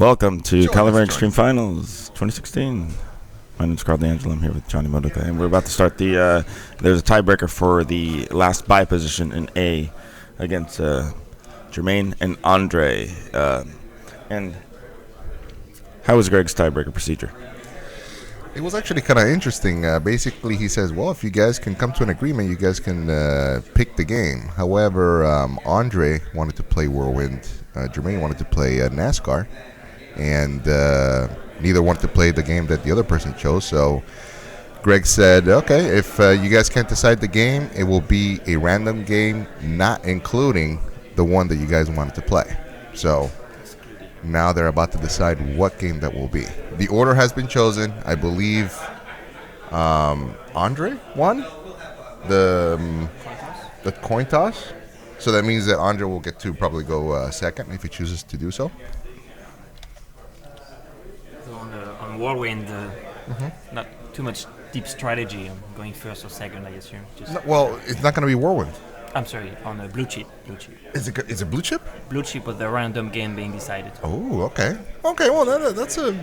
Welcome to California Extreme Finals 2016. My name's Carl D'Angelo. I'm here with Johnny Modica, and we're about to start the. There's a tiebreaker for the last bye position in A against Jermaine and Andre. And how was Greg's tiebreaker procedure? It was actually kind of interesting. Basically, he says, well, if you guys can come to an agreement, you guys can pick the game. However, Andre wanted to play Whirlwind. Jermaine wanted to play NASCAR. And neither wanted to play the game that the other person chose. So Greg said, okay, if you guys can't decide the game, it will be a random game, not including the one that you guys wanted to play. So now they're about to decide what game that will be. The order has been chosen. I believe Andre won the coin toss. So that means that Andre will get to probably go second if he chooses to do so. So on Whirlwind, not too much deep strategy. I'm going first or second, I assume. Well, it's not going to be Whirlwind. I'm sorry, on a blue chip. Is it blue chip? Blue chip with the random game being decided. Oh, okay. Okay, well, that's a...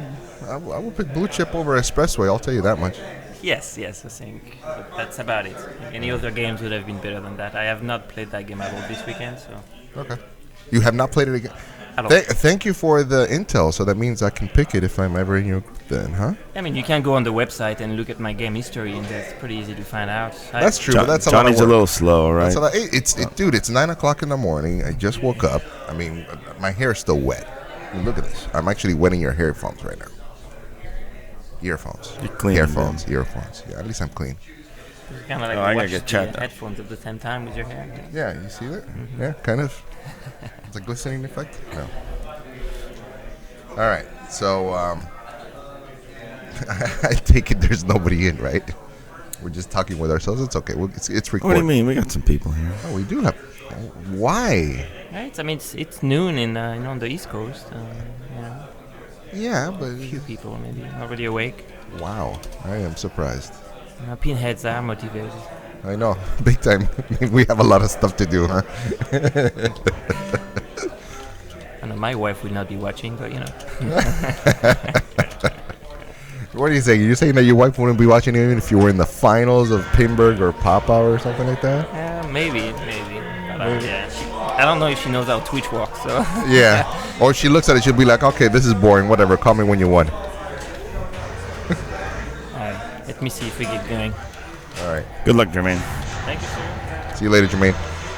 I will pick blue chip over Espressway, I'll tell you that much. Yes, I think that's about it. Any other games would have been better than that. I have not played that game at all this weekend, so... Okay. You have not played it again? Thank you for the intel, so that means I can pick it if I'm ever in your group then, huh? I mean, you can go on the website and look at my game history, and that's pretty easy to find out. That's true, but that's a Johnny's lot of work. a little slow, right? Dude, it's 9 o'clock in the morning. I just woke up. I mean, my hair is still wet. I mean, look at this. I'm actually wetting your earphones right now. Earphones. You're clean. Earphones. Yeah, at least I'm clean. It's kind of like I gotta watch get the chat headphones at the same time with your hair. Yeah, you see that? Yeah, kind of. It's a glistening effect? No. All right, so I take it there's nobody in, right? We're just talking with ourselves. It's okay. It's recorded. What do you mean? We got some people here. Oh, we do have. Why? Right. I mean, it's noon on the East Coast. Yeah, but a few people maybe already awake. Wow, I am surprised. Pinheads are motivated. I know, big time. We have a lot of stuff to do, huh? I know my wife will not be watching, but What are you saying? You're saying that your wife wouldn't be watching even if you were in the finals of Pinburg or Papa or something like that? Maybe. But, I don't know if she knows how Twitch works, so... Yeah. Or she looks at it, she'll be like, okay, this is boring, whatever, call me when you won. Alright, let me see if we get going. Alright. Good luck, Jermaine. Thank you, sir. See you later, Jermaine.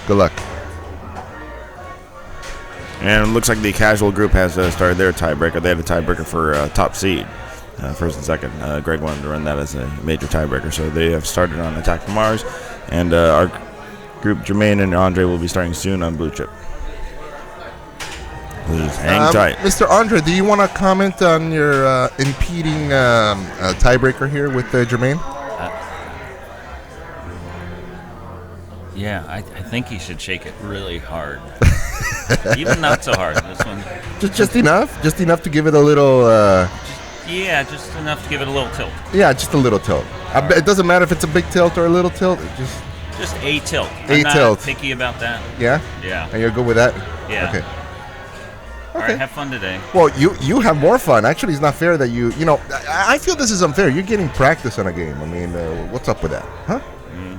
Good luck. And it looks like the casual group has started their tiebreaker. They had a tiebreaker for top seed, first and second. Greg wanted to run that as a major tiebreaker, so they have started on Attack from Mars. And our group, Jermaine and Andre, will be starting soon on Blue Chip. Please hang tight. Mr. Andre, do you want to comment on your impeding tiebreaker here with Jermaine? Yeah, I think he should shake it really hard. Even not so hard. This one. Just enough? Just enough to give it a little... just enough to give it a little tilt. Yeah, just a little tilt. It doesn't matter if it's a big tilt or a little tilt. Just a tilt. I'm not picky about that. Yeah? Yeah. And you're good with that? Yeah. Okay. All right, have fun today. Well, you have more fun. Actually, it's not fair that I feel this is unfair. You're getting practice on a game. I mean, what's up with that? Huh?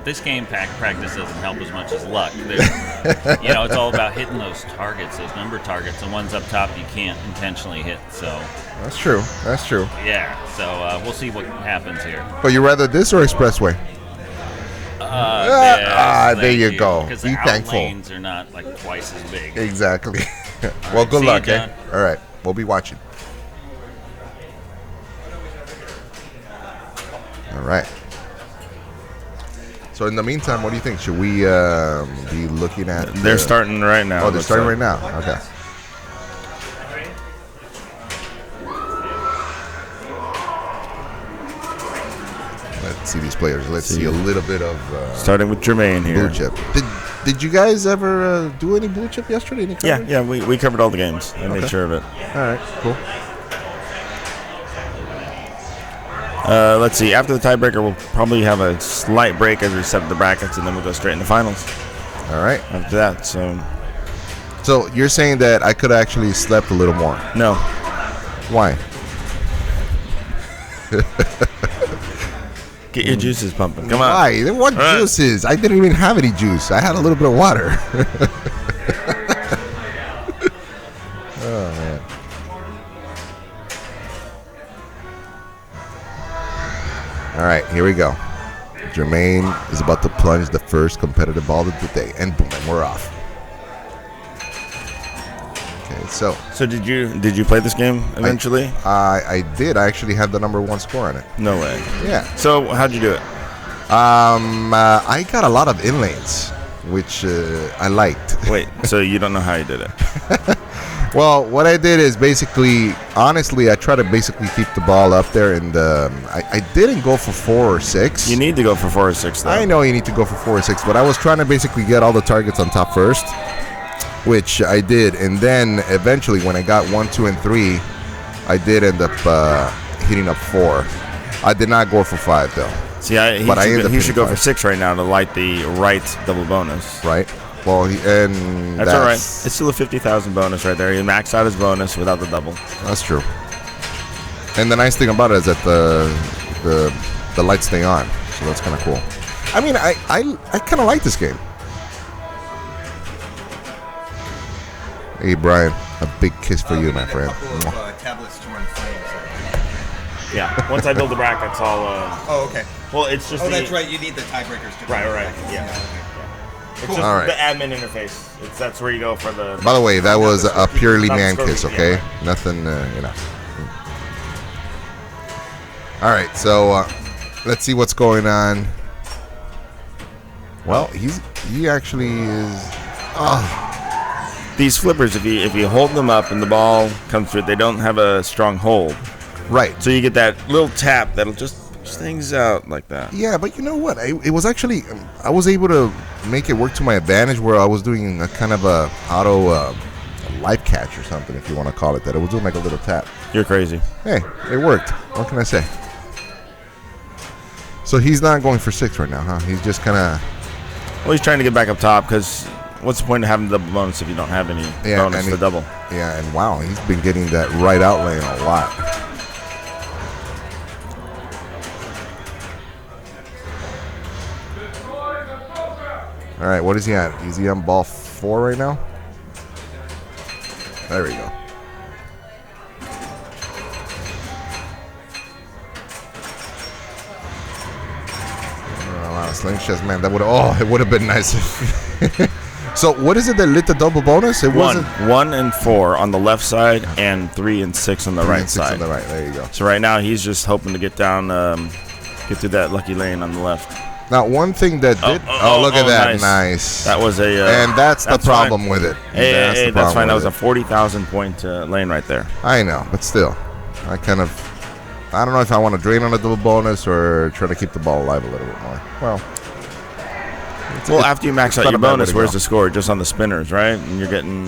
This game practice doesn't help as much as luck. It's all about hitting those targets, those number targets. The ones up top you can't intentionally hit. So That's true. yeah. So we'll see what happens here. But you rather this or Expressway? There you go. Because the Be out thankful. lanes are not like twice as big. Exactly. Well, good see luck, you, eh? John. All right. We'll be watching. All right. So in the meantime, what do you think? Should we be looking at... They're starting right now. Oh, they're starting right now. Okay. Let's see these players. Let's see a little bit of... starting with Jermaine here. Blue chip. Did you guys ever do any blue chip yesterday? Yeah, we covered all the games. I made sure of it. All right, cool. Let's see. After the tiebreaker, we'll probably have a slight break as we set the brackets, and then we'll go straight into finals. All right. After that, so you're saying that I could have actually slept a little more? no. Why? Get your juices pumping. Come on. Why? What All right. juices? I didn't even have any juice. I had a little bit of water. Oh, man. All right, here we go. Jermaine is about to plunge the first competitive ball of the day, and boom, and we're off. Okay, so did you play this game eventually? I did. I actually had the #1 score on it. No way. Yeah. So how'd you do it? I got a lot of inlanes, which I liked. Wait, so you don't know how you did it? Well, what I did is basically, honestly, I try to basically keep the ball up there, and I didn't go for 4 or 6. You need to go for 4 or 6, though. I know you need to go for 4 or 6, but I was trying to basically get all the targets on top first, which I did, and then eventually when I got 1, 2, and 3, I did end up hitting up 4. I did not go for 5 though. See, he should go for 6 right now to light the right double bonus. Right. Well, that's all right. It's still a 50,000 bonus right there. He maxed out his bonus without the double. That's true. And the nice thing about it is that the lights stay on, so that's kind of cool. I mean, I kind of like this game. Hey, Brian, a big kiss for you, my friend. Tablets to run flames. Yeah. Once I build the brackets, I'll. Oh, okay. Well, it's just. That's right. You need the tiebreakers to. Right. Yeah. Okay. It's Cool. just All right. the admin interface. That's where you go for the. By the way, that was a purely not the man score kiss, sheet, okay? yeah. Nothing, All right, so let's see what's going on. Well, he actually is. These flippers, if you hold them up and the ball comes through, they don't have a strong hold. Right. So you get that little tap that'll just push things out like that. Yeah, but you know what? It was actually I was able to make it work to my advantage, where I was doing a kind of a auto life catch or something, if you want to call it that. It was doing like a little tap. You're crazy. Hey, it worked. What can I say? So he's not going for 6 right now, huh? He's just kind of. Well, he's trying to get back up top because what's the point of having double bonus if you don't have any bonus to double? Yeah, and wow, he's been getting that right out lane a lot. All right, what is he at? Is he on ball 4 right now? There we go. A lot of slingshots, man. That would it would have been nice if. So what is it that lit the double bonus? It wasn't 1 and 4 on the left side and 3 and 6 on the right side. On the right, there you go. So right now he's just hoping to get down, get through that lucky lane on the left. Now, one thing that did. Look at that! Nice. That was a. And that's the problem with it. Hey, that's fine. That was a 40,000 point lane right there. I know, but still, I don't know if I want to drain on a double bonus or try to keep the ball alive a little bit more. Well, after you max out your bonus, where's the score? Just on the spinners, right? And you're getting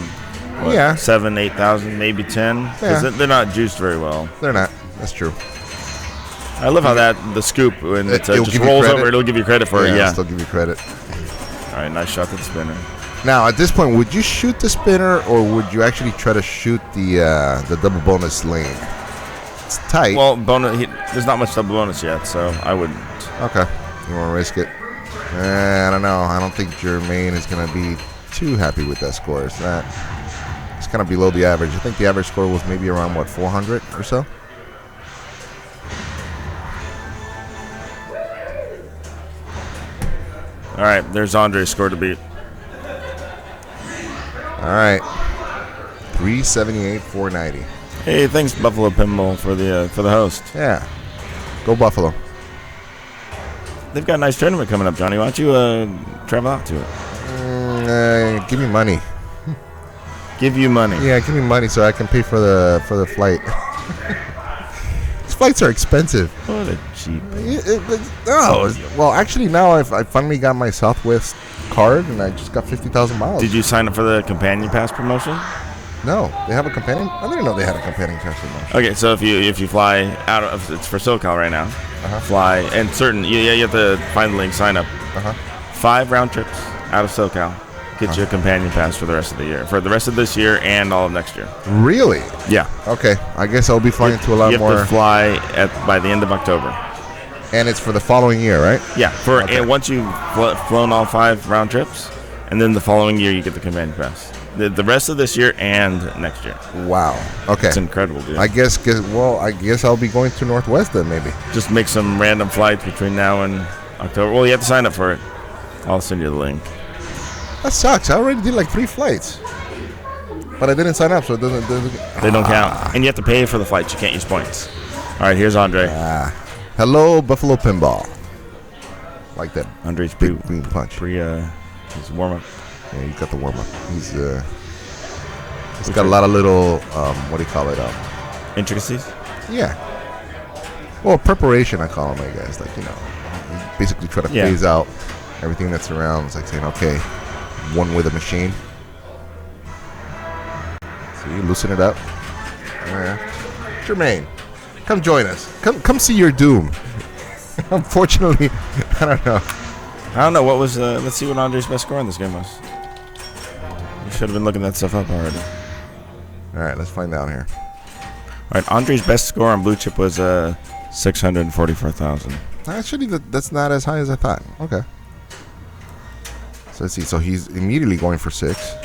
7,000, 8,000, maybe 10. Because they're not juiced very well. They're not. That's true. I love how the scoop, when it just rolls over, it'll give you credit for it. Yeah, it'll still give you credit. All right, nice shot to the spinner. Now, at this point, would you shoot the spinner or would you actually try to shoot the double bonus lane? It's tight. Well, there's not much double bonus yet, so I wouldn't. Okay, you want to risk it? I don't know. I don't think Jermaine is going to be too happy with that score. It's kind of below the average. I think the average score was maybe around, 400 or so? All right, there's Andre's score to beat. All right, 378, 490. Hey, thanks Buffalo Pinball for the host. Yeah, go Buffalo. They've got a nice tournament coming up, Johnny. Why don't you travel out to it? Give me money. Give you money? Yeah, give me money so I can pay for the flight. These flights are expensive. What a cheap. Well, actually, now I finally got my Southwest card, and I just got 50,000 miles. Did you sign up for the companion pass promotion? No, they have a companion. I didn't know they had a companion pass promotion. Okay, so if you fly out of, it's for SoCal right now. Fly and certain you have to find the link, sign up. 5 round trips out of SoCal. Get you a companion pass for the rest of the year, for the rest of this year and all of next year. Really? Yeah. Okay. I guess I'll be flying to a lot you more. have to fly by the end of October. And it's for the following year, right? Yeah. And once you've flown all 5 round trips, and then the following year you get the companion pass. The rest of this year and next year. Wow. Okay. It's incredible, dude. I guess I'll be going to Northwest then, maybe. Just make some random flights between now and October. Well, you have to sign up for it. I'll send you the link. That sucks. I already did like 3 flights. But I didn't sign up, so it doesn't They don't count. And you have to pay for the flights. You can't use points. All right, here's Andre. Hello, Buffalo Pinball. Like that. Andre's Big green punch. His warm-up. Yeah, he's got the warm-up. He's got a lot of little, what do you call it? Intricacies? Yeah. Well, preparation, I call them, I guess. Like, you basically try to phase out everything that surrounds. Like saying, okay, one with a machine. See, loosen it up. Jermaine, come join us. Come see your doom. Unfortunately, I don't know. What was, let's see what Andre's best score in this game was. You should have been looking that stuff up already. All right, let's find out here. All right, Andre's best score on Blue Chip was 644,000. Actually, that's not as high as I thought. Okay. So let's see. So he's immediately going for 6.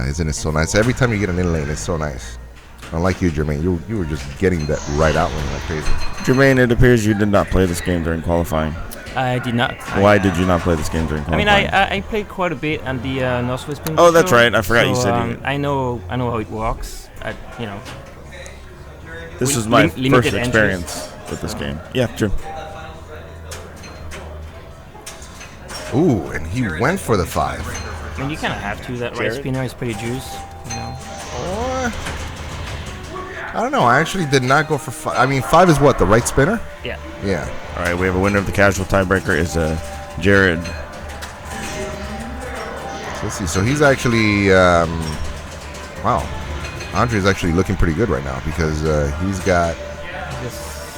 Isn't it so nice? Every time you get an in lane, it's so nice. Unlike you, Jermaine, you were just getting that right out lane like crazy. Jermaine, it appears you did not play this game during qualifying. I did not. Why did you not play this game during qualifying? I played quite a bit on the Northwest Pinball. Oh, that's show, right. I forgot you so, said you did. I know how it works. This was my first limited experience with this game. Yeah, true. Ooh, and he went for the 5. I mean, you kind of have to. That right spinner is pretty juice. I don't know. I actually did not go for 5. I mean, 5 is what? The right spinner? Yeah. Yeah. All right, we have a winner of the casual tiebreaker is Jared. So let's see. So he's actually, wow. Andre's actually looking pretty good right now because he's got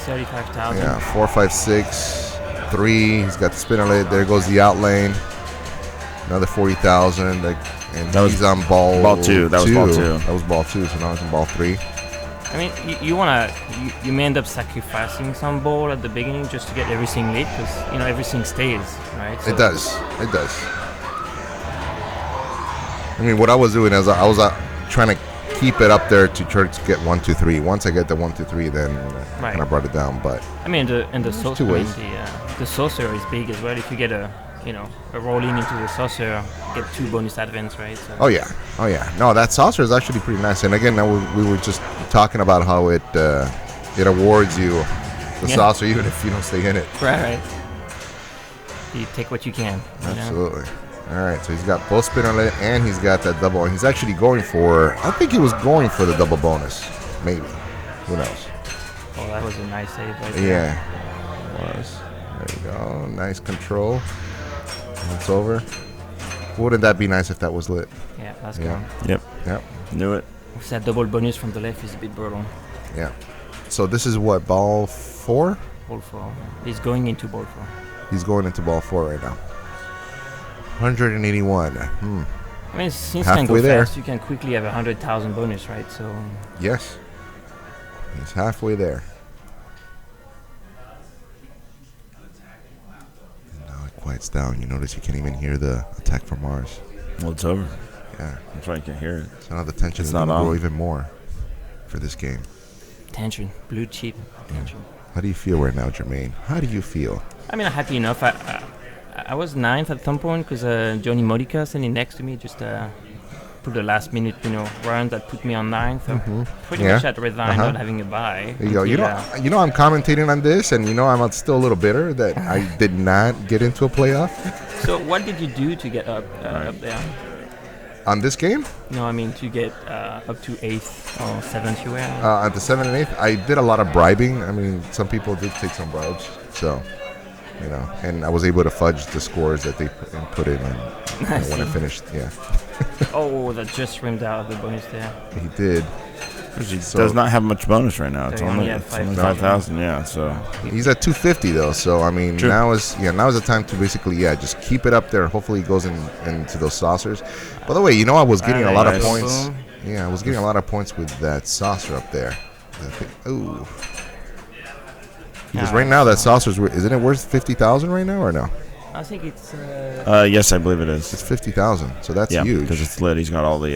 35,000. Yeah, 4, 5, 6, 3. He's got the spinner lid. There goes the out lane. Another 40,000. And he's on ball 2. That was ball 2. That was ball 2. So now he's on ball 3. I mean, you may end up sacrificing some ball at the beginning just to get everything lit because everything stays, right? So It does. I mean, what I was doing is I was trying to keep it up there to try to get 1, 2, 3. Once I get the 1, 2, 3, then I kind of brought it down. But I mean, the saucer, ways. The saucer is big as well. If you get a rolling into the saucer, get 2 bonus advance, right? So. Oh yeah. No, that saucer is actually pretty nice. And again, we were just talking about how it awards you the saucer even if you don't stay in it. Right. You take what you can. Absolutely. All right, so he's got both spinner lit and he's got that double. And he's actually going for, I think he was going for the double bonus. Maybe. Who knows? Oh, that was a nice save right there. Yeah, it was. There you go. Nice control. It's over. Wouldn't that be nice if that was lit? Yeah, that's good. Yep. Knew it. With that double bonus from the left is a bit brutal. Yeah. So this is what, ball 4? Ball 4. He's going into ball 4. He's going into ball 4 right now. 181. I mean, since Halfway can go there. fast, you can quickly have 100,000 bonus, right? So. Yes. He's halfway there. And now it quiets down. You notice you can't even hear the attack from Mars. Well, it's over. Yeah. That's why you can hear it. So now the tension is not going to grow on. even more for this game. Tension. Blue chip. Tension. How do you feel right now, Jermaine? How do you feel? I mean, I'm happy enough. I was 9th at some point because Johnny Modica standing next to me just put the last minute, run that put me on 9th. So pretty much had resigned not having a bye. There you go. I'm commentating on this, and I'm still a little bitter that I did not get into a playoff. So what did you do to get up there? On this game? No, I mean to get up to 8th or 7th you were. At the 7th and 8th, I did a lot of bribing. I mean, some people did take some bribes, so and I was able to fudge the scores that they put in when I finished. Yeah. Oh, that just rimmed out of the bonus there. He did. He does not have much bonus right now. It's So he only, only it's had only 5,000. 5,000. Yeah, so He's at 250 though, so I mean True. now is the time to basically just keep it up there. Hopefully he goes into those saucers. By the way, I was getting a lot of nice. points. Boom. Yeah, I was getting a lot of points with that saucer up there. Ooh. Because right now that saucer's isn't it worth 50,000 right now or no? I think it's. yes, I believe it It's is. 50,000, so that's Yeah, huge. because it's lit. He's got all the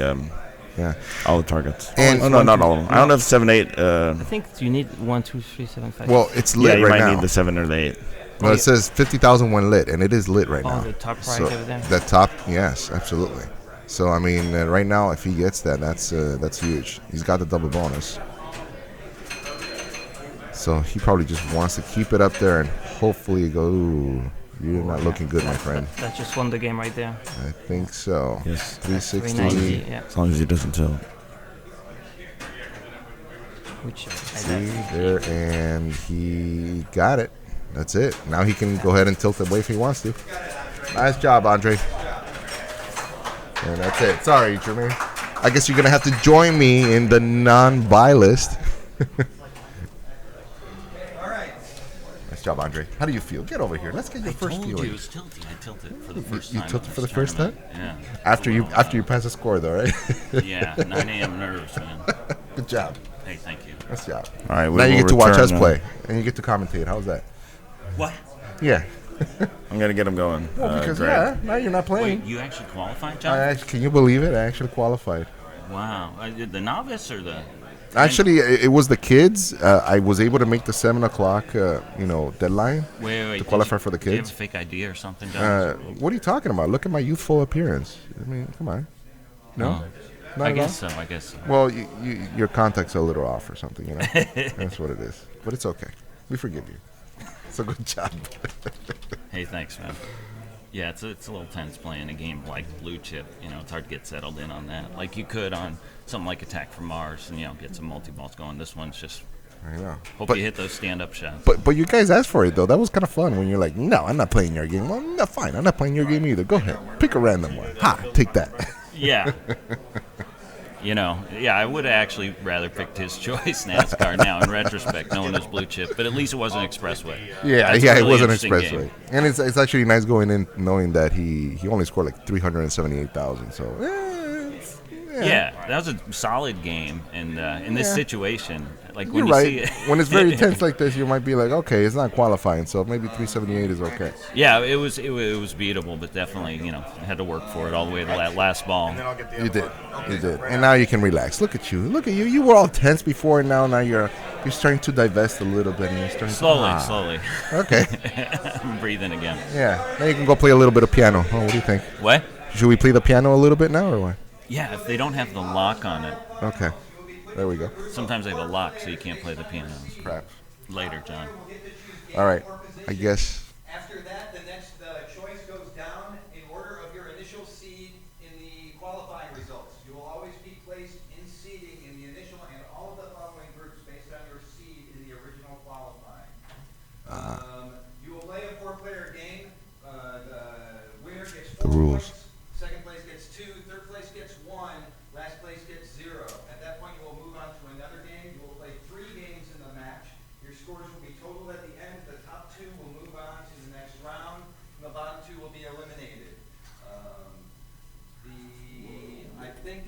Yeah. all the targets. And- oh, no, not all of them. I don't know if 7, 8. I think you need 1, 2, 3, 7, 5. Well, it's Yeah, lit you right might now. need the 7 or the 8. No, it says 50,000 when lit, and it is lit right Oh, now. the top prize So over there. the top, yes, absolutely. So I mean, right now, if he gets that, that's huge. He's got the double bonus. So he probably just wants to keep it up there and hopefully go. Ooh, you're not looking good, my friend. That just won the game right there. I think so. Yes. 360. 390. Yeah. As long as he doesn't tilt. Which I See bet. there, and he got it. That's it. Now he can go ahead and tilt away if he wants to. Nice job, Andre. And that's it. Sorry, Jermaine. I guess you're gonna have to join me in the non-buy list. Nice job, Andre. How do you feel? Get over here. Let's get your I first told you it feeling. was tilting. I tilted for the first You time. tilted in for this the first time? tournament. After you pass the score, though, right? Yeah. Yeah, 9 a.m. nerves, man. Good job. Hey, thank you. Nice job. All right, we Now you will get to watch return, us play, and you get to commentate. How's that? What? Yeah. I'm gonna get him going. Because Greg. now you're not playing. Wait, you actually qualified, John? Can you believe it? I actually qualified. Wow. Did the novice or the? Actually, it was the kids. I was able to make the 7 o'clock, deadline Wait. to did qualify you- for the did you have kids. a fake ID or something, John? What are you talking about? Look at my youthful appearance. I mean, come on. No, Not I at guess all? so. I guess so. Well, your contacts are a little off or something. That's what it is. But it's okay. We forgive you. So good job. Hey, thanks, man. Yeah, it's a little tense playing a game like Blue Chip. It's hard to get settled in on that. Like you could on something like Attack from Mars and get some multi-balls going. This one's just I know. hope But you hit those stand-up shots. but you guys asked for it though. That was kind of fun when you're like, no, I'm not playing your game. Well, no, fine. I'm not playing your game either. Go ahead. Pick a random one. Ha, take that. Yeah. I would have actually rather picked his choice, NASCAR, now in retrospect, knowing his Blue Chip. But at least it wasn't Expressway. Yeah, That's a it really was an interesting expressway, game. and it's actually nice going in knowing that he only scored like 378,000. So Yeah, that was a solid game. And in this Yeah. situation, like when you're you right. see it. When it's very tense like this, you might be like, okay, it's not qualifying, so maybe 378 is okay. Yeah, it was beatable, but definitely, had to work for it all the way to that last ball. You did, and now you can relax. Look at you, You were all tense before, and now you're starting to divest a little bit, and you're starting Slowly. Okay, I'm breathing again. yeah. Now you can go play a little bit of piano. Oh, what do you think? What? Should we play the piano a little bit now, or what? Yeah, if they don't have the lock on it, Okay, there we go. sometimes they have a lock, so you can't play the piano. Crap. Later, John. All right, I guess. After that, the next choice goes down in order of your initial seed in the qualifying results. You will always be placed in seeding in the initial and all of the following groups based on your seed in the original qualifying. You will play a 4-player game. The winner gets 4 rules. points. Second place gets 2. Third place gets 1. Last place gets 0. At that point, you will move on to another game. You will play 3 games in the match. Your scores will be totaled at the end. The top 2 will move on to the next round. The bottom 2 will be eliminated. I think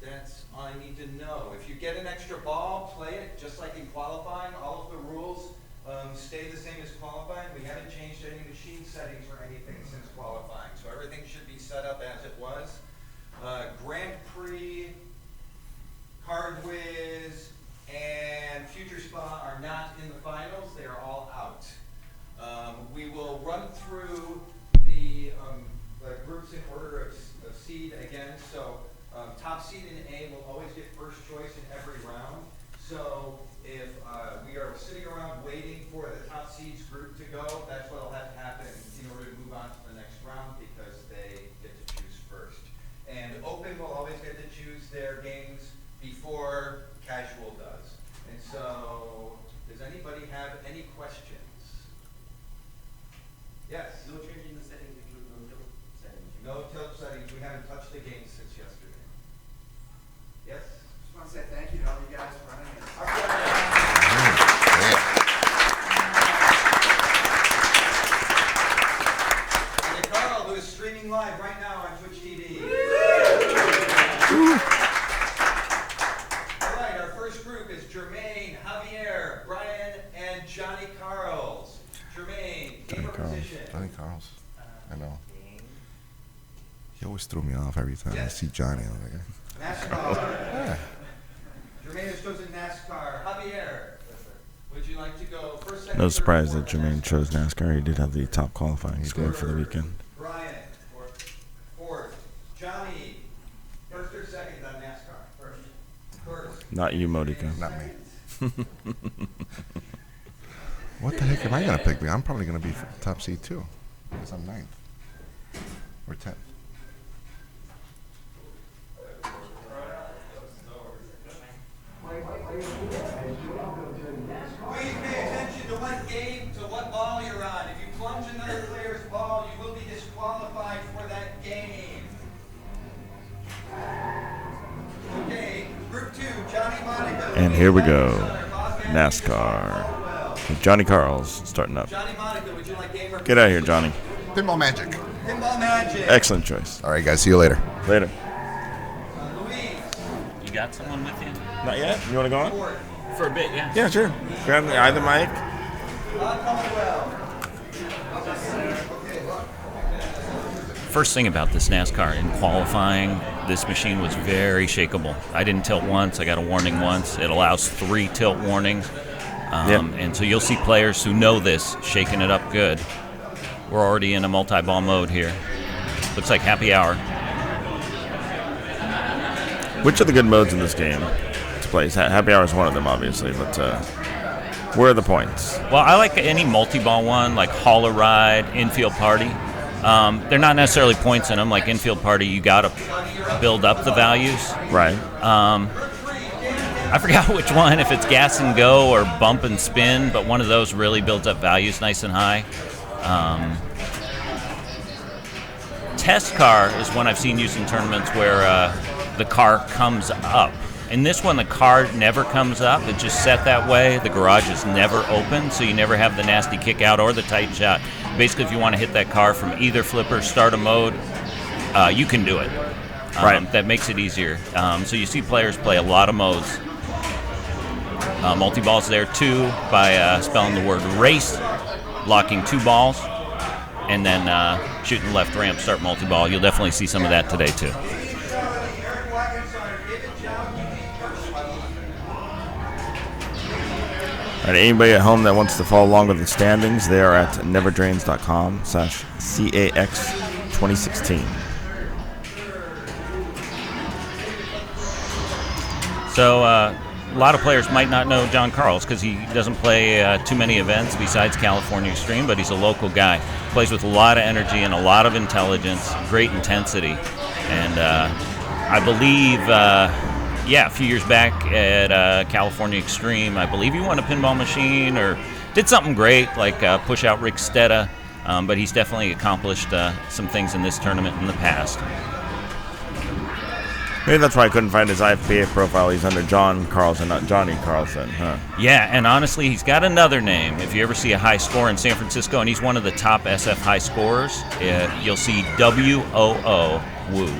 that's all I need to know. If you get an extra ball, play it just like in qualifying. All of the rules stay the same as qualifying. We haven't changed any machine settings or anything since qualifying, so everything should be set up as it was. Grand Prix, Card Whiz, and Future Spa are not in the finals. They are all out. We will run through the groups in order of seed again. So top seed in A will always get first choice in every round. So if we are sitting around waiting for the top seeds group to go, that's what will have to happen in order to move on to the next round because they get to choose first. And open will always get to choose their games before casual does. And so, does anybody have any questions? Yes? No change in the settings, include no tilt settings. No tilt settings. We haven't touched the game since yesterday. Yes? Just want to say thank you to all you streaming live right now on Twitch TV. All right, our first group is Jermaine, Javier, Brian, and Johnny Carls. Jermaine, gamer position. Johnny Carls. I know. He always threw me off every time I see Johnny. I'm like, NASCAR. yeah. Jermaine has chosen NASCAR. Javier, would you like to go first, second, No third, surprise that fourth, Jermaine chose NASCAR. He did have the top qualifying score for the weekend. Brian, fourth. Johnny, first or second on NASCAR? First. Not you, Modica. Not me. What the heck am I going to pick? I'm probably going to be top seed too. Because I'm 9th. Or 10th. Please pay attention to what game, to what ball you're on. If you plunge another player's ball, you will be disqualified for that game. Okay, group 2, Johnny Monaco. And here we go. NASCAR. With Johnny Carls starting up. Johnny Monaco, would you like gamer? Get out of here, Johnny. Pinball Magic. Pinball Magic. Excellent choice. All right, guys. See you later. Later. Louise. You got someone with you? Not yet? You want to go on? Fourth. For a bit, yeah. Yeah, sure. Grab either mic. First thing about this NASCAR in qualifying, this machine was very shakeable. I didn't tilt once. I got a warning once. It allows 3 tilt warnings. And so you'll see players who know this shaking it up good. We're already in a multi-ball mode here. Looks like happy hour. Which are the good modes in this game to play? Happy Hour is one of them, obviously, but where are the points? Well, I like any multi-ball one, like Hauler Ride, Infield Party. They're not necessarily points in them. Like Infield Party, you got to build up the values. Right. I forgot which one, if it's Gas and Go or Bump and Spin, but one of those really builds up values nice and high. Test car is one I've seen used in tournaments where the car comes up. In this one, the car never comes up. It's just set that way. The garage is never open, so you never have the nasty kick out or the tight shot. Basically, if you want to hit that car from either flipper, start a mode, you can do it. Right. That makes it easier. So you see players play a lot of modes. Multi-ball's there too by spelling the word race, locking 2 balls, and then shooting left ramp, start multi-ball. You'll definitely see some of that today too. All right, anybody at home that wants to follow along with the standings, they are at neverdrains.com/CAX2016. So a lot of players might not know John Carls because he doesn't play too many events besides California Extreme, but he's a local guy. Plays with a lot of energy and a lot of intelligence, great intensity. And I believe, a few years back at California Extreme, I believe he won a pinball machine or did something great like push out Rick Stetta, but he's definitely accomplished some things in this tournament in the past. Maybe that's why I couldn't find his IFPA profile. He's under John Carlson, not Johnny Carlson, huh? Yeah, and honestly, he's got another name. If you ever see a high score in San Francisco, and he's one of the top SF high scorers, you'll see WOO, Woo.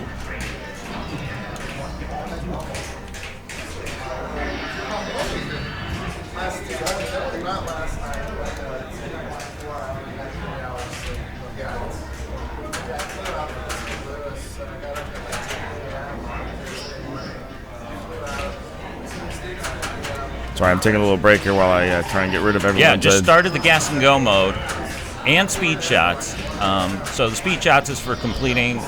Sorry, I'm taking a little break here while I try and get rid of everyone. Yeah, just started the gas and go mode and speed shots. So the speed shots is for completing,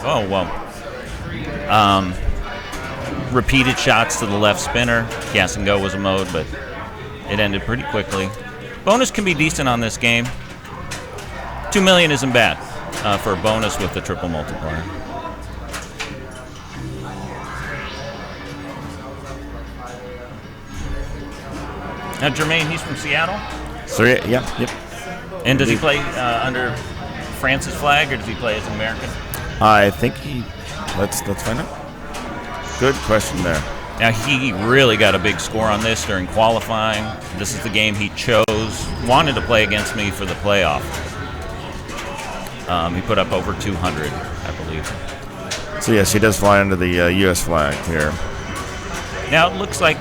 repeated shots to the left spinner. Gas and go was a mode, but it ended pretty quickly. Bonus can be decent on this game. 2 million isn't bad for a bonus with the triple multiplier. Now, Jermaine, he's from Seattle? So, yep. And does he play under France's flag, or does he play as an American? I think let's find out. Good question there. Now, he really got a big score on this during qualifying. This is the game he chose, wanted to play against me for the playoff. He put up over 200, I believe. So yes, he does fly under the U.S. flag here. Now it looks like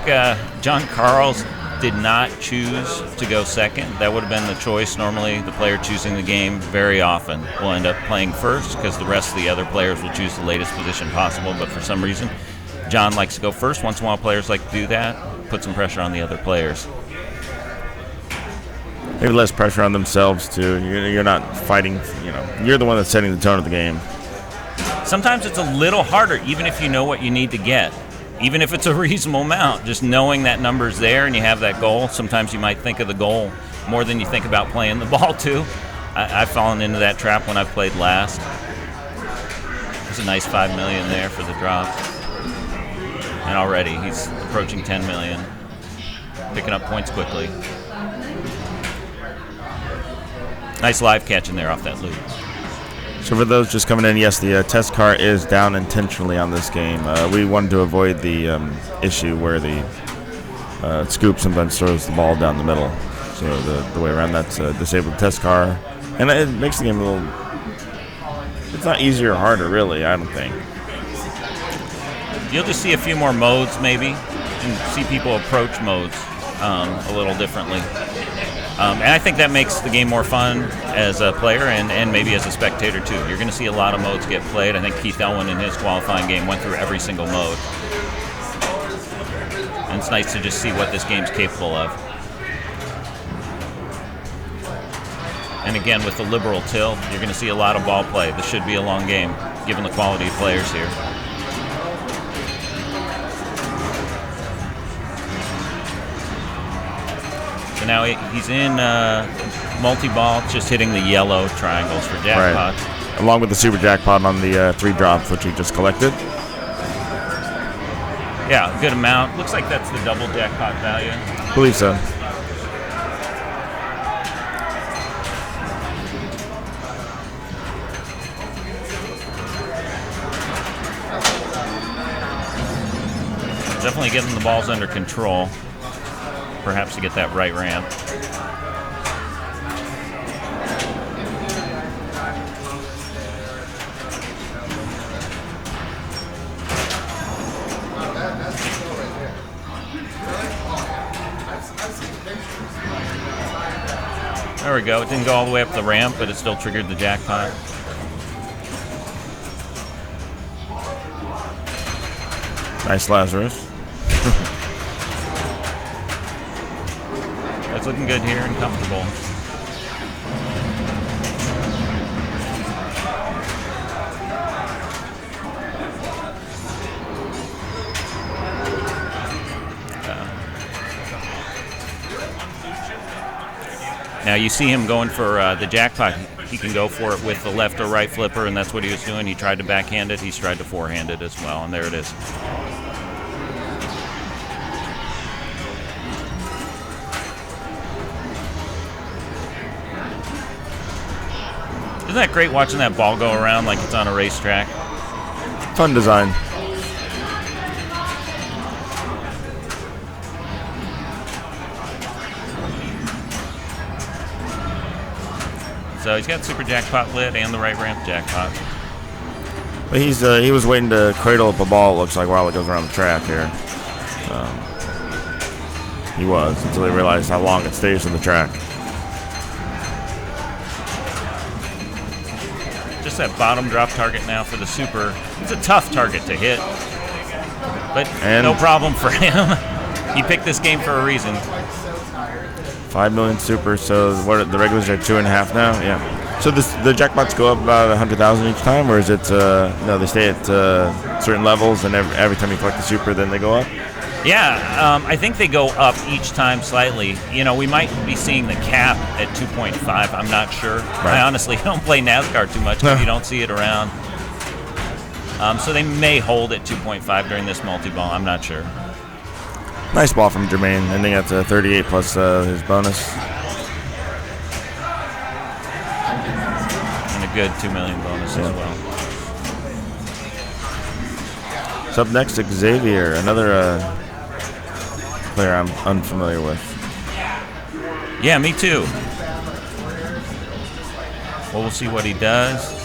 John Carls did not choose to go second. That would have been the choice. Normally, the player choosing the game very often will end up playing first because the rest of the other players will choose the latest position possible. But for some reason, John likes to go first. Once in a while, players like to do that, put some pressure on the other players. Maybe less pressure on themselves too. You're not fighting. You're the one that's setting the tone of the game. Sometimes it's a little harder, even if you know what you need to get. Even if it's a reasonable amount, just knowing that number's there and you have that goal, sometimes you might think of the goal more than you think about playing the ball too. I've fallen into that trap when I've played last. There's a nice $5 million there for the drop. And already he's approaching $10 million, picking up points quickly. Nice live catch in there off that loop. So for those just coming in, yes, the test car is down intentionally on this game. We wanted to avoid the issue where the scoop sometimes throws the ball down the middle. So the way around that's a disabled test car. And it makes the game a little... It's not easier or harder, really, I don't think. You'll just see a few more modes, maybe, and see people approach modes a little differently. And I think that makes the game more fun as a player and maybe as a spectator, too. You're going to see a lot of modes get played. I think Keith Elwin in his qualifying game went through every single mode. And it's nice to just see what this game's capable of. And again, with the liberal tilt, you're going to see a lot of ball play. This should be a long game, given the quality of players here. So now he's in multi-ball, just hitting the yellow triangles for jackpots. Right. Along with the super jackpot on the 3 drops, which he just collected. Yeah, good amount. Looks like that's the double jackpot value. I believe so. Definitely getting the balls under control, perhaps to get that right ramp. There we go. It didn't go all the way up the ramp, but it still triggered the jackpot. Nice Lazarus. That's looking good here and comfortable. Now you see him going for the jackpot. He can go for it with the left or right flipper, and that's what he was doing. He tried to backhand it. He's tried to forehand it as well, and there it is. Isn't that great watching that ball go around like it's on a racetrack? Fun design. So he's got super jackpot lit and the right ramp jackpot. But he was waiting to cradle up a ball, it looks like, while it goes around the track here. He was, until he realized how long it stays on the track. Just that bottom drop target now for the super. It's a tough target to hit, but no problem for him. He picked this game for a reason. 5 million super, so what the regulars are 2.5 now? Yeah. So the jackpots go up about 100,000 each time, or is it, no, they stay at certain levels, and every time you collect the super, then they go up? Yeah, I think they go up each time slightly. You know, we might be seeing the cap at 2.5. I'm not sure. Right. I honestly don't play NASCAR too much because you don't see it around. So they may hold at 2.5 during this multi-ball. I'm not sure. Nice ball from Jermaine, ending at 38 plus his bonus. And a good 2 million bonus as well. So up next, Xavier, another player I'm unfamiliar with. Yeah, me too. Well, we'll see what he does.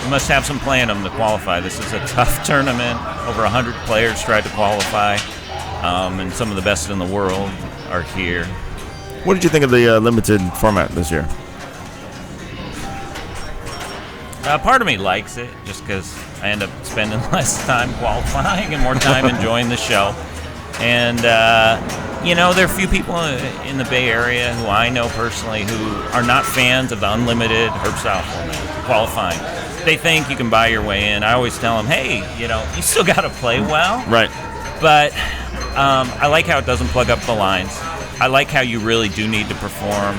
You must have some play in him to qualify. This is a tough tournament. Over 100 players tried to qualify, and some of the best in the world are here. What did you think of the limited format this year? Part of me likes it just because I end up spending less time qualifying and more time enjoying the show. And, there are a few people in the Bay Area who I know personally who are not fans of the unlimited herb-style format, qualifying. They think you can buy your way in. I always tell them, hey, you still got to play well. Right. But I like how it doesn't plug up the lines. I like how you really do need to perform.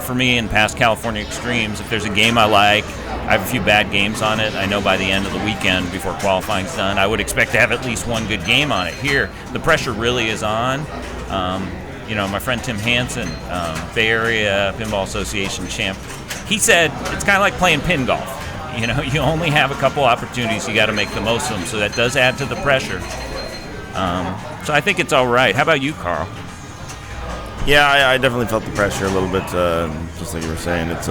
For me in past California Extremes, if there's a game I like, I have a few bad games on it. I know by the end of the weekend, before qualifying's done, I would expect to have at least one good game on it. Here, the pressure really is on. My friend Tim Hansen, Bay Area Pinball Association champ, he said it's kind of like playing pin golf. You only have a couple opportunities. You got to make the most of them. So that does add to the pressure. So I think it's all right. How about you, Carl? Yeah, I definitely felt the pressure a little bit, just like you were saying. It's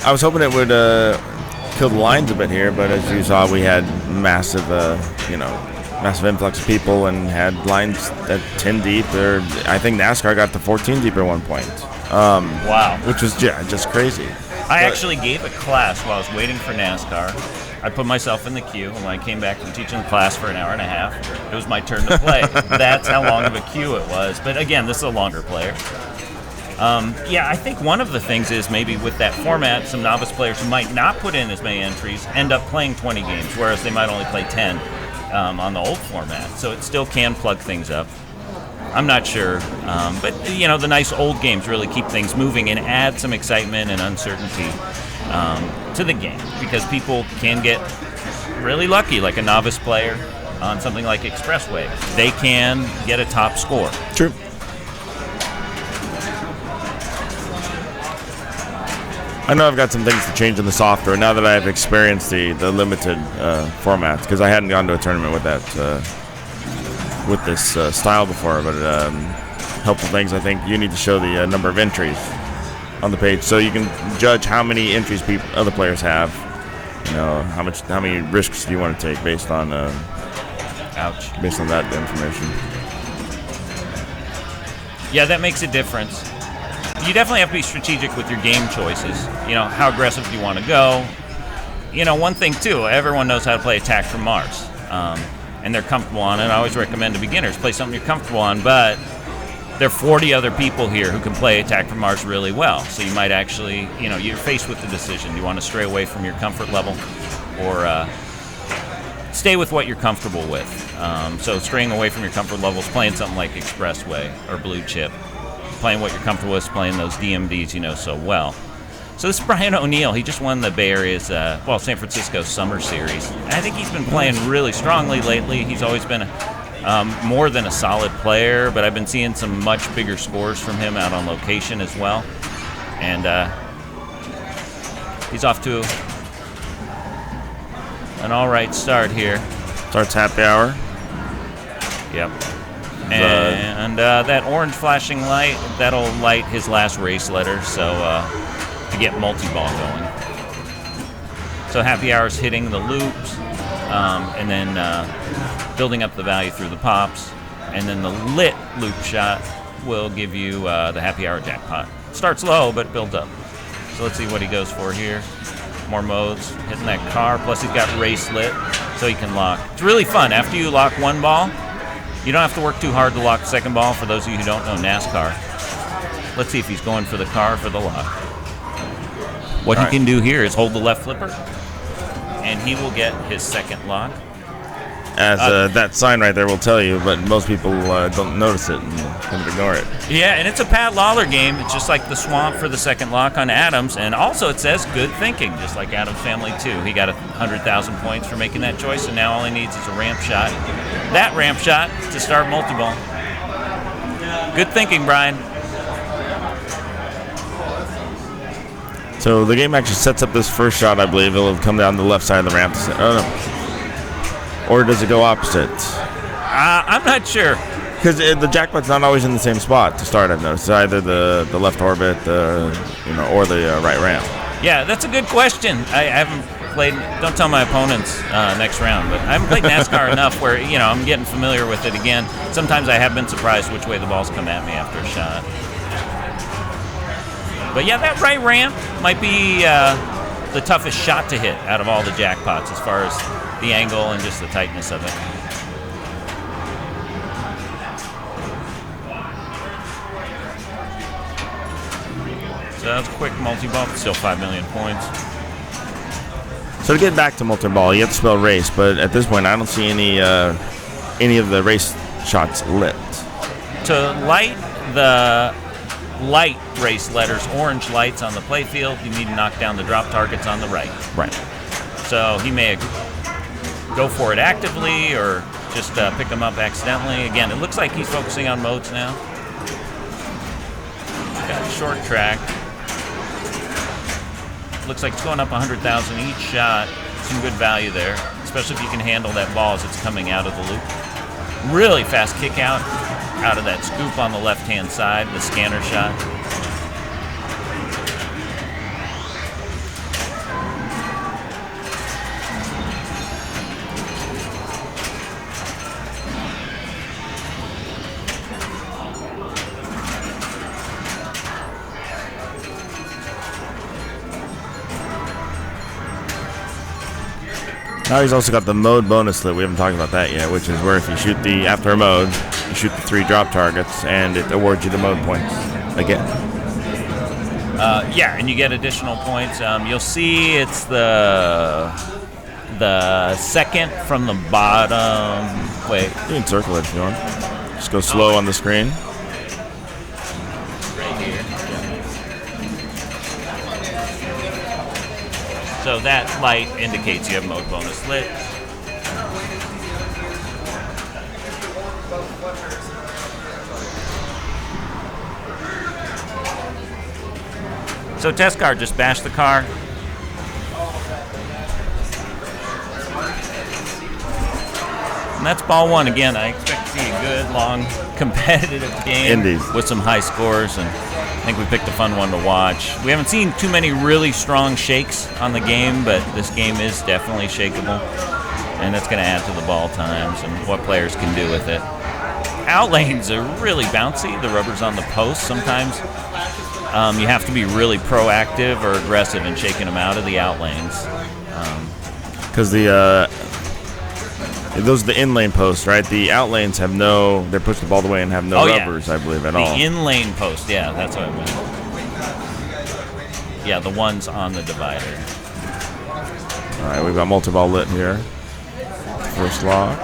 I was hoping it would kill the lines a bit here, but as you saw, we had massive influx of people and had lines at 10 deep. I think NASCAR got to 14 deep at one point. Wow. Which was just crazy. I actually gave a class while I was waiting for NASCAR. I put myself in the queue, and when I came back from teaching the class for an hour and a half, it was my turn to play. That's how long of a queue it was. But again, this is a longer player. I think one of the things is maybe with that format, some novice players who might not put in as many entries end up playing 20 games, whereas they might only play 10 on the old format. So it still can plug things up. I'm not sure. But the nice old games really keep things moving and add some excitement and uncertainty to the game, because people can get really lucky, like a novice player on something like Expressway. They can get a top score. True. I know I've got some things to change in the software now that I've experienced the limited formats, because I hadn't gone to a tournament with that with this style before. But helpful things, I think you need to show the number of entries on the page, so you can judge how many entries other players have. How many risks do you want to take based on based on that information. Yeah, that makes a difference. You definitely have to be strategic with your game choices. How aggressive do you want to go? One thing too, everyone knows how to play Attack from Mars, and they're comfortable on it. I always recommend to beginners, play something you're comfortable on, but there are 40 other people here who can play Attack from Mars really well. So you might actually, you're faced with the decision. Do you want to stray away from your comfort level or stay with what you're comfortable with? So straying away from your comfort level is playing something like Expressway or Blue Chip. Playing what you're comfortable with is playing those DMDs you know so well. So this is Brian O'Neill. He just won the Bay Area's, San Francisco Summer Series. And I think he's been playing really strongly lately. He's always been more than a solid player, but I've been seeing some much bigger scores from him out on location as well. And he's off to an all right start here. Starts happy hour. Yep. And that orange flashing light, that'll light his last race letter, so to get multi-ball going. So happy hour's hitting the loops, and then building up the value through the pops, and then the lit loop shot will give you the happy hour jackpot. Starts low, but builds up. So let's see what he goes for here. More modes, hitting that car, plus he's got race lit, so he can lock. It's really fun. After you lock one ball, you don't have to work too hard to lock the second ball, for those of you who don't know NASCAR. Let's see if he's going for the car or for the lock. What he can do here is hold the left flipper, and he will get his second lock. As that sign right there will tell you, but most people don't notice it and kind of ignore it. Yeah, and it's a Pat Lawler game. It's just like the Swamp for the second lock on Adams, and also it says good thinking, just like Adams Family 2. He got 100,000 points for making that choice, and now all he needs is a ramp shot. That ramp shot to start multi-ball. Good thinking, Brian. So the game actually sets up this first shot, I believe. It'll come down the left side of the ramp. Oh, no. Or does it go opposite? I'm not sure. Because the jackpot's not always in the same spot to start. I've noticed. It's either the left orbit, or the right ramp. Yeah, that's a good question. I haven't played. Don't tell my opponents next round, but I haven't played NASCAR enough where I'm getting familiar with it again. Sometimes I have been surprised which way the balls come at me after a shot. But yeah, that right ramp might be the toughest shot to hit out of all the jackpots as far as the angle and just the tightness of it. So that was a quick multi-ball, but still 5 million points. So to get back to multi-ball, you have to spell race, but at this point I don't see any of the race shots lit. To light the light race letters, orange lights on the playfield, you need to knock down the drop targets on the right. Right. So he may go for it actively or just pick them up accidentally. Again, it looks like he's focusing on modes now. Got a short track. Looks like it's going up 100,000 each shot. Some good value there, especially if you can handle that ball as it's coming out of the loop. Really fast kick out of that scoop on the left-hand side, the scanner shot. Now he's also got the mode bonus lit. We haven't talked about that yet, which is where if you shoot after a mode, you shoot the 3 drop targets, and it awards you the mode points again. Yeah, and you get additional points. You'll see it's the second from the bottom. Wait. You can circle it if you want. Just go slow on the screen. Right here. So that light indicates you have mode bonus lit. So test car just bashed the car. And that's ball 1 again. I expect to see a good, long, competitive game with some high scores, and I think we picked a fun one to watch. We haven't seen too many really strong shakes on the game, but this game is definitely shakeable, and that's going to add to the ball times and what players can do with it. Out lanes are really bouncy. The rubber's on the post. Sometimes you have to be really proactive or aggressive in shaking them out of the out lanes. Because those are the in-lane posts, right? The out lanes have they push the ball away and have no rubbers, I believe, at all. The in-lane post, yeah, that's what I meant. Yeah, the ones on the divider. All right, we've got multi-ball lit here. First lock.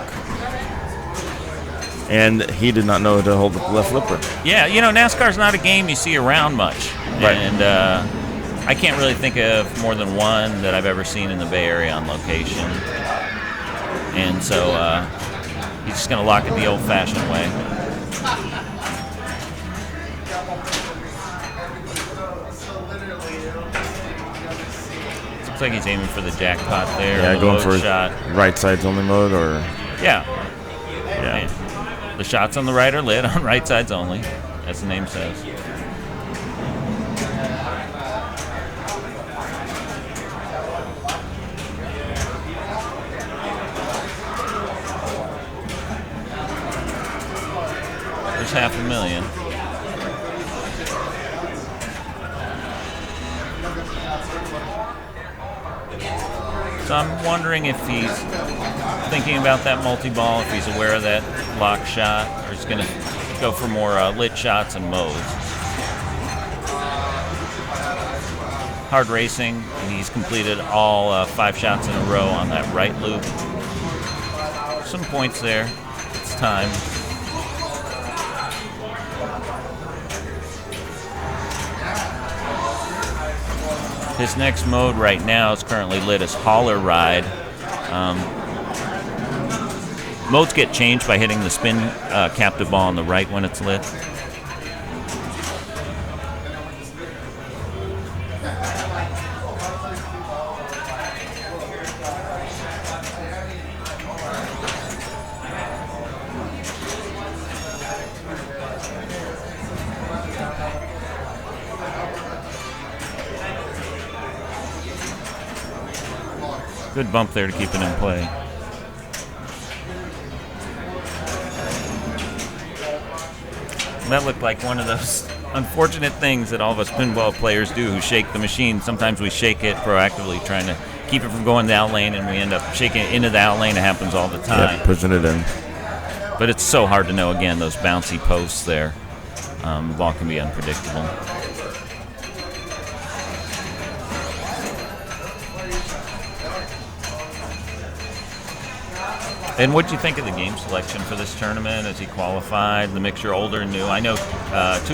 And he did not know to hold the left flipper. Yeah, NASCAR's not a game you see around much. Right. And I can't really think of more than one that I've ever seen in the Bay Area on location. And so he's just going to lock it the old-fashioned way. Looks like he's aiming for the jackpot there. Yeah, going for shot. Right sides only mode, or yeah. Yeah. The shots on the right are lit on right sides only, as the name says. There's $500,000. So I'm wondering if he's thinking about that multi-ball, if he's aware of that lock shot, or he's going to go for more lit shots and modes. Hard racing, and he's completed all 5 shots in a row on that right loop. Some points there. It's time. His next mode right now is currently lit as Hauler Ride. Modes get changed by hitting the spin captive ball on the right when it's lit. Good bump there to keep it in play. That looked like one of those unfortunate things that all of us pinball players do who shake the machine. Sometimes we shake it proactively, trying to keep it from going to the out lane, and we end up shaking it into the out lane. It happens all the time. Yeah, pushing it in. But it's so hard to know, again, those bouncy posts there. The ball can be unpredictable. And what do you think of the game selection for this tournament as he qualified? The mixture older and new. I know 2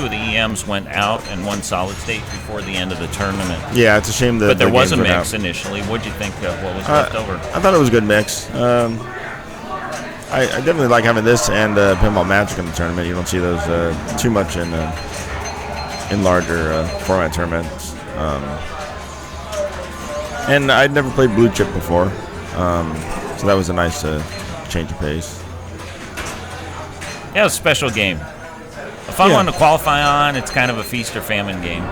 of the EMs went out and one solid state before the end of the tournament. Yeah, it's a shame that. But there was a games went mix out. initially. What do you think of what was left over? I thought it was a good mix. I definitely like having this and Pinball Magic in the tournament. You don't see those too much in larger format tournaments. And I'd never played Blue Chip before, so that was a nice change of pace. Yeah, it was a special game. A fun one to qualify on. It's kind of a feast or famine game.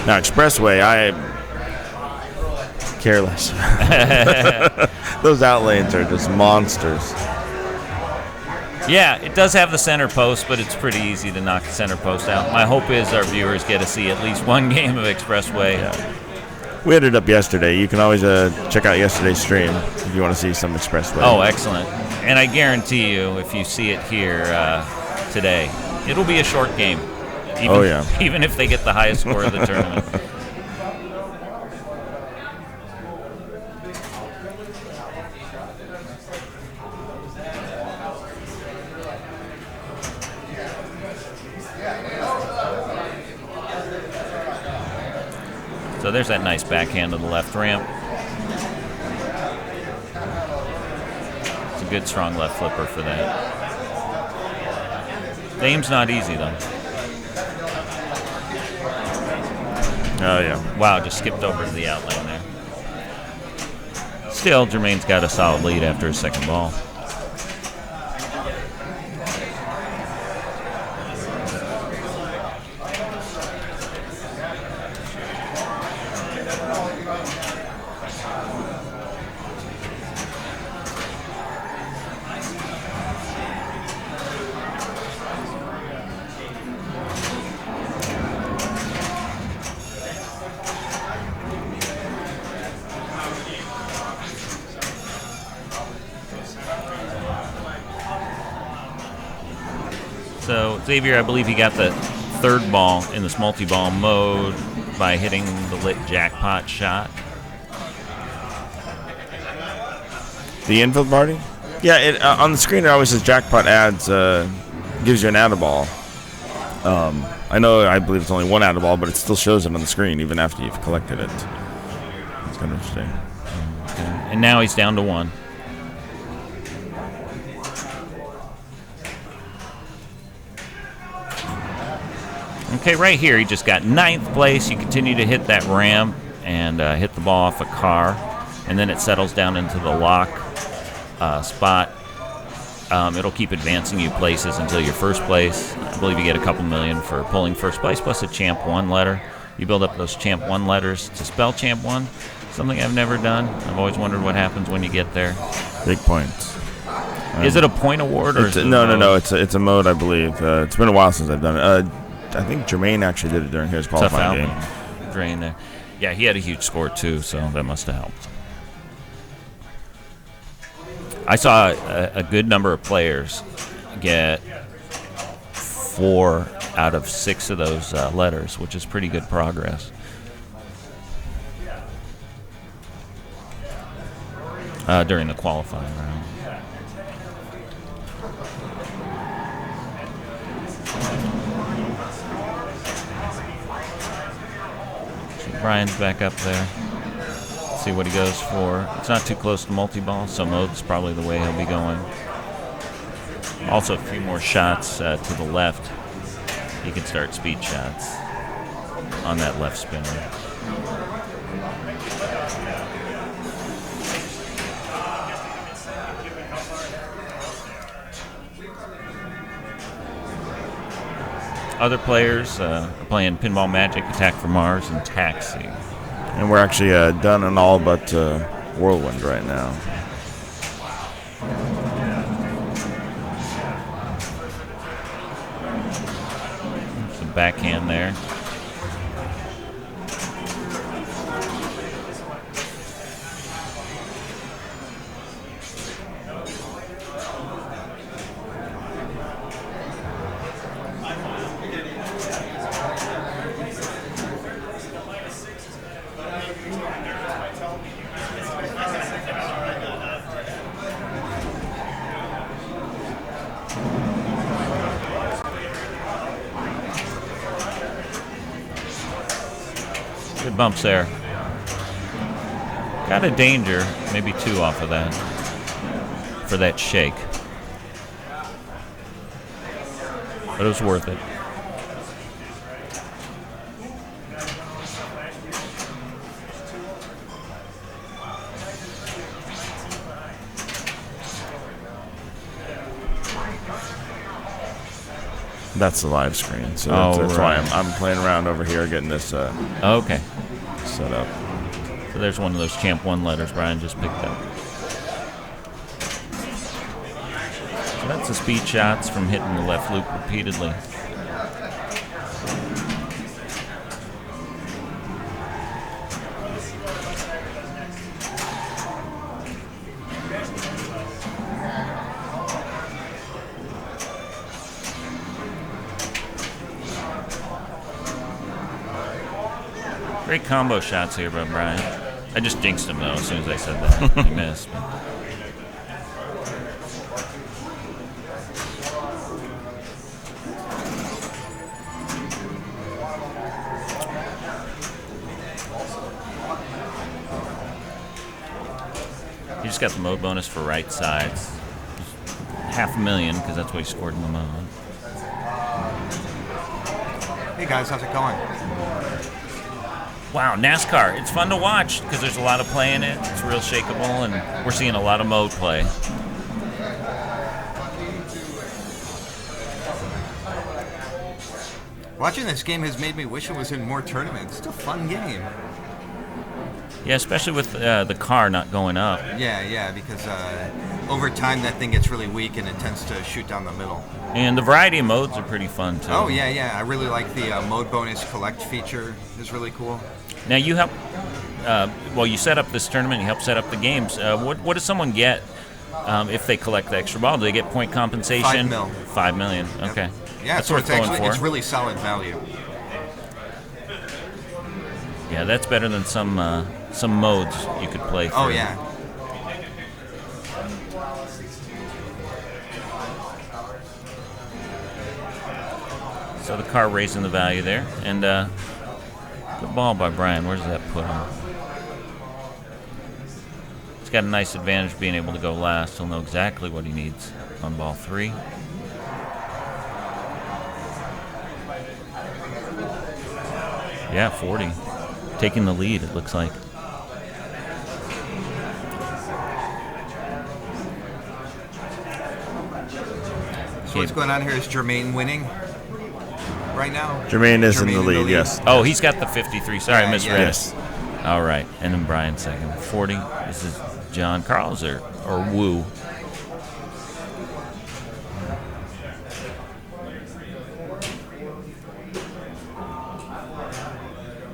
Now, Expressway, I careless. Those out lanes are just monsters. Yeah, it does have the center post, but it's pretty easy to knock the center post out. My hope is our viewers get to see at least one game of Expressway. Yeah. We had it up yesterday. You can always check out yesterday's stream if you want to see some Expressway. Oh, excellent. And I guarantee you, if you see it here today, it'll be a short game. Even if they get the highest score of the tournament. So there's that nice backhand on the left ramp. It's a good, strong left flipper for that. The aim's not easy, though. Oh, yeah. Wow, just skipped over to the out lane there. Still, Jermaine's got a solid lead after his second ball. So Xavier, I believe he got the third ball in this multi-ball mode by hitting the lit jackpot shot. The infield party? Yeah, it, on the screen it always says jackpot adds, gives you an add ball. I believe it's only one add ball, but it still shows it on the screen even after you've collected it. It's kind of interesting. Okay. And now he's down to one. Okay, right here, he just got 9th place. You continue to hit that ramp and hit the ball off a car, and then it settles down into the lock spot. It'll keep advancing you places until your first place. I believe you get a couple million for pulling first place, plus a Champ 1 letter. You build up those Champ 1 letters to spell Champ 1, something I've never done. I've always wondered what happens when you get there. Big points. Is it a point award? Or No. It's a mode, I believe. It's been a while since I've done it. I think Jermaine actually did it during his qualifying game. Drain there. Yeah, he had a huge score too, so that must have helped. I saw a good number of players get 4 out of 6 of those letters, which is pretty good progress. During the qualifying round. Brian's back up there. Let's see what he goes for. It's not too close to multi-ball, so mode's probably the way he'll be going. Also, a few more shots to the left. He can start speed shots on that left spinner. Other players are playing Pinball Magic, Attack from Mars, and Taxi. And we're actually done on all but Whirlwind right now. Some backhand there. Good bumps there. Got a danger, maybe 2 off of that for that shake. But it was worth it. That's the live screen, so that's right. why I'm playing around over here getting this Okay. set up. So there's one of those Champ 1 letters Brian just picked up. So that's the speed shots from hitting the left loop repeatedly. Great combo shots here by Brian. I just jinxed him, though, as soon as I said that. He missed. He just got the mode bonus for right sides. $500,000, because that's what he scored in the mode. Hey guys, how's it going? Wow, NASCAR. It's fun to watch because there's a lot of play in it. It's real shakeable, and we're seeing a lot of mode play. Watching this game has made me wish it was in more tournaments. It's a fun game. Yeah, especially with the car not going up. Yeah, because over time that thing gets really weak and it tends to shoot down the middle. And the variety of modes are pretty fun, too. Oh, yeah. I really like the mode bonus collect feature. It's really cool. Now, you help... you set up this tournament, you help set up the games. What does someone get if they collect the extra ball? Do they get point compensation? $5 million. Okay. Yeah, that's so worth going for. It's really solid value. Yeah, that's better than some modes you could play for. Oh, yeah. So the car raising the value there. And good ball by Brian. Where does that put him? He's got a nice advantage being able to go last. He'll know exactly what he needs on ball 3. Yeah, 40. Taking the lead, it looks like. So what's going on here is Jermaine winning right now. Jermaine is in the lead, yes. Oh, he's got the 53. Sorry, I misread Yes. it. All right, and then Brian second. 40. This is John Carls or Wu.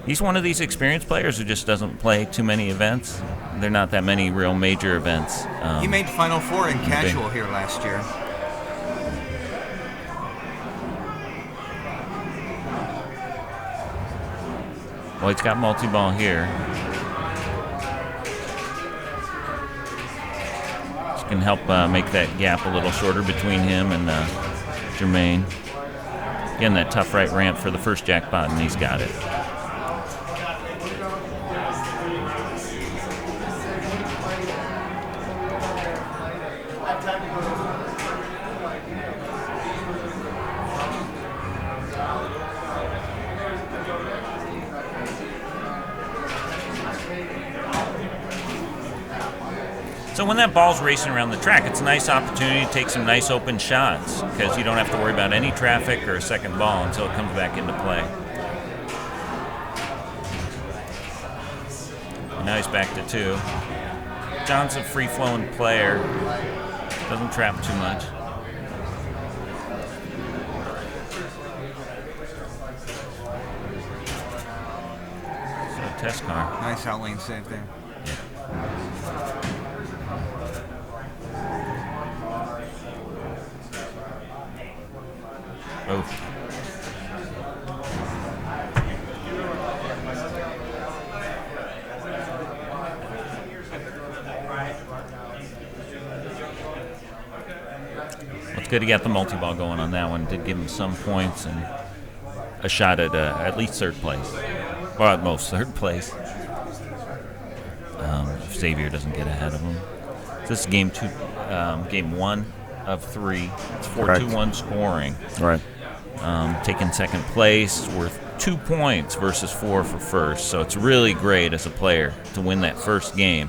He's one of these experienced players who just doesn't play too many events. There are not that many real major events. He made Final Four in casual here last year. Well, he's got multi-ball here. This can help make that gap a little shorter between him and Jermaine. Getting that tough right ramp for the first jackpot, and he's got it. So when that ball's racing around the track, it's a nice opportunity to take some nice open shots because you don't have to worry about any traffic or a second ball until it comes back into play. And now he's back to 2. John's a free-flowing player. Doesn't trap too much. So, test car. Nice outlane save there. Oh. It's good to get the multi-ball going on that one. Did give him some points and a shot at least third place. Well, at most third place. If Xavier doesn't get ahead of him. This is game one of 3. It's 4-2-1 scoring. Right. Taking second place, worth 2 points versus 4 for first. So it's really great as a player to win that first game.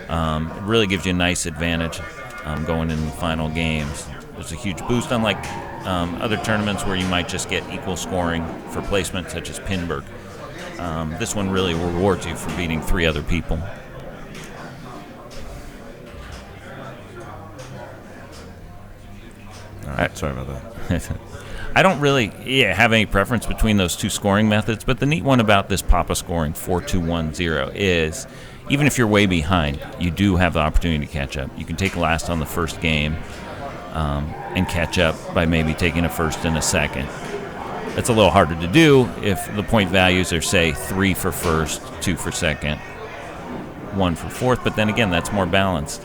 It really gives you a nice advantage going into the final games. There's a huge boost, unlike other tournaments where you might just get equal scoring for placement, such as Pinburg. This one really rewards you for beating 3 other people. All right, sorry about that. I don't really have any preference between those 2 scoring methods, but the neat one about this Papa scoring 4-2-1-0 is even if you're way behind, you do have the opportunity to catch up. You can take last on the first game and catch up by maybe taking a first and a second. It's a little harder to do if the point values are, say, 3 for first, 2 for second, 1 for fourth, but then again, that's more balanced.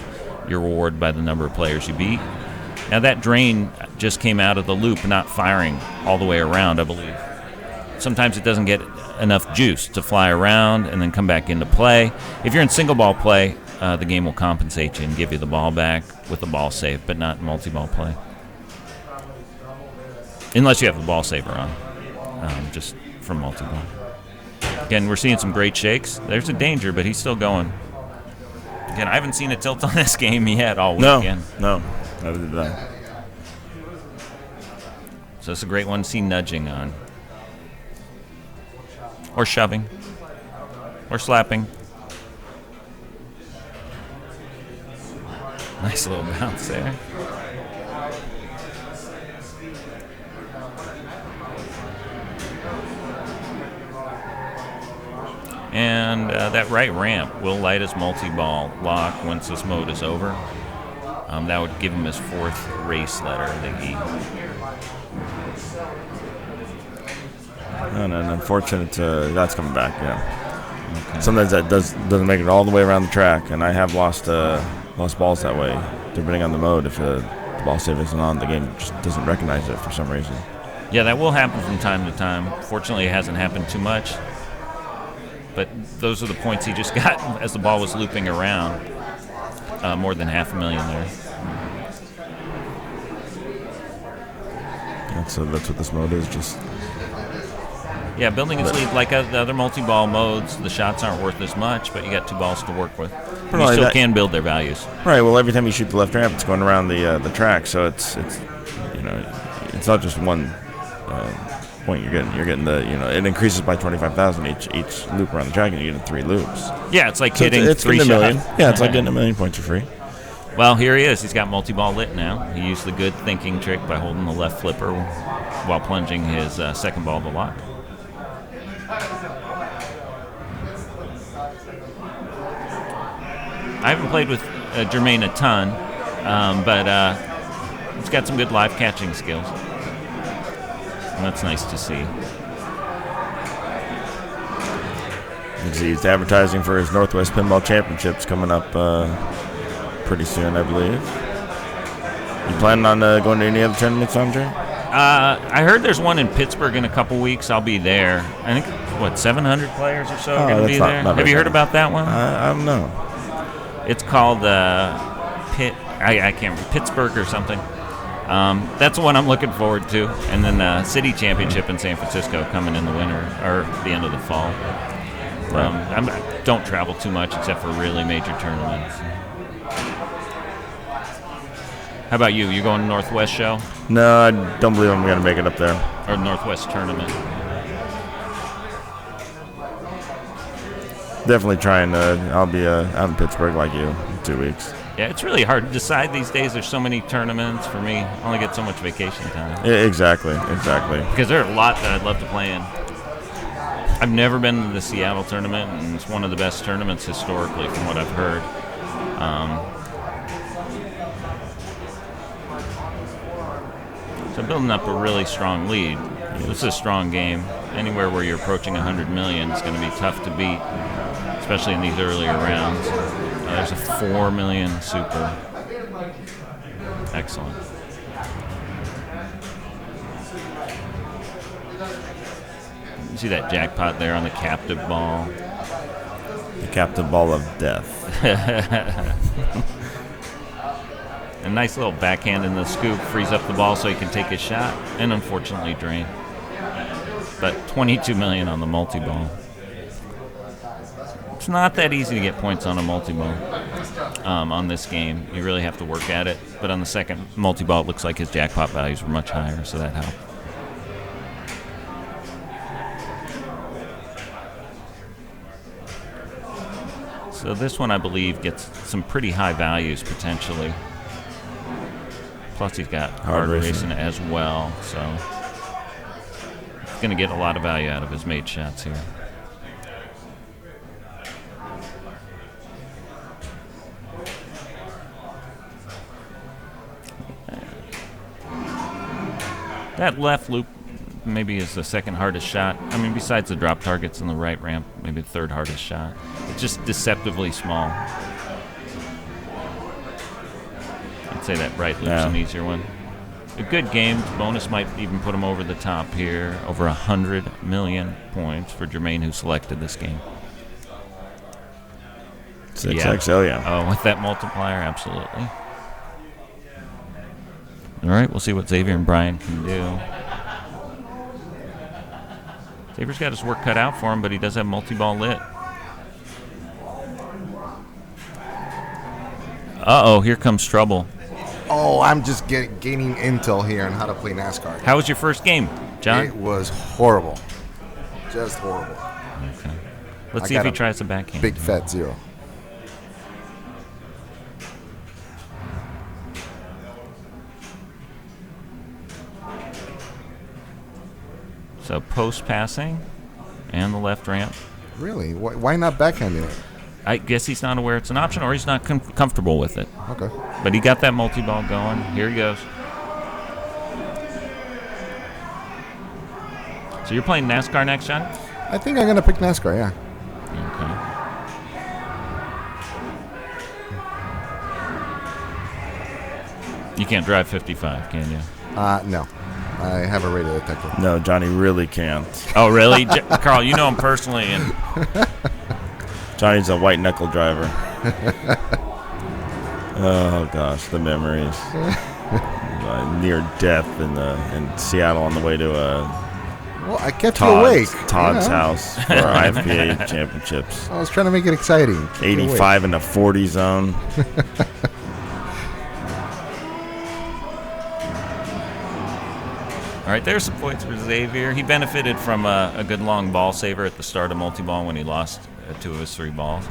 You're rewarded by the number of players you beat. Now that drain just came out of the loop, not firing all the way around, I believe. Sometimes it doesn't get enough juice to fly around and then come back into play. If you're in single ball play, the game will compensate you and give you the ball back with the ball save, but not multi-ball play. Unless you have the ball saver on, just from multi-ball. Again, we're seeing some great shakes. There's a danger, but he's still going. Again, I haven't seen a tilt on this game yet all weekend. No. Neither did I. So it's a great one to see nudging on. Or shoving. Or slapping. Nice little bounce there. And that right ramp will light his multi-ball lock once this mode is over. That would give him his 4th race letter, the E. And unfortunate, that's coming back, yeah. Okay. Sometimes that doesn't make it all the way around the track, and I have lost balls that way, depending on the mode. If the ball save isn't on, the game just doesn't recognize it for some reason. Yeah, that will happen from time to time. Fortunately, it hasn't happened too much. But those are the points he just got as the ball was looping around. More than $500,000 there. So that's what this mode is, just... Yeah, building his lead like the other multi-ball modes, the shots aren't worth as much, but you got 2 balls to work with. You still can build their values. Right, well, every time you shoot the left ramp, it's going around the track, so it's it's not just one point you're getting the, it increases by 25,000 each loop around the track, and you're getting 3 loops. Yeah, it's like so hitting it's 3 shots. Yeah, it's like getting 1 million points for free. Well, here he is. He's got multi-ball lit now. He used the good thinking trick by holding the left flipper while plunging his second ball to lock. I haven't played with Jermaine a ton, but he's got some good live catching skills. And that's nice to see. He's advertising for his Northwest Pinball Championships coming up pretty soon, I believe. You planning on going to any other tournaments, Andre? I heard there's one in Pittsburgh in a couple weeks. I'll be there. I think, 700 players or so are going to be there? Have you heard about that one? I don't know. It's called I can't remember, Pittsburgh or something. That's the one I'm looking forward to. And then City Championship in San Francisco coming in the winter, or the end of the fall. I don't travel too much except for really major tournaments. How about you? You going to Northwest show? No, I don't believe I'm going to make it up there. Or Northwest tournament? Definitely trying to. I'll be out in Pittsburgh like you in 2 weeks. Yeah, it's really hard to decide these days. There's so many tournaments. For me, I only get so much vacation time. Yeah, exactly. Because there are a lot that I'd love to play in. I've never been to the Seattle tournament, and it's one of the best tournaments historically from what I've heard. So building up a really strong lead. This is a strong game. Anywhere where you're approaching 100 million is going to be tough to beat, especially in these earlier rounds. There's a 4 million super. Excellent. You see that jackpot there on the captive ball? The captive ball of death. A nice little backhand in the scoop frees up the ball so he can take his shot and unfortunately drain. But 22 million on the multi-ball. It's not that easy to get points on a multi-ball on this game. You really have to work at it. But on the second multi-ball, it looks like his jackpot values were much higher, so that helped. So this one, I believe, gets some pretty high values potentially. Plus, he's got hard racing as well, so he's going to get a lot of value out of his made shots here. That left loop maybe is the second hardest shot. I mean, besides the drop targets and the right ramp, maybe the third hardest shot. It's just deceptively small. I'd say that right loop's an easier one. A good game. Bonus might even put him over the top here. Over 100 million points for Jermaine, who selected this game. 6XL, yeah. Oh, with that multiplier, absolutely. All right, we'll see what Xavier and Brian can do. Xavier's got his work cut out for him, but he does have multi-ball lit. Uh-oh, here comes trouble. Oh, I'm just gaining intel here on how to play NASCAR. How was your first game, John? It was horrible. Just horrible. Okay. Let's see if he tries the backhand. Big fat 0. So post passing and the left ramp. Really? Why not backhanding it? I guess he's not aware it's an option, or he's not comfortable with it. Okay. But he got that multi-ball going. Here he goes. So you're playing NASCAR next, John? I think I'm going to pick NASCAR, yeah. Okay. You can't drive 55, can you? No. I have a radar detector. No, Johnny really can't. Oh, really? Carl, you know him personally. And Johnny's a white knuckle driver. Oh, gosh, the memories. Near death in Seattle on the way to well, I kept you awake. Todd's house for our IPA championships. I was trying to make it exciting. 85 in the 40 zone. all right, there's some points for Xavier. He benefited from a good long ball saver at the start of multi-ball when he lost 2 of his 3 balls.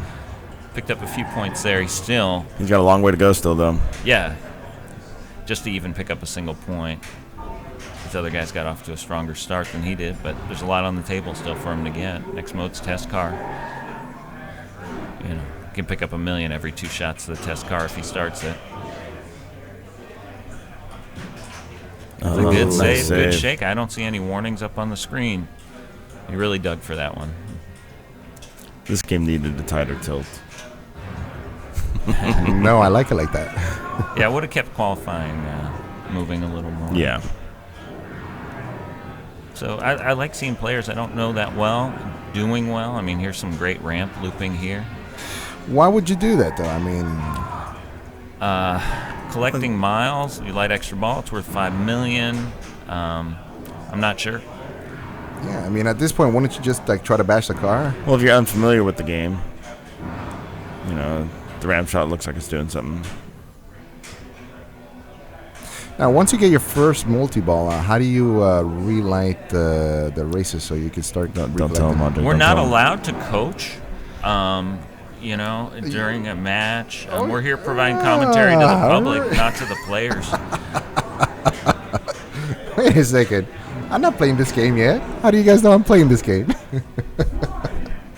Picked up a few points there. He's got a long way to go still, though. Yeah, just to even pick up a single point. These other guys got off to a stronger start than he did, but there's a lot on the table still for him to get. Next mode's test car. You know, can pick up $1 million every 2 shots of the test car if he starts it. It's a good save, good shake. I don't see any warnings up on the screen. He really dug for that one. This game needed a tighter tilt. No, I like it like that. Yeah, I would have kept qualifying moving a little more. Yeah. So I like seeing players I don't know that well doing well. I mean, here's some great ramp looping here. Why would you do that, though? I mean... collecting miles. You light extra ball. It's worth $5 million. I'm not sure. Yeah, I mean, at this point, wouldn't you just try to bash the car? Well, if you're unfamiliar with the game, you know, the ramp shot looks like it's doing something. Now, once you get your first multi-ball, how do you relight the races so you can start? Don't tell them. We're not allowed to coach. You know, during a match. We're here providing commentary to the public, not to the players. Wait a second. I'm not playing this game yet. How do you guys know I'm playing this game?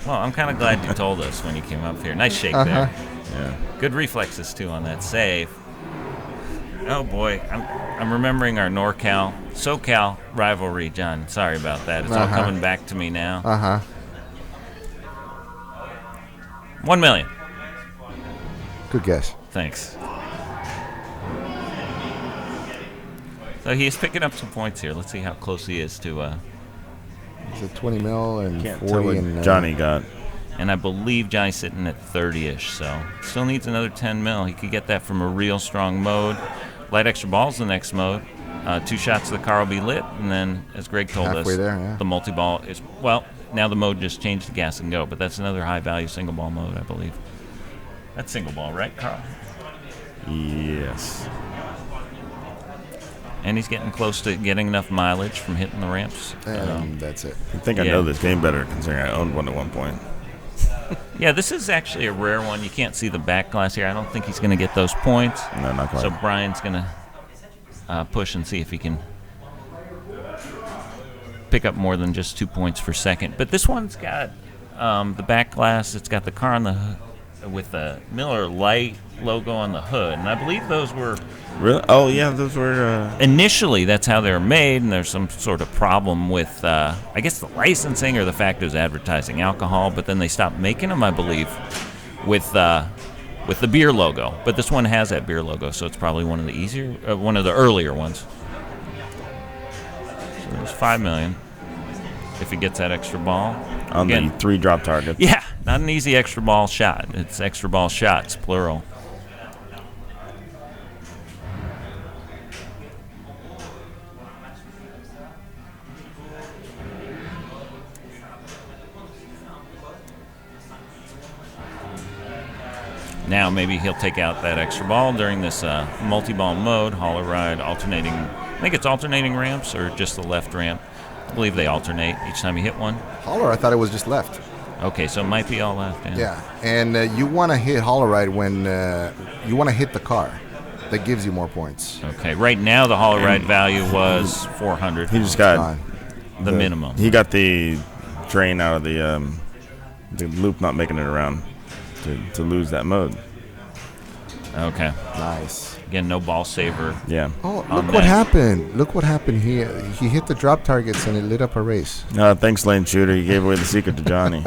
Well, I'm kind of glad you told us when you came up here. Nice shake there. Yeah. Good reflexes, too, on that save. Oh, boy. I'm remembering our SoCal rivalry, John. Sorry about that. It's all coming back to me now. 1 million. Good guess. Thanks. So he's picking up some points here. Let's see how close he is to... Is it 20 mil and Can't 40 tell what and... Johnny got. And I believe Johnny's sitting at 30-ish, so still needs another 10 mil. He could get that from a real strong mode. Light extra ball's the next mode. 2 shots of the car will be lit, and then, as Greg told us, the multi-ball is... Well, now the mode just changed to gas and go, but that's another high-value single-ball mode, I believe. That's single ball, right, Carl? Yes. And he's getting close to getting enough mileage from hitting the ramps. That's it. I think I know this game better, considering I owned one at one point. Yeah, this is actually a rare one. You can't see the back glass here. I don't think he's going to get those points. No, not quite. So Brian's going to push and see if he can pick up more than just 2 points per second. But this one's got the back glass. It's got the car on the hood with the Miller Lite logo on the hood. And I believe those were... Really? Oh, yeah, those were... Initially, that's how they were made, and there's some sort of problem with, I guess, the licensing or the fact it was advertising alcohol, but then they stopped making them, I believe, with the beer logo. But this one has that beer logo, so it's probably one of the earlier ones. So there's $5 million if he gets that extra ball. On the 3 drop targets. Yeah, not an easy extra ball shot. It's extra ball shots, plural. Now maybe he'll take out that extra ball during this multi-ball mode, hauler ride, alternating. I think it's alternating ramps or just the left ramp. I believe they alternate each time you hit one. Hauler, I thought it was just left. Okay, so it might be all left. Yeah, and you want to hit hauler ride when you want to hit the car. That gives you more points. Okay, right now the hauler ride value was 400. He just got the minimum. He got the drain out of the loop, not making it around to lose that mode. Okay. Nice. Again, no ball saver. Yeah. Oh, look what happened. Look what happened. He hit the drop targets and it lit up a race. Thanks, Lane Shooter. You gave away the secret to Johnny.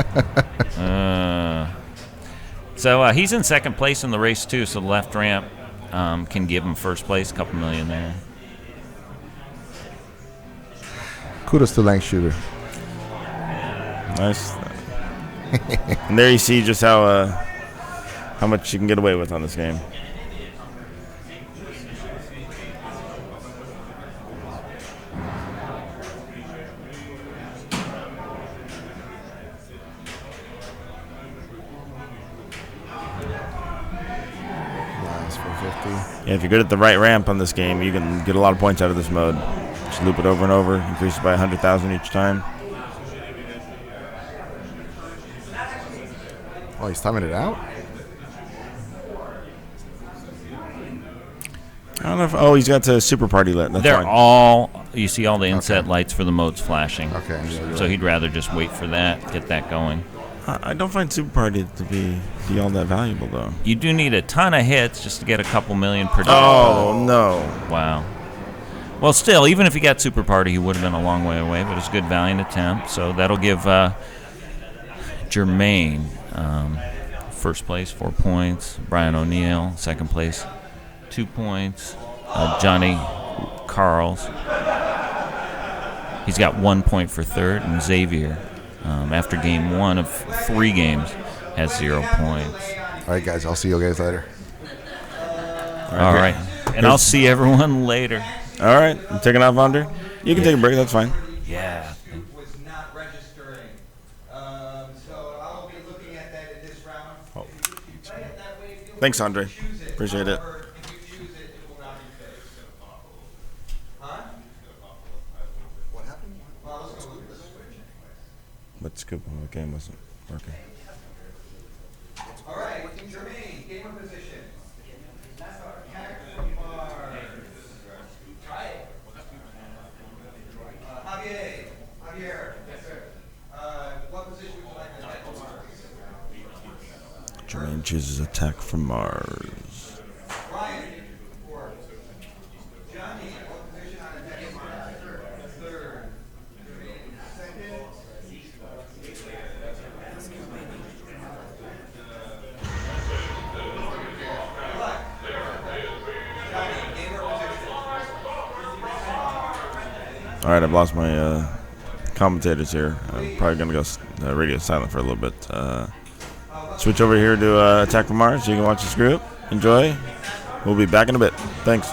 So he's in second place in the race, too, so the left ramp can give him first place, a couple million there. Kudos to Lane Shooter. Nice. And there you see just how much you can get away with on this game. Nice, 450. Yeah, if you're good at the right ramp on this game, you can get a lot of points out of this mode. Just loop it over and over, increase it by 100,000 each time. Oh, he's timing it out? I don't know if... Oh, he's got the super party lit. That's They're fine. all... You see all the inset lights for the modes flashing. Okay. Yeah, so he'd rather just wait for that, get that going. I don't find super party to be all that valuable, though. You do need a ton of hits just to get a couple million per day. Oh, no. Wow. Well, still, even if he got super party, he would have been a long way away, but it's a good valiant attempt. So that'll give Jermaine first place, 4 points. Brian O'Neill, second place, 2 points. Johnny Carls, he's got 1 point for third. And Xavier, after game 1 of 3 games, has 0 points. All right, guys. I'll see you guys later. All right. And I'll see everyone later. All right. You taking off, Andre? You can take a break. That's fine. Yeah. Was not registering. So I'll be looking at that in this round. Oh. If you play it that way, feel Thanks, free to Andre. choose it. Appreciate it. However, if you choose it, it will not be fixed. Huh? What happened? Well, let's go look at the switch anyways. What scoop? What game wasn't working? Gamer position. Attack from Mars. Try it. Javier. Yes, sir. What position would you like to attack from Mars? Jermaine chooses attack from Mars. Ryan. Fourth. Johnny. What position on attack from Mars? Third. Second. All right, I've lost my commentators here. I'm probably going to go radio silent for a little bit. Switch over here to Attack from Mars. You can watch this group. Enjoy. We'll be back in a bit. Thanks.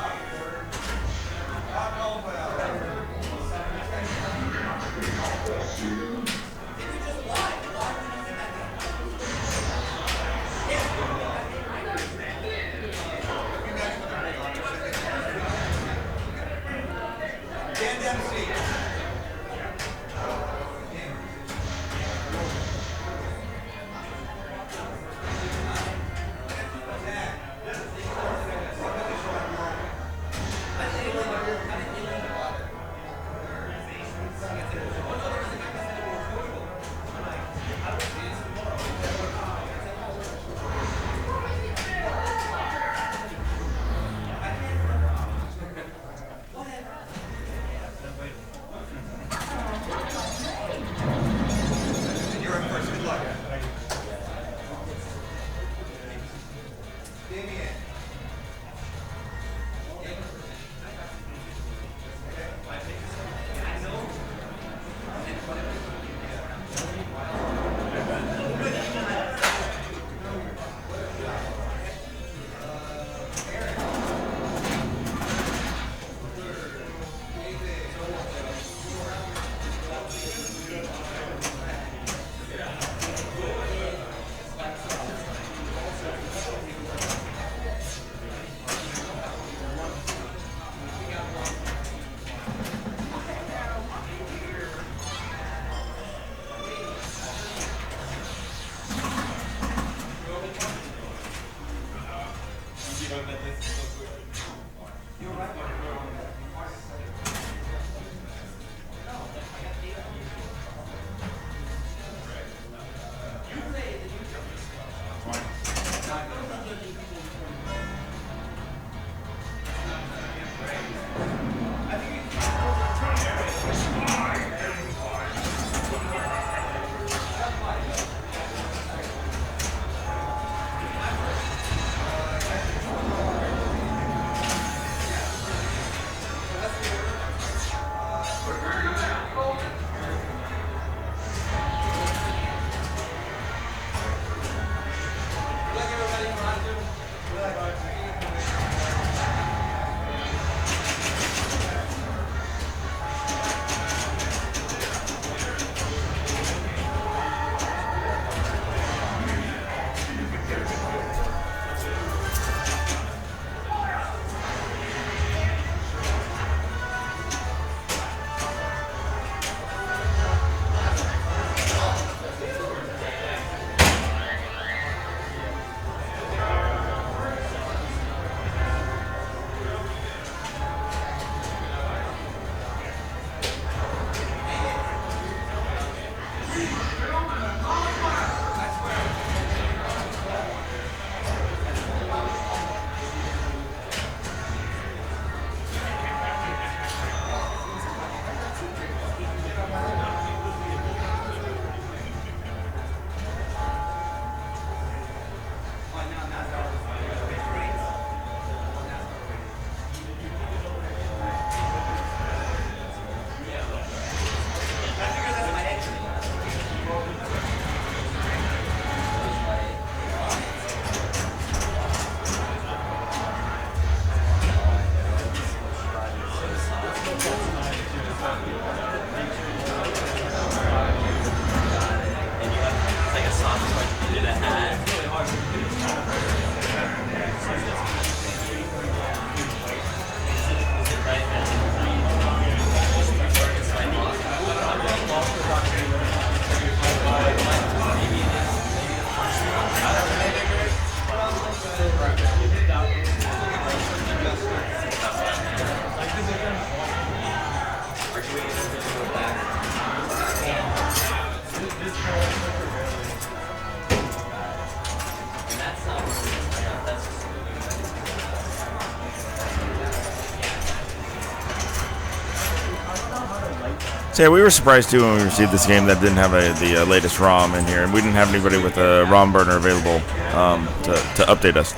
So yeah, we were surprised too when we received this game that didn't have the latest ROM in here, and we didn't have anybody with a ROM burner available to update us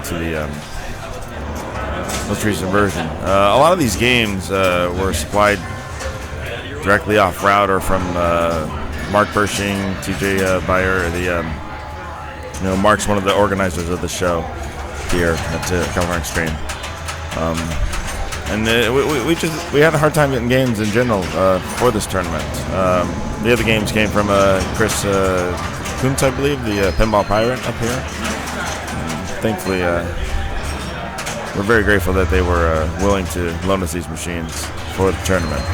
to the most recent version. A lot of these games were supplied directly off route or from Mark Pershing, TJ Bayer. Mark's one of the organizers of the show here at California Extreme. And we had a hard time getting games in general for this tournament. The other games came from Chris Kuntz, I believe, the Pinball Pirate up here. And thankfully, we're very grateful that they were willing to loan us these machines for the tournament.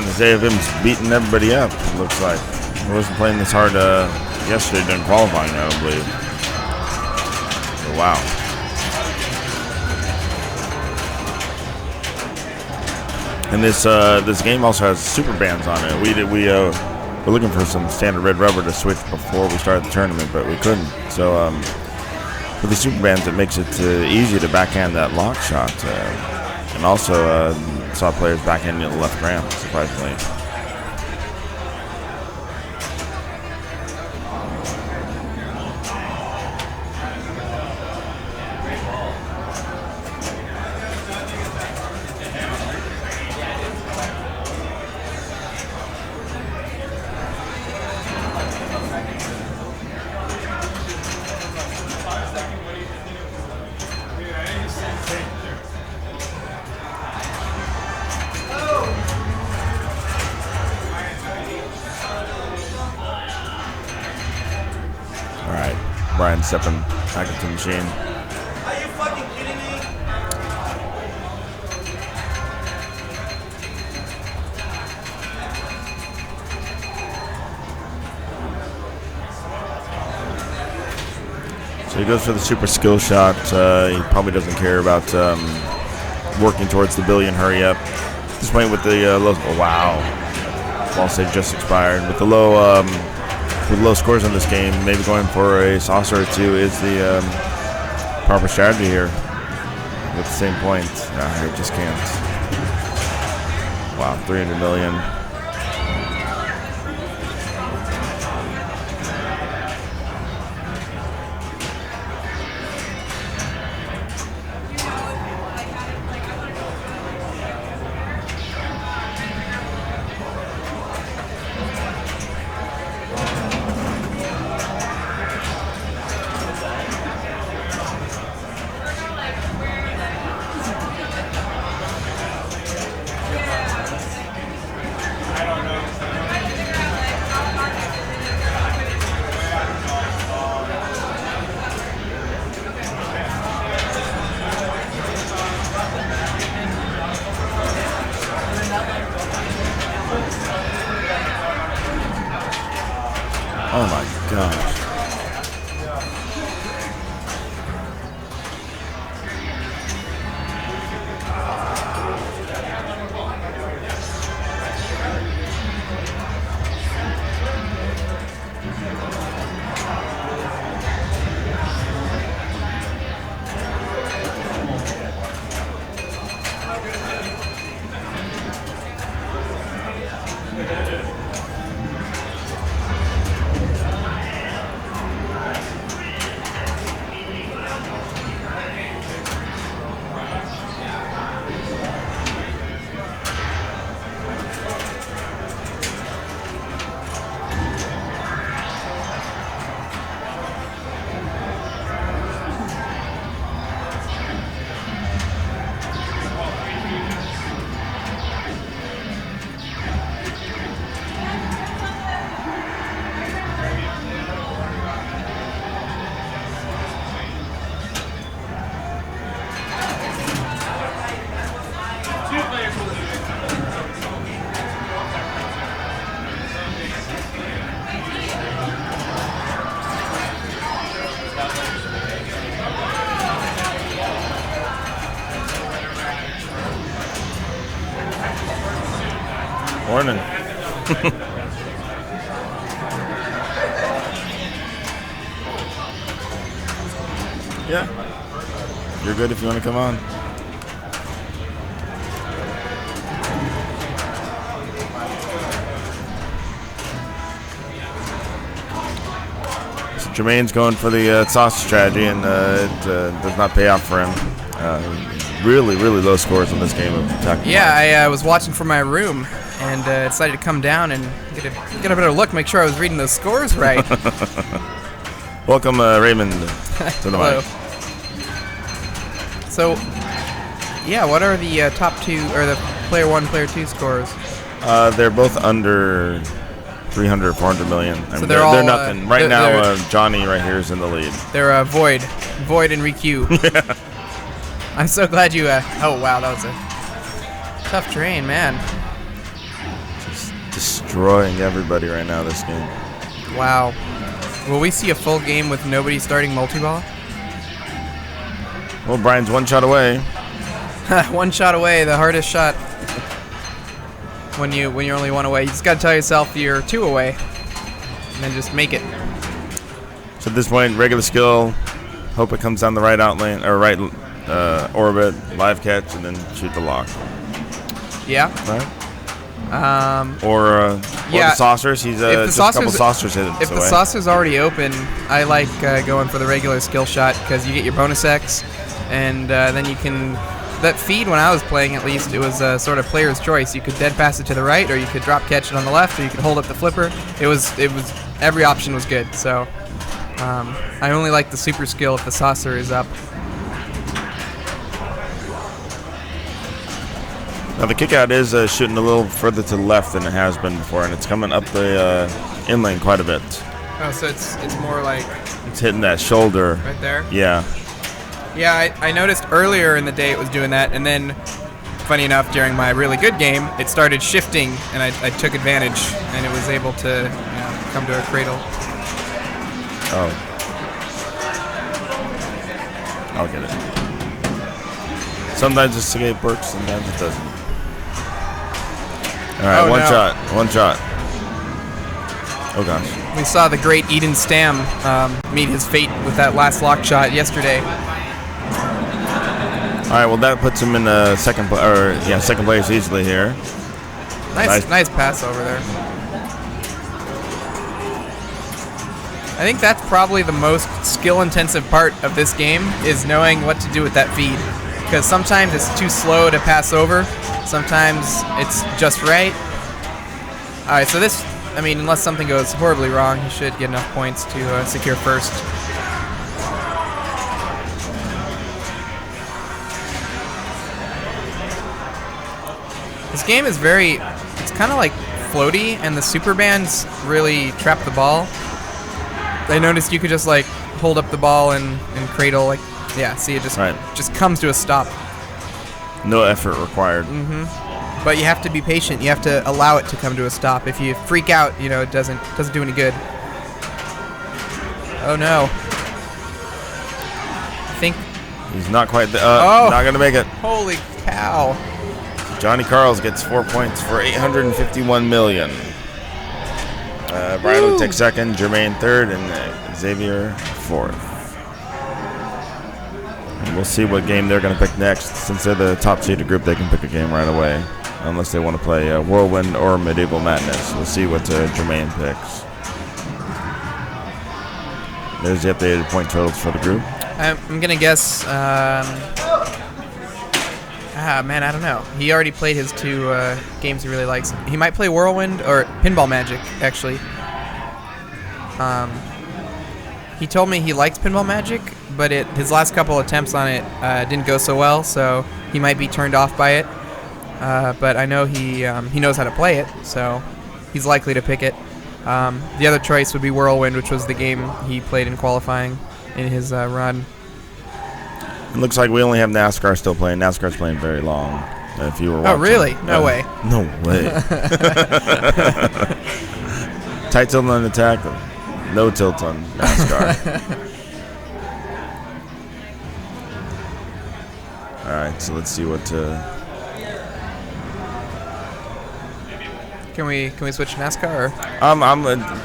man, the day of him beating everybody up, it looks like. He wasn't playing this hard yesterday during qualifying, I don't believe. So, wow. And this game also has super bands on it. We're looking for some standard red rubber to switch before we started the tournament, but we couldn't. So with the super bands, it makes it easy to backhand that lock shot. And also saw players backhanding the left ramp, surprisingly. Brian stepping back into the machine. Are you fucking kidding me? So he goes for the super skill shot. He probably doesn't care about working towards the billion hurry up. Just playing with the low. Oh, wow. Ball save just expired. With the low scores in this game, maybe going for a saucer or two is the proper strategy here. At the same point, he just can't. Wow, 300 million. Oh my gosh. Morning. Yeah. You're good if you want to come on. So Jermaine's going for the sausage strategy, and it does not pay off for him. Really low scores in this game of attack. Yeah, I was watching from my room and decided to come down and get a better look, make sure I was reading those scores right. Welcome, Raymond, to the mic. So, yeah, what are the top two, or the player one, player two scores? They're both under 300, 400 million. I mean, they're nothing. Right now, Johnny right here is in the lead. They're Void and Riku. Yeah. I'm so glad you, oh wow, that was a tough terrain, man. destroying everybody right now this game. Wow. Will we see a full game with nobody starting multi-ball? Well, Brian's one shot away. One shot away, the hardest shot. When you're only one away, you just gotta tell yourself you're 2 away, and then just make it. So at this point, regular skill. Hope it comes down the right outlane or right orbit, live catch, and then shoot the lock. Yeah. Right. Or the saucers. He's just a couple saucers hit it. If the saucer's already open, I like going for the regular skill shot because you get your bonus X, and then you can. That feed, when I was playing at least, it was sort of player's choice. You could dead pass it to the right, or you could drop catch it on the left, or you could hold up the flipper. It was every option was good. So I only like the super skill if the saucer is up. Now the kick out is shooting a little further to the left than it has been before, and it's coming up the in lane quite a bit. Oh, so it's more like it's hitting that shoulder right there. Yeah. Yeah, I noticed earlier in the day it was doing that, and then, funny enough, during my really good game, it started shifting, and I took advantage, and it was able to come to a cradle. Oh. I'll get it. Sometimes the escape works, sometimes it doesn't. All right, one shot. Oh, gosh. We saw the great Eden Stam meet his fate with that last lock shot yesterday. All right, well, that puts him in second place easily here. Nice pass over there. I think that's probably the most skill-intensive part of this game is knowing what to do with that feed. Because sometimes it's too slow to pass over. Sometimes it's just right. All right, so this, unless something goes horribly wrong, he should get enough points to secure first. This game is it's kind of like floaty, and the super bands really trap the ball. I noticed you could just like hold up the ball and cradle, see it just comes to a stop. No effort required. Mm-hmm. But you have to be patient. You have to allow it to come to a stop. If you freak out, it doesn't do any good. Oh no. I think he's not quite not gonna make it. Holy cow. Johnny Carls gets 4 points for 851 million. Brian will take second, Jermaine third, and Xavier fourth. And we'll see what game they're going to pick next. Since they're the top seeded group, they can pick a game right away, unless they want to play Whirlwind or Medieval Madness. We'll see what Jermaine picks. There's the updated point totals for the group. I'm going to guess... I don't know. He already played his 2 games he really likes. He might play Whirlwind or Pinball Magic, actually. He told me he likes Pinball Magic, but his last couple attempts on it didn't go so well, so he might be turned off by it. But I know he knows how to play it, so he's likely to pick it. The other choice would be Whirlwind, which was the game he played in qualifying in his run. It looks like we only have NASCAR still playing. NASCAR's playing very long. If you were watching. Oh, really? No way. No way. Tight tilt on attack, no tilt on NASCAR. All right, so let's see what. Can we switch to NASCAR? Or?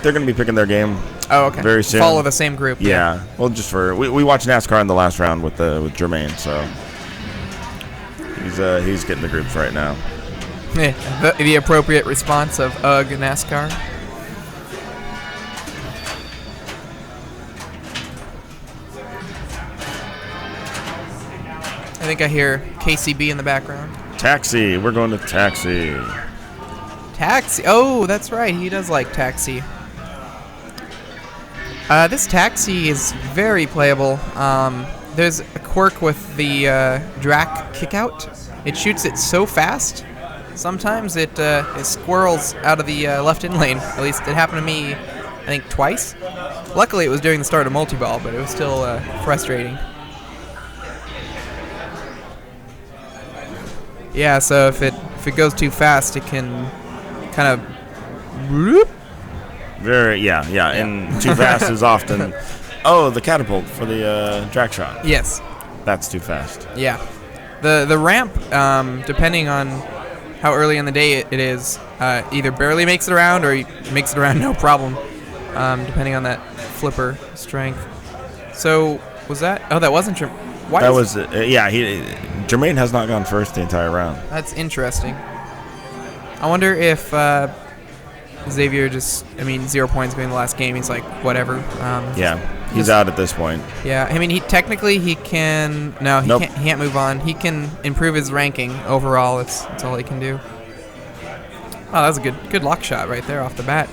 They're going to be picking their game. Oh, okay. Very soon. Follow the same group. Yeah. Well, just we watched NASCAR in the last round with Jermaine, so he's getting the groups right now. Yeah, the appropriate response of UGG NASCAR. I think I hear KCB in the background. Taxi. We're going to Taxi. Taxi. Oh, that's right. He does like Taxi. This Taxi is very playable. There's a quirk with the Drac kickout. It shoots it so fast. Sometimes it squirrels out of the left in lane. At least it happened to me, I think, twice. Luckily, it was during the start of multi-ball, but it was still frustrating. Yeah, so if it goes too fast, it can kind of Bloop. Yeah. And too fast is often. Oh, the catapult for the drag shot. Yes. That's too fast. Yeah. The ramp, depending on how early in the day it is, either barely makes it around or makes it around no problem, depending on that flipper strength. So, was that? Oh, that wasn't Jermaine. Why? That was, Jermaine has not gone first the entire round. That's interesting. I wonder if Xavier 0 points being the last game, he's like, whatever. He's out at this point. Yeah, I mean, he can. No, he Nope. can't move on. He can improve his ranking overall. That's all he can do. Oh, that was a good lock shot right there off the bat.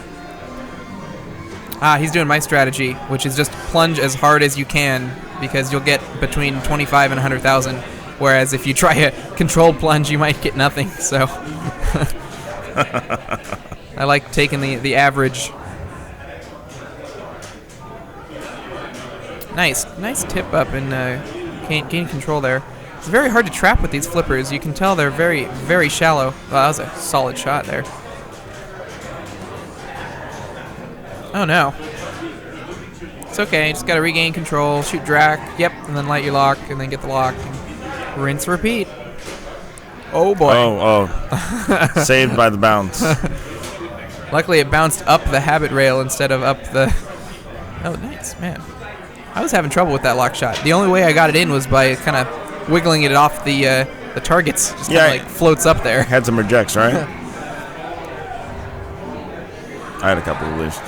He's doing my strategy, which is just plunge as hard as you can because you'll get between 25 and 100,000. Whereas if you try a controlled plunge, you might get nothing. So I like taking the average. Nice tip up and gain control there. It's very hard to trap with these flippers. You can tell they're very, very shallow. Wow, that was a solid shot there. Oh no. It's okay, just gotta regain control, shoot drag, yep, and then light your lock, and then get the lock, and rinse, repeat. Oh boy. Oh. Saved by the bounce. Luckily it bounced up the habit rail instead of up the... Oh, nice, man. I was having trouble with that lock shot. The only way I got it in was by kind of wiggling it off the targets. Just kind of floats up there. Had some rejects, right? I had a couple at least.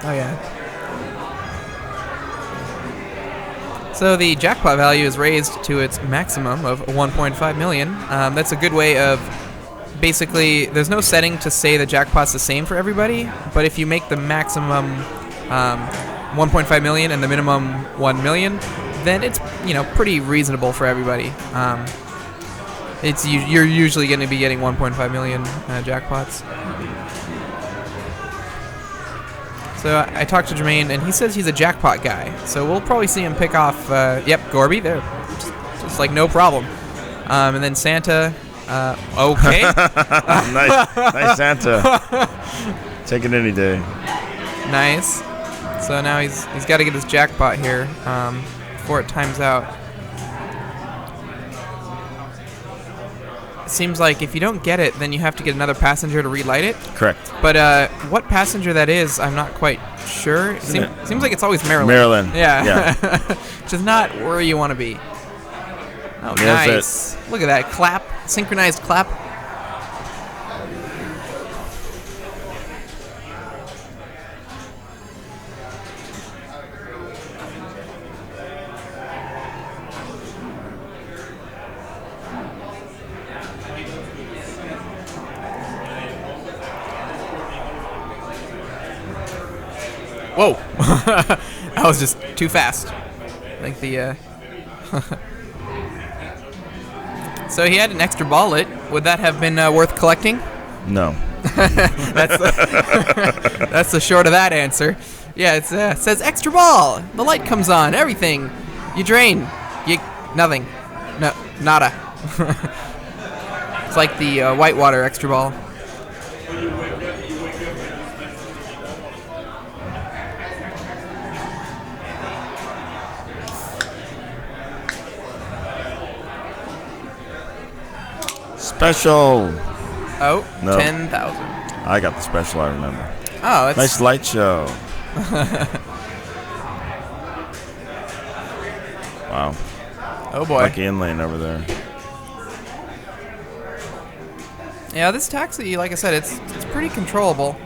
Oh, yeah. So the jackpot value is raised to its maximum of 1.5 million. That's a good way of... Basically, there's no setting to say the jackpot's the same for everybody, but if you make the maximum 1.5 million and the minimum 1 million, then it's pretty reasonable for everybody. You're usually going to be getting 1.5 million jackpots. So I talked to Jermaine, and he says he's a jackpot guy. So we'll probably see him pick off. Gorby there, just like no problem. And then Santa. Okay. nice Santa. Take it any day. Nice. So now he's got to get his jackpot here before it times out. It seems like if you don't get it, then you have to get another passenger to relight it. Correct. But what passenger that is, I'm not quite sure. Seems like it's always Maryland. Maryland. Yeah. Which is not where you want to be. Oh, nice. Look at that clap. Synchronized clap. Whoa. That was just too fast. I think the... So he had an extra ball lit. Would that have been worth collecting? No. That's the short of that answer. Yeah, it says extra ball. The light comes on. Everything. You drain. Nothing. No, nada. It's like the Whitewater extra ball. Special. Oh, no. 10,000. I got the special, I remember. Oh, that's... Nice light show. Wow. Oh, boy. Lucky inlane over there. Yeah, this taxi, like I said, it's pretty controllable.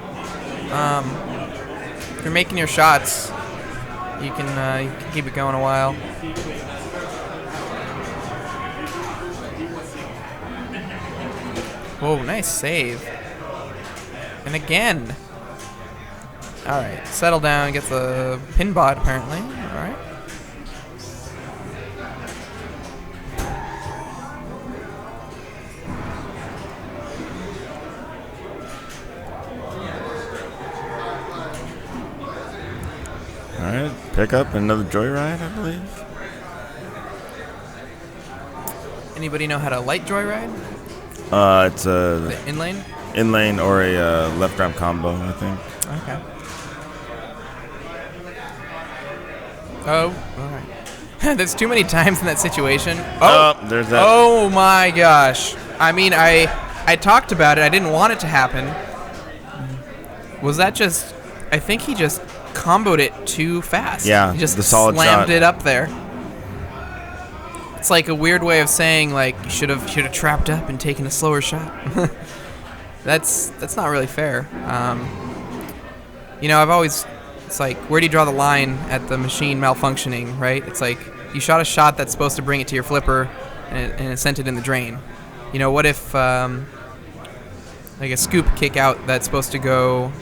If you're making your shots, you can keep it going a while. Whoa, nice save. And again. Alright, settle down, get the pin bot apparently. Alright. Alright, pick up another joyride, I believe. Anybody know how to light joyride? It's a... The inlane? in lane or a left ramp combo, I think. Okay. Oh, all right. There's too many times in that situation. Oh, there's that. Oh my gosh. I mean, I talked about it. I didn't want it to happen. Was that just... I think he just comboed it too fast. Yeah, he just the solid slammed shot. it up there. It's like a weird way of saying, like, you should have trapped up and taken a slower shot. That's not really fair. I've always... It's like, where do you draw the line at the machine malfunctioning, right? It's like, you shot a shot that's supposed to bring it to your flipper, and it sent it in the drain. What if, like a scoop kick out that's supposed to go,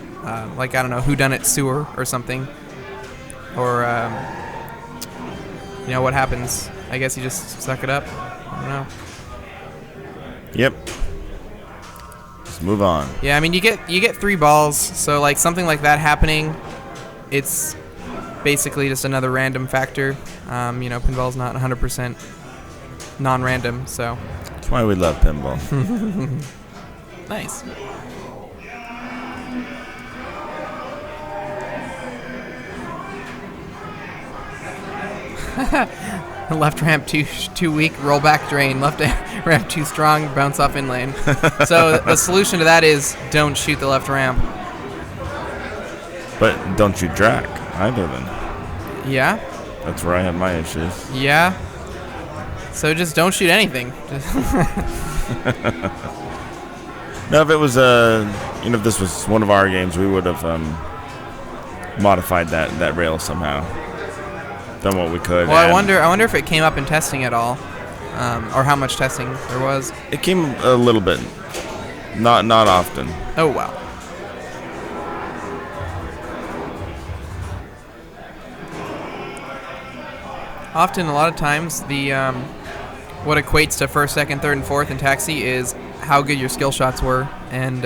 like, I don't know, whodunit sewer or something? Or, what happens? I guess you just suck it up. I don't know. Yep. Just move on. Yeah, I mean, you get 3 balls, so, like, something like that happening... It's basically just another random factor. Pinball's not 100% non-random, so. That's why we love pinball. Nice. Left ramp too weak, roll back drain. Left ramp too strong, bounce off in lane. So the solution to that is don't shoot the left ramp. But don't you drag either then. Yeah. That's where I have my issues. Yeah. So just don't shoot anything. No, if it was if this was one of our games, we would have modified that rail somehow. Done what we could. Well, I wonder if it came up in testing at all, or how much testing there was. It came a little bit, not often. Oh wow. Often, a lot of times, the what equates to first, second, third, and fourth in Taxi is how good your skill shots were, and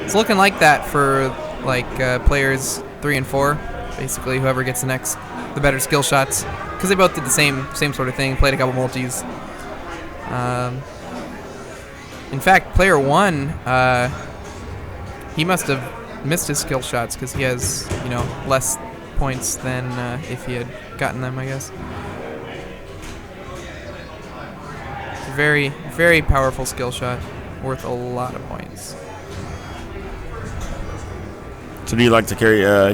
it's looking like that for like players 3 and 4. Basically, whoever gets the better skill shots, because they both did the same sort of thing. Played a couple multis. In fact, player 1, he must have missed his skill shots because he has less points than if he had gotten them, I guess. Very, very powerful skill shot, worth a lot of points. So do you like to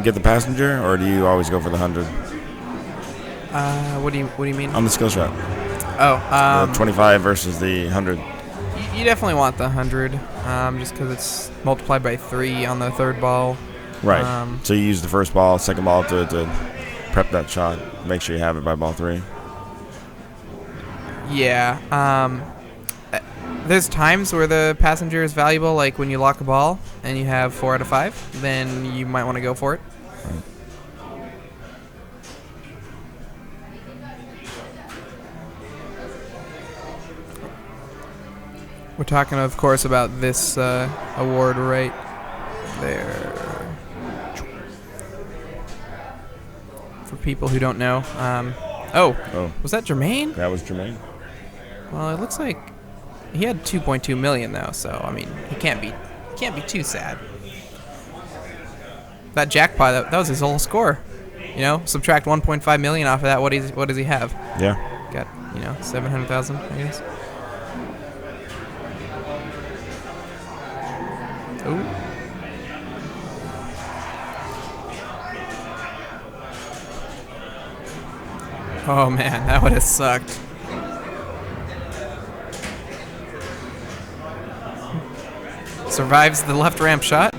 get the passenger, or do you always go for the 100? What do you mean? On the skill shot. Oh, the 25 versus the 100. You definitely want the 100, just because it's multiplied by 3 on the third ball. Right. So you use the first ball, second ball to prep that shot. Make sure you have it by ball 3. Yeah. There's times where the passenger is valuable, like when you lock a ball and you have 4 out of 5, then you might want to go for it. Right. We're talking, of course, about this award right there. For people who don't know. Oh, was that Jermaine? That was Jermaine. Well, it looks like he had 2.2 million though, so I mean, he can't be too sad. That jackpot, that was his whole score. Subtract 1.5 million off of that. What does he have? Yeah. Got 700,000, I guess. Ooh. Oh man, that would have sucked. Survives the left ramp shot.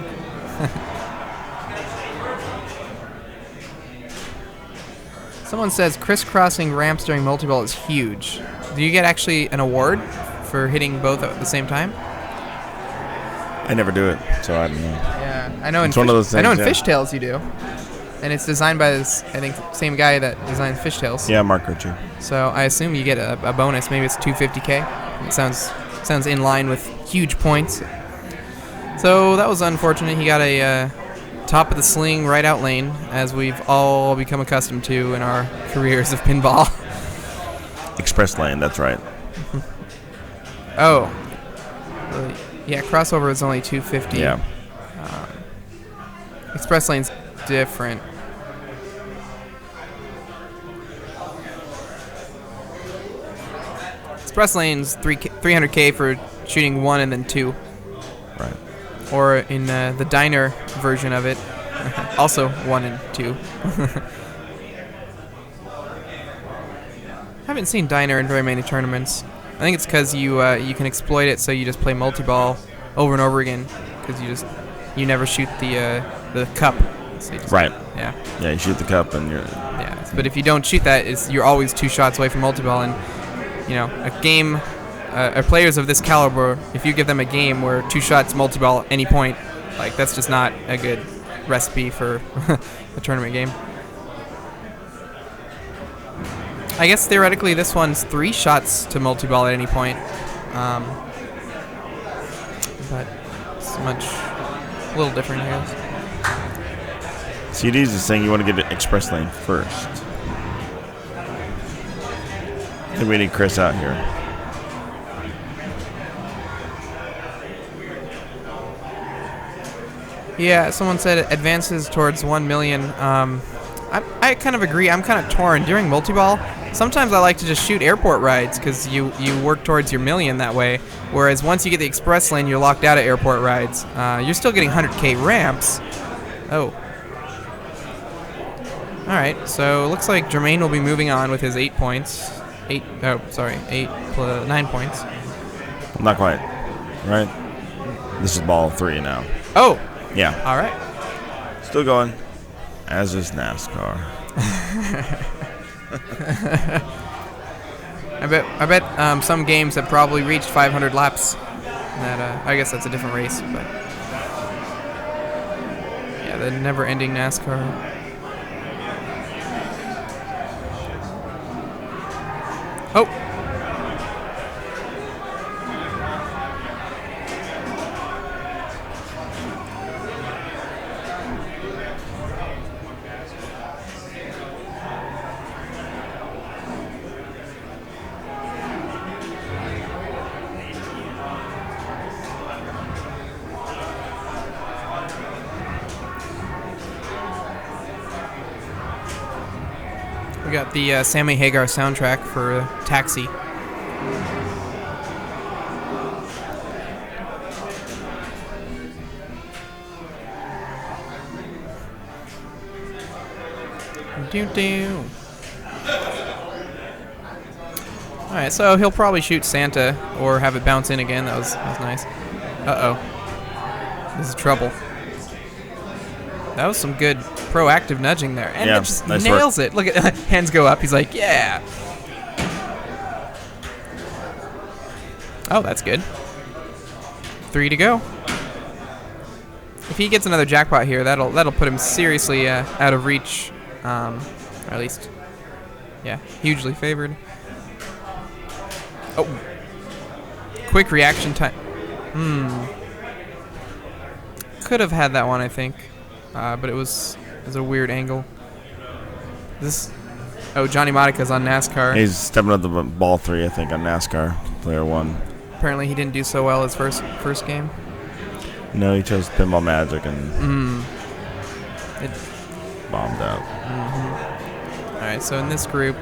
Someone says crisscrossing ramps during multi-ball is huge. Do you get actually an award for hitting both at the same time? I never do it, so I don't know. Yeah, I know. It's one of those things. I know in Fishtails you do, and it's designed by this, I think, same guy that designed Fishtails. Yeah, Mark Ritchie. So I assume you get a bonus. Maybe it's 250K. It sounds in line with huge points. So that was unfortunate. He got a top of the sling right out lane, as we've all become accustomed to in our careers of pinball. Express lane, that's right. Oh. Yeah, crossover is only 250. Yeah. Express lane's different. Express lane's 300K for shooting 1 and then 2. Right. Or in the diner version of it, also 1 and 2. I haven't seen diner in very many tournaments. I think it's because you can exploit it, so you just play multi-ball over and over again, because you never shoot the cup. So Right. Yeah. Yeah, you shoot the cup and you're... Yeah. But if you don't shoot that, you're always 2 shots away from multi-ball, and a game, players of this caliber, if you give them a game where 2 shots multi-ball at any point, like, that's just not a good recipe for a tournament game. I guess theoretically this one's 3 shots to multi-ball at any point, but it's a little different, I guess. CDs is saying you want to get an express lane first. I think we need Chris out here. Yeah, someone said advances towards 1 million. I kind of agree. I'm kind of torn. During multi-ball, sometimes I like to just shoot airport rides because you work towards your million that way. Whereas once you get the express lane, you're locked out of airport rides. You're still getting 100K ramps. Oh. All right, so it looks like Jermaine will be moving on with his 8 points. 9 points. Not quite. Right? This is ball 3 now. Oh. Yeah. All right. Still going. As is NASCAR. I bet some games have probably reached 500 laps. That I guess that's a different race, but yeah, the never-ending NASCAR. Oh. We got the Sammy Hagar soundtrack for Taxi. Do. All right, so he'll probably shoot Santa or have it bounce in again. That was nice. Uh-oh. This is trouble. That was some good proactive nudging there. And yeah, it just nice nails work. it. Look at hands go up. He's like, yeah. Oh, that's good. 3 to go. If he gets another jackpot here, that'll put him seriously out of reach. Or at least, yeah, hugely favored. Oh. Quick reaction time. Could have had that one, I think. But it was a weird angle. Johnny Monica's on NASCAR. He's stepping up the ball 3, I think, on NASCAR. Player 1. Apparently he didn't do so well his first game. No, he chose Pinball Magic and It bombed out. All right, so in this group,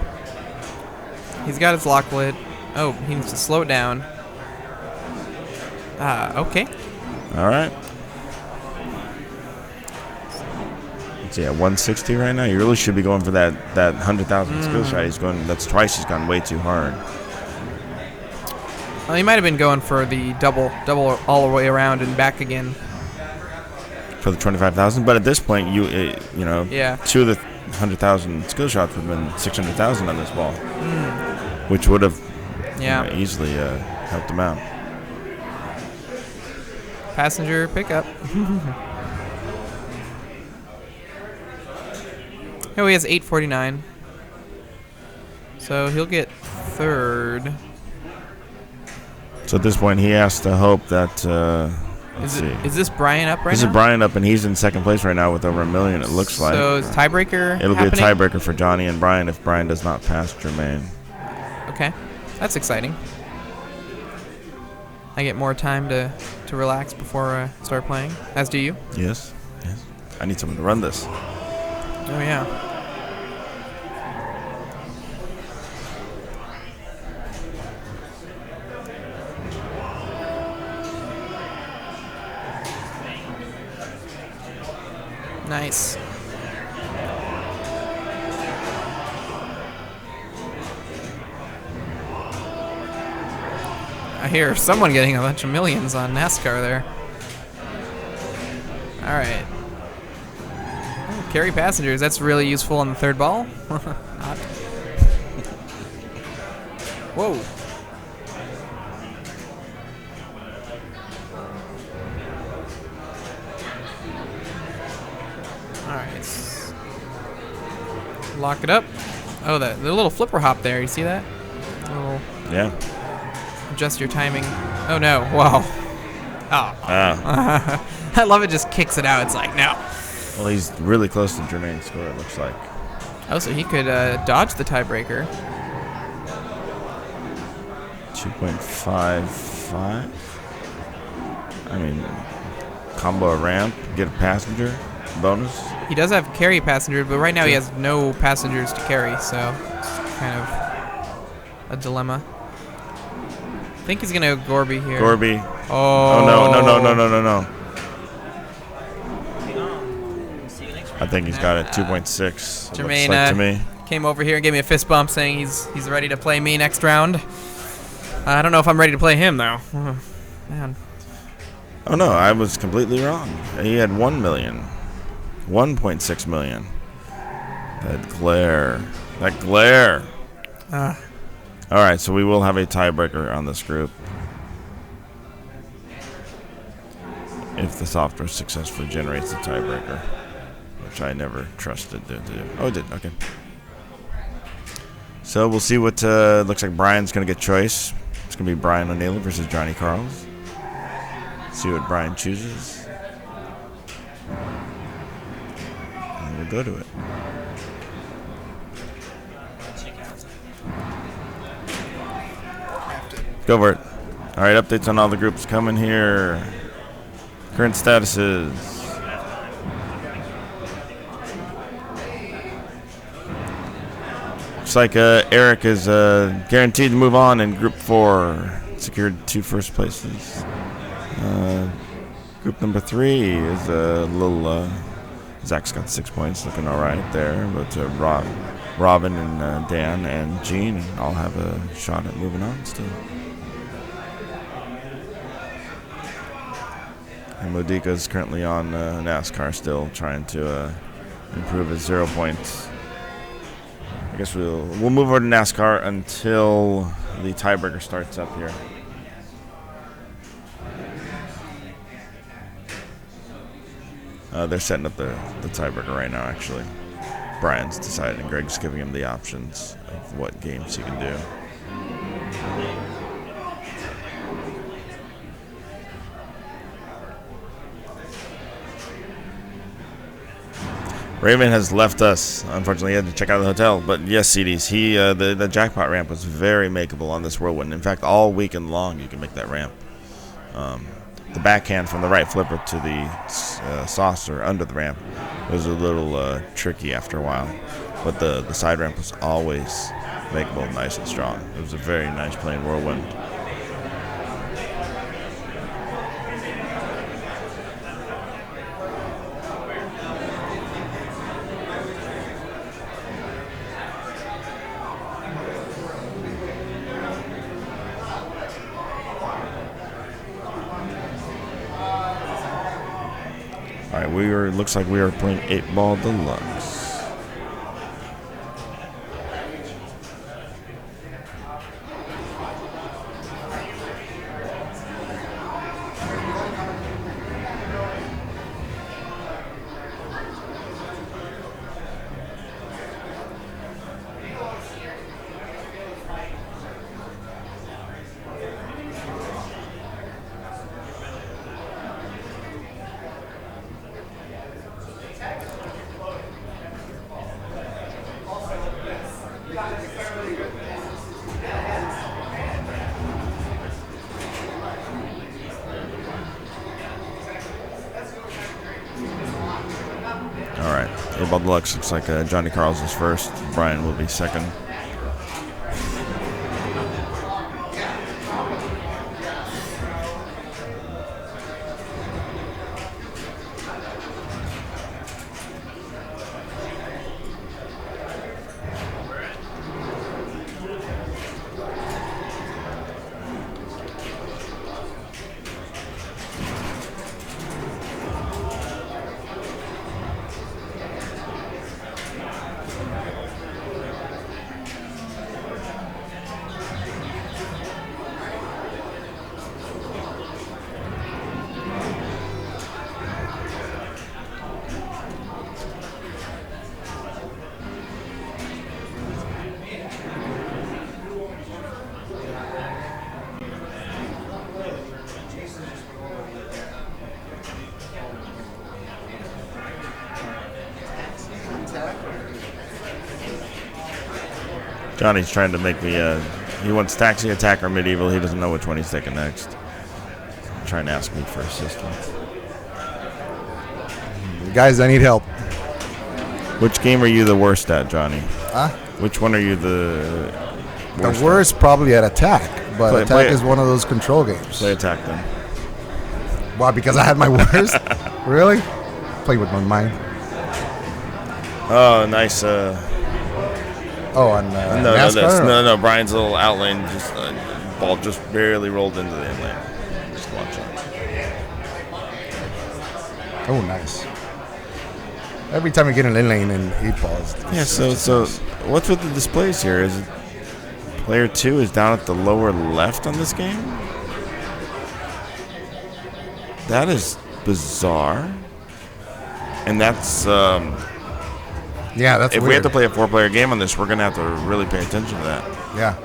he's got his lock lit. Oh, he needs to slow it down. Okay. All right. So yeah, 160 right now. You really should be going for that 100,000 skill shot. He's going. That's twice. He's gone way too hard. Well, he might have been going for the double all the way around and back again. For the 25,000, but at this point, Yeah. 2 of the 100,000 skill shots would have been 600,000 on this ball, which would have easily helped him out. Passenger pickup. Oh, he has 849. So he'll get 3rd. So at this point, he has to hope that. Is this Brian up right now? This is Brian up, and he's in 2nd place right now with over 1 million. It looks like. So is tiebreaker? It'll happening? be a tiebreaker for Johnny and Brian if Brian does not pass Jermaine. Okay, that's exciting. I get more time to relax before I start playing, as do you. Yes. Yes. I need someone to run this. Oh, yeah. Nice. I hear someone getting a bunch of millions on NASCAR there. All right. Oh, carry passengers. That's really useful on the third ball. Not. Whoa. All right. Lock it up. Oh, the little flipper hop there. You see that? Little. Yeah. Adjust your timing. Oh no! Wow. Oh. I love it. Just kicks it out. It's like no. Well, he's really close to Jermaine's score. It looks like. Oh, so he could dodge the tiebreaker. 2.55. I mean, combo a ramp, get a passenger, bonus. He does have carry passenger, but right now he has no passengers to carry, so it's kind of a dilemma. I think he's gonna go Gorby here. Gorby. Oh. Oh no. I think he's got it 2.6. Jermaine looks like to me. came over here and gave me a fist bump saying he's ready to play me next round. I don't know if I'm ready to play him though. Man. Oh no, I was completely wrong. He had 1 million. 1.6 million. That glare. All right, so we will have a tiebreaker on this group if the software successfully generates the tiebreaker, which I never trusted to do. Oh, it did. Okay. So we'll see what looks like. Brian's going to get choice. It's going to be Brian O'Neill versus Johnny Carls. See what Brian chooses. And we'll go to it. Go for it. All right, updates on all the groups coming here. Current statuses. Looks like Eric is guaranteed to move on in Group 4. Secured 2 first places. Group number 3 is a little... Zach's got 6 points, looking all right there. But Robin and Dan and Gene all have a shot at moving on still. And Modica is currently on NASCAR still, trying to improve his 0 points. I guess we'll move over to NASCAR until the tiebreaker starts up here. They're setting up the tiebreaker right now, actually. Brian's deciding. Greg's giving him the options of what games he can do. Raven has left us. Unfortunately, he had to check out of the hotel. But yes, CDs, the jackpot ramp was very makeable on this Whirlwind. In fact, all weekend long, you can make that ramp. The backhand from the right flipper to the saucer under the ramp was a little tricky after a while. But the side ramp was always makeable, nice and strong. It was a very nice playing Whirlwind. All right, looks like we are playing 8 Ball Deluxe. Ball Deluxe. Looks like Johnny Carls is first. Brian will be second. Johnny's trying to make me, he wants taxi, attack, or medieval. He doesn't know which one he's taking next. He's trying to ask me for assistance. Guys, I need help. Which game are you the worst at, Johnny? Huh? Which one are you the worst The worst probably at attack, but Play- attack play it. is one of those control games. Play attack then. Why? Because I had my worst? Really? Play with my mind. Oh, nice. Oh, on No, NASCAR? no. Brian's little outlane, just ball just barely rolled into the inlane. Just watch it. Oh, nice. Every time you get an inlane and 8 balls. Yeah. So what's with the displays here? Is it player 2 is down at the lower left on this game? That is bizarre. And that's Yeah, that's if weird. we have to play a 4-player game on this, we're gonna have to really pay attention to that. Yeah.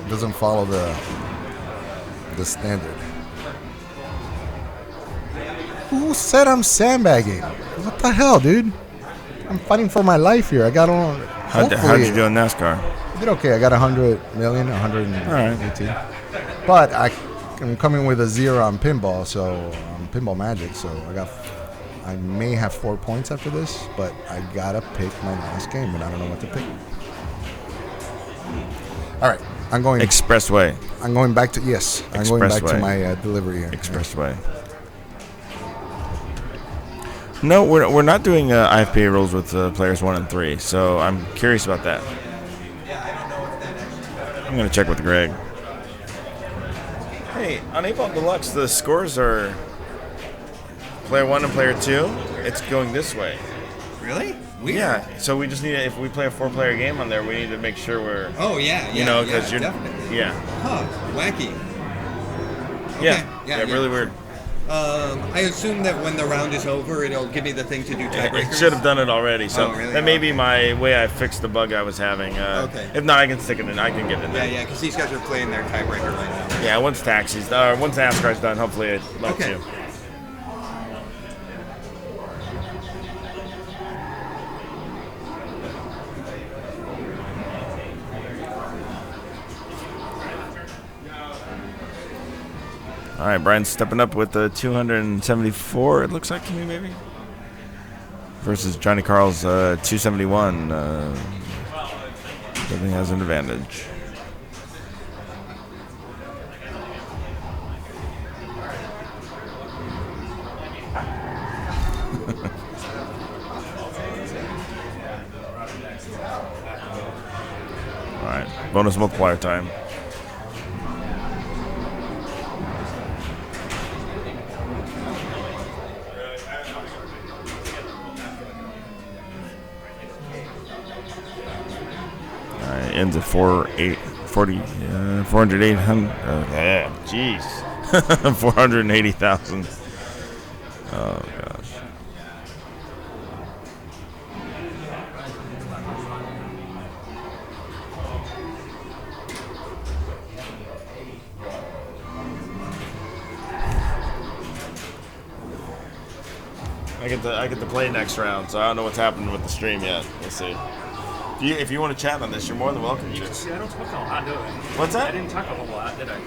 Doesn't follow the standard. Who said I'm sandbagging? What the hell, dude? I'm fighting for my life here. I got on. How'd you do in NASCAR? I did okay. I got 100 million, 118. But I'm coming with a 0 on pinball, so on Pinball Magic. So I may have 4 points after this, but I gotta pick my last game, and I don't know what to pick. All right, I'm going Expressway. I'm going back to I'm going back to Expressway. my delivery here. Expressway. No, we're not doing IFPA rules with players 1 and 3, so I'm curious about that. I'm gonna check with Greg. Hey, on 8 Ball Deluxe, the scores are player 1 and player 2. It's going this way. Really? Weird. Yeah. So we just need to, if we play a 4-player game on there, we need to make sure we're. Oh yeah. You know, because you're. definitely. Yeah. Huh. Wacky. Yeah. Yeah, Yeah. Really weird. I assume that when the round is over, it'll give me the thing to do tiebreakers. It should have done it already. So Oh, really? that may be my way I fixed the bug I was having. Okay. If not, I can stick it in. I can get it in there. Yeah, because these guys are playing their tiebreaker right now. Yeah, once once NASCAR's done, hopefully it lets Okay. you. All right, Brian's stepping up with the 274. It looks like to me, maybe. Versus Johnny Carl's 271. Definitely has an advantage. All right, bonus multiplier time. Ends at 408. 480,000. Oh gosh. I get to play next round, so I don't know what's happening with the stream yet. We'll see. If you want to chat on this, you're more than welcome to. See, I don't talk a lot, do I? What's that? I didn't talk a whole lot, did I?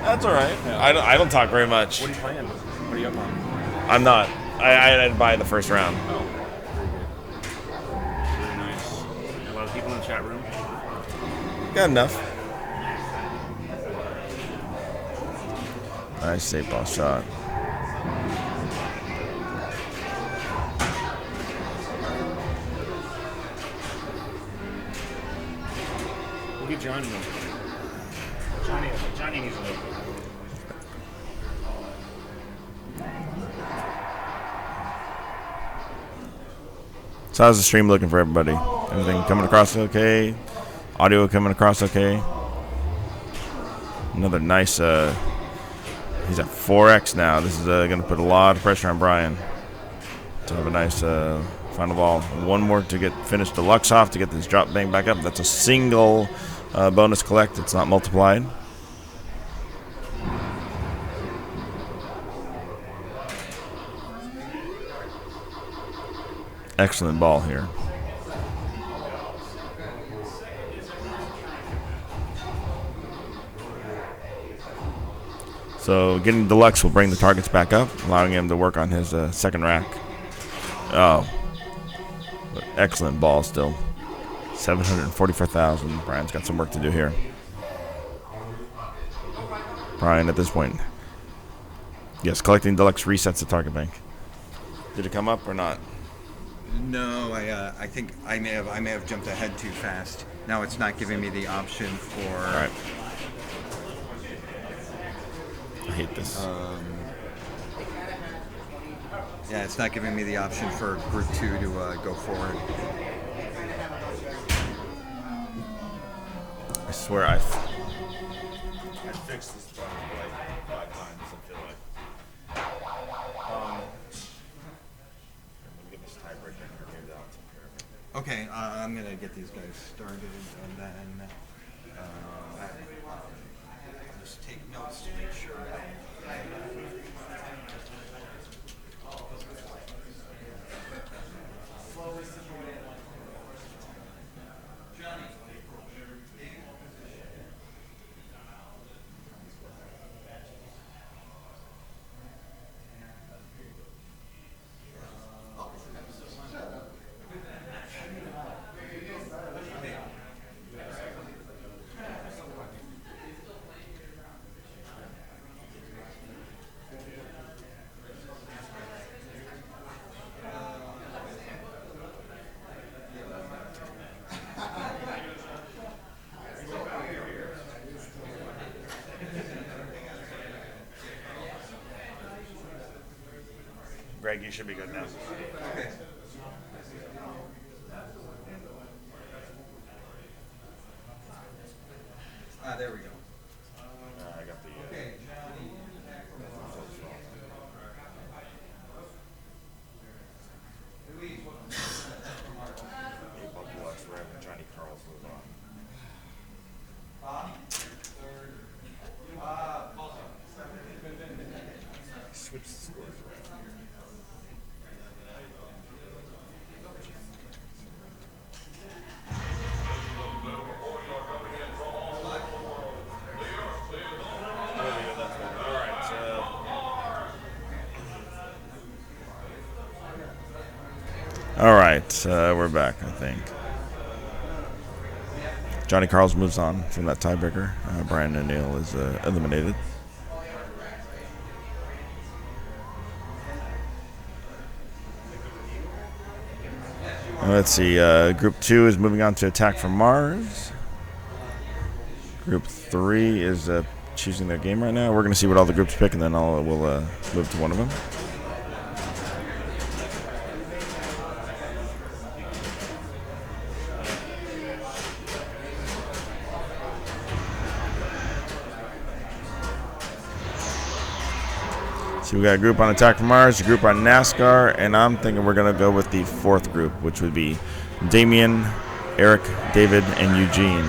That's all right. I don't talk very much. What are you playing? What are you up on? I'm not. I didn't buy the first round. Oh. the people in the chat room? Got enough. Nice safe ball shot. We'll get Johnny over. Johnny needs a little. So how's the stream looking for everybody? Everything coming across okay? Audio coming across okay? Another nice, he's at 4x now. This is going to put a lot of pressure on Brian to have a nice final ball. One more to get finished deluxe off to get this drop bang back up. That's a single bonus collect. It's not multiplied. Excellent ball here. So getting deluxe will bring the targets back up, allowing him to work on his second rack. Oh, but excellent ball still. 744,000. Brian's got some work to do here. Brian, at this point, yes, collecting deluxe resets the target bank. Did it come up or not? No, I think I may have jumped ahead too fast. Now it's not giving me the option for. All right. I hate this. Yeah, it's not giving me the option for group 2 to go forward. I swear I fixed this button like 5 times. I feel like. I'm gonna get this tiebreaker and maybe that'll take care of it. Okay, I'm gonna get these guys started and then just take notes to make sure. Greg, you should be good now. Okay. There we go. I got the. Okay. Ball Deluxe, we're having Johnny Carl's move on. Switch the scores around here. All right, we're back, I think. Johnny Carls moves on from that tiebreaker. Brian O'Neill is eliminated. Let's see, Group 2 is moving on to Attack from Mars. Group 3 is choosing their game right now. We're going to see what all the groups pick, and then we'll move to one of them. So we got a group on Attack from Mars, a group on NASCAR, and I'm thinking we're going to go with the fourth group, which would be Damien, Eric, David, and Eugene.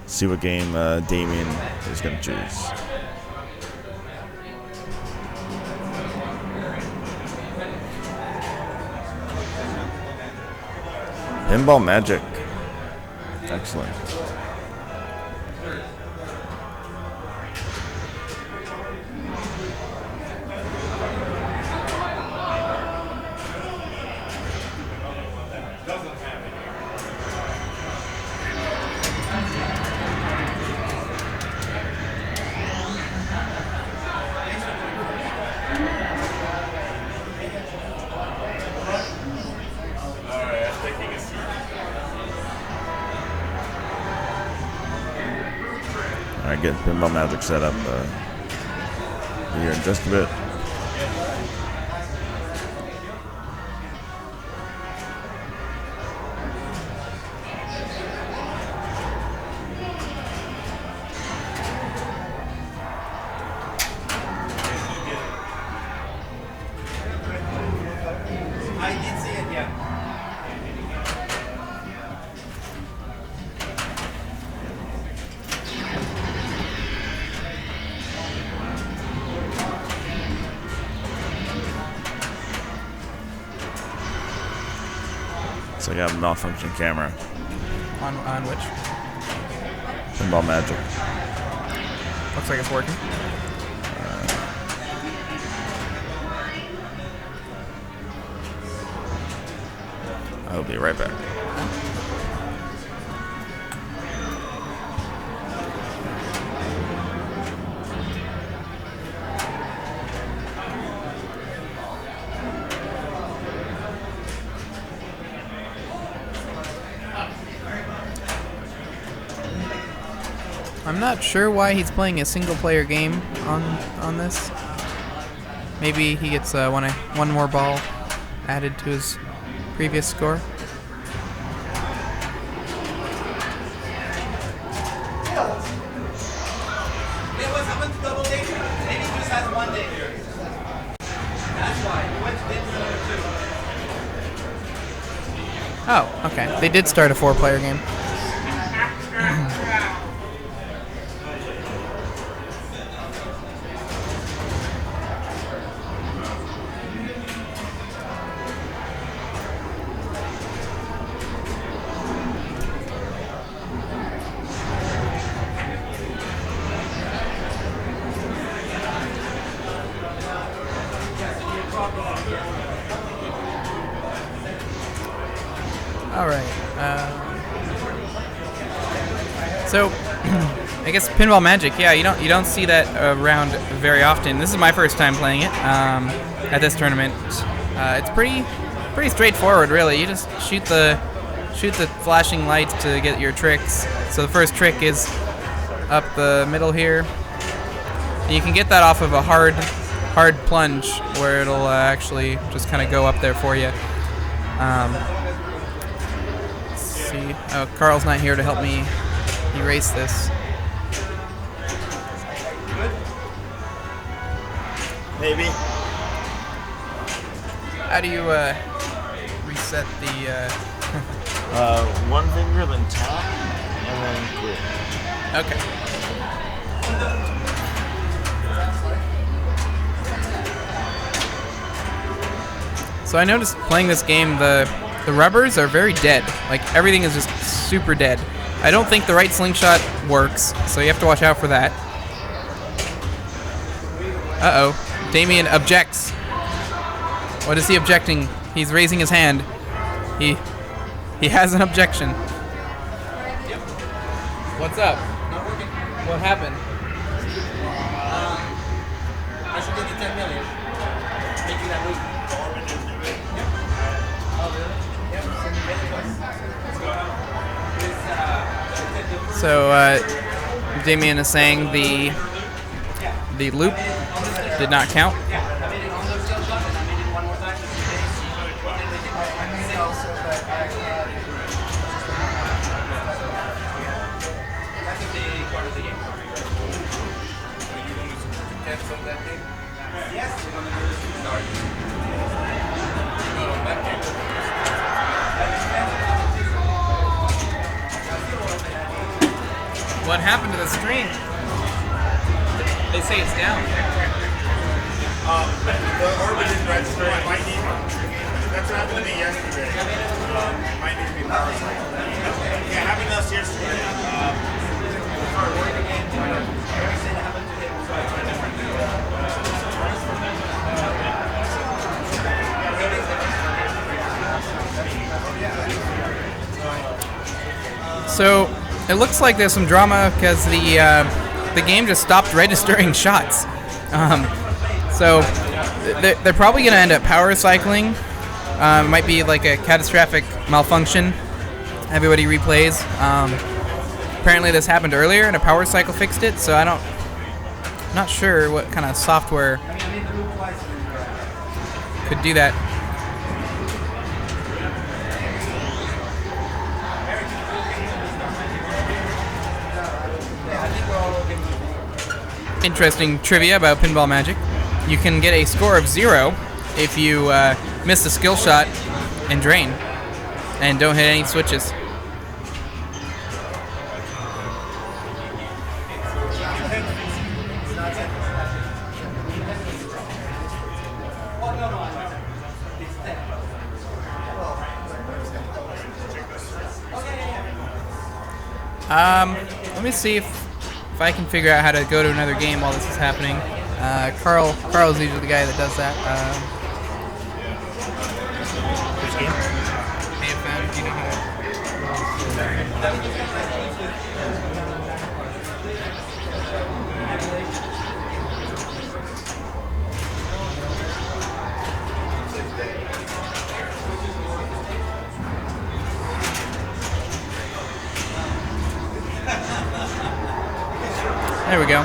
See what game Damien is going to choose. Pinball Magic. Excellent. All right, getting Pinball Magic set up here in just a bit. I did see it, yeah. So you have a malfunction camera. On which? Pinball Magic. Looks like it's working. I'll be right back. I'm not sure why he's playing a single-player game on this. Maybe he gets one more ball added to his previous score. What's happened to double day? Maybe he just has 1 day. That's why. He went to Oh, okay. They did start a 4-player game. All right. So, I guess Pinball Magic. Yeah, you don't see that around very often. This is my first time playing it at this tournament. It's pretty straightforward, really. You just shoot the flashing lights to get your tricks. So the first trick is up the middle here. And you can get that off of a hard plunge where it'll actually just kind of go up there for you. Let's see. Oh, Carl's not here to help me erase this. Maybe. How do you reset the? One finger, then tap, and then clear. Okay. So I noticed playing this game, the rubbers are very dead. Like everything is just super dead. I don't think the right slingshot works, so you have to watch out for that. Uh-oh. Damien objects. What is he objecting? He's raising his hand. He has an objection. What's up? Not working. What happened? I should give you 10 million. Make you that week. So Damien is saying the loop did not count. I made it on those skill shots and I made it one more time. That's a big part of the game. Cancel that thing? Yes, we're going to do this to start. What happened to the stream? They say it's down. The orbit is registered. It might need. That's what happened to me yesterday. It might need to be power cycle. Yeah, having us yesterday. So it looks like there's some drama because the game just stopped registering shots. So they're probably going to end up power cycling. Might be like a catastrophic malfunction. Everybody replays. apparently this happened earlier and a power cycle fixed it, so not sure what kind of software could do that. Interesting trivia about Pinball Magic. You can get a score of 0 if you miss a skill shot and drain and don't hit any switches. Let me see if I can figure out how to go to another game while this is happening. Carl's usually the guy that does that. Which game? AFM, do you know how to... There we go.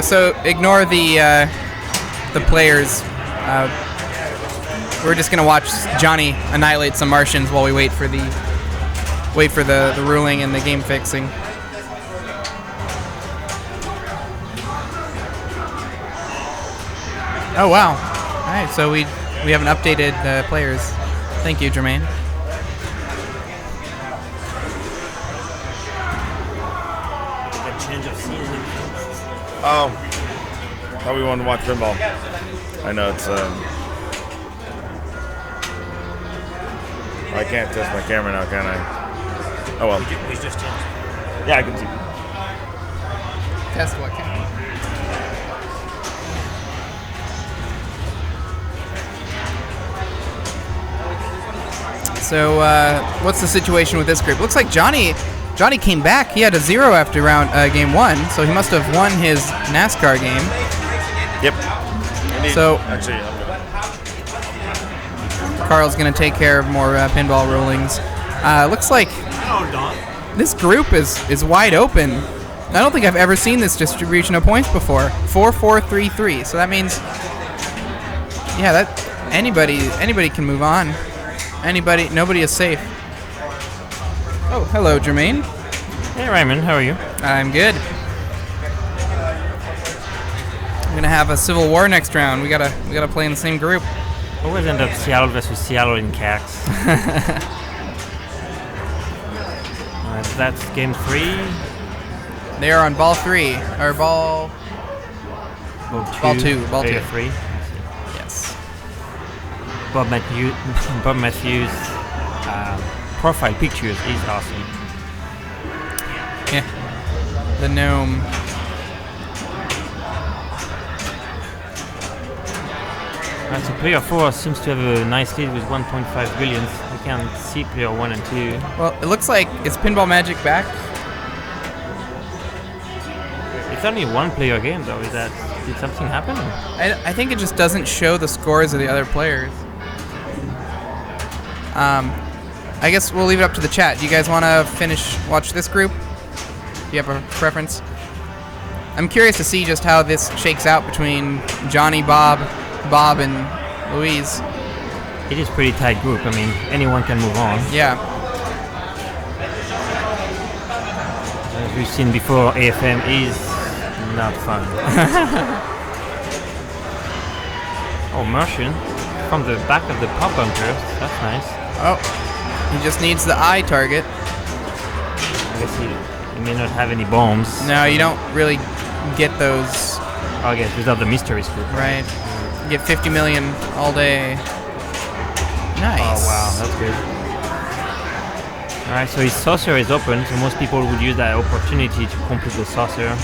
So ignore the players. We're just gonna watch Johnny annihilate some Martians while we wait for the ruling and the game fixing. Oh wow! All right, so we haven't updated players. Thank you, Jermaine. Thought we wanted to watch pinball. I know it's I can't test my camera now, can I? Oh well. We just changed. Yeah, I can see. Test what camera? So what's the situation with this group? Looks like Johnny came back. He had a 0 after game 1, so he must have won his NASCAR game. Yep. So Actually, Carl's going to take care of more pinball rulings. Looks like this group is wide open. I don't think I've ever seen this distribution of points before. 4-4-3-3. So that means, yeah, that anybody can move on. Nobody is safe. Oh, hello, Jermaine. Hey, Raymond, how are you? I'm good. We're gonna have a civil war next round. We gotta play in the same group. Always end up Seattle versus Seattle in CAX. That's game 3. They are on ball 3 or ball 2. Ball 2. 3. Yes. Bob Matthews' profile pictures is awesome. Yeah. The gnome. Right, so player 4 seems to have a nice lead with 1.5 billion. I can see player 1 and 2. Well, it looks like it's Pinball Magic back. It's only a one-player game, though. Did something happen? I think it just doesn't show the scores of the other players. I guess we'll leave it up to the chat. Do you guys want to watch this group? Do you have a preference? I'm curious to see just how this shakes out between Johnny, Bob, and Louise. It is a pretty tight group. I mean, anyone can move on. Yeah. As we've seen before, AFM is not fun. Oh, Martian from the back of the pop bunker. That's nice. Oh, he just needs the eye target. I guess he may not have any bombs. No, you don't really get those. I guess without the mystery scoop. Right. You get 50 million all day. Nice. Oh, wow, that's good. Alright, so his saucer is open, so most people would use that opportunity to complete the saucer.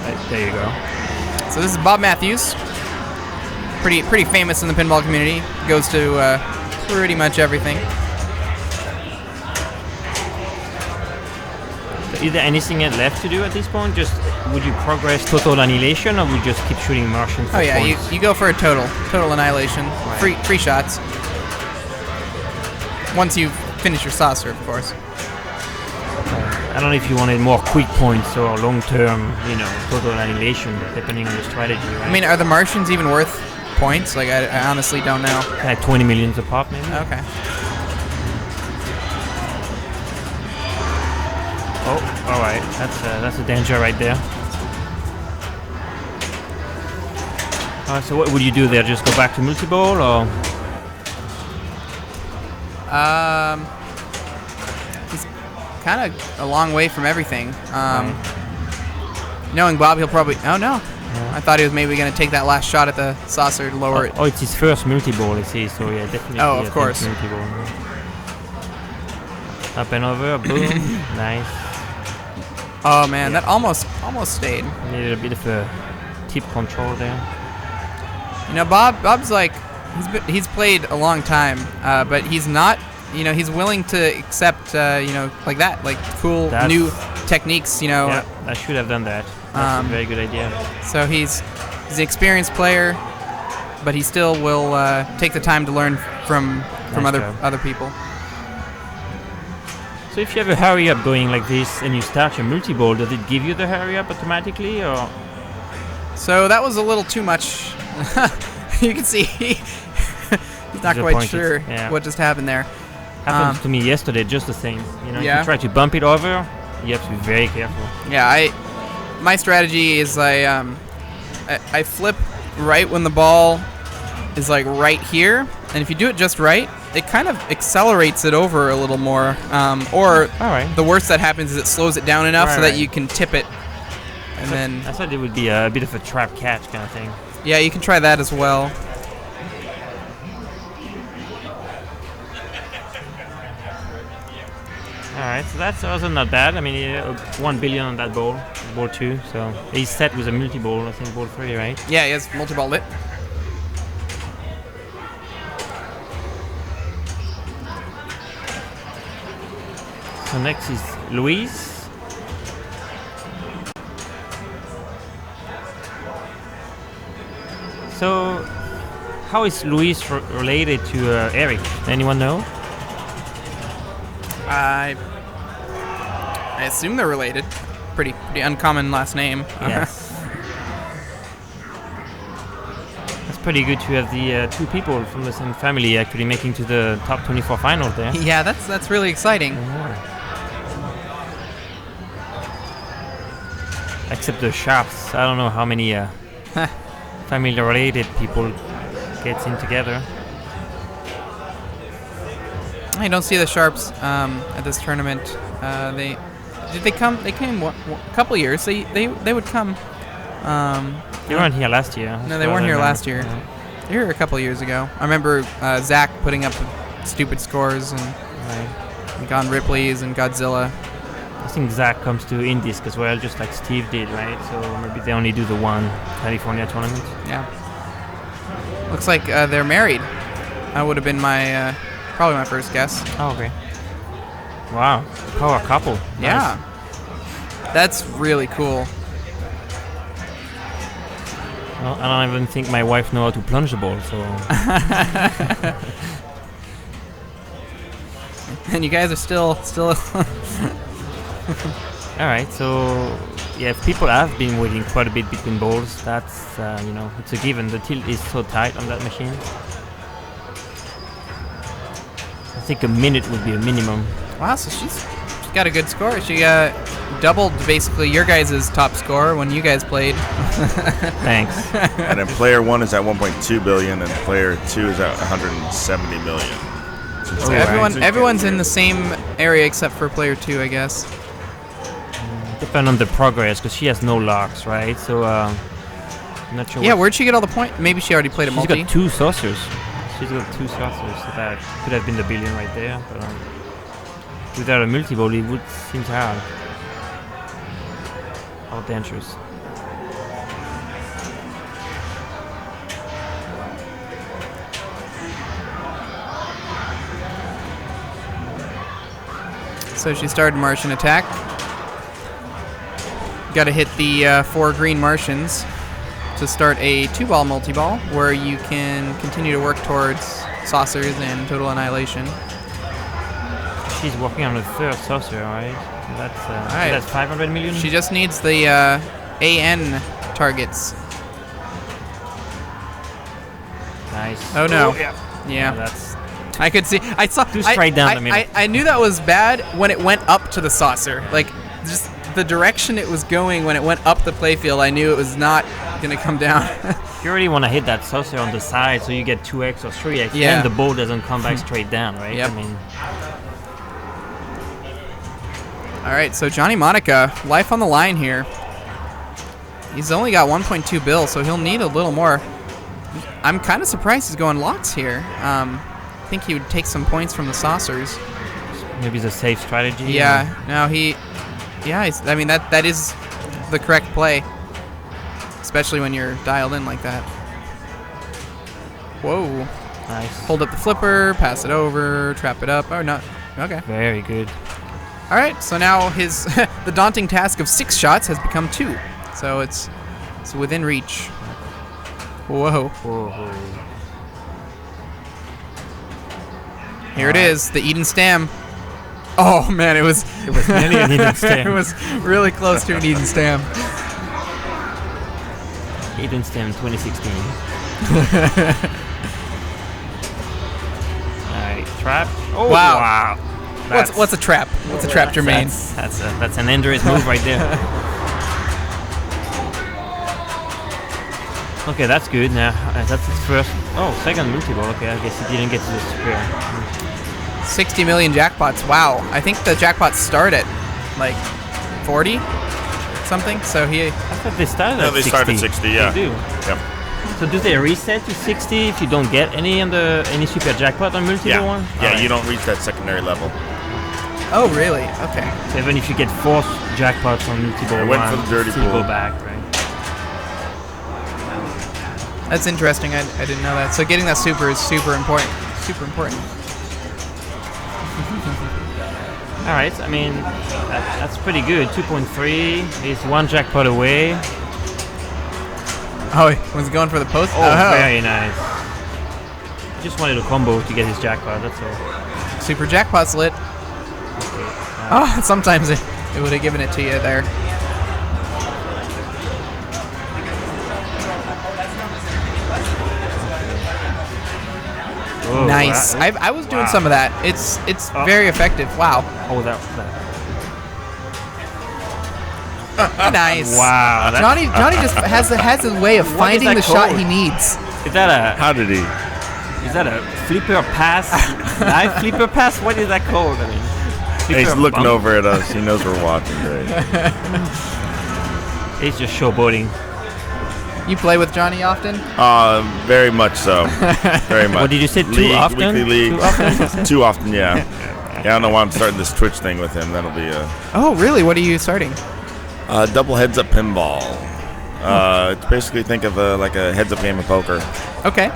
Right, there you go. So this is Bob Matthews. Pretty famous in the pinball community. Goes to pretty much everything. So is there anything left to do at this point? Just would you progress total annihilation, or would you just keep shooting Martians? Oh yeah, you go for a total annihilation. Right. Free shots. Once you finish your saucer, of course. I don't know if you wanted more quick points or long-term, total annihilation, depending on the strategy, right? I mean, are the Martians even worth points? Like, I honestly don't know. Like 20 millions a pop, maybe? Okay. Oh, all right. That's a danger right there. So what would you do there? Just go back to multi-ball, or? He's kind of a long way from everything. Knowing Bob, he'll probably... Oh, no. Yeah. I thought he was maybe going to take that last shot at the saucer to lower it. Oh, it's his first multi-ball, I see. So, yeah, definitely. Oh, of course. Multi-ball. Up and over. Boom. Nice. Oh, man. That almost stayed. Needed a bit of a tip control there. Bob's like... He's played a long time, but he's not... he's willing to accept, like that, like cool new techniques, Yeah, I should have done that. That's a very good idea. So he's an experienced player, but he still will take the time to learn from other people. So if you have a hurry up going like this and you start your multi-ball, does it give you the hurry up automatically, or? So that was a little too much. You can see he's not quite sure what just happened there. Happened to me yesterday, just the same. If you try to bump it over, you have to be very careful. Yeah, my strategy is I flip right when the ball is like right here, and if you do it just right, it kind of accelerates it over a little more. Or the worst that happens is it slows it down enough so that you can tip it, and then. I thought it would be a bit of a trap catch kind of thing. Yeah, you can try that as well. Alright, so that's also not bad. I mean, 1 billion on that ball 2. So he's set with a multi-ball, I think, ball 3, right? Yeah, he has multi-ball lit. So next is Luis. So, how is Luis related to Eric? Anyone know? I assume they're related. Pretty uncommon last name. Yes. That's pretty good to have the two people from the same family actually making to the top 24 final there. Yeah, that's really exciting. Except the Sharps. I don't know how many family-related people gets in together. I don't see the Sharps at this tournament. They came a couple years. They would come. They weren't here last year. No, they weren't here last year. Yeah. They were here a couple years ago. I remember Zach putting up stupid scores and Gone Ripley's and Godzilla. I think Zach comes to Indisk as well, just like Steve did, right? So maybe they only do the one California tournament. Yeah. Looks like they're married. That would have been my probably my first guess. Oh, okay. Wow, power couple. Yeah. Nice. That's really cool. Well, I don't even think my wife knows how to plunge the ball, so. And you guys are still. All right, so yeah, people have been waiting quite a bit between balls. That's it's a given. The tilt is so tight on that machine. I think a minute would be a minimum. Wow, so she's got a good score. She doubled basically your guys' top score when you guys played. Thanks. And then player 1 is at 1.2 billion, and player 2 is at 170 million. So everyone's in the same area except for player 2, I guess. Depend on the progress, because she has no locks, right? So I'm not sure. Yeah, where'd she get all the points? Maybe she already played a multi. She's got 2 saucers. She's got 2 saucers, so that could have been the billion right there. But without a multi-ball, it would seem hard. How dangerous. So she started Martian attack. Got to hit the 4 green Martians to start a 2-ball multi-ball where you can continue to work towards saucers and total annihilation. She's working on the 3rd saucer, right? That's 500 million. She just needs the AN targets. Nice. Oh no. Yeah, that's. I could see. I saw. Too straight down the middle. I knew that was bad when it went up to the saucer. Like, just the direction it was going when it went up the playfield. I knew it was not gonna come down. You already want to hit that saucer on the side, so you get 2x or 3x, Yeah. and the ball doesn't come back straight down, right? Yep. I mean, All right, so Johnny Monica, life on the line here. He's only got 1.2 bill, so he'll need a little more. I'm kind of surprised he's going lots here. I think he would take some points from the saucers. maybe it's a safe strategy. Yeah, no, I mean, that is the correct play, especially when you're dialed in like that. Whoa. Nice. Hold up the flipper, pass it over, trap it up. Oh, no. Okay. Very good. All right, so now his the daunting task of 6 shots has become 2. So it's within reach. Whoa. Whoa. Here it is, the Eden Stam. Oh man, it was nearly an Eden Stam. It was really close to an Eden Stam. Eden Stam 2016. Alright, trap. Oh Wow. wow. What's a trap? What's a trap, Jermaine? That's an Andre's move right there. Okay, that's good now. That's his first. Oh, second multi-ball. Okay, I guess he didn't get to the square. 60 million jackpots. Wow. I think the jackpots start at like 40 something. So he. I thought they started at 60. No, they start at 60. Yeah. They do. Yep. So do they reset to 60 if you don't get any super jackpot on multi-ball one? Yeah, Alright. you don't reach that secondary level. Oh really? Okay. So even if you get 4 jackpots on multi-ball I went one, for the dirty still pool. go back, right? That's interesting. I didn't know that. So getting that super is super important. Super important. All right, I mean, that's pretty good. 2.3 is 1 jackpot away. Oh, he was going for the post? Oh, very nice. Just wanted a combo to get his jackpot, that's all. Super jackpot's lit. Oh, sometimes it would have given it to you there. Oh, Nice. wow. I was doing some of that. It's very effective. Wow. Oh, that. Nice. Wow. Johnny just has a way of What is finding that the shot called? he needs. Is that How did he? a flipper pass? Live flipper pass? What is that called? I mean, He's flipper looking bump? over at us. He knows we're watching. Right? He's just showboating. You play with Johnny often? Very much so. Very much. What did you say? Too often? Weekly league. Too often? Too often, yeah. Yeah, I don't know why I'm starting this Twitch thing with him. That'll be Oh, really? What are you starting? double heads-up pinball. It's basically think of like a heads-up game of poker, Okay.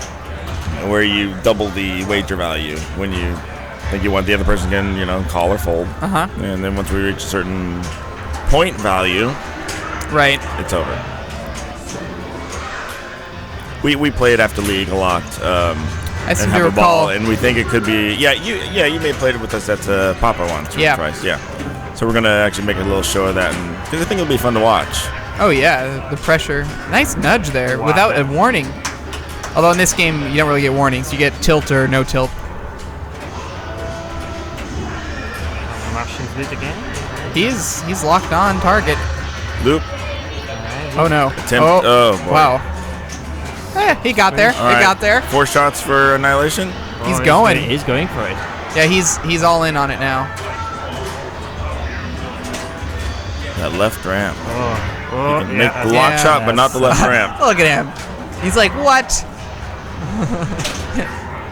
where you double the wager value when you think you want the other person can, call or fold. Uh-huh. And then once we reach a certain point value, Right. it's over. We play it after league a lot. I seem and to have a ball, recall. and we think it could be. Yeah, you may have played it with us at Papa once or Yeah. twice. Yeah. So we're gonna actually make a little show of that, and I think it'll be fun to watch. Oh, yeah. The pressure. Nice nudge there Wow. without a warning. Although in this game, you don't really get warnings. You get tilt or no tilt. Martian's lit again. He's locked on target. Loop. Oh, no. Attempt. Oh, boy. Wow. He got there. All He right. got there. 4 shots for annihilation. He's Oh, going. He's going for it. Yeah, he's all in on it now. That left ramp. Oh, You can make the lock shot, but not the left ramp. Look at him. He's like, what?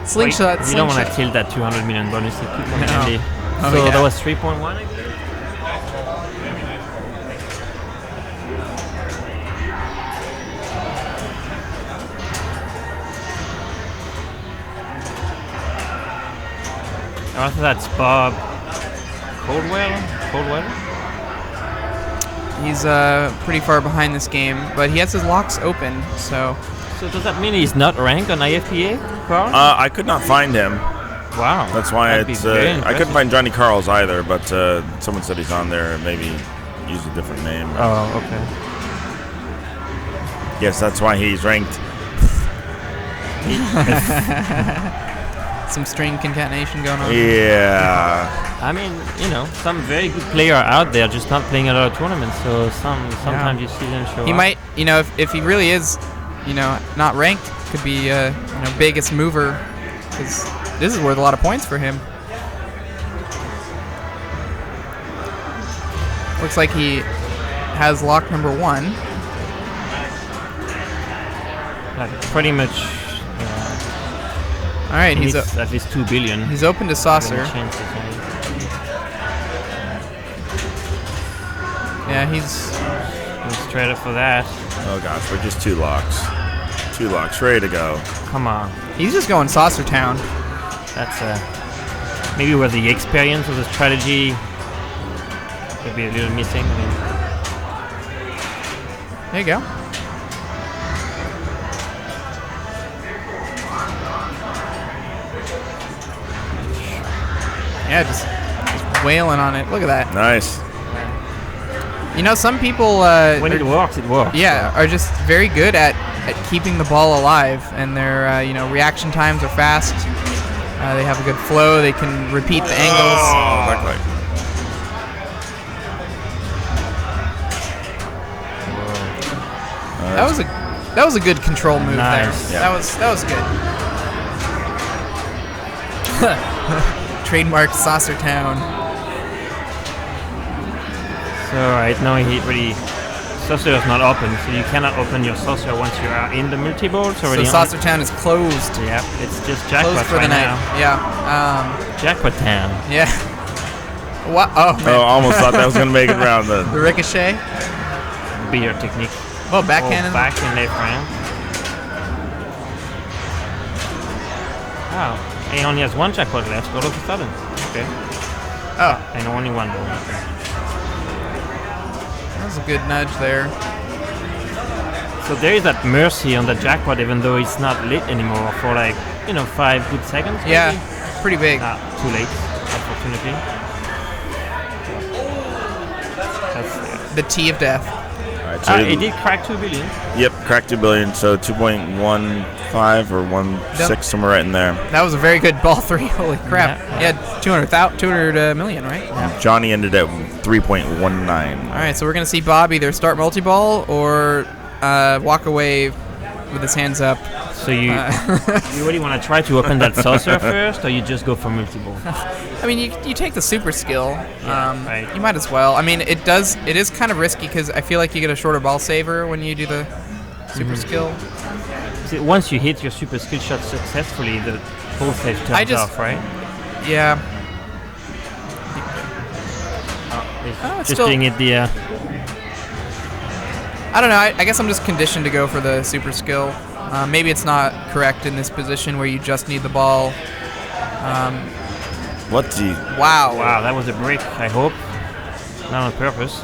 Slingshot. You don't want to slingshot. kill that 200 million bonus. You keep on handy. Oh, So yeah. that was 3.1, I guess? I thought that's Bob Coldwell? He's pretty far behind this game, but he has his locks open, so So does that mean he's not ranked on IFPA, Carl? I could not find him. Wow. That's why That'd be it's. very I couldn't impressive. find Johnny Carl's either, but someone said he's on there. Maybe use a different name. Oh, okay. Yes, that's why he's ranked. Some string concatenation going on. Yeah. I mean, some very good player out there just not playing a lot of tournaments. So sometimes you see them show He up. might, if he really is, not ranked, could be, biggest mover. Because this is worth a lot of points for him. Looks like he has lock number 1. Pretty much. All right, He's he's at least 2 billion. he's open to saucer. Yeah, he's straight up for that. Oh gosh, we're just 2 locks. 2 locks, ready to go. Come on. He's just going saucer town. That's maybe where the experience of the strategy could be a little missing. There you go. Yeah, just wailing on it. Look at that. Nice. Some people when it works, it works. Yeah, are just very good at keeping the ball alive, and their reaction times are fast. They have a good flow. They can repeat the angles. Oh, That was a good control move Nice. there. Yeah. That was good. Trademark Saucer Town. So right now saucer is not open, so you cannot open your saucer once you are in the multi-ball. So Saucer Town is closed. Yeah, it's just jackpot Closed for right the night. now. Yeah. Jackpot town. Yeah. What? Oh man. Oh, almost thought that was gonna make it round then. The ricochet. Be your technique. Oh, backhand. Backhand left round. Wow. He only has 1 jackpot left all of a sudden. Okay. Oh, And only 1 ball. Okay. that was a good nudge there. So there is that mercy on the jackpot, even though it's not lit anymore for 5 good seconds. Maybe? Yeah, pretty big. Too late, unfortunately. That's, The T of death. All right, so he did crack 2 billion. Yep, cracked 2 billion, so 2.15 or 1.6, somewhere right in there. That was a very good ball 3. Holy crap. Yeah. Yeah, 200 million, right? And Johnny ended at 3.19. All right, so we're going to see Bob either start multi-ball or walk away with his hands up. So you really want to try to open that saucer first, or you just go for multi-ball? I mean, you take the super skill. Right. You might as well. I mean, it is kind of risky because I feel like you get a shorter ball saver when you do the super skill. See, once you hit your super skill shot successfully, the whole stage turns off, right? Yeah. It's it's just still- being it the. I don't know. I guess I'm just conditioned to go for the super skill. Maybe it's not correct in this position where you just need the ball. What the? Wow. Wow, that was a break. I hope, not on purpose.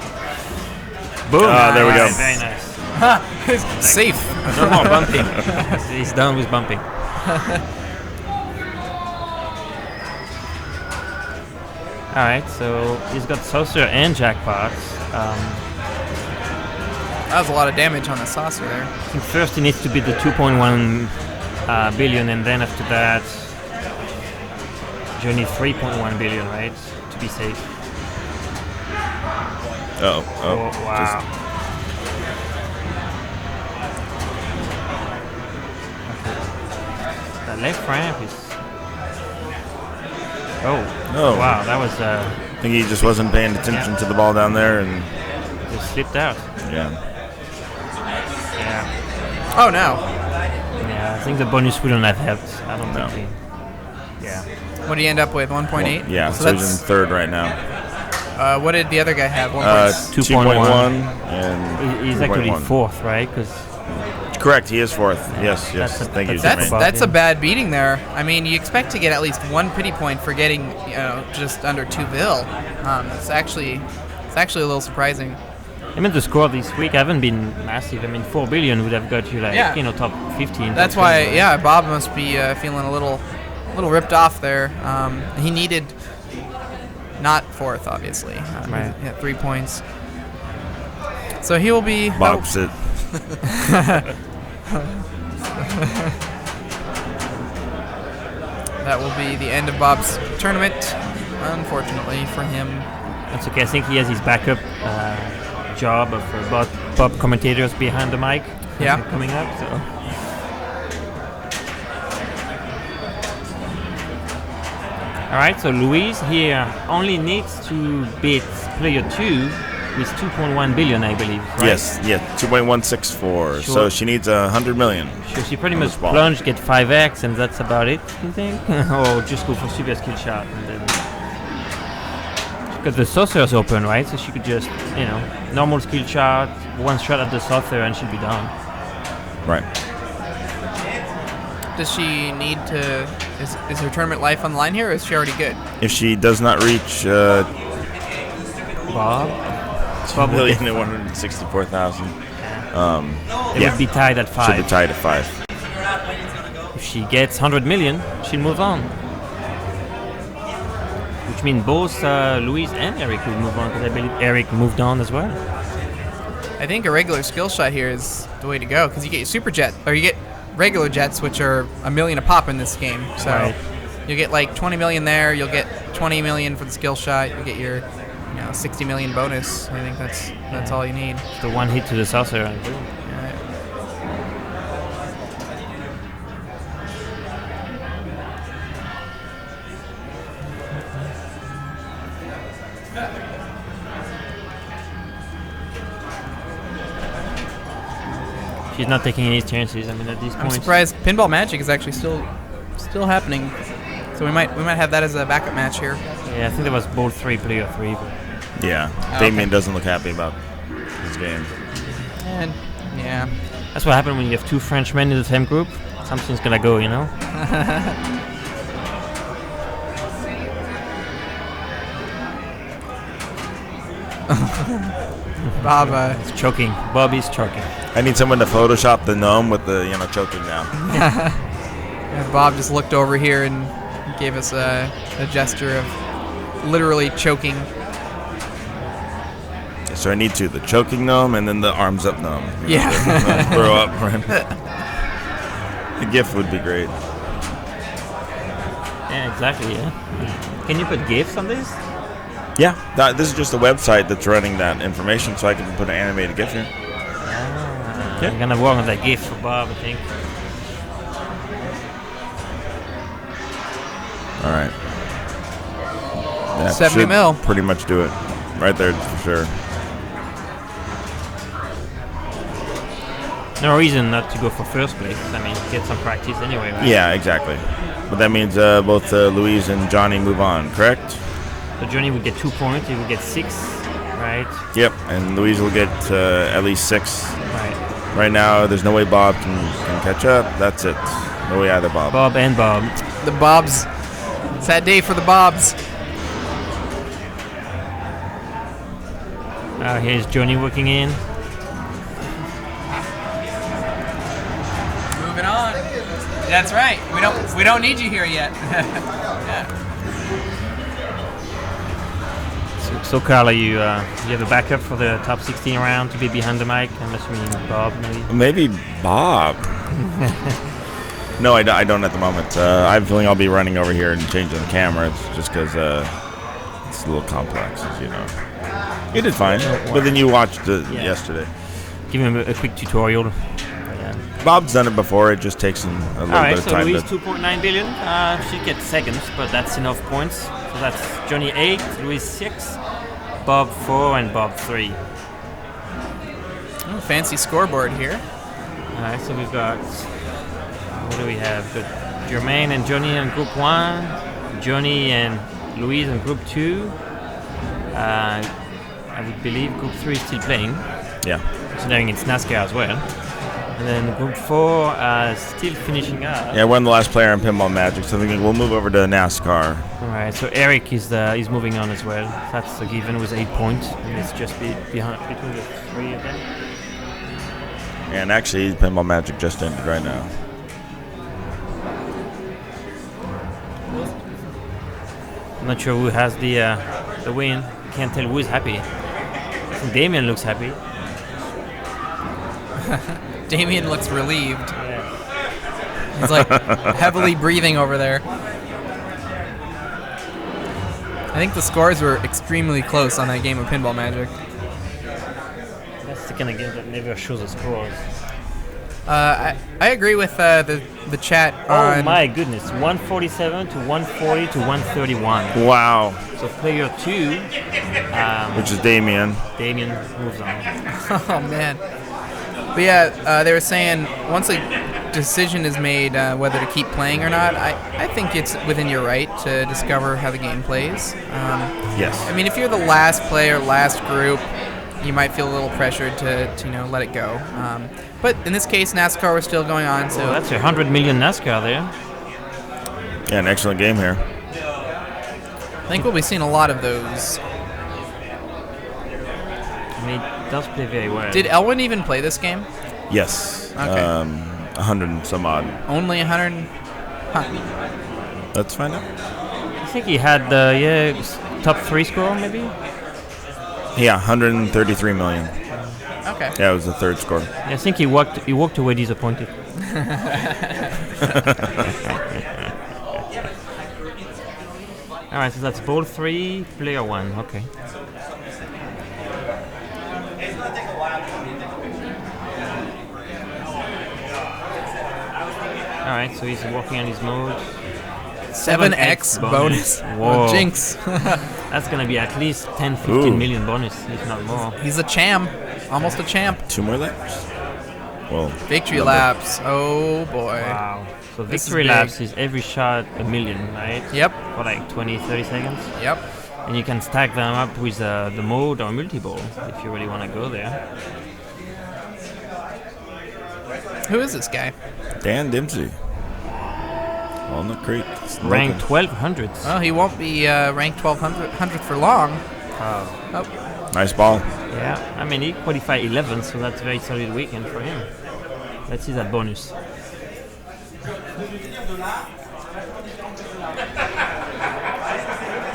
Boom! There we go. Very nice. Safe. No more bumping. He's done with bumping. All right, so he's got saucer and jackpots. That was a lot of damage on the saucer there. I think first he needs to beat the 2.1 billion, and then after that, you need 3.1 billion, right, to be safe. Oh, Wow. The left ramp is. Oh. Oh. Wow, that was I think he just wasn't paying attention to the ball down there, and just slipped out. yeah. Yeah. Oh no. Yeah, I think the bonus wouldn't have helped. I don't No. think. Yeah. What did he end up with? 1.8? Yeah, so he's in third right now. What did the other guy have? 2.1 and He's 2.1. actually fourth, right? Because Correct, he is fourth. Yes. Thank you, That's Jermaine. that's a bad beating there. I mean, you expect to get at least 1 pity point for getting, just under 2 bill. It's actually a little surprising. I mean, the score this week haven't been massive. I mean, 4 billion would have got you top 15. That's top why, 20. yeah, Bob must be feeling a little little ripped off there. He needed not fourth, obviously. Right. He had 3 points. So he will be... Bob's it. That will be the end of Bob's tournament, unfortunately for him. That's okay. I think he has his backup job of Bob commentators behind the mic. Yeah. Coming up. So. All right. So Luis here only needs to beat player 2 with 2.1 billion, I believe. Right? Yes. Yeah. 2.164. Sure. So she needs 100 million. So she pretty much ball. plunge, get 5x, and that's about it. You think? Or just go for super skill shot and then. Because the saucer's open, right? So she could just, normal skill shot, one shot at the saucer, and she'll be done. Right. Does she need to... Is her tournament life on the line here, or is she already good? If she does not reach Bob? 2,164,000. It would be tied at 5. Should be tied at 5. If she gets 100 million, she'll move on. Which means both Luis and Eric will move on, because I believe Eric moved on as well. I think a regular skill shot here is the way to go, because you get your super jet, or you get regular jets, which are $1 million a pop in this game. So Right. you get like 20 million there. You'll get 20 million for the skill shot. You get your 60 million bonus. I think that's all you need. Just the one hit to the saucer and boom. She's not taking any chances. I mean, at these I'm points. surprised Pinball Magic is actually still happening. So we might have that as a backup match here. Yeah, I think there was Ball 3, player 3. But Yeah. Oh, Damien okay. doesn't look happy about his game. And yeah. that's what happened when you have 2 Frenchmen in the same group. Something's gonna go, Bob, It's choking. Bob is choking. I need someone to Photoshop the gnome with the choking now. Bob just looked over here and gave us a gesture of literally choking. So I need the choking gnome and then the arms up gnome. Yeah. Throw up. The GIF would be great. Yeah, exactly, yeah. Can you put GIFs on this? Yeah, this is just a website that's running that information, so I can put an animated GIF here. Yeah. I'm gonna work on that GIF for Bob, I think. All right. That 70 should mil. pretty much do it. Right there for sure. No reason not to go for first place. I mean, get some practice anyway, right? Yeah, exactly. But that means both Louise and Johnny move on, correct? So Johnny would get 2 points, he would get 6, right? Yep, and Louise will get at least 6. Right. Right now, there's no way Bob can catch up. That's it. No way either, Bob. Bob and Bob. The Bobs. It's that day for the Bobs. Here's Johnny working in. Moving on. That's right. We don't need you here yet. Yeah. So Carla, you have a backup for the top 16 round to be behind the mic? I'm assuming Bob, maybe? Maybe Bob. No, I don't at the moment. I have a feeling I'll be running over here and changing the camera. It's just because it's a little complex, as you know. You did fine, but then you watched it yesterday. Give him a quick tutorial. Bob's done it before. It just takes him a little bit of time. Louise 2.9 billion. She gets seconds, but that's enough points. So that's Johnny 8, Louise 6, Bob 4, and Bob 3. Oh, fancy scoreboard here. Alright, so we've got... What do we have? Got Jermaine and Johnny in Group 1, Johnny and Louise in Group 2. I would believe Group 3 is still playing. Yeah. Considering it's NASCAR as well. And then Group 4 still finishing up. Yeah, we're the last player in Pinball Magic, so we'll move over to NASCAR. Alright, so Eric is moving on as well. That's a given with 8 points. And it's just behind between the 3 of them. And actually, Pinball Magic just ended right now. Not sure who has the win. Can't tell who is happy. I think Damien looks happy. Damien looks relieved. Yeah. He's like heavily breathing over there. I think the scores were extremely close on that game of Pinball Magic. That's the kind of game that never shows the scores. I agree with the chat on... Oh my goodness, 147 to 140 to 131. Wow. So player 2... which is Damien. Damien moves on. Oh, man. But yeah, they were saying once a decision is made whether to keep playing or not, I think it's within your right to discover how the game plays. Yes. I mean, if you're the last player, last group, you might feel a little pressured to let it go. But in this case, NASCAR was still going on. So that's 100 million NASCAR there. Yeah, an excellent game here. I think we'll be seeing a lot of those. I mean, it does play very well. Did Elwin even play this game? Yes. Okay. 100 and some odd. Only 100? Let's find out. I think he had top 3 score maybe? Yeah, 133 million. Okay. Yeah, it was the third score. Yeah, I think he walked away disappointed. All right, so that's ball 3, player 1. Okay. All right, so he's working on his mode. 7x bonus. Whoa. Oh, jinx. That's going to be at least 10, 15 million bonus, if not more. He's a champ. Almost a champ. 2 more laps. Well, victory laps. Oh, boy. Wow. So victory laps is every shot a million, right? Yep. For like 20, 30 seconds? Yep. And you can stack them up with the mode or multi-ball if you really want to go there. Who is this guy? Dan Dempsey. Walnut Creek. Ranked 1200. Well, he won't be ranked 1200 for long. Oh. Nice ball. Yeah, I mean, he qualified 11th, so that's a very solid weekend for him. Let's see that bonus.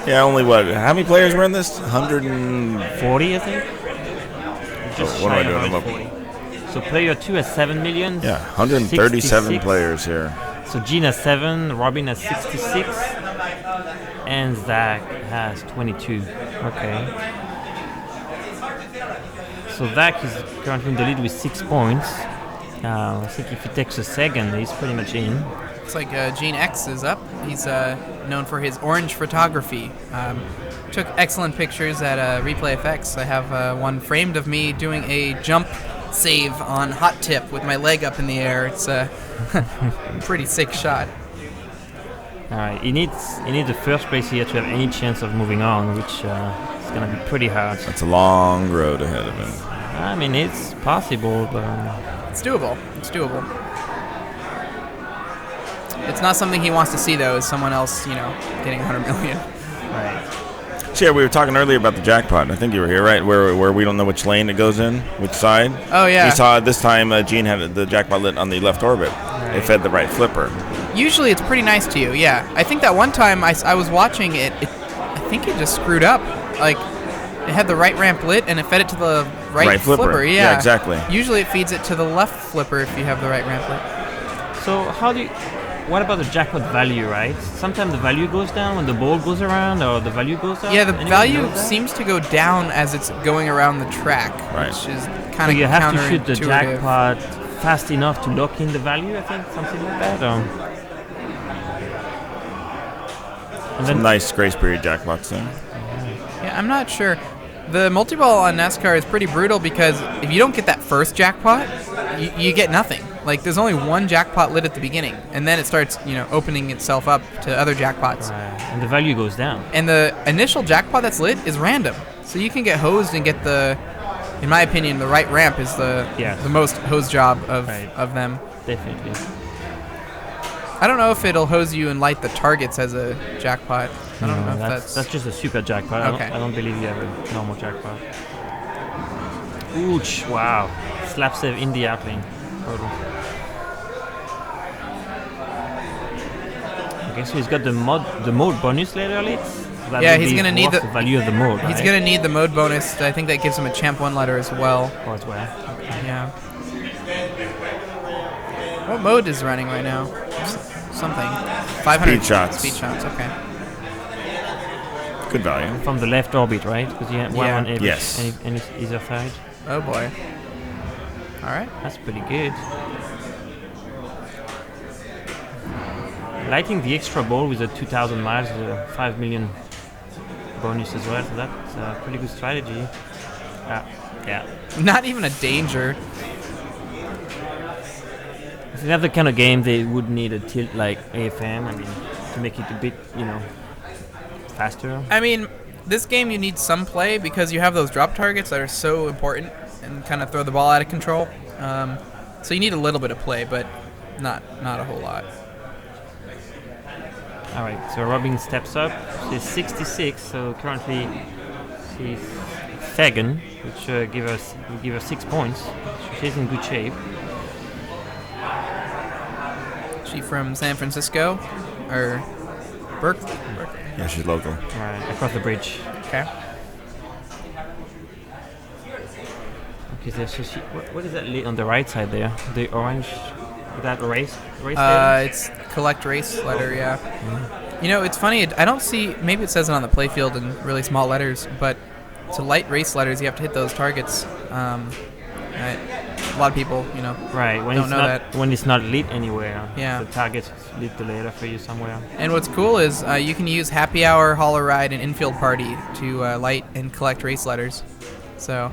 Yeah, only what? How many players were in this? 140, I think. Just what am I shy doing? of 140. So player 2 has 7 million. Yeah, 137 66. players here. So Gene has 7, Robin has 66, and Zach has 22. Okay. So Zach is currently in the lead with 6 points. I think if he takes a second, he's pretty much in. Looks like Gene X is up. He's known for his orange photography. Took excellent pictures at Replay FX. I have one framed of me doing a jump save on hot tip with my leg up in the air. It's a pretty sick shot. All right, he needs the first place here to have any chance of moving on, which is going to be pretty hard. That's a long road ahead of him. I mean, it's possible, but it's doable. It's doable. It's not something he wants to see, though, is someone else, getting 100 million. Right. So yeah, we were talking earlier about the jackpot. I think you were here, right? Where we don't know which lane it goes in, which side. Oh, yeah. We saw this time Gene had the jackpot lit on the left orbit. Right. It fed the right flipper. Usually it's pretty nice to you, yeah. I think that one time I was watching it, I think it just screwed up. Like, it had the right ramp lit and it fed it to the right flipper. Yeah, exactly. Usually it feeds it to the left flipper if you have the right ramp lit. So what about the jackpot value, right? Sometimes the value goes down when the ball goes around, or the value goes up? Yeah, the value seems to go down as it's going around the track, right. Which is kind of counterintuitive. You have to shoot the jackpot fast enough to lock in the value, I think, something like that. And then nice grace period jackpots there. Yeah, I'm not sure. The multi-ball on NASCAR is pretty brutal because if you don't get that first jackpot, you get nothing. Like, there's only one jackpot lit at the beginning, and then it starts, opening itself up to other jackpots. And the value goes down. And the initial jackpot that's lit is random. So you can get hosed and get in my opinion, the right ramp is the most hose job of them. Definitely. I don't know if it'll hose you and light the targets as a jackpot. I don't know if that's just a super jackpot. Okay. I don't believe you have a normal jackpot. Ouch, wow. Slap save in the airplane. Total. Okay, so he's got the mode bonus later, Leeds? Yeah, he's gonna need the value of the mode. He's right? gonna need the mode bonus. I think that gives him a champ 1 letter as well. Oh, as well. Okay. Yeah. What mode is running right now? Something. 500 Speed shots. Speed shots. Okay. Good value. From the left orbit, right? Because you have one on every Yes. any either side. Oh boy. All right. That's pretty good. Lighting the extra ball with a 2,000 miles is a 5 million bonus as well, so that's a pretty good strategy. Yeah. Not even a danger. If you have the kind of game they would need a tilt like AFM, I mean, to make it a bit, faster. I mean, this game you need some play because you have those drop targets that are so important and kind of throw the ball out of control. So you need a little bit of play, but not a whole lot. All right, so Robin steps up. She's 66, so currently she's Fagan, which will give her 6 points. So she's in good shape. She from San Francisco, or Berkeley? Yeah, she's local. Right, across the bridge. Okay. Okay, so what is that on the right side there? The orange, is that race letter? It's collect race letter, yeah. It's funny, I don't see, maybe it says it on the playfield in really small letters, but to light race letters, you have to hit those targets. A lot of people, right, when don't it's know not that. when it's not lit anywhere. Yeah. The target's lit the letter for you somewhere. And what's cool is you can use Happy Hour, Hollow Ride, and Infield Party to light and collect race letters. So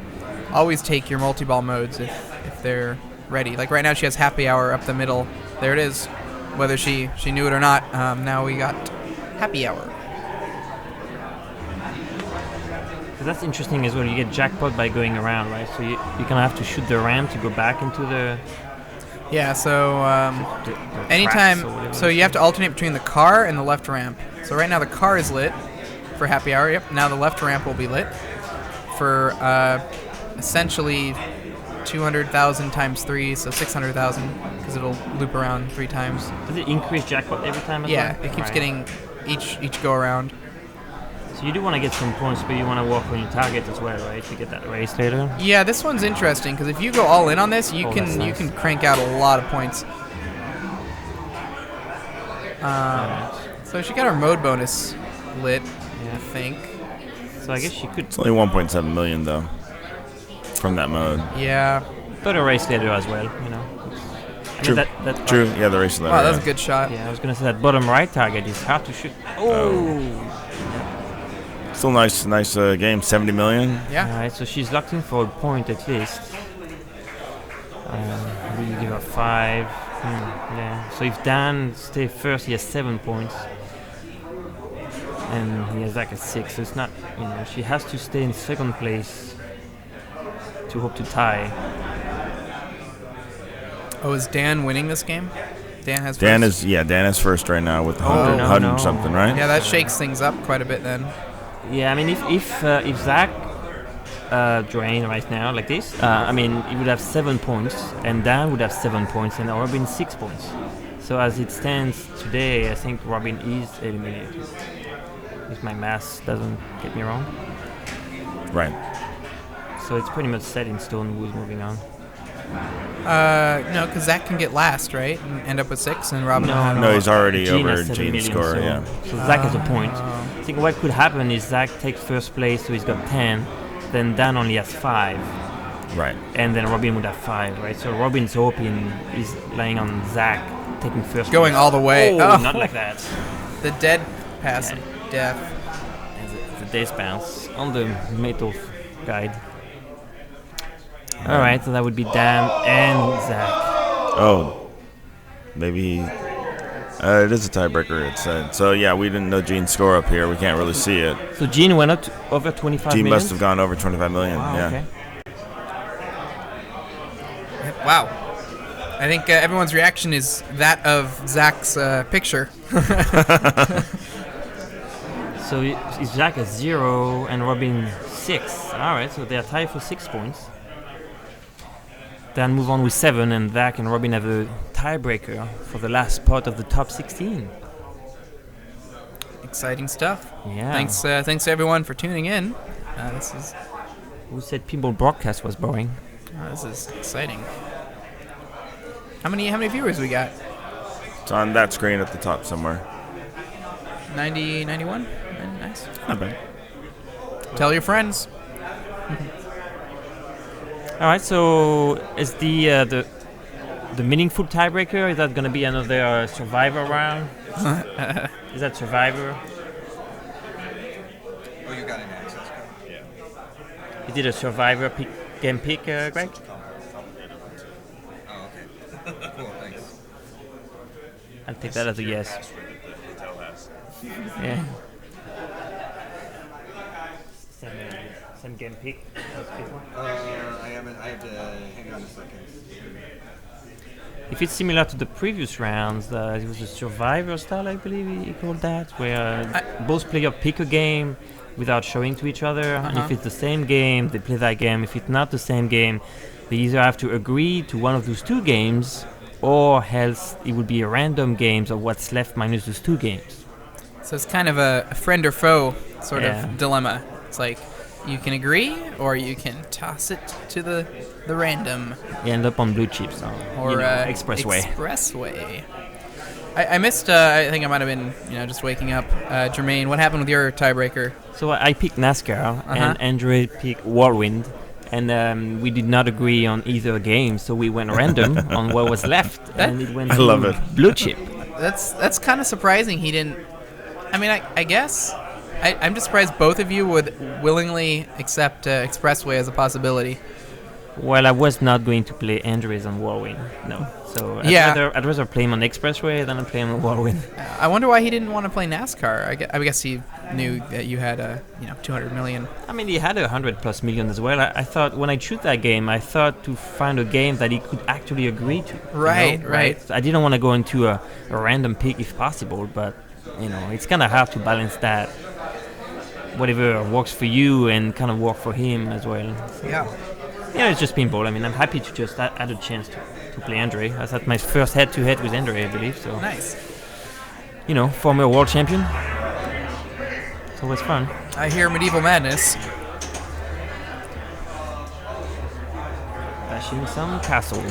always take your multi-ball modes if they're ready. Like right now she has Happy Hour up the middle. There it is. Whether she knew it or not, now we got Happy Hour. So that's interesting as well. You get jackpot by going around, right? So you kind of have to shoot the ramp to go back into the... Yeah, so the anytime, tracks or whatever so you have to alternate between the car and the left ramp. So right now the car is lit for Happy Hour. Yep. Now the left ramp will be lit for essentially 200,000 times 3, so 600,000, because it'll loop around 3 times. Does it increase jackpot every time as Yeah, well? it keeps Right. getting each go around. So you do want to get some points, but you want to work on your target as well, right? To get that race later. Yeah, this one's interesting because if you go all in on this, you that's can nice. crank out a lot of points. So she got her mode bonus lit, I think. So I guess she could It's only 1.7 million though, from that mode. Yeah. put a race later as well, I mean, True. that True. Yeah, the race letter. Wow, that was yeah. a good shot. Yeah, I was gonna say that bottom right target is hard to shoot. Still nice game. 70 million. Yeah. Alright, so she's locked in for a point at least. We give her 5. Yeah. So if Dan stays first, he has 7 points. And he has like a 6. So it's not, she has to stay in second place to hope to tie. Oh, is Dan winning this game? Dan has Dan first? Dan is first right now with 100 no. something, right? Yeah, that shakes things up quite a bit then. Yeah, I mean, if Zach drain right now like this, he would have 7 points, and Dan would have 7 points, and Robin 6 points. So as it stands today, I think Robin is eliminated. If my math doesn't get me wrong. Right. So it's pretty much set in stone who's moving on. No, because Zach can get last, right? And end up with 6, and Robin will No, have No, he's already Gene over has 7 Gene's million, score. so, Yeah. So Zach has a point. I think what could happen is Zach takes first place, so he's got 10. Then Dan only has 5. Right. And then Robin would have 5, right? So Robin's hoping is lying on Zach taking first Going place. all the way. Oh, not like that. The dead pass of death. The days bounce on the metal guide. Alright, so that would be Dan and Zach. Oh, maybe it is a tiebreaker, it said. So, yeah, we didn't know Gene's score up here. We can't really see it. So Gene went up to over 25 Gene million? must have gone over 25 million. Wow, yeah. okay. Wow. I think everyone's reaction is that of Zach's picture. So is Zach at 0 and Robin 6. Alright, so they are tied for 6 points. Then move on with 7, and Zach and Robin have a tiebreaker for the last part of the top 16. Exciting stuff. Yeah. Thanks everyone for tuning in. This is. Who said pinball broadcast was boring? This is exciting. How many viewers we got? It's on that screen at the top somewhere. 90, 91? Nice. Not bad. Tell your friends. All right, so is the meaningful tiebreaker, is that going to be another Survivor round? Is that Survivor? Oh, you got an access code? Yeah. You did a Survivor game pick, Greg? Oh, okay. Cool, thanks. I'll take that as a yes. Yeah. Same game pick. I have to hang on a second. If it's similar to the previous rounds, it was a Survivor style, I believe he called that, where both players pick a game without showing to each other. And if it's the same game, they play that game. If it's not the same game, they either have to agree to one of those two games, or else it would be a random games of what's left minus those two games. So it's kind of a friend or foe sort of dilemma. It's like you can agree, or you can toss it to the random. You end up on blue chips or Expressway. Expressway. I missed. I think I might have been, just waking up. Jermaine, what happened with your tiebreaker? So I picked NASCAR, and Andre picked Whirlwind, and we did not agree on either game, so we went random on what was left, and it went blue chip. That's kind of surprising. He didn't. I mean, I guess. I'm just surprised both of you would willingly accept Expressway as a possibility. Well, I was not going to play Andres on Whirlwind, no. So I'd rather play him on Expressway than play him on Whirlwind. I wonder why he didn't want to play NASCAR. I guess he knew that you had 200 million. I mean, he had 100+ million as well. I thought when I chose that game, I thought to find a game that he could actually agree to. Right. So I didn't want to go into a random pick if possible, but it's kind of hard to balance that. Whatever works for you and kind of work for him as well. Yeah. It's just pinball. I mean, I'm happy to just add a chance to play Andre. I thought my first head-to-head with Andre, I believe. So nice. Former world champion. It's always fun. I hear Medieval Madness. Bashing some castle.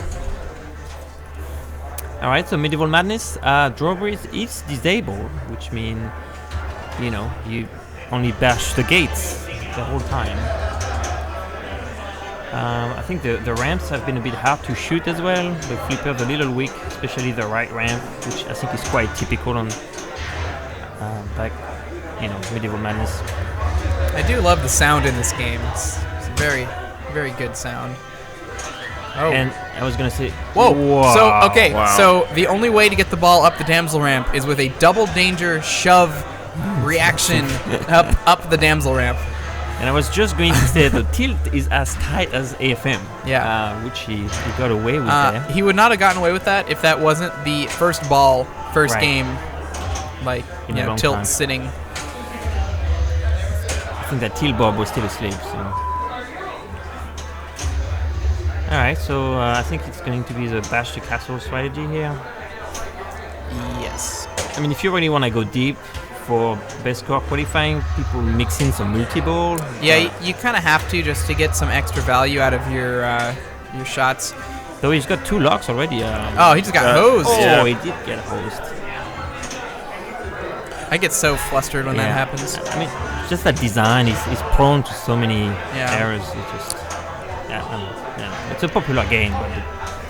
All right, so Medieval Madness. Drawbridge is disabled, which means, you only bash the gates the whole time. I think the ramps have been a bit hard to shoot as well. The flipper's a little weak, especially the right ramp, which I think is quite typical on Medieval Madness. I do love the sound in this game. It's a very, very good sound. Oh. And I was going to say... Whoa! Wow. So the only way to get the ball up the damsel ramp is with a double danger shove reaction up the damsel ramp. And I was just going to say the tilt is as tight as AFM. Yeah. Which he got away with there. He would not have gotten away with that if that wasn't the first game, tilt time. sitting. I think that tilt bob was still asleep, so... Alright, so I think it's going to be the bash the castle strategy here. Yes. I mean, if you really want to go deep for best score qualifying, people mix in some multi-ball. Yeah, you kind of have to just to get some extra value out of your shots. Though he's got 2 locks already. He just got hosed. He did get hosed. I get so flustered when that happens. I mean, just that design is prone to so many errors. It's just... it's a popular game, but it's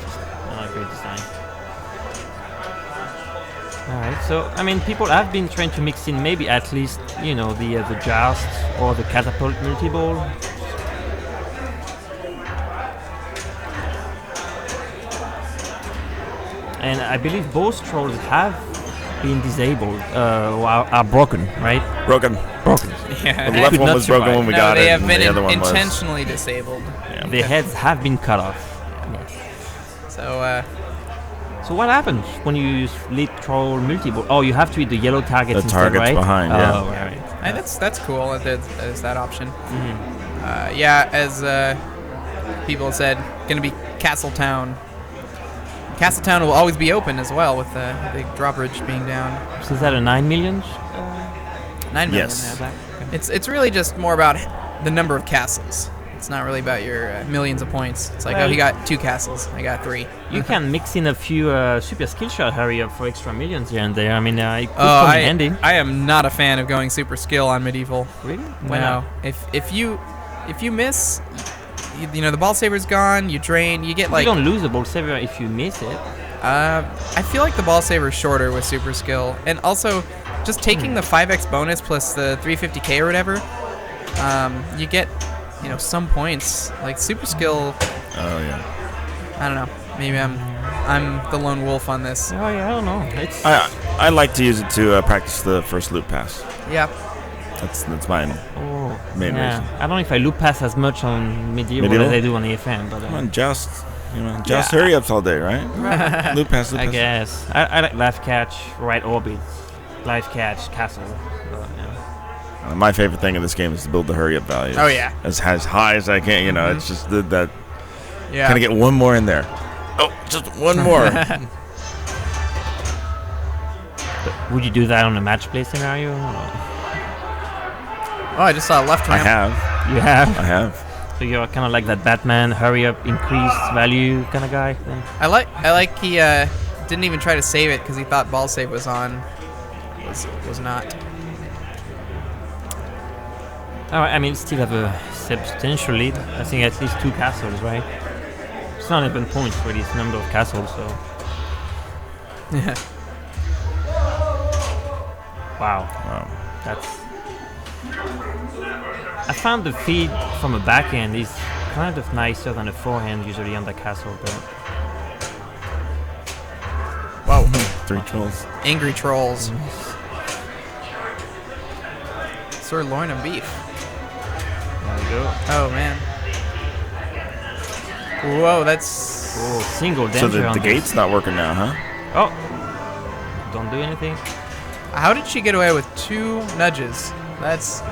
just not a great design. Alright, so, I mean, people have been trying to mix in maybe at least, the joust or the catapult multi-ball. And I believe both trolls have been disabled, are broken, right? Broken. Yeah. The left one was broken when we got it. They have been the other one intentionally disabled. Yeah. Their heads have been cut off. Yes. So what happens when you use lead troll multi-ball? Oh, you have to hit the yellow targets instead, right? Behind, Oh, right. That's cool. There's that option. Mm-hmm. As people said, going to be Castletown. Castletown will always be open as well with the drawbridge being down. So is that a 9 million? 9 million. Yes. Yeah. It's really just more about the number of castles. It's not really about your millions of points. It's like, Well, oh, he got 2 castles. I got 3. You can mix in a few super skill shot hurry up for extra millions here and there. I mean, it could come in handy. I am not a fan of going super skill on medieval. Really? Why No. not? If you miss, you know, the ball saver's gone. You drain. You get like. You don't lose the ball saver if you miss it. I feel like the ball saver's shorter with super skill, and also just taking the 5x bonus plus the 350k or whatever. You get, you know, some points. Like super skill. Oh yeah. I don't know. Maybe I'm the lone wolf on this. Oh yeah, I don't know. It's I like to use it to practice the first loop pass. Yeah. That's my main reason. I don't know if I loop pass as much on medieval as I do on AFM, but Come on, just hurry ups all day, right? Loop pass. I guess I like life catch, right orbits, life catch, castle. But, yeah. My favorite thing in this game is to build the hurry up values. Oh, yeah. As high as I can. You know, it's just that. Yeah. Can I get one more in there? Oh, just one more. Would you do that on a match play scenario? Oh, I just saw a left ramp. I have. You have? I have. So you're kind of like that Batman hurry up, increase value kind of guy then? I like he didn't even try to save it because he thought ball save was on. Was not. Oh, I mean, still have a substantial lead. I think at least 2 castles, right? It's not even points for this number of castles, so. Yeah. Wow. That's. I found the feed from a backhand is kind of nicer than a forehand usually on the castle, but. Whoa. 3 trolls. Angry trolls. Sirloin and beef. There we go. Oh man. Whoa, that's. Oh, single danger So the on this. gate's not working now, huh? Oh. Don't do anything. How did she get away with 2 nudges? That's.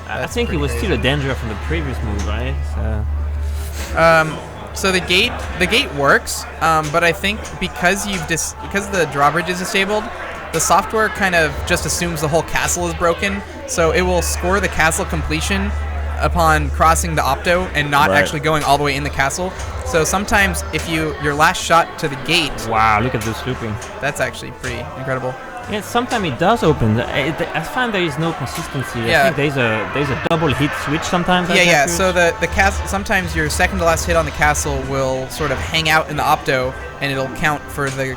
I think it was still a danger from the previous move, right? So the gate works, but I think because because the drawbridge is disabled, the software kind of just assumes the whole castle is broken, so it will score the castle completion upon crossing the opto and not actually going all the way in the castle. So sometimes if your last shot to the gate, wow, look at this looping. That's actually pretty incredible. Yeah, sometimes it does open. I find there is no consistency. Yeah. I think there's a double hit switch sometimes. Yeah. So the castle, sometimes your second to last hit on the castle will sort of hang out in the opto, and it'll count for the,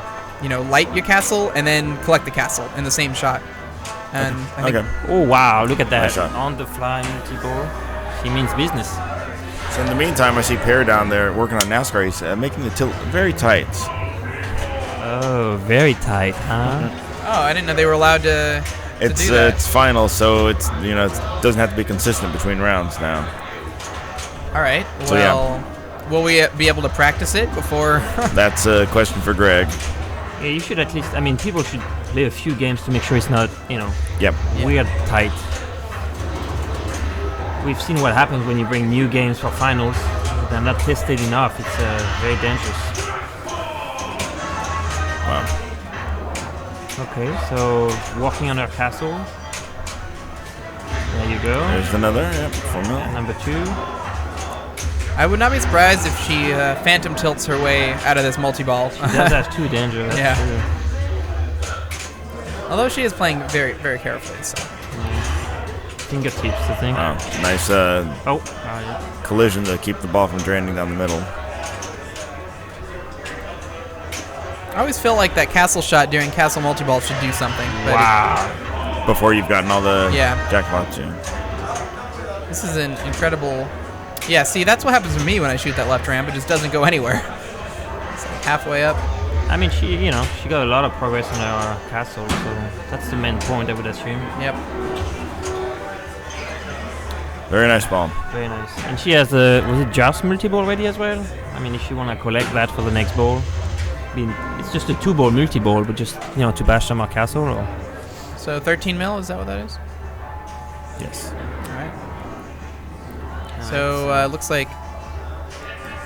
light your castle and then collect the castle in the same shot. And I think Oh wow, look at that Nice shot. on the fly multi-ball. He means business. So in the meantime, I see Pear down there working on NASCAR. He's making the tilt very tight. Oh, very tight, huh? Oh, I didn't know they were allowed to do that. It's final, so it doesn't have to be consistent between rounds now. All right. So, Well, will we be able to practice it before? That's a question for Greg. Yeah, you should at least. I mean, people should play a few games to make sure it's not, Yep. weird tight. We've seen what happens when you bring new games for finals. If they're not tested enough. It's very dangerous. Wow. Okay, so walking on our castle. There you go. There's another. Yep. 4 mil. Number 2. I would not be surprised if she phantom tilts her way out of this multi-ball. She does have 2 danger. That's true. Although she is playing very, very carefully. So. Fingertips, I think. Wow. Nice yeah. collision to keep the ball from draining down the middle. I always feel like that castle shot during castle multi-ball should do something. But Wow. Before you've gotten all the Yeah. jackpots, yeah. this is an incredible. Yeah, see, that's what happens to me when I shoot that left ramp. It just doesn't go anywhere. It's like halfway up. I mean, she got a lot of progress on our castle, so that's the main point, I would assume. Yep. Very nice ball. Very nice. And she has was it Joust multi-ball ready as well? I mean, if you want to collect that for the next ball. I mean, it's just a 2-ball multi-ball, but just, to bash some more castle, or? So 13 mil, is that what that is? Yes. All right. So looks like.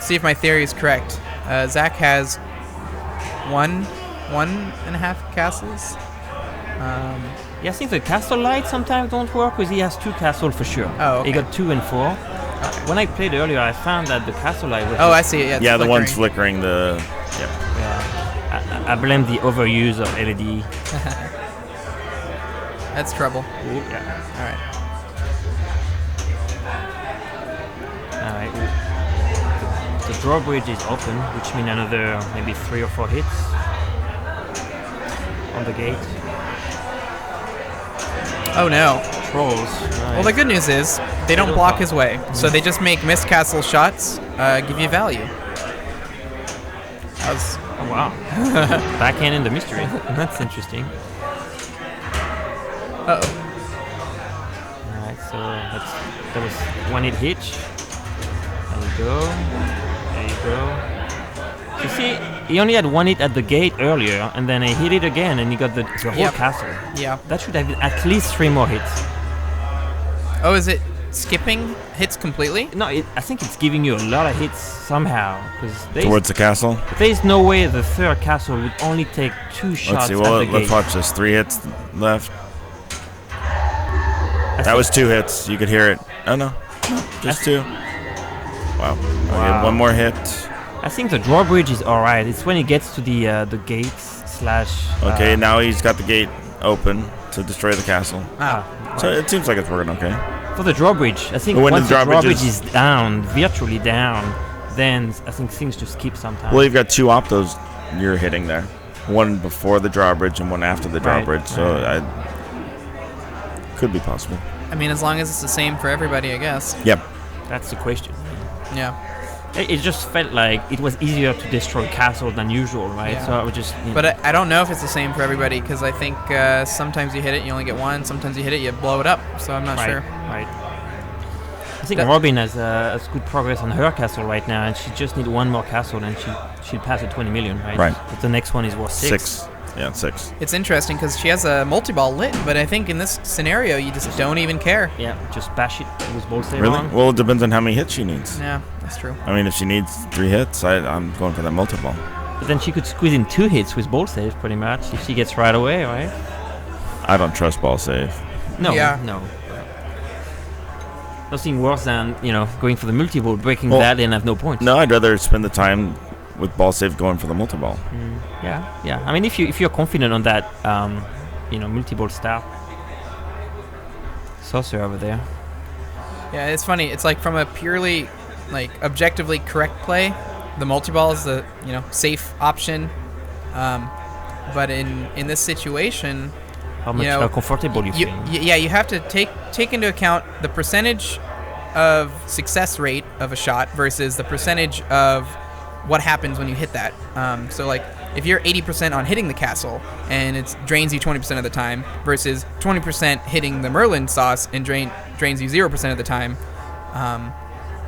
See if my theory is correct. Zach has one and a half castles. Yeah, I think the castle lights sometimes don't work because he has 2 castles for sure. Oh, okay. He got 2 and 4. When I played earlier, I found that the castle light was. Oh, I see. Yeah, yeah, the one's flickering. Yeah. I blame the overuse of LED. That's trouble. Ooh, yeah. All right. The drawbridge is open, which means another maybe 3 or 4 hits on the gate. Oh no. Trolls. Nice. Well, the good news is they don't block his way, so they just make missed castle shots give you value. That was Oh wow. Backhand in the mystery. That's interesting. Uh-oh. Alright, so that was 1-hit hitch. There you go. There you go. You see, he only had 1 hit at the gate earlier, and then he hit it again, and he got the whole castle. Yeah. That should have been at least 3 more hits. Oh, is it skipping hits completely? No, I think it's giving you a lot of hits somehow. Towards the castle? There's no way the 3rd castle would only take 2 shots Let's see. Well, at the let's gate. watch this. 3 hits left. That was 2 hits. You could hear it. Oh no, just 2. Wow. Okay, 1 more hit. I think the drawbridge is alright. It's when it gets to the gates slash. Okay, now he's got the gate open to destroy the castle. So it seems like it's working okay. For the drawbridge, I think But when once the the drawbridge drawbridge is down, virtually down, then I think things just skip sometimes. Well, you've got 2 optos you're hitting there. 1 before the drawbridge and 1 after the drawbridge. So could be possible. I mean, as long as it's the same for everybody, I guess. Yep. That's the question. Yeah. It just felt like it was easier to destroy castles than usual, right? Yeah. So I would just. But I don't know if it's the same for everybody, because I think sometimes you hit it, you only get 1. Sometimes you hit it, you blow it up. So I'm not sure. Right. I think Robin has good progress on her castle right now, and she just needs 1 more castle, and she'll pass the 20 million, right? Right. But the next one is worth 6. Yeah, 6. It's interesting because she has a multi-ball lit, but I think in this scenario you just don't even care. Yeah, just bash it with ball save Really? on. Well, it depends on how many hits she needs. Yeah, that's true. I mean, if she needs 3 hits, I'm going for that multi-ball. But then she could squeeze in 2 hits with ball save, pretty much, if she gets right away, right? I don't trust ball save. No, Yeah. no. Nothing worse than, going for the multi-ball, breaking that and have no points. No, I'd rather spend the time with ball save going for the multi-ball. Yeah. I mean, if you're confident on that, multi-ball start. Saucer over there. Yeah, it's funny. It's like from a purely, objectively correct play, the multi-ball is the, safe option. But in this situation, how comfortable you feel. You have to take into account the percentage of success rate of a shot versus the percentage of what happens when you hit that. So if you're 80% on hitting the castle and it drains you 20% of the time versus 20% hitting the Merlin sauce and drains you 0% of the time,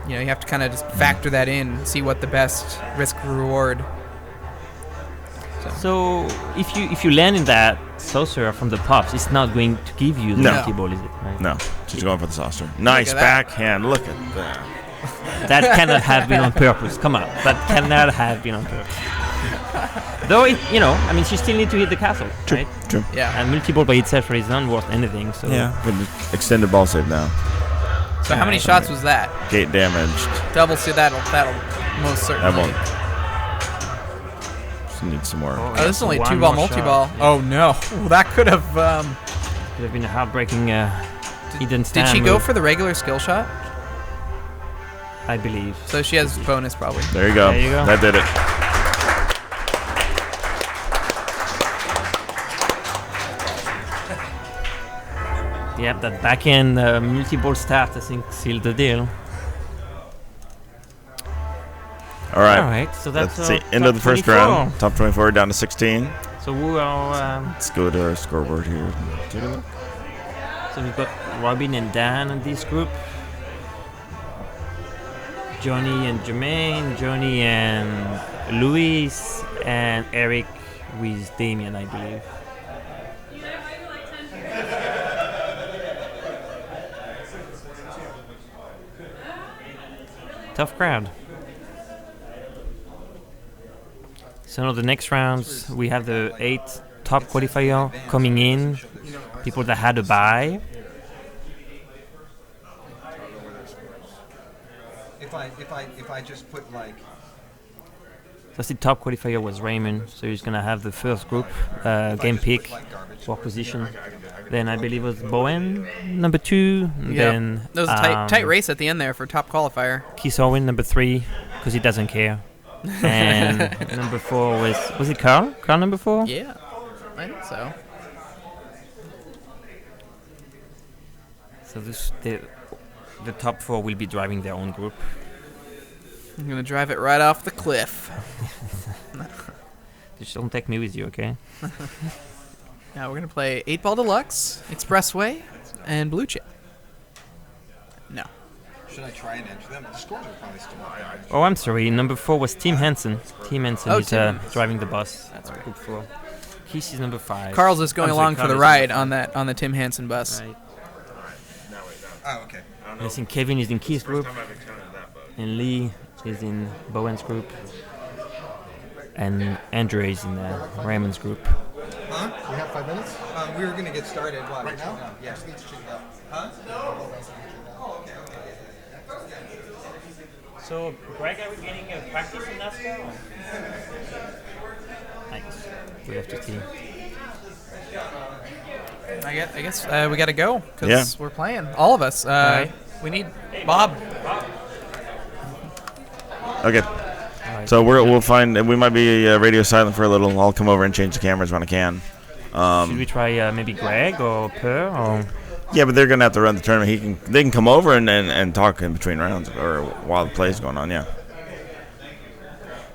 you have to kind of just factor that in, see what the best risk reward. So if you land in that saucer from the pops, it's not going to give you the multi-ball, is it? Right? No, she's going for the saucer. Nice backhand. Look at that. That cannot have been on purpose. Come on, that cannot have been on purpose. Though she still needs to hit the castle, right? True. Yeah. And multi-ball by itself is not worth anything. So Yeah, extended ball save now. So how many shots was that? Gate damaged. Double, so that'll most certainly. That won't. Just need some more. Oh, this is only 1 2-ball more multi-ball. shot. Oh no, that could have. Could have been a heartbreaking hidden Did stand she go move, for the regular skill shot? I believe. So she has bonus probably. There you go. There you go. That did it. Yep, that backhand multi-ball start, I think, sealed the deal. All right. All right, so that's the end of the first 24. round. Top 24 down to 16. So we are. Let's go to our scoreboard here. Take a look. So we've got Robin and Dan in this group. Johnny and Jermaine, Johnny and Luis, and Eric with Damien, I believe. Tough crowd. So now the next rounds, we have the 8 top qualifier coming in, people that had a bye. If I just put like. That's the top qualifier was Raymond, so he's gonna have the first group game pick for position. Then I believe it was Bowen number 2. Yeah. Then there was a tight race at the end there for top qualifier. Keith Elwin number 3 because he doesn't care. And number 4 was it Carl? Carl number 4? Yeah, I think so. So the top 4 will be driving their own group. I'm gonna drive it right off the cliff. Just don't take me with you, okay? Now we're gonna play 8 Ball Deluxe, Expressway, and Blue Chip. No. Should I try and enter them? The scores are probably still high. Oh, I'm sorry. Number 4 was Tim Henson. Tim Henson is driving the bus. That's right. Group 4. Keith is number 5. Carl's is going along for the ride on the Tim Henson bus. Right. Oh, okay. I think Kevin is in Keith's group, and Lee is in Bowen's group, and Andre is in Raymond's group. Huh? We have 5 minutes? We were going to get started. What, Right now? No. Yeah. Huh? Oh, okay. So, Greg, are we getting a practice in NASCAR? Thanks. We have to see. I guess we got to go because we're playing. All of us. Right. We need Bob. Okay. Right. So we'll find. We might be radio silent for a little. I'll come over and change the cameras when I can. Should we try maybe Greg or Per? Or? Yeah, but they're gonna have to run the tournament. They can come over and talk in between rounds or while the play's going on. Yeah.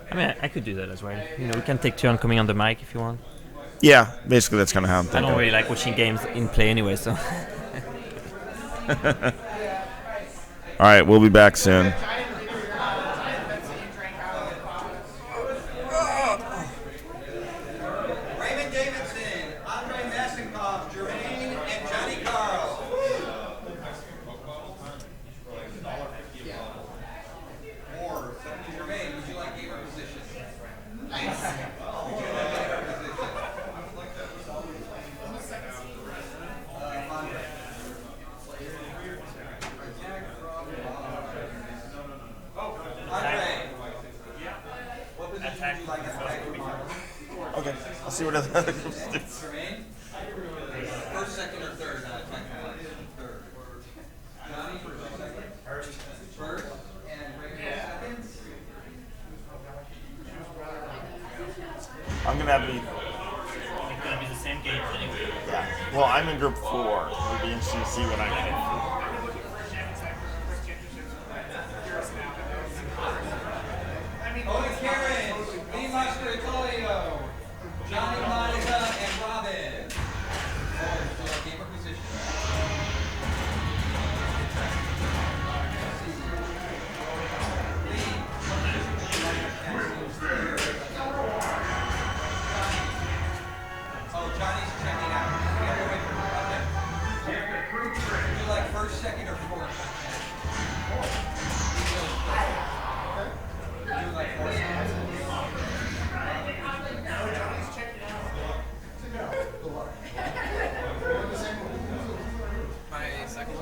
I mean, I could do that as well. You know, we can take turn coming on the mic if you want. Yeah, basically that's kind of how I'm I thinking. don't really like watching games in play anyway, so. All right, we'll be back soon. Raymond Davidson, Andre Massenkoff, Jermaine, and Johnny Carl. Or, Jermaine, would you like gamer position? Nice. Okay, I'll see what other groups do. Jermaine? First, second, or third? Third. Johnny, first, second? First. And Raymond, second? I'm gonna have to be. It's gonna be the same game anyway. Yeah. Well, I'm in group 4. It'll be interesting to see what I get. Owen Karen, Lee Mastroianni, Johnny Monica, and Robin. So, gamer position. Oh, Johnny's checking out. We have to wait for him. Okay. Would you like first, second, or fourth? Would you like fourth? My second.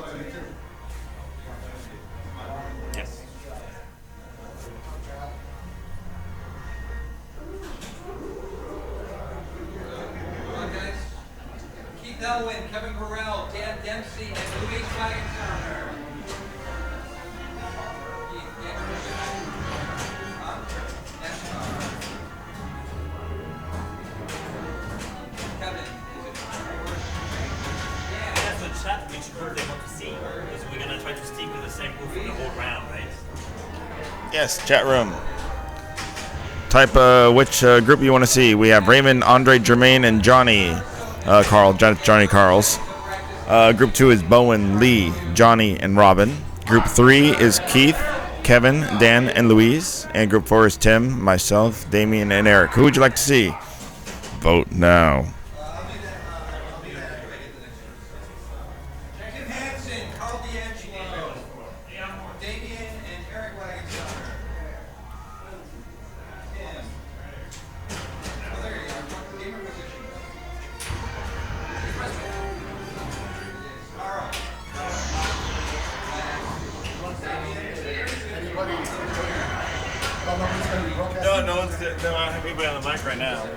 Yes. Come on, guys. Keith Elwin, Kevin Burrell, Dan Dempsey, and Louis Wagenstarner. Keith, gamer position. Huh? NASCAR. Kevin, is it Yeah, that's the chat which group they want to see. Because we're gonna try to stick with the same group for the whole round, right? Yes, chat room. Type which group you want to see. We have Raymond, Andre, Jermaine, and Johnny. Johnny Carls. Group 2 is Bowen, Lee, Johnny, and Robin. Group 3 is Keith, Kevin, Dan, and Louise. And Group 4 is Tim, myself, Damien, and Eric. Who would you like to see? Vote now. Jim Hansen, Carl D'Angelo, Damien, and Eric Wagenstarner. Tim. Oh, there you go. Gamer position. No, no one's. No, I don't have anybody on the mic right now.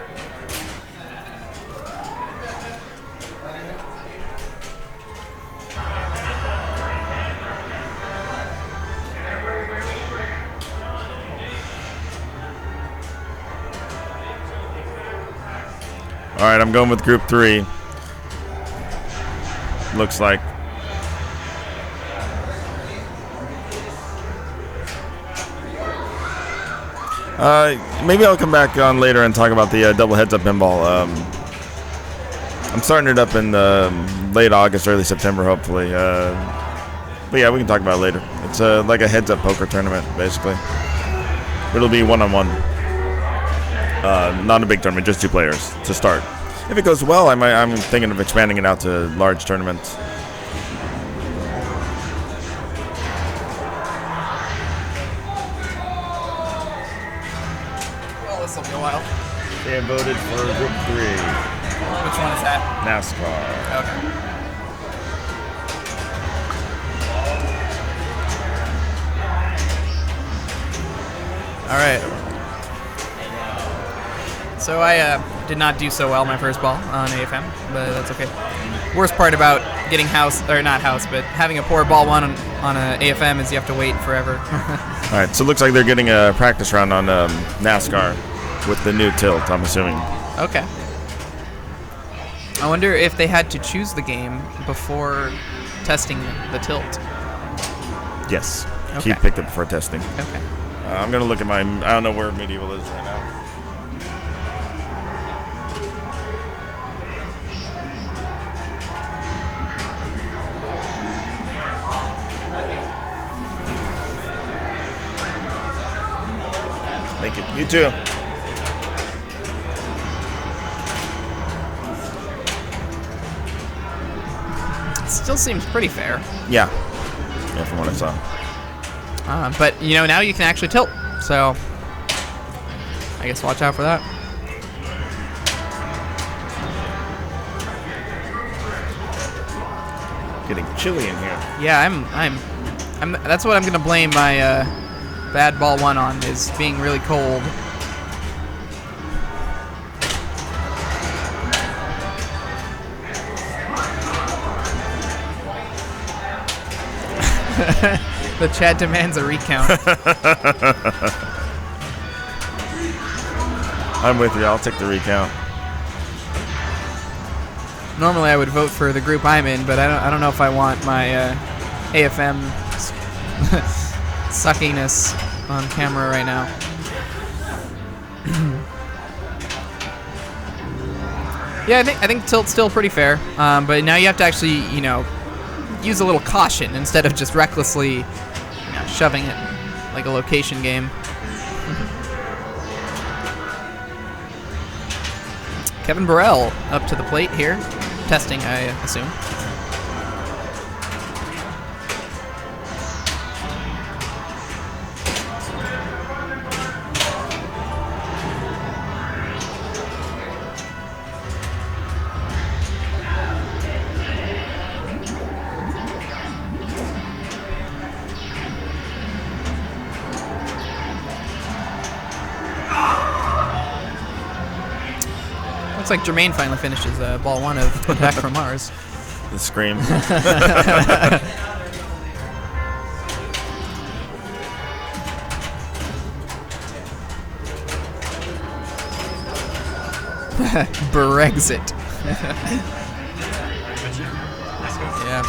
All right, I'm going with Group 3. Looks like. Maybe I'll come back on later and talk about the double heads-up pinball. I'm starting it up in late August, early September, hopefully. But yeah, we can talk about it later. It's like a heads-up poker tournament, basically. It'll be one-on-one. Not a big tournament, just 2 players to start. If it goes well, I'm thinking of expanding it out to large tournaments. Well, this will be a while. They have voted for Group 3. Which one is that? NASCAR. Okay. All right. So I did not do so well my first ball on AFM, but that's okay. Worst part about getting having a poor ball one on a AFM is you have to wait forever. All right, so it looks like they're getting a practice round on NASCAR with the new tilt, I'm assuming. Okay. I wonder if they had to choose the game before testing the tilt. Yes. Okay. Keith picked it before testing. Okay. I'm going to look at I don't know where Medieval is right now. Thank you. You too. It still seems pretty fair. Yeah. Yeah, from what I saw. But, now you can actually tilt. So, I guess watch out for that. Getting chilly in here. Yeah, I'm that's what I'm going to blame my bad ball one on, is being really cold. The chat demands a recount. I'm with you. I'll take the recount. Normally I would vote for the group I'm in, but I don't know if I want my AFM suckiness on camera right now. Yeah, I think tilt's still pretty fair, but now you have to actually, use a little caution instead of just recklessly shoving it like a location game. Kevin Burrell up to the plate here, testing, I assume. Looks like Jermaine finally finishes ball one of Back from Mars. The scream. Brexit. Yeah.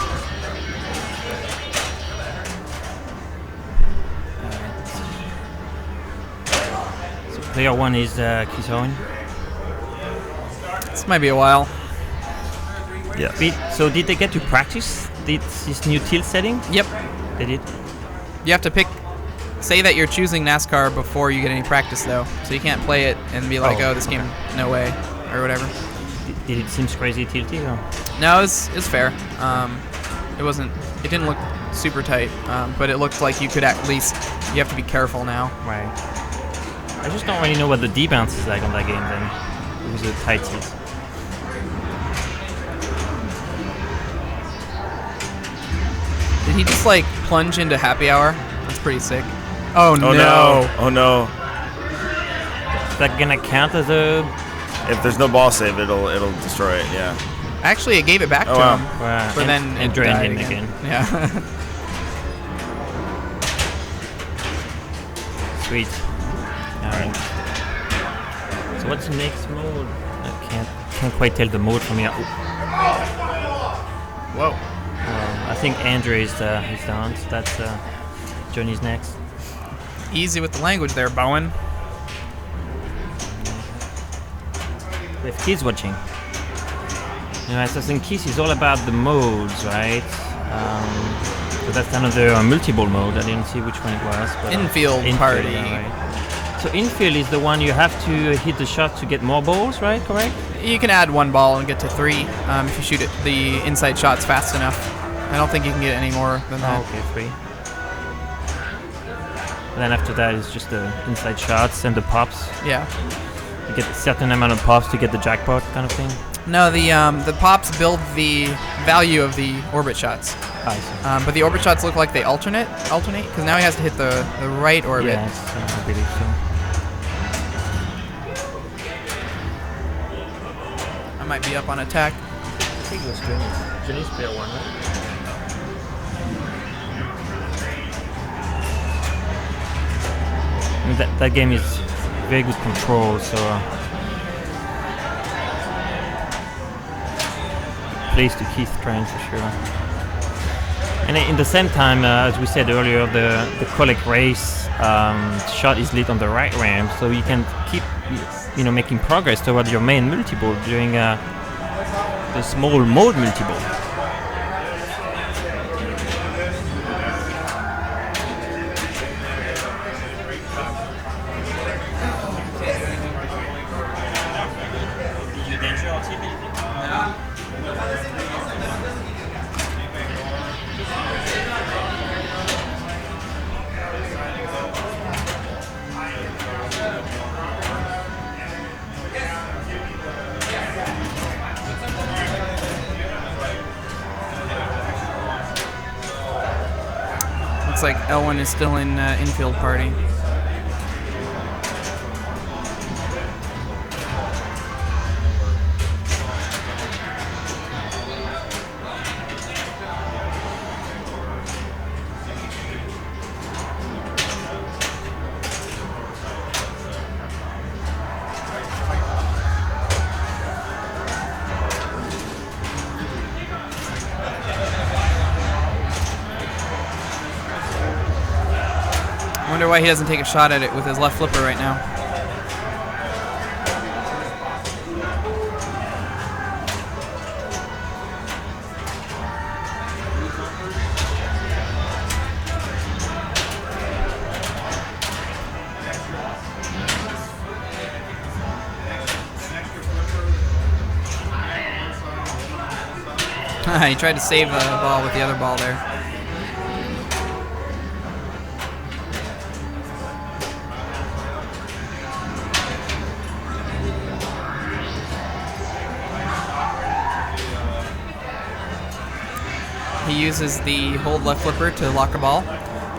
So player one is Chris Owen. This might be a while. Yes. So did they get to practice this new tilt setting? Yep. They did? You have to say that you're choosing NASCAR before you get any practice, though. So you can't play it and be like, this game, no way, or whatever. Did it seem crazy tilty? Or? No, it's fair. It didn't look super tight, but it looked like you could at least, you have to be careful now. Right. I just don't really know what the D-bounce is like on that game then. It was a tight tilt. Did he just plunge into happy hour? That's pretty sick. Oh no. Oh no. Is that gonna count as a? If there's no ball save, it'll destroy it. Yeah. Actually, it gave it back to wow. him, Wow. but then and it drained died him again. Yeah. Sweet. Alright. So what's the next mode? I can't quite tell the mode from here. Whoa. I think Andre is down, so that's Johnny's next. Easy with the language there, Bowen. We have kids watching. Assassin's Creed is all about the modes, right? So that's another multi-ball mode. I didn't see which one it was. But Infield party. Yeah, right. So infield is the one you have to hit the shot to get more balls, right? Correct? You can add 1 ball and get to 3 if you shoot it the inside shots fast enough. I don't think you can get any more than that. Okay, 3. And then after that is just the inside shots and the pops. Yeah. You get a certain amount of pops to get the jackpot kind of thing. No, the pops build the value of the orbit shots. I see. But the orbit shots look like they alternate, because now he has to hit the right orbit. Yes, I believe so. I might be up on attack. I think it was Johnny's player 1, right? I mean, that game is very good control, so plays to Keith train for sure. And in the same time, as we said earlier, the collect race shot is lit on the right ramp, so you can keep making progress toward your main multi-ball during the small mode multi-ball. Looks like Elwin is still in infield party. I wonder why he doesn't take a shot at it with his left flipper right now. He tried to save the ball with the other ball there. He uses the hold left flipper to lock a ball.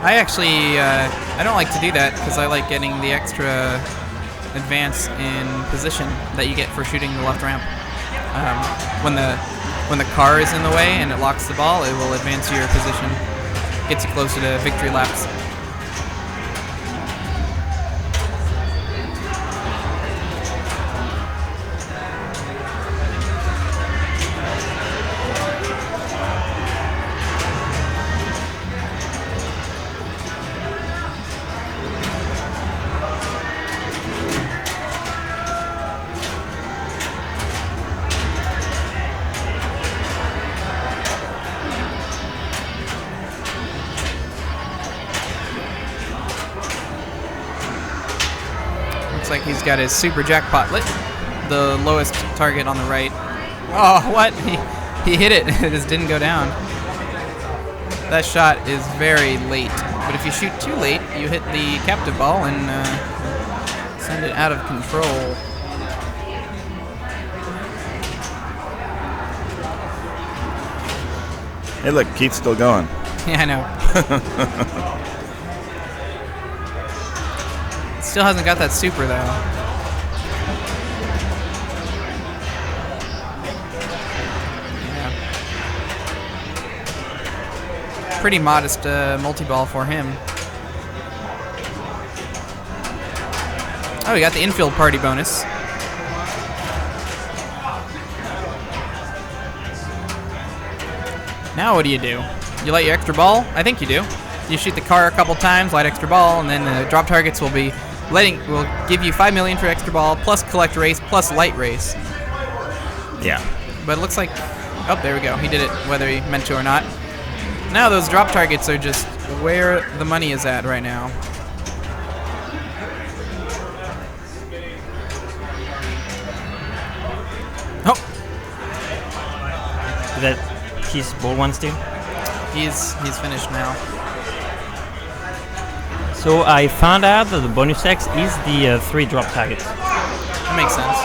I actually, I don't like to do that because I like getting the extra advance in position that you get for shooting the left ramp. When the car is in the way and it locks the ball, it will advance your position, gets you closer to victory laps. Looks like he's got his super jackpot lit, the lowest target on the right. Oh, what? He hit it. It just didn't go down. That shot is very late, but if you shoot too late, you hit the captive ball and send it out of control. Hey, look, Keith's still going. Yeah, I know. Still hasn't got that super though. pretty modest multi-ball for him. Oh, we got the infield party bonus. Now what do? You light your extra ball? I think you do. You shoot the car a couple times, light extra ball, and then the drop targets will give you 5 million for extra ball, plus collect race, plus light race. Yeah. But it looks like, oh, there we go. He did it, whether he meant to or not. Now those drop targets are just where the money is at right now. Oh. Is that his ball one still? He's finished now. So I found out that the bonus X is the 3 drop targets. That makes sense.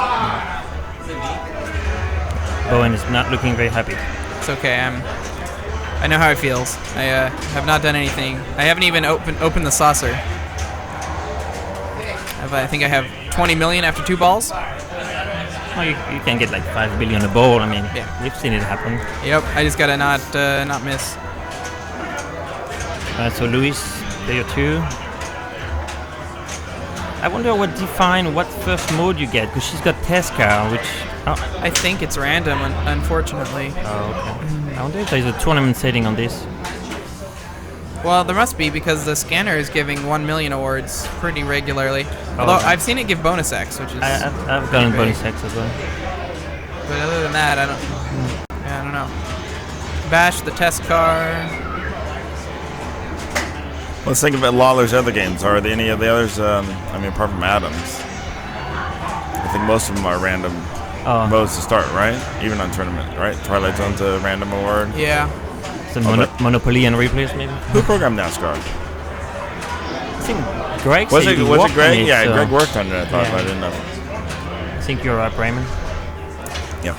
Bowen is not looking very happy. It's okay. I know how it feels. I have not done anything. I haven't even opened the saucer. I think I have 20 million after 2 balls. Well, you can get like 5 billion a ball. I mean, yeah, we've seen it happen. Yep. I just gotta not miss. So Luis, player 2. I wonder what first mode you get, because she's got test car, which... I think it's random, unfortunately. Oh, okay. I wonder if there's a tournament setting on this. Well, there must be, because the scanner is giving 1 million awards pretty regularly. Although I've seen it give bonus X, which is... I've gotten bonus X as well. But other than that, I don't know. Bash the test car... Let's think about Lawler's other games. Are there any of the others? I mean, apart from Adams, I think most of them are random modes to start, right? Even on tournament, right? Twilight Zone's a random award. Yeah. So Monopoly and replays, maybe. Who programmed NASCAR? I think Greg. Was it Greg? Yeah, so Greg worked on it. I thought, yeah. but I didn't know. I think you're up, Raymond. Yeah.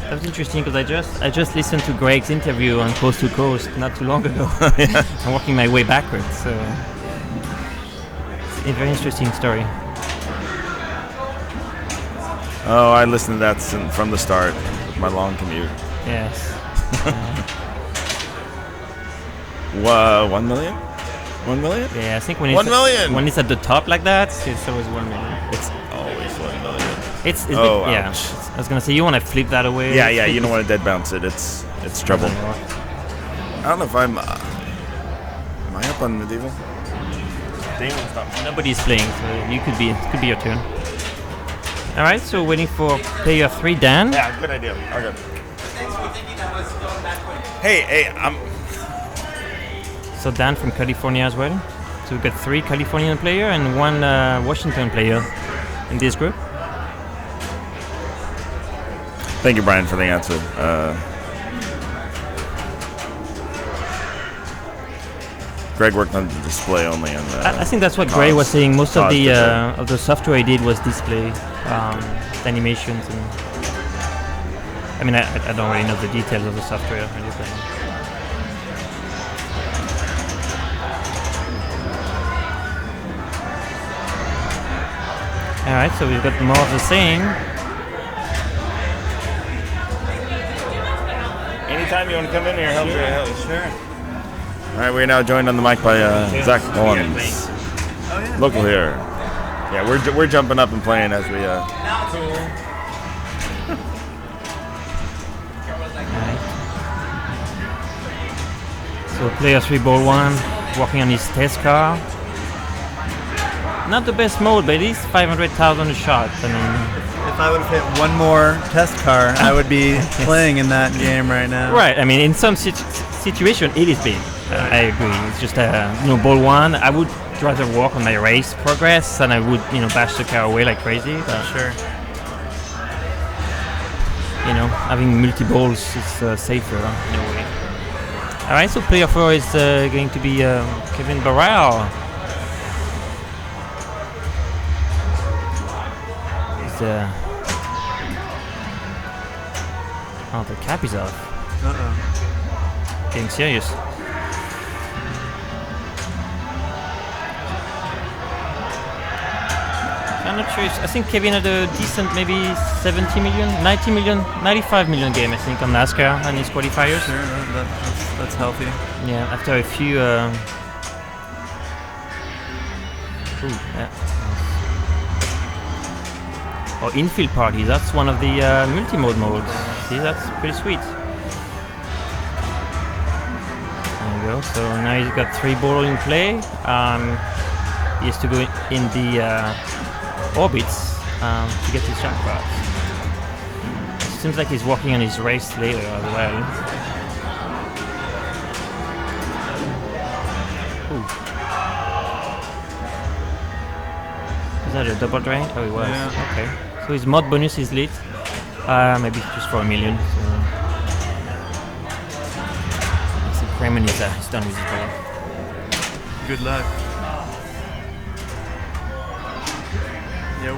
That was interesting because I just listened to Greg's interview on Coast to Coast not too long ago. I'm working my way backwards, so it's a very interesting story. Oh, I listened to that from the start with my long commute. Yes. 1 million? 1 million? Yeah, I think when it's at the top like that, it's always 1 million. It's always 1 million. It's ouch. I was gonna say, you want to flip that away. Yeah, you don't want to dead bounce it. It's trouble. I don't know if am I up on the Diva? Nobody's playing, so it could be your turn. All right, so waiting for player 3, Dan. Yeah, good idea. Okay. Hey, So Dan from California as well. So we've got 3 Californian player and 1 Washington player in this group. Thank you, Brian, for the answer. Greg worked on the display only. I think that's what Greg was saying. Most of the software he did was display animations. And I mean, I don't really know the details of the software. All right, so we've got more of the same. Anytime you want to come in here, help you. Sure. All right, we're now joined on the mic by Zach Owens, local here. Yeah, we're jumping up and playing as we. So player 3, ball 1, working on his test car. Not the best mode, but it is 500,000 a shot. I mean, if I would have hit one more test car, I would be playing in that game right now. Right. I mean, in some situation, it is big. I agree. It's just ball 1. I would rather work on my race progress than I would, bash the car away like crazy. But sure. Having multi balls is safer in a way. All right. So player 4 is going to be Kevin Barral. The cap is off. Getting serious. I'm not sure. I think Kevin had a decent, maybe 70 million, 90 million, 95 million game, I think, on NASCAR and his qualifiers. Sure, that's healthy. Yeah, after a few. Ooh, yeah. Or infield party. That's one of the multi-mode modes. See, that's pretty sweet. There you go. So now he's got 3 balls in play. He has to go in the orbits to get his jackpot. Seems like he's working on his race later as well. Ooh. Is that a double drain? Oh, it was. Yeah. Okay. So his mod bonus is lit. Maybe just for $1 million. So. I think Raymond is done with his ball. Good luck. Yo.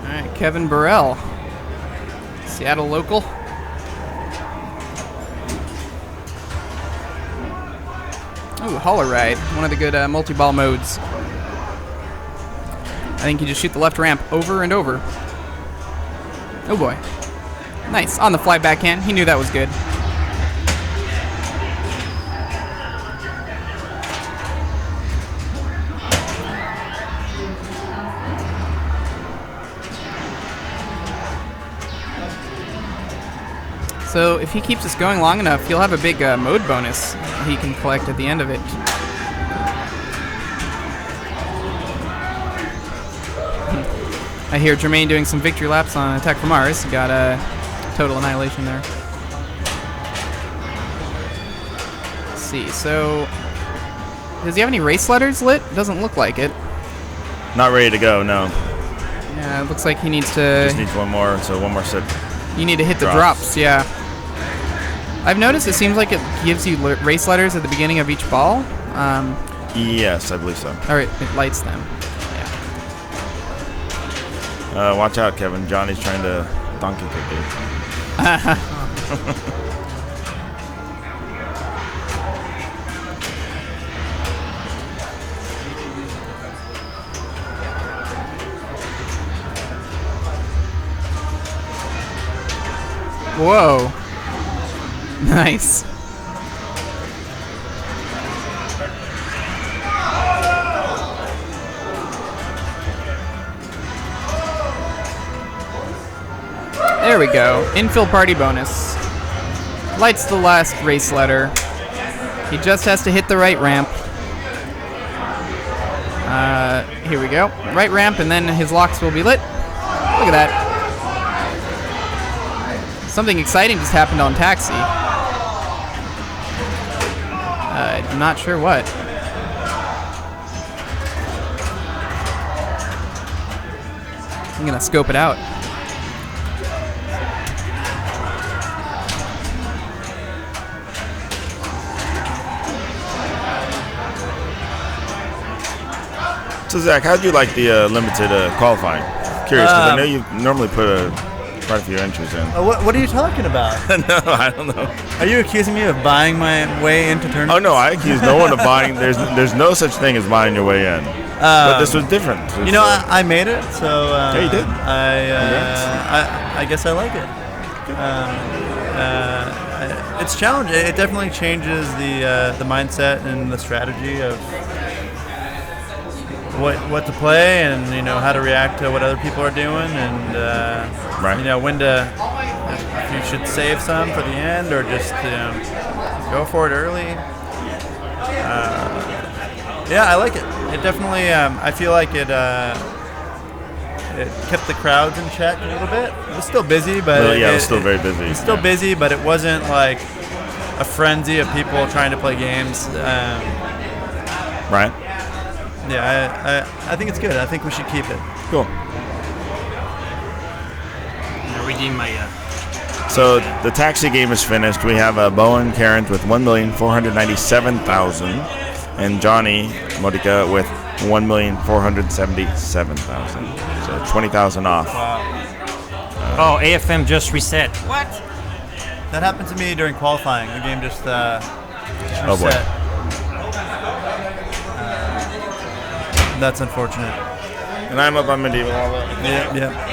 All right, Kevin Burrell, Seattle local. Ooh, Holler Ride, one of the good multi-ball modes. I think you just shoot the left ramp over and over. Oh boy. Nice, on the fly backhand. He knew that was good. So if he keeps this going long enough, he'll have a big mode bonus he can collect at the end of it. I hear Jermaine doing some victory laps on Attack from Mars. Got a total annihilation there. Let's see, so does he have any race letters lit? Doesn't look like it. Not ready to go, no. Yeah, it looks like he needs to... Just needs one more, so one more set. You need to hit the drops, yeah. I've noticed it seems like it gives you race letters at the beginning of each ball. Yes, I believe so. Or it lights them. Yeah. Watch out, Kevin. Johnny's trying to donkey kick you. Whoa. Nice. There we go. Infill party bonus. Lights the last race letter. He just has to hit the right ramp. Here we go. Right ramp, and then his locks will be lit. Look at that. Something exciting just happened on Taxi. I'm not sure what. I'm gonna scope it out. So Zach, how do you like the limited qualifying? Curious, because I know you normally put quite a few entries in. What are you talking about? No, I don't know. Are you accusing me of buying my way into tournaments? Oh no, I accuse no one of buying. There's no such thing as buying your way in. But this was different. You know, I made it, so yeah, you did. I guess I like it. It's challenging. It definitely changes the mindset and the strategy of what to play, and how to react to what other people are doing, and when to, if you should save some for the end or just go for it early. Yeah, I like it. It definitely I feel like it kept the crowds in check a little bit. It was still busy, but it was still very busy. It's still busy, but it wasn't like a frenzy of people trying to play games. Right. Yeah, I think it's good. I think we should keep it. Cool. I'll redeem my... So the taxi game is finished. We have Bowen Carent with 1,497,000 and Johnny Modica with 1,477,000. So 20,000 off. Wow. AFM just reset. What? That happened to me during qualifying. The game just Oh boy. reset. That's unfortunate. And I'm up on medieval. Yeah.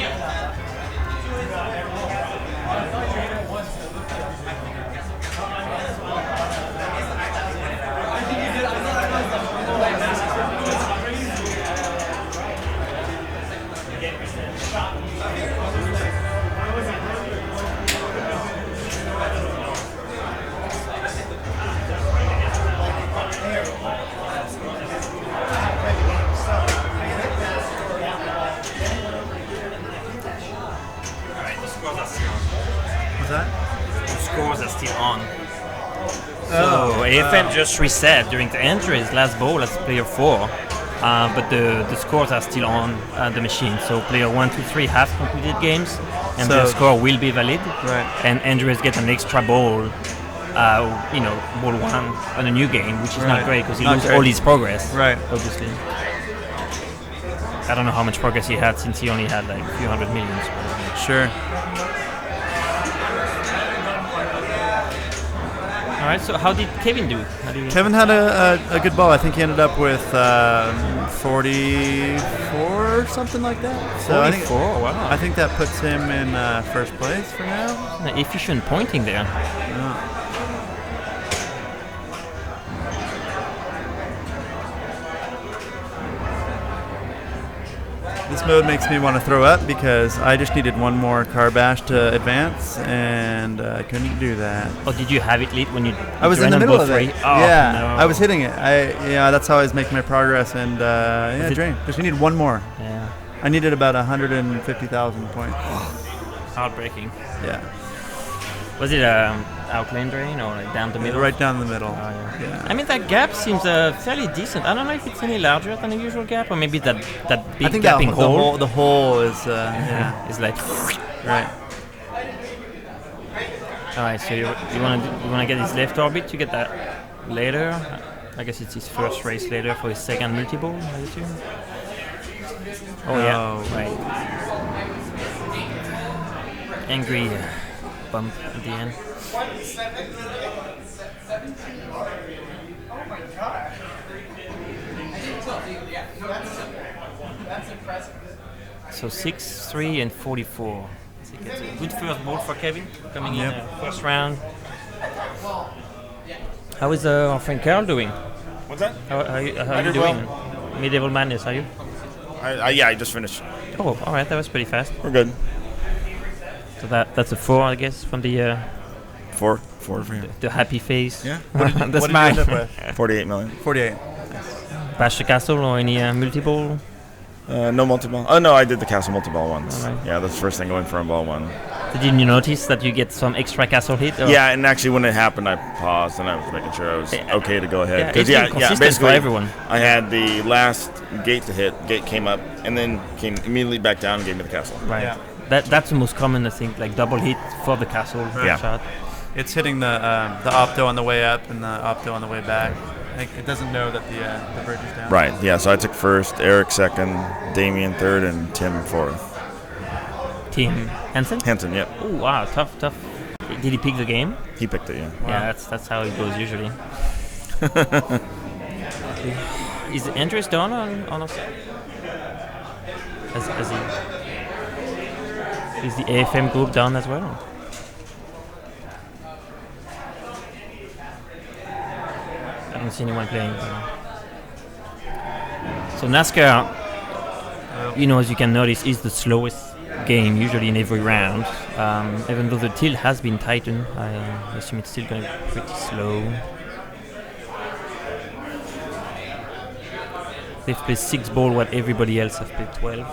Scores are still on. So AFM just reset during the entries last ball as player 4, but the scores are still on the machine. So player 1, 2, 3 have completed games, and their score will be valid. Right. And Andrews get an extra ball, ball 1 on a new game, which is not great because he loses all his progress. Right. Obviously. I don't know how much progress he had since he only had like a few hundred millions. Sure. All right, so how did Kevin do? Kevin had a good ball. I think he ended up with 44, something like that. So 44, wow. I think that puts him in first place for now. Efficient pointing there. This mode makes me want to throw up because I just needed one more car bash to advance, and I couldn't do that. Oh, did you have it lit when you? I was in the middle of it. Oh, yeah, no. I was hitting it. That's how I was making my progress, and drained. Just needed one more. Yeah. I needed about 150,000 points. Heartbreaking. Yeah. Was it outline drain or like down the middle? Right down the middle. Oh, yeah. I mean, that gap seems fairly decent. I don't know if it's any larger than a usual gap, or maybe that big I think gapping hole. The hole is is like right. All right, so you wanna get his left orbit to get that later. I guess it's his first race later for his second multi-ball, I assume. Oh yeah, right. Angry bump at the end. Oh my god. That's impressive. So 6, 3, and 44. So he gets a good first ball for Kevin coming in first round. How is our friend Carl doing? What's that? How are you doing? Medieval Madness, are you? I just finished. Oh, all right, that was pretty fast. We're good. So that's a 4, I guess, from the 4 for him. the happy face. Yeah. That's what did mine. you end up with? 48 million. 48. Bash the castle or any multi-ball? No multi-ball. Oh no, I did the castle multi-ball once. All right. Yeah, that's the first thing going for a ball 1. Did you notice that you get some extra castle hit? Or? Yeah, and actually when it happened, I paused and I was making sure I was okay to go ahead. Yeah, it's been consistent basically, for everyone. I had the last gate to hit. Gate came up and then came immediately back down and gave me the castle. Right. Yeah. That's the most common, I think, like double hit for the castle shot. It's hitting the opto on the way up and the opto on the way back. It doesn't know that the bridge is down. Right. Yeah. So I took first, Eric second, Damien third, and Tim fourth. Tim Hansen? Hansen. Yep. Oh wow, tough. Did he pick the game? He picked it. Yeah. Wow. Yeah, that's how it goes usually. Is Andres done on us? Is the AFM group done as well? I don't see anyone playing. So NASCAR, as you can notice, is the slowest game usually in every round. Even though the tilt has been tightened, I assume it's still going to be pretty slow. They've played 6 ball, what everybody else has played 12.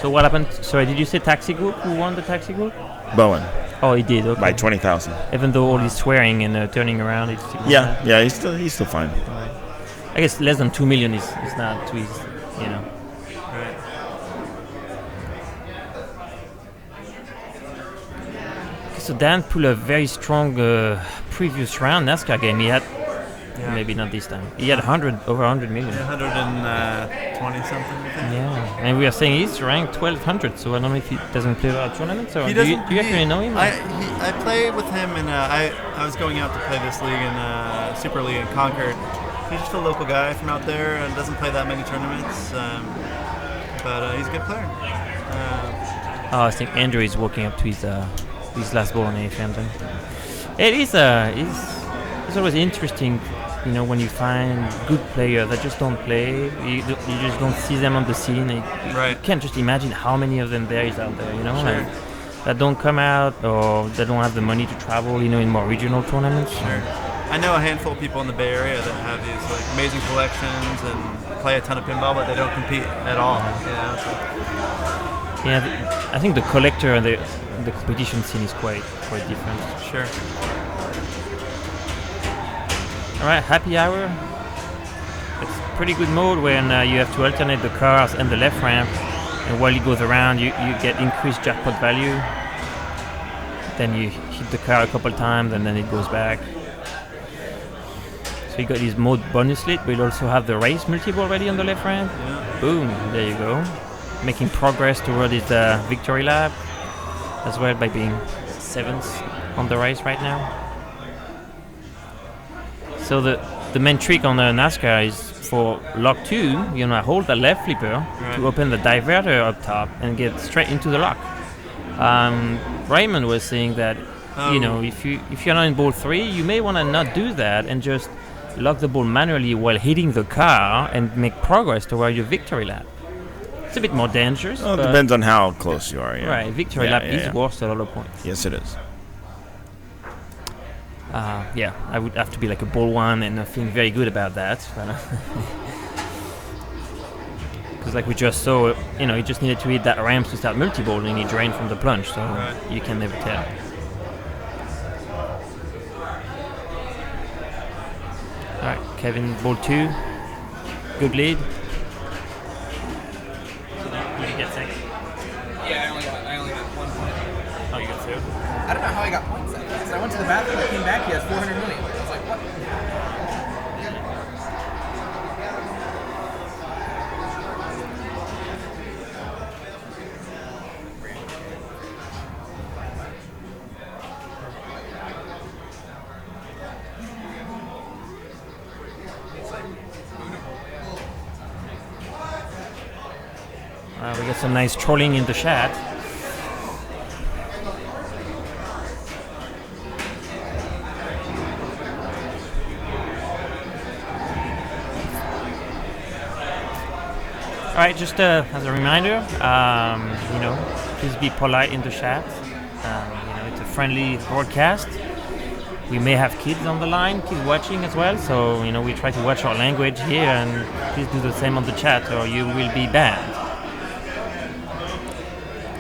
So what happened? Sorry, did you say Taxi Group? Who won the Taxi Group? Bowen. Oh, he did. Okay. By 20,000. Even though all his swearing and turning around, it's still he's still fine. Right. I guess less than 2 million is not too easy, Right. Okay, so Dan pulled a very strong previous round NASCAR game. He had Yeah. Maybe not this time. He had over 100 million. 120 something, I think. Yeah, and we are saying he's ranked 1200, so I don't know if he doesn't play our tournaments or He do you doesn't. actually know him? I play with him, and I was going out to play this league in Super League in Concord. He's just a local guy from out there and doesn't play that many tournaments, but he's a good player. I think Andrew is walking up to his last ball on AFM. It is it's always interesting, you know, when you find good players that just don't play. You just don't see them on the scene. You can't just imagine how many of them there is out there, you know, Sure. that don't come out or that don't have the money to travel, you know, in more regional tournaments. Sure. I know a handful of people in the Bay Area that have these like amazing collections and play a ton of pinball, but they don't compete at all. You know, so. Yeah, I think the collector and the competition scene is quite different. Sure. All right, happy hour. It's pretty good mode when you have to alternate the cars and the left ramp, and while it goes around, you get increased jackpot value. Then you hit the car a couple times, and then it goes back. So you got this mode bonus lit, but you also have the race multiple already on the left ramp. Yeah. Boom, there you go. Making progress toward his victory lap as well by being 7th on the race right now. So the main trick on the NASCAR is for lock 2, you know, hold the left flipper to open the diverter up top and get straight into the lock. Raymond was saying that, you know, if you're not in ball 3, you may want to not do that and just lock the ball manually while hitting the car and make progress toward your victory lap. It's a bit more dangerous. Well, it depends on how close you are. Yeah. Right, victory lap is worth a lot of points. Yes, it is. Yeah, I would have to be like a ball 1 and feeling very good about that. Because like we just saw, you know, he just needed to hit that ramp to start multi-ball and he drained from the plunge, so you can never tell. Alright, Kevin, ball 2. Good lead. Did you get second? Yeah, I only got 1 point. Oh, you got 2? I don't know how he got points that fast. I went to the bathroom, I came back, he has 400 million. I was like, what? We got some nice trolling in the chat. All right, just as a reminder, you know, please be polite in the chat. You know, it's a friendly broadcast. We may have kids on the line, kids watching as well. So, you know, we try to watch our language here, and please do the same on the chat, or you will be banned.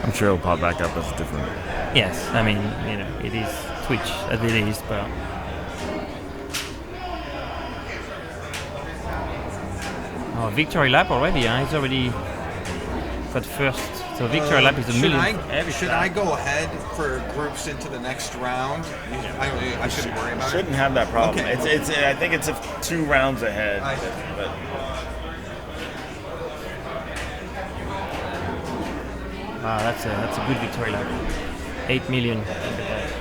I'm sure it'll pop back up as different. Yes, I mean, you know, it is Twitch as it is, but. Oh, victory lap already, huh? He's already got first. So victory lap is a million. Should I go ahead for groups into the next round? I shouldn't worry about it. Shouldn't have that problem. Okay. It's I think it's 2 rounds ahead. But Wow, that's a good victory lap. 8 million. Look at that.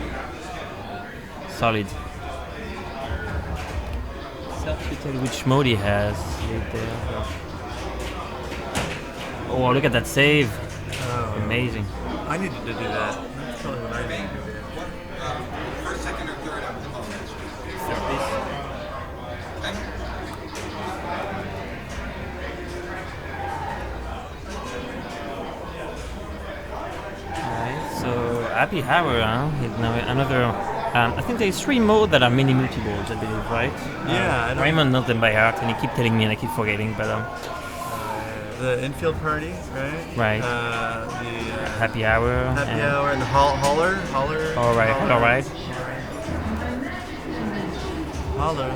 Solid. So to tell which mode he has right there. Oh, look at that save. Oh. Amazing. I needed to do that. That's probably what I need to do. First, second, or third on the bonus. Alright, so happy hour, huh? Now another. I think there's 3 modes that are mini multi-balls, I believe, right? Yeah, I don't Raymond knows them by heart, and he keeps telling me, and I keep forgetting. But the infield party, right? Right. The happy hour. happy hour and the holler. All right. Holler.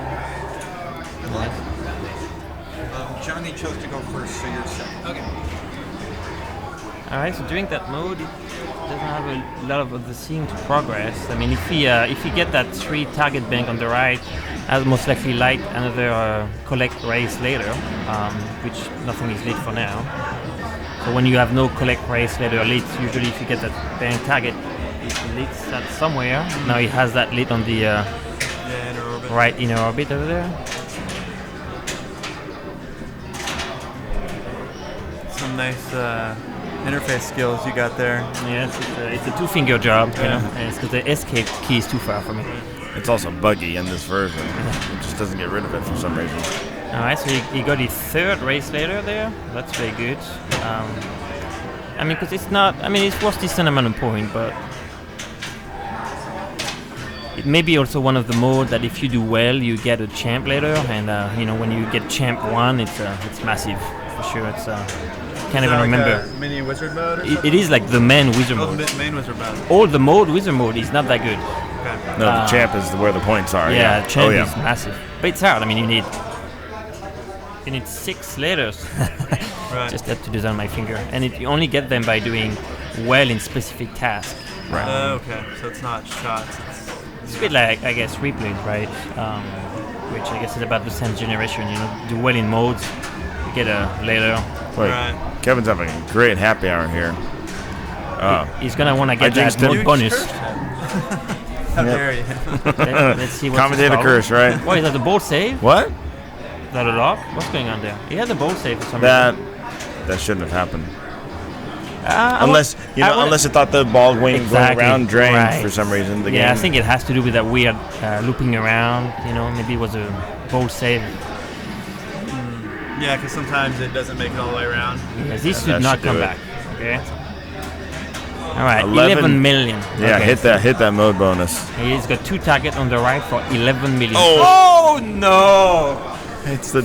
Johnny chose to go first, so you're second. Okay. Alright, so during that mode, it doesn't have a lot of the thing to progress. I mean, if he get that 3 target bank on the right, I'll most likely light another collect race later, which nothing is lit for now. So when you have no collect race later lit, usually if you get that bank target, it lits that somewhere. Now he has that lit on the inner orbit. right inner orbit over there. Some nice interface skills you got there. Yes, it's a 2-finger job, you know, and it's because the escape key is too far for me. It's also buggy in this version. It just doesn't get rid of it for some reason. Alright, so he got his 3rd race later there. That's very good. I mean, because it's not... I mean, it's worth decent amount of point, but... It may be also one of the modes that if you do well, you get a champ later. And, you know, when you get champ 1, it's massive, for sure. It's... can't even remember. Like a mini wizard mode or something? It is like the main wizard mode. The main wizard mode. All the wizard mode is not that good. Okay. No, the champ is where the points are. Yeah, the champ is massive. But it's hard. I mean, you need 6 letters. Right. Just have to do that on my finger. And you only get them by doing well in specific tasks. Right. Okay, so it's not shots. It's a bit like, I guess, replays, right? Which I guess is about the same generation. You know, do well in modes, you get a later. Wait, Right. Kevin's having a great happy hour here. He's gonna want to get jinxed that him. mode bonus. How dare you? Let's see what's Commentator curse, right? What is that? The ball save? What? Is that a lock? What's going on there? He had the ball save for some reason. That shouldn't have happened. Unless you thought the ball going around drained for some reason. The game. I think it has to do with that weird looping around. You know, maybe it was a ball save. Yeah, because sometimes it doesn't make it all the way around. Yes, this should not come back. Okay. All right, 11 million. Yeah, okay, hit that mode bonus. He's got 2 targets on the right for 11 million. Oh no! It's the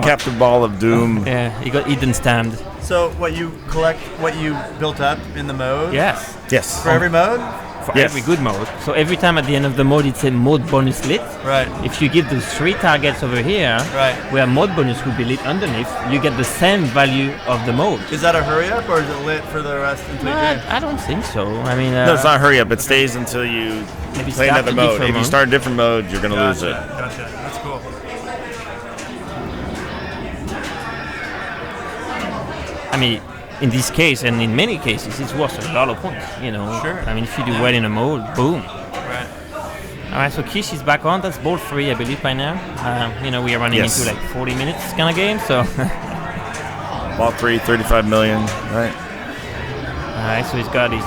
captive ball of doom. Yeah, he got Eden stamped. So what you collect, what you built up in the mode? Yes. Yes. For every mode? For every good mode. So every time at the end of the mode it's a mode bonus lit. Right. If you give those 3 targets over here, where mode bonus will be lit underneath, you get the same value of the mode. Is that a hurry up or is it lit for the rest until you game? I don't think so. I mean, no, it's not hurry up. It stays until you play another mode. If you start a different mode, you're gonna lose it. Gotcha. That's cool. I mean, in this case and in many cases, it's worth a lot of points. You know. Sure. I mean, if you do well in a mode, boom. Right. All right, so Kish is back on. That's ball 3, I believe, by now. You know, we are running into like 40 minutes kind of game, so. Ball 3, 35 million, right? All right, so he's got his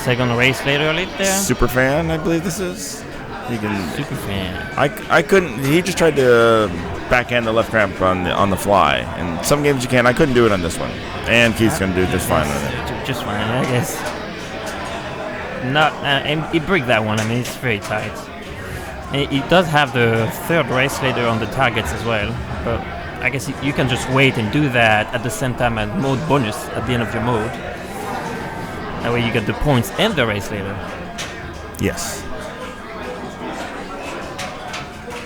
second race later lit there. Super fan, I believe this is. He can. Super fan. I couldn't. He just tried to backhand the left cramp on the fly. And some games you can. I couldn't do it on this one. And Keith's gonna do just fine with it. Just fine, I guess. Not. He bricked that one. I mean, it's very tight. And it does have the 3rd race later on the targets as well. But I guess you can just wait and do that at the same time as mode bonus at the end of your mode. That way you get the points and the race later. Yes.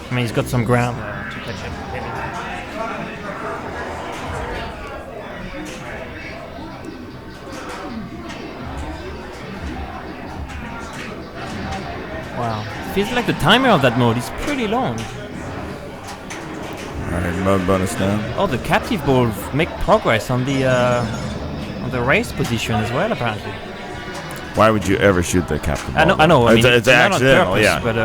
I mean, he's got some ground to catch up. Wow. Feels like the timer of that mode is pretty long. Alright, mode bonus now. Oh, the captive balls make progress on the race position as well, apparently. Why would you ever shoot the captive ball? I know. I mean, it's not on accidental, purpose, yeah. But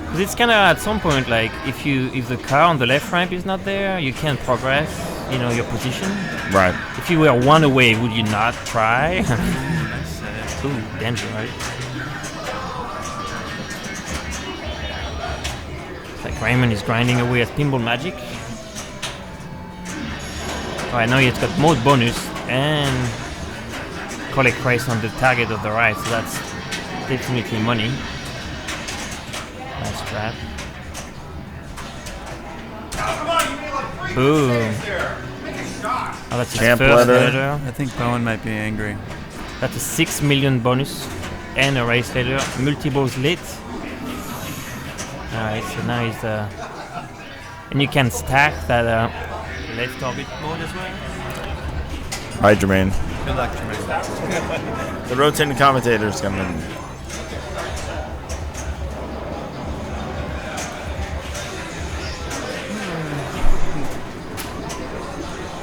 because it's kind of at some point like if the car on the left ramp is not there, you can't progress. You know your position. Right. If you were 1 away, would you not try? Ooh, danger, right? It's like Raymond is grinding away at Pinball Magic. Alright, now he's got mode bonus and collect price on the target of the right, so that's definitely money. Nice trap. Boom. Oh, that's his Champ first letter. letter. I think Bowen might be angry. That's a 6 million bonus and a race letter. Multiples lit. Alright, so now he's and you can stack that left orbit mode as well. All right, Jermaine. Good luck, Jermaine. The rotating commentators coming in.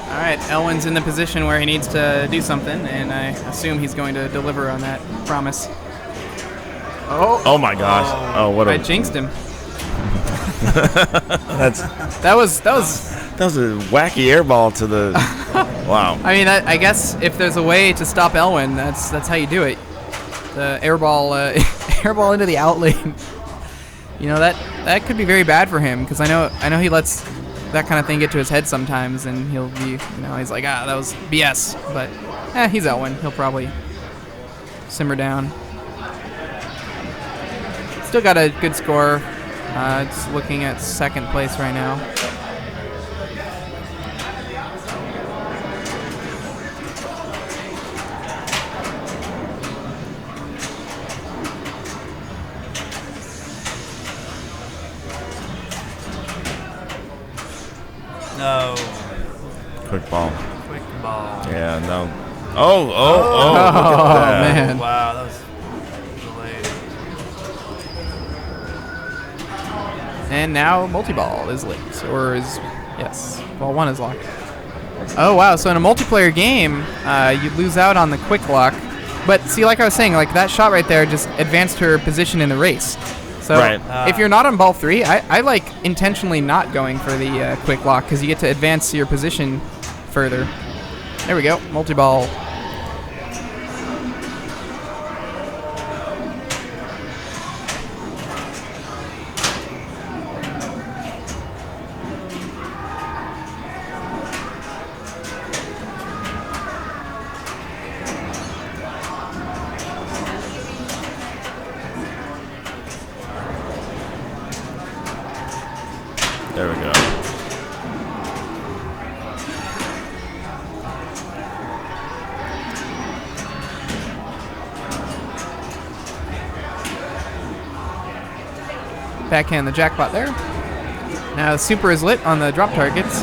All right, Elwin's in the position where he needs to do something, and I assume he's going to deliver on that promise. Oh my gosh! Oh, what I jinxed him. That was a wacky air ball to the. Wow. I mean, I guess if there's a way to stop Elwin, that's how you do it. The air ball, air ball into the out lane. You know that could be very bad for him because I know he lets that kind of thing get to his head sometimes, and he'll be, he's like, that was BS. But he's Elwin. He'll probably simmer down. Still got a good score. It's looking at second place right now. No. Quick ball. Quick ball. Yeah, no. Oh, look at that. Man. Wow, that was delayed. And now multi-ball is lit, yes, ball 1 is locked. Oh wow, so in a multiplayer game, you lose out on the quick lock, but see, like I was saying, like that shot right there just advanced her position in the race. So if you're not on ball 3, I like intentionally not going for the quick lock because you get to advance your position further. There we go, multi-ball. There we go. Backhand the jackpot there. Now the super is lit on the drop targets.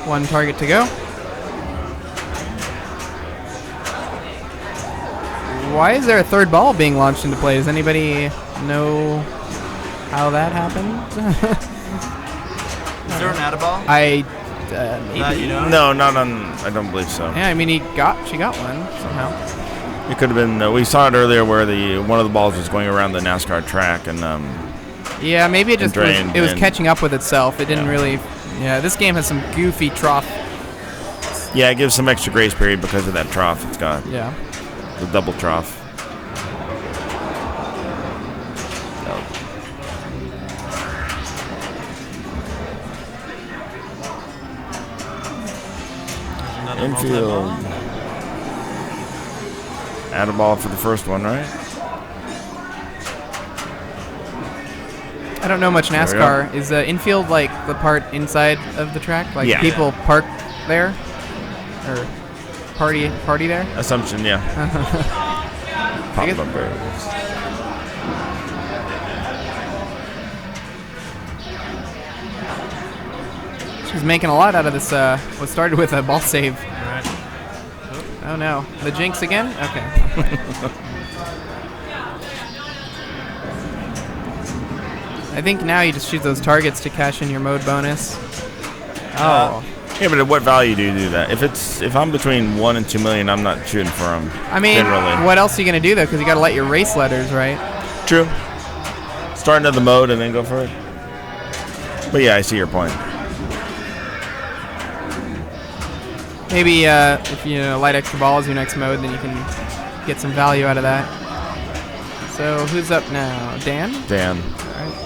One target to go. Why is there a third ball being launched into play? Does anybody know how that happened? Is there an out-of-ball? Maybe. No, not on. I don't believe so. Yeah, I mean, she got one somehow. It could have been. We saw it earlier where one of the balls was going around the NASCAR track and. Yeah, maybe it was catching up with itself. It didn't really. Yeah, this game has some goofy trough. Yeah, it gives some extra grace period because of that trough it's got. Yeah. The double trough. Infield. Add a ball for the first one, right? I don't know much NASCAR. Is infield like the part inside of the track? Like people park there? Or party there? Assumption, yeah. Pop bumpers. She's making a lot out of this. What started with a ball save. Right. Oh no, the jinx again? Okay. I think now you just shoot those targets to cash in your mode bonus. Oh. Yeah, but at what value do you do that? If I'm between 1 and 2 million, I'm not shooting for them. I mean, generally. What else are you gonna do though? Because you gotta let your race letters, right? True. Start another mode and then go for it. But yeah, I see your point. Maybe if you light extra balls your next mode, then you can get some value out of that. So who's up now? Dan? Dan. All right.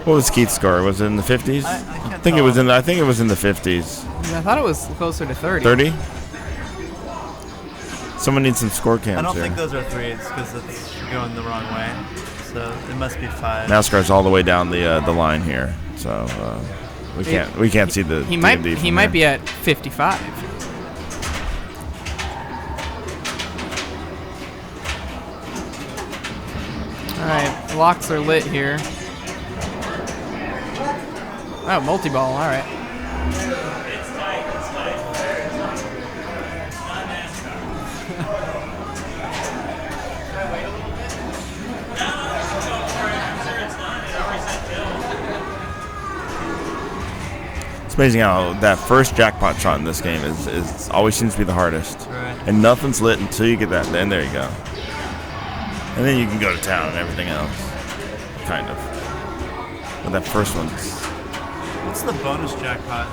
What was Keith's score? Was it in the 50s? I think it was in. I think it was in the 50s. I thought it was closer to 30. 30. Someone needs some score cams. I don't here. think those are 3s because it's going the wrong way. So it must be 5. NASCAR's all the way down the line here, so we can't see the. He might be at 55. All right, locks are lit here. Oh, multi-ball. All right. It's amazing how that first jackpot shot in this game is always seems to be the hardest. Right. And nothing's lit until you get that. And there you go. And then you can go to town and everything else. Kind of. But that first one's... What's the bonus jackpot?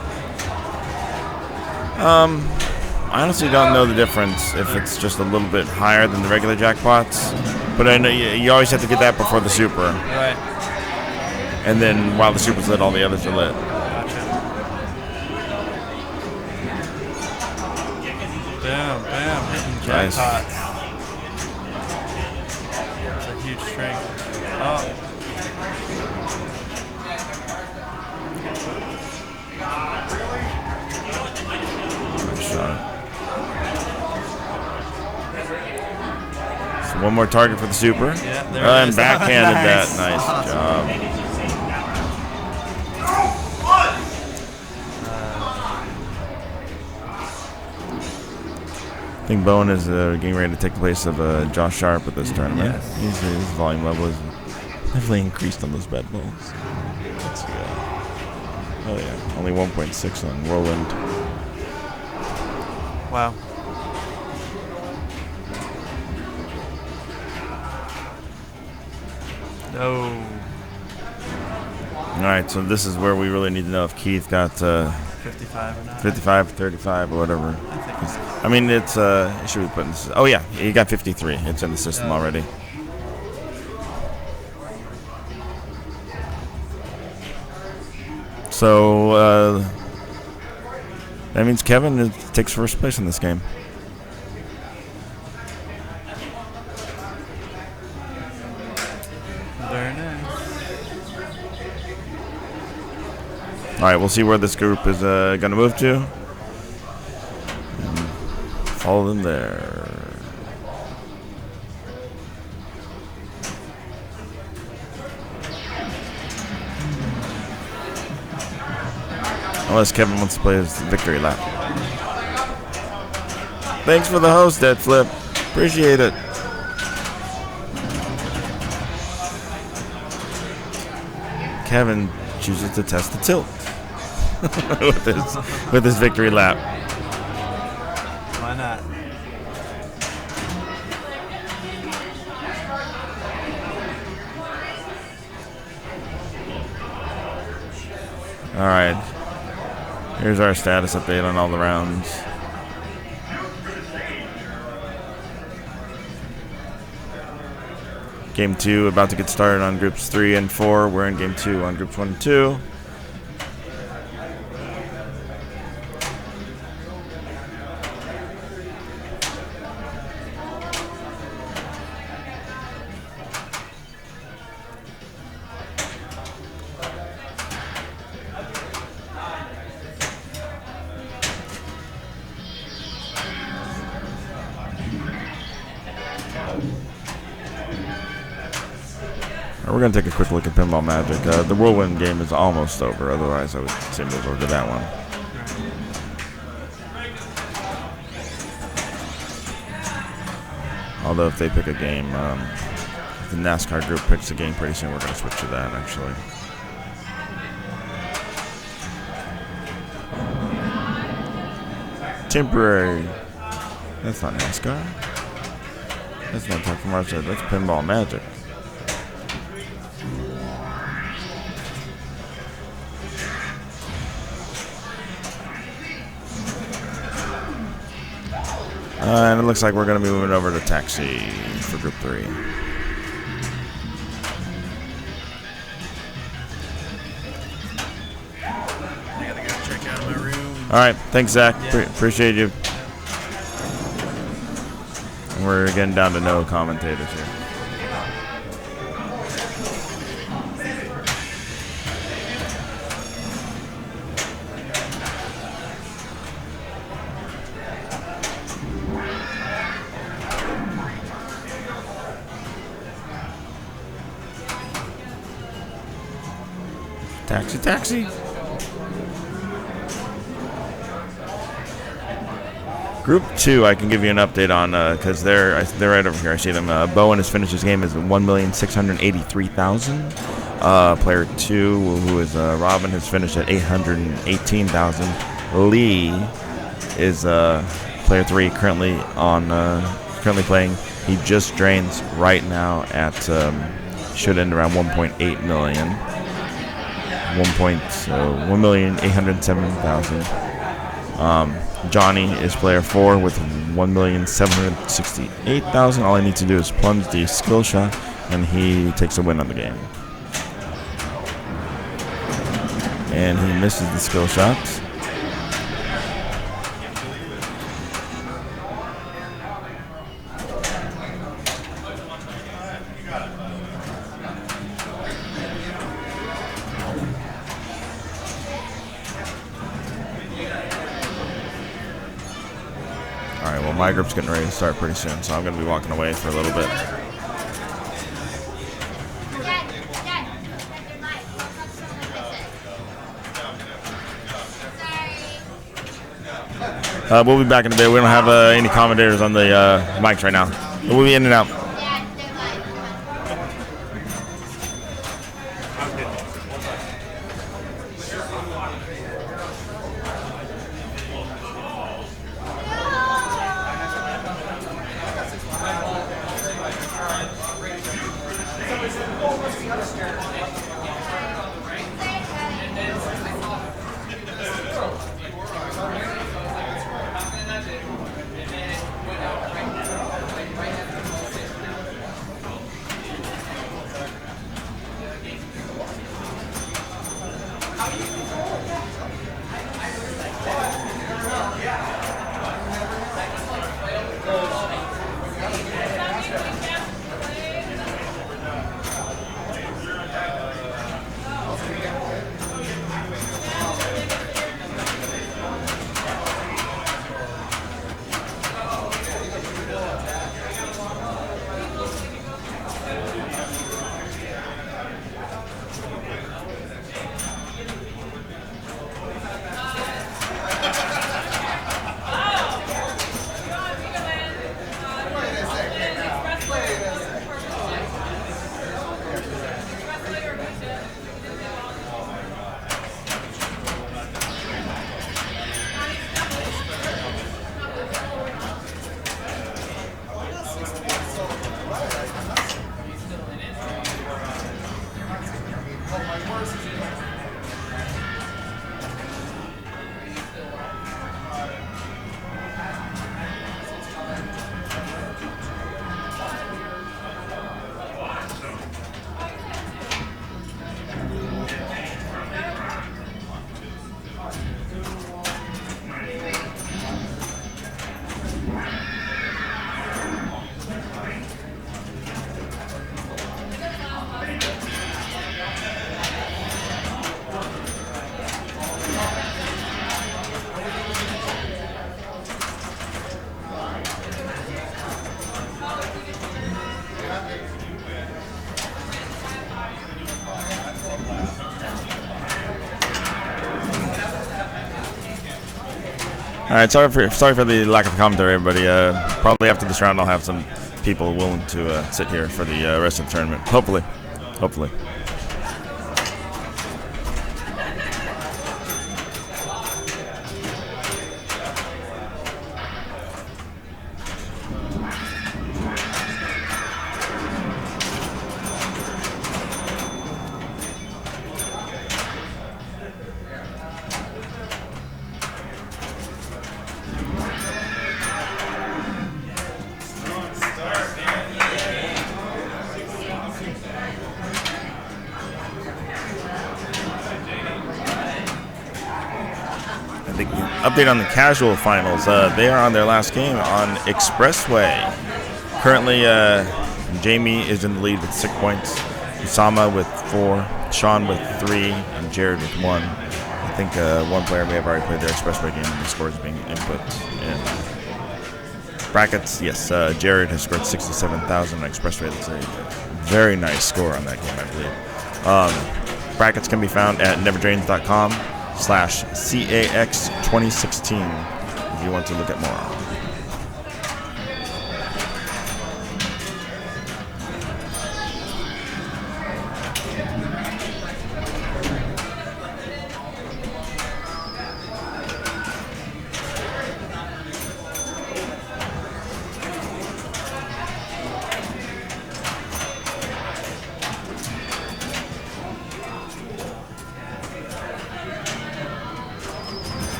I honestly don't know the difference if it's just a little bit higher than the regular jackpots. But I know you always have to get that before the super. Right. And then while the super's lit, all the others are lit. Bam, bam, hitting Nice. jackpots. That's a huge string. Oh. Good shot. So one more target for the super. Yeah, there it And is. backhanded Nice. that. Nice job. I think Bowen is getting ready to take the place of Josh Sharp at this tournament. Yes. His volume level is definitely increased on those bad balls. Let's see. Oh yeah, only 1.6 on Whirlwind. Wow. No. All right, so this is where we really need to know if Keith got 55 or not. 55, 35, or whatever. I mean, it's it should be put in. Oh yeah, he got 53. It's in the system already. So that means Kevin takes first place in this game. Very nice. All right, we'll see where this group is going to move to. And follow them there. Unless Kevin wants to play his victory lap. Thanks for the host, Dead Flip. Appreciate it. Kevin chooses to test the tilt with his victory lap. Why not? All right. Here's our status update on all the rounds. Game 2 about to get started on groups 3 and 4. We're in game 2 on groups 1 and 2. We're going to take a quick look at Pinball Magic. The Whirlwind game is almost over. Otherwise, I would say move over to that one. Although if they pick a game, if the NASCAR group picks a game pretty soon, we're going to switch to that, actually. Temporary. That's not NASCAR. That's not Talk from our side. That's Pinball Magic. And it looks like we're going to be moving over to Taxi for Group 3. All right. Thanks, Zach. Appreciate you. And we're getting down to no commentators here. Taxi. Group 2, I can give you an update on because they're right over here. I see them. Bowen has finished his game as 1,683,000. Player 2, who is Robin, has finished at 818,000. Lee is player 3 currently playing. He just drains right now at should end around 1.8 million. 1,807,000. Johnny is player 4 with 1,768,000. All I need to do is plunge the skill shot, and he takes a win on the game. And he misses the skill shot. My group's getting ready to start pretty soon, so I'm going to be walking away for a little bit. We'll be back in a bit. We don't have any commentators on the mics right now. We'll be in and out. All right, sorry for the lack of commentary, everybody. Probably after this round, I'll have some people willing to sit here for the rest of the tournament. Hopefully. update on the casual finals. They are on their last game on Expressway. Currently, Jamie is in the lead with 6 points, Usama with 4, Sean with 3, and Jared with 1. I think one player may have already played their Expressway game, and the score is being input in brackets. Yes, Jared has scored 67,000 on Expressway. That's a very nice score on that game, I believe. Brackets can be found at neverdrains.com/CAX2016 if you want to look at more.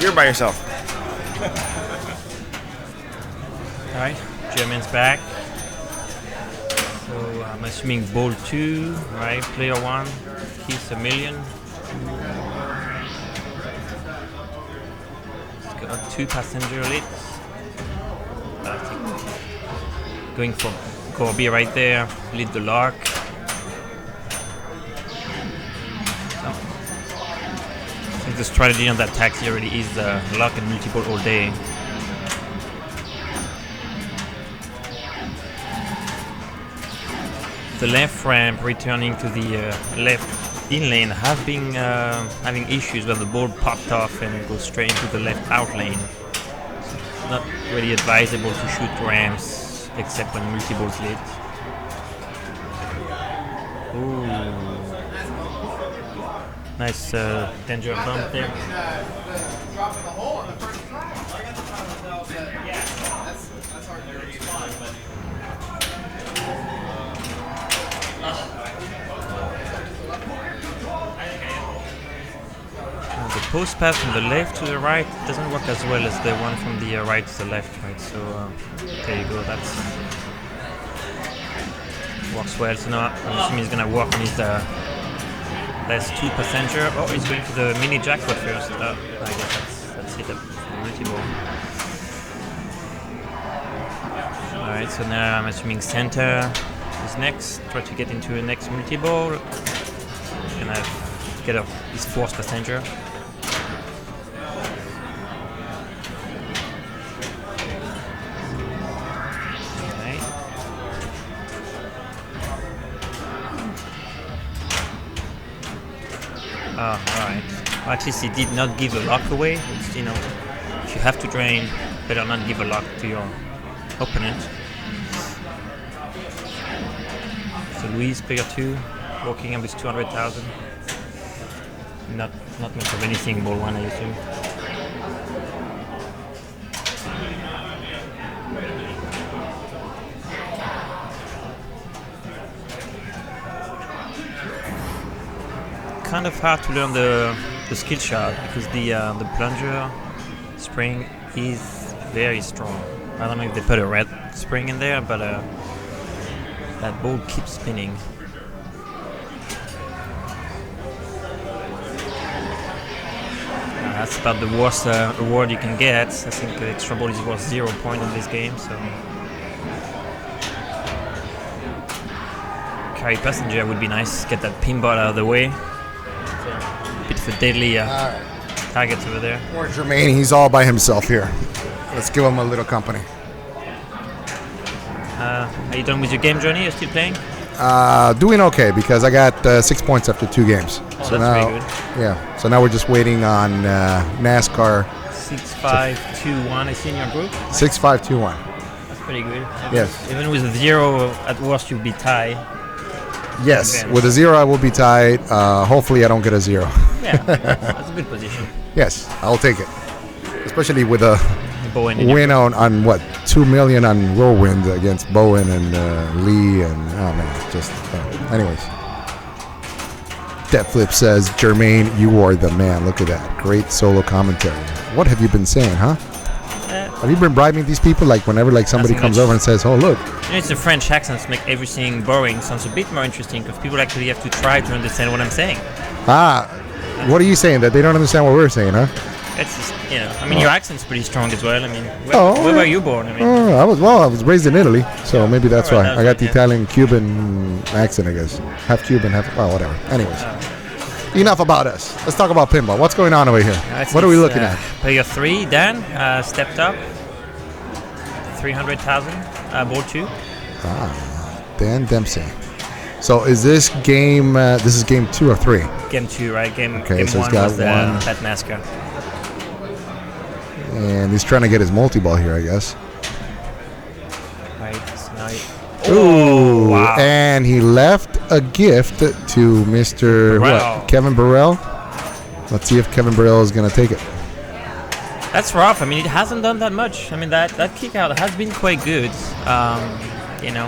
You're by yourself. All right, German's back. So I'm assuming ball 2, right? Player 1, he's a million. He's got 2 passenger leads. I think going for Corby right there, lead the lock. The strategy on that taxi already is lock and multiple all day. The left ramp returning to the left in lane have been having issues where the ball popped off and goes straight into the left out lane. So it's not really advisable to shoot ramps except when multiples lit. Ooh. Nice danger bump there. The post pass from the left to the right doesn't work as well as the one from the right to the left, right? So there you go. That's works well. So now I'm assuming he's gonna work on his last 2 passenger. Oh, he's going for the mini jackpot first. I guess that's it. Multi-ball. Alright, so now I'm assuming center is next. Try to get into the next multi-ball. Gonna get off his 4th passenger. Alright. Well, at least he did not give a lock away. It's, you know, if you have to drain, better not give a lock to your opponent. So Luis, player 2, walking up with 200,000. Not much of anything, ball 1, I assume. Kind of hard to learn the skill shot because the plunger spring is very strong. I don't know if they put a red spring in there, but that ball keeps spinning. That's about the worst award you can get. I think the extra ball is worth 0 point in this game. So carry passenger would be nice. Get that pinball out of the way. Bit of a deadly targets over there. Poor Jermaine, he's all by himself here. Let's give him a little company. Are you done with your game, Johnny? You're still playing? Doing okay because I got 6 points after 2 games. Oh, so that's now, very good. Yeah. So now we're just waiting on NASCAR. 6-5-2-1. I see in your group. 6-5-2-1. That's pretty good. Yes. Even with a 0, at worst you'll be tied. Yes. With a 0, I will be tied. Hopefully, I don't get a 0. Yeah, that's a good position. Yes, I'll take it. Especially with a win on what, 2 million on Whirlwind against Bowen and Lee and oh man, just anyways. Death Flip says, Jermaine, you are the man. Look at that, great solo commentary. What have you been saying, huh? Have you been bribing these people? Like whenever like somebody comes over and says, "Oh look," it's the French accents make everything boring. Sounds a bit more interesting because people actually have to try to understand what I'm saying. What are you saying? That they don't understand what we're saying, huh? It's just, I mean, your accent's pretty strong as well. I mean, where were you born? I mean, I was raised in Italy, so maybe that's why I got the Italian-Cuban accent, I guess. Half Cuban, whatever. Anyways, enough about us. Let's talk about pinball. What's going on over here? What are we looking at? Player 3, Dan, stepped up. 300,000, ball 2. Dan Dempsey. So is this game? This is game 2 or 3? Game 2, right? Game so 1 he's got was at NASCAR. And he's trying to get his multi-ball here, I guess. Right. Ooh, wow. And he left a gift to Mr. Kevin Burrell. Let's see if Kevin Burrell is going to take it. That's rough. I mean, it hasn't done that much. I mean, that kick out has been quite good.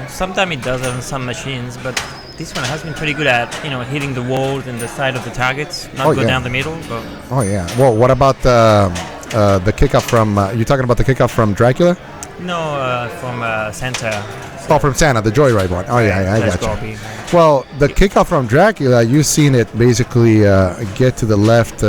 Sometimes it does on some machines, but this one has been pretty good at, hitting the walls and the side of the targets, not go down the middle. But oh, yeah. Well, what about the kickoff from, you're talking about the kickoff from Dracula? No, from Santa. Oh, from Santa, the Joyride one. Oh, yeah, I got you. Well, the kickoff from Dracula, you've seen it basically get to the left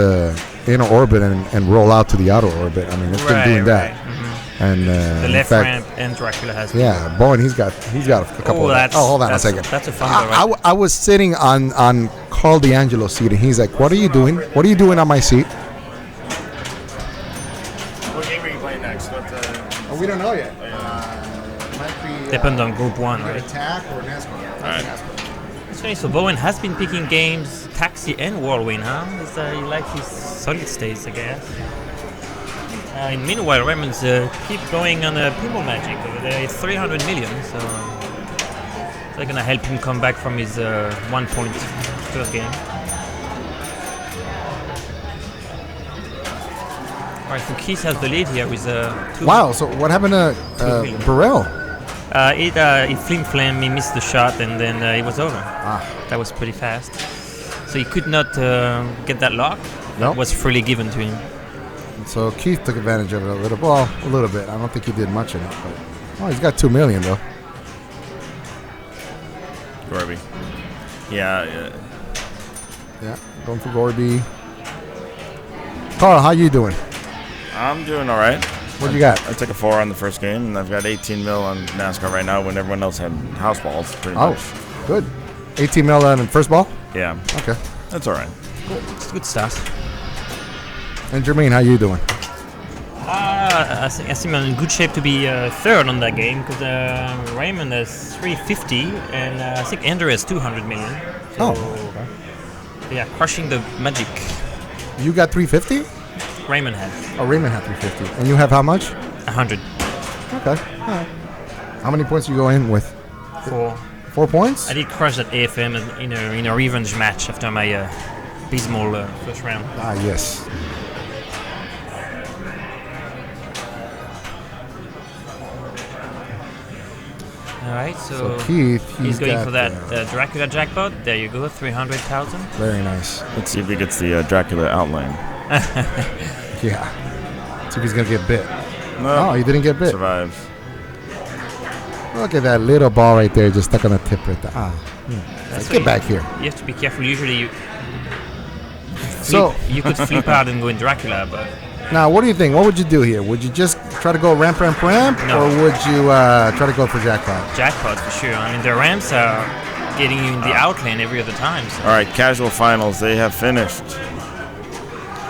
inner orbit and roll out to the outer orbit. I mean, it's been doing that. Mm-hmm. And the left ramp and Dracula has. Yeah, Bowen, he's got a couple. Hold on a second. That's a fun one. I was sitting on Carl D'Angelo's seat, and he's like, "What are you doing? What are you doing on my seat?" What game are you playing next? We don't know yet. Might be, depends on Group 1, right? Attack or NASCAR. All right. That's funny. So Bowen has been picking games, Taxi and Whirlwind, huh? He likes his solid states, I guess. Meanwhile, Raymond's keep going on Pinball Magic over there. It's 300 million, so they're gonna help him come back from his 1 point first game. All right, so Keith has the lead here with 2. Wow! So what happened to Burrell? He flim-flam, he missed the shot, and then it was over. That was pretty fast. So he could not get that lock. No. It was freely given to him. So Keith took advantage of it a little bit. I don't think he did much in it, but he's got $2 million though. Gorby. Yeah, going for Gorby. Carl, how you doing? I'm doing all right. What you got? I took a 4 on the first game, and I've got 18 mil on NASCAR right now when everyone else had house balls, pretty much. Good. 18 mil on the first ball? Yeah. Okay. That's all right. Cool. It's a good start. And Jermaine, how you doing? I think I'm in good shape to be third on that game because Raymond has 350 and I think Andrew has 200 million. So, yeah, crushing the Magic. You got 350? Raymond had. Oh, Raymond had 350. And you have how much? 100. Okay. All right. How many points you go in with? 4. 4 points? I did crush that AFM in a revenge match after my abysmal first round. Yes. All right, so Keith, he's going for that Dracula jackpot. There you go, 300,000. Very nice. Let's see if he gets the Dracula outline. Yeah. See if he's going to get bit. No, he didn't get bit. Survives. Look at that little ball right there, just stuck on the tip right there. Let's get back here. You have to be careful. Usually you could flip out and go in Dracula, but... Now, what do you think? What would you do here? Would you just try to go ramp, No. or would you try to go for jackpot? Jackpot for sure. I mean, the ramps are getting you in the outline every other time. So. All right, casual finals. They have finished.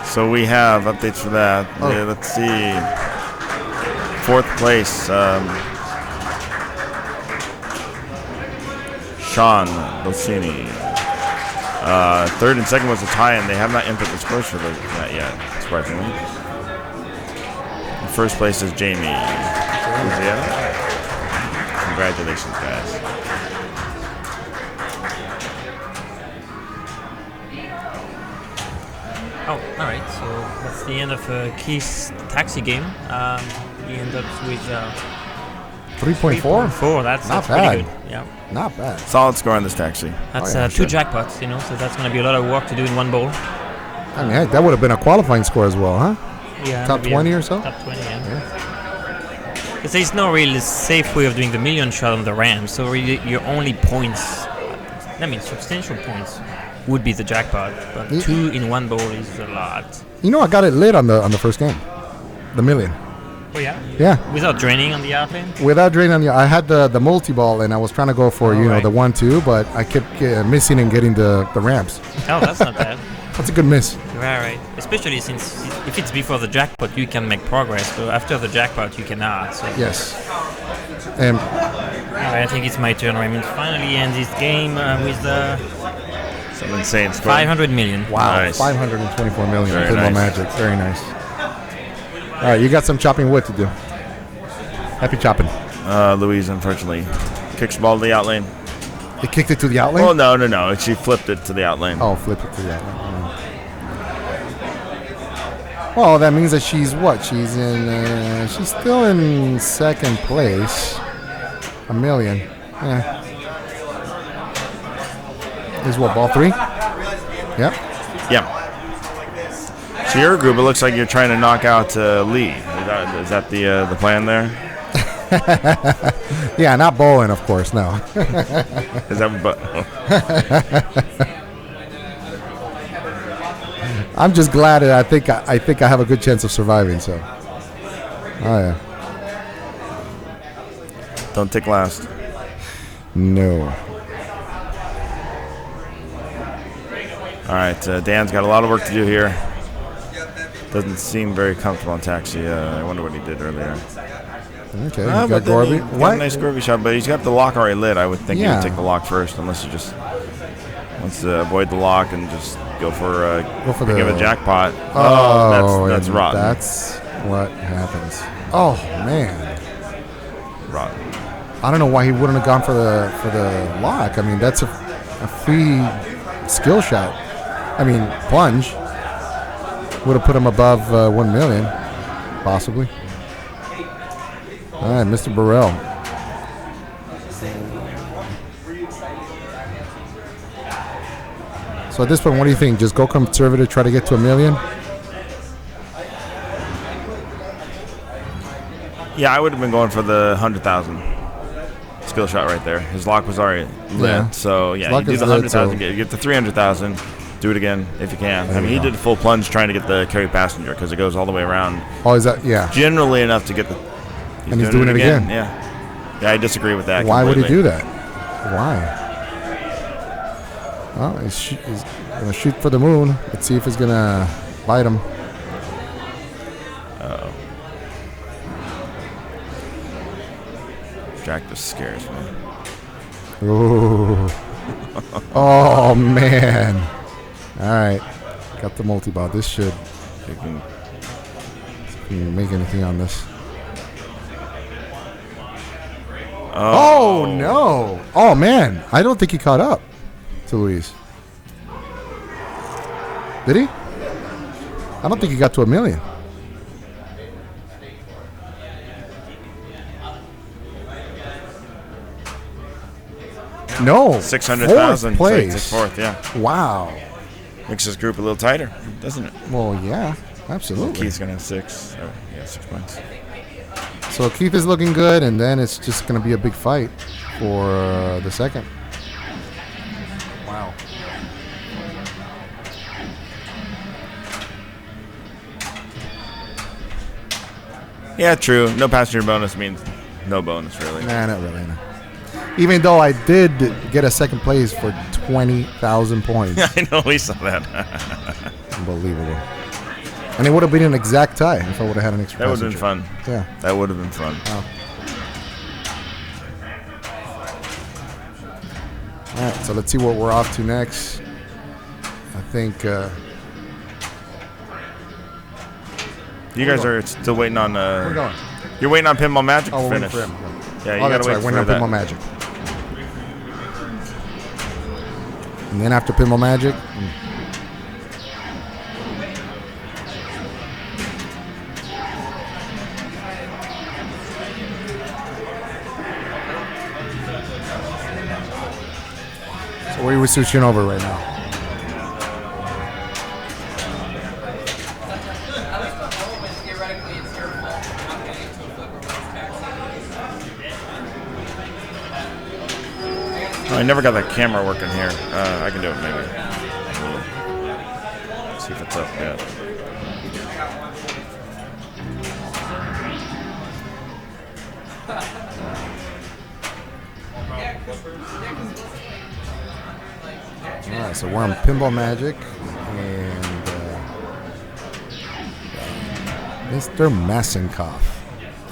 So we have updates for that. Yeah, let's see. 4th place, Sean Lucini. 3rd and 2nd was a tie, and they have not input the scores for that yet, surprisingly. In 1st place is Jamie. Congratulations, guys. Oh, all right. So that's the end of Keith's taxi game. He ended up with 3.4. 4. That's not pretty bad. good. Yeah. Not bad. Solid score on this taxi. That's 2 jackpots, so that's going to be a lot of work to do in one bowl. I mean, heck, that would have been a qualifying score as well, huh? Yeah. Top 20 or so? Top 20, yeah. Because there's no real safe way of doing the million shot on the ramp. So really your only points, I mean substantial points, would be the jackpot. But 2 in one bowl is a lot. You know, I got it lit on the first game, the million. Oh yeah. Yeah. Without draining on the outlane. Without draining on the, I had the multi-ball and I was trying to go for the 1-2, but I kept missing and getting the ramps. Oh, that's not bad. That's a good miss. Right. Especially since if it's before the jackpot, you can make progress. But after the jackpot, you cannot. So. Yes. And I think it's my turn. I mean, finally end this game with some insane score. 500 million. Wow. Nice. 524 million. Very Pinball nice. Magic. Very nice. All right, you got some chopping wood to do. Happy chopping. Louise, unfortunately, kicks the ball to the out lane. He kicked it to the out lane? Oh, no. She flipped it to the out lane. Oh, flipped it to the out lane. Well, that means that she's what? She's still in second place. A million. Yeah. Is what, ball 3? Yep. Yeah. So your group, it looks like you're trying to knock out Lee. Is that the plan there? Yeah, not bowling, of course. No. Is that? I'm just glad that I think I have a good chance of surviving. So. Oh yeah. Don't take last. No. All right, Dan's got a lot of work to do here. Doesn't seem very comfortable on taxi. I wonder what he did earlier. Okay, you got Gorby. What? A nice Gorby shot, but he's got the lock already lit. I would think he would take the lock first, unless he just wants to avoid the lock and just go for give a jackpot. Oh, that's rotten. That's what happens. Oh man, rotten. I don't know why he wouldn't have gone for the lock. I mean, that's a free skill shot. I mean, plunge would have put him above 1 million, possibly. All right, Mr. Burrell. So at this point, what do you think? Just go conservative, try to get to 1 million? Yeah, I would have been going for the 100,000 skill shot right there. His lock was already lit, Yeah. so yeah, Lock you do is the lit, 100,000, so- get the 300,000. Do it again if you can. There I mean, you he go. did a full plunge trying to get the carry passenger because it goes all the way around. Oh, is that, yeah. Generally enough to get the. And he's doing it again. Yeah. Yeah, I disagree with that. Why would he completely. do that? Why? Well, he's going to shoot for the moon. Let's see if he's going to bite him. Uh-oh. Jack just scares me. Ooh. Oh, man. All right. Got the multi-ball. This should. Can you make anything on this? Oh, no. Oh, man. I don't think he caught up to Luis. Did he? I don't think he got to 1 million. No. 600,000. Fourth So he place. took fourth, yeah. Wow. Makes this group a little tighter, doesn't it? Well, yeah. Absolutely. Keith's going to have 6. Oh, yeah, 6 points. So Keith is looking good, and then it's just going to be a big fight for the second. Wow. Yeah, true. No passenger bonus means no bonus, really. Nah, not really. No. Even though I did get a second place for 20,000 points. I know, we saw that. Unbelievable. And it would have been an exact tie if I would have had an extra That would have passenger. been fun. Yeah. That would have been fun. Wow. All right, so let's see what we're off to next. I think... You guys are still waiting on... Where are we going? You're waiting on Pinball Magic Oh, to we're waiting finish. for him. Yeah, you Oh, gotta that's wait right. for Waiting on that. Pinball Magic. And then after Pinball Magic... So where are we switching over right now? I never got that camera working here. I can do it maybe. See if it's up yet. All right, so we're on Pinball Magic, and Mr. Massenkoff.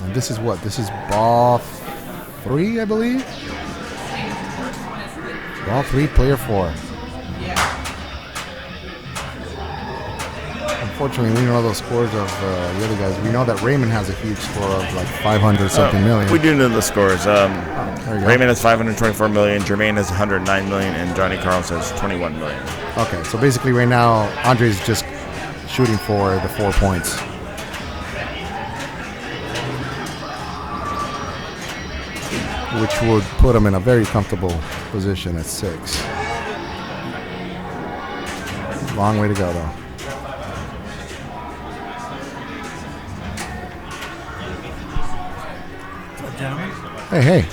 And this is what? This is ball 3, I believe? Ball 3, player 4. Unfortunately, we know those scores of the other guys. We know that Raymond has a huge score of like 500-something million. We do know the scores. Raymond has 524 million, Jermaine has 109 million, and Johnny Carlos has 21 million. Okay, so basically right now, Andre's just shooting for the 4 points. Which would put him in a very comfortable position at 6. Long way to go, though. Hey.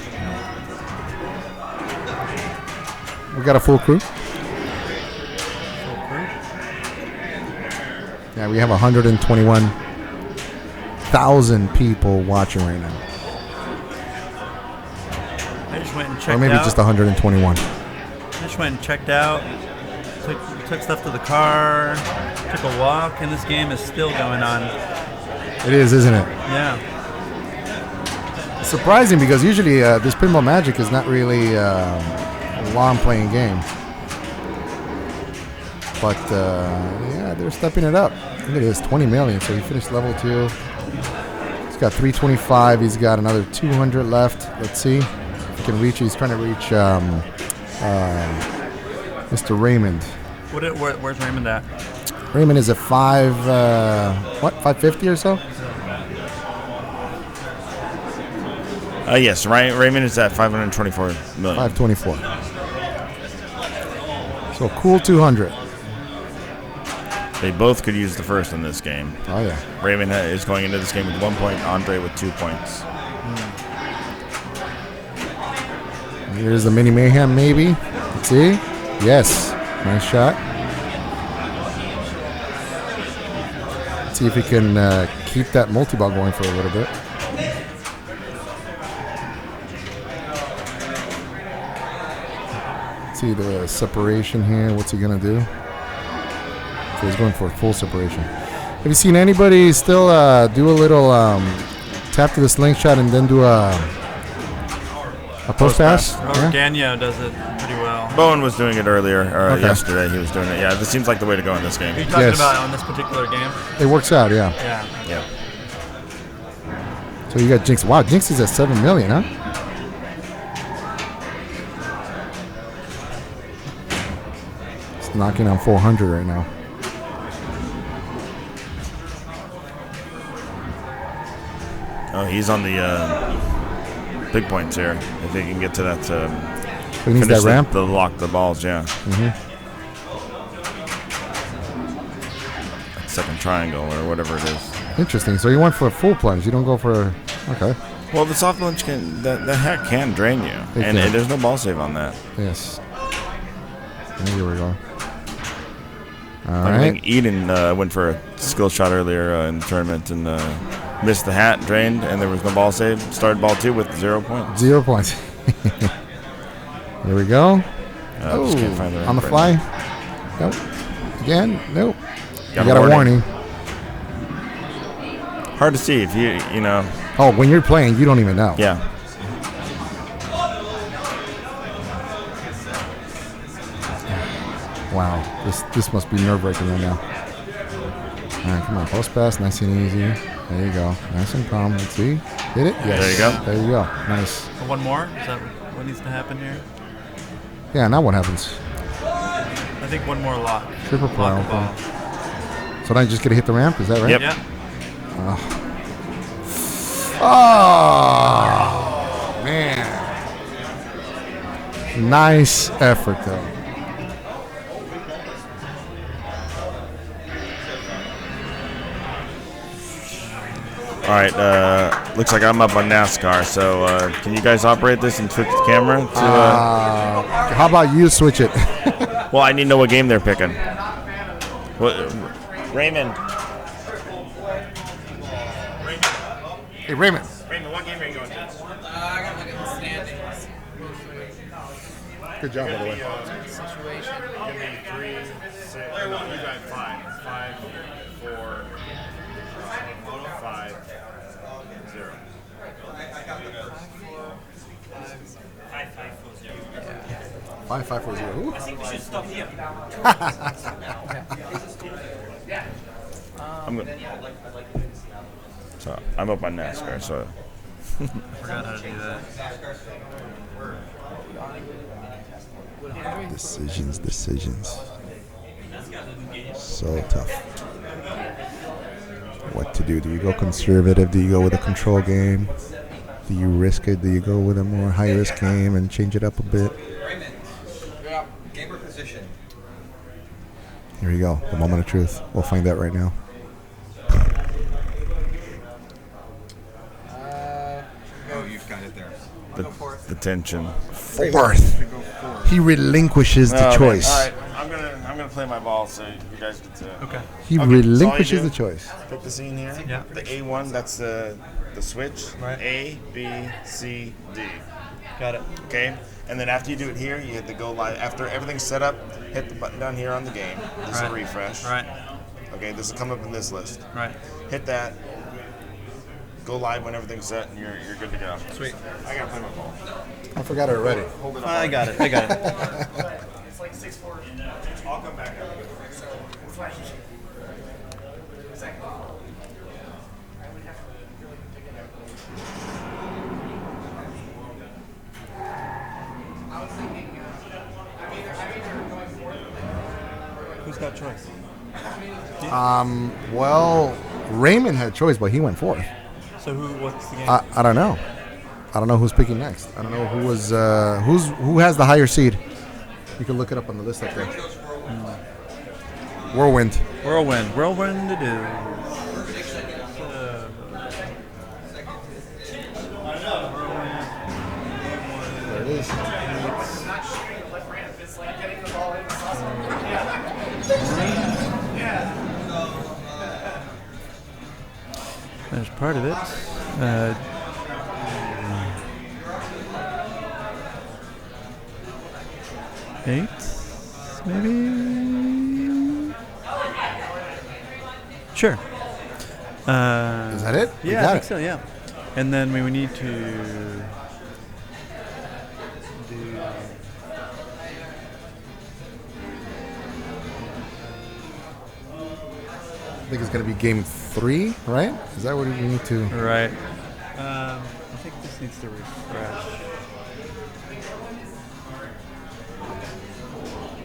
We got a full crew. Yeah, we have 121,000 people watching right now. I just went and checked out. Or maybe just 121. I just went and checked out. Took stuff to the car. Took a walk, and this game is still going on. It is, isn't it? Yeah. It's surprising because usually this Pinball Magic is not really a long-playing game. But, yeah, they're stepping it up. Look at this, 20 million. So he finished level 2. He's got 325. He's got another 200 left. Let's see if he can reach. He's trying to reach Mr. Raymond. Where's Raymond at? Raymond is at 550 or so? Yes, Raymond is at 524 million. 524. So cool 200. They both could use the first in this game. Oh, yeah. Raymond is going into this game with 1 point, Andre with 2 points. Here's the mini mayhem, maybe. Let's see. Yes. Nice shot. Let's see if he can keep that multi-ball going for a little bit. See the separation here. What's he gonna do? So he's going for a full separation. Have you seen anybody still do a little tap to the slingshot and then do a post pass? Robert Gagnon does it pretty well. Bowen was doing it earlier, or yesterday he was doing it. Yeah, this seems like the way to go in this game. Are you talking about on this particular game? It works out, yeah. Yeah. So you got Jinx. Wow, Jinx is at 7 million, huh? It's knocking on 400 right now. Oh, he's on the big points here. If he can get to that, he needs that ramp? The lock the balls, yeah. Mm-hmm. That second triangle or whatever it is. Interesting. So you went for a full plunge. You don't go for okay. Well, the soft plunge can the hat can drain you, and there's no ball save on that. Yes. And here we go. All I right. think Eden went for a skill shot earlier in the tournament and missed the hat, drained, and there was no ball save. Started ball 2 with 0 points. 0 points. Here we go. Just can't find the on the fly. Nope. Again. Nope. Got you got a warning. Hard to see if you know. Oh, when you're playing, you don't even know. Yeah. Wow. This must be nerve-wracking right now. All right, come on. Post pass, nice and easy. There you go. Nice and calm. Let's see. Hit it? Yes. There you go. There you go. Nice. One more? Is that what needs to happen here? Yeah, now what happens? I think one more lock. Triple Lock play. the ball. So now you just get to hit the ramp? Is that right? Yep. Yeah. Oh, man. Nice effort, though. All right. Looks like I'm up on NASCAR. So can you guys operate this and switch the camera? To, how about you switch it? Well, I need to know what game they're picking. What, Raymond. Hey, Raymond. Raymond, what game are you going to? I gotta look at the standings. Good job, by the way. Situation. Give me 3, 6. No, you got 5. 5, 4, 5, 0. 5540. Ooh. I think we should stop here. So I'm up on NASCAR. So. I forgot how to do that. Decisions. So tough. What to do? Do you go conservative? Do you go with a control game? Do you risk it? Do you go with a more high-risk game and change it up a bit? Raymond, gamer position. Here we go. The moment of truth. We'll find out right now. Oh, you've got it there. The tension. Fourth. He relinquishes the choice. All right, I'm gonna play my ball, so you guys get to. Okay. He relinquishes the choice. Pick the scene here. Yeah. The A1, that's the switch. Right. A, B, C, D. Got it. Okay. And then after you do it here, you hit the go live. After everything's set up, hit the button down here on the game. This is a refresh. Right. Okay. This will come up in this list. Right. Hit that. Go live when everything's set, and you're good to go. Sweet. I gotta play my ball. I forgot it already. Hold it up. I got it. I got it. It's like 6-4. I'll come back up. Who's got choice? Well, Raymond had choice, but he went fourth. So what's the game? I don't know. I don't know who's picking next. I don't know who was who has the higher seed. You can look it up on the list up there. Whirlwind. Whirlwind it is. There it is. There's part of it. 8, maybe. Sure. Is that it? Yeah, I think so. Yeah. And then we need to do. I think it's going to be game 3, right? Is that what we need to? Right. I think this needs to refresh.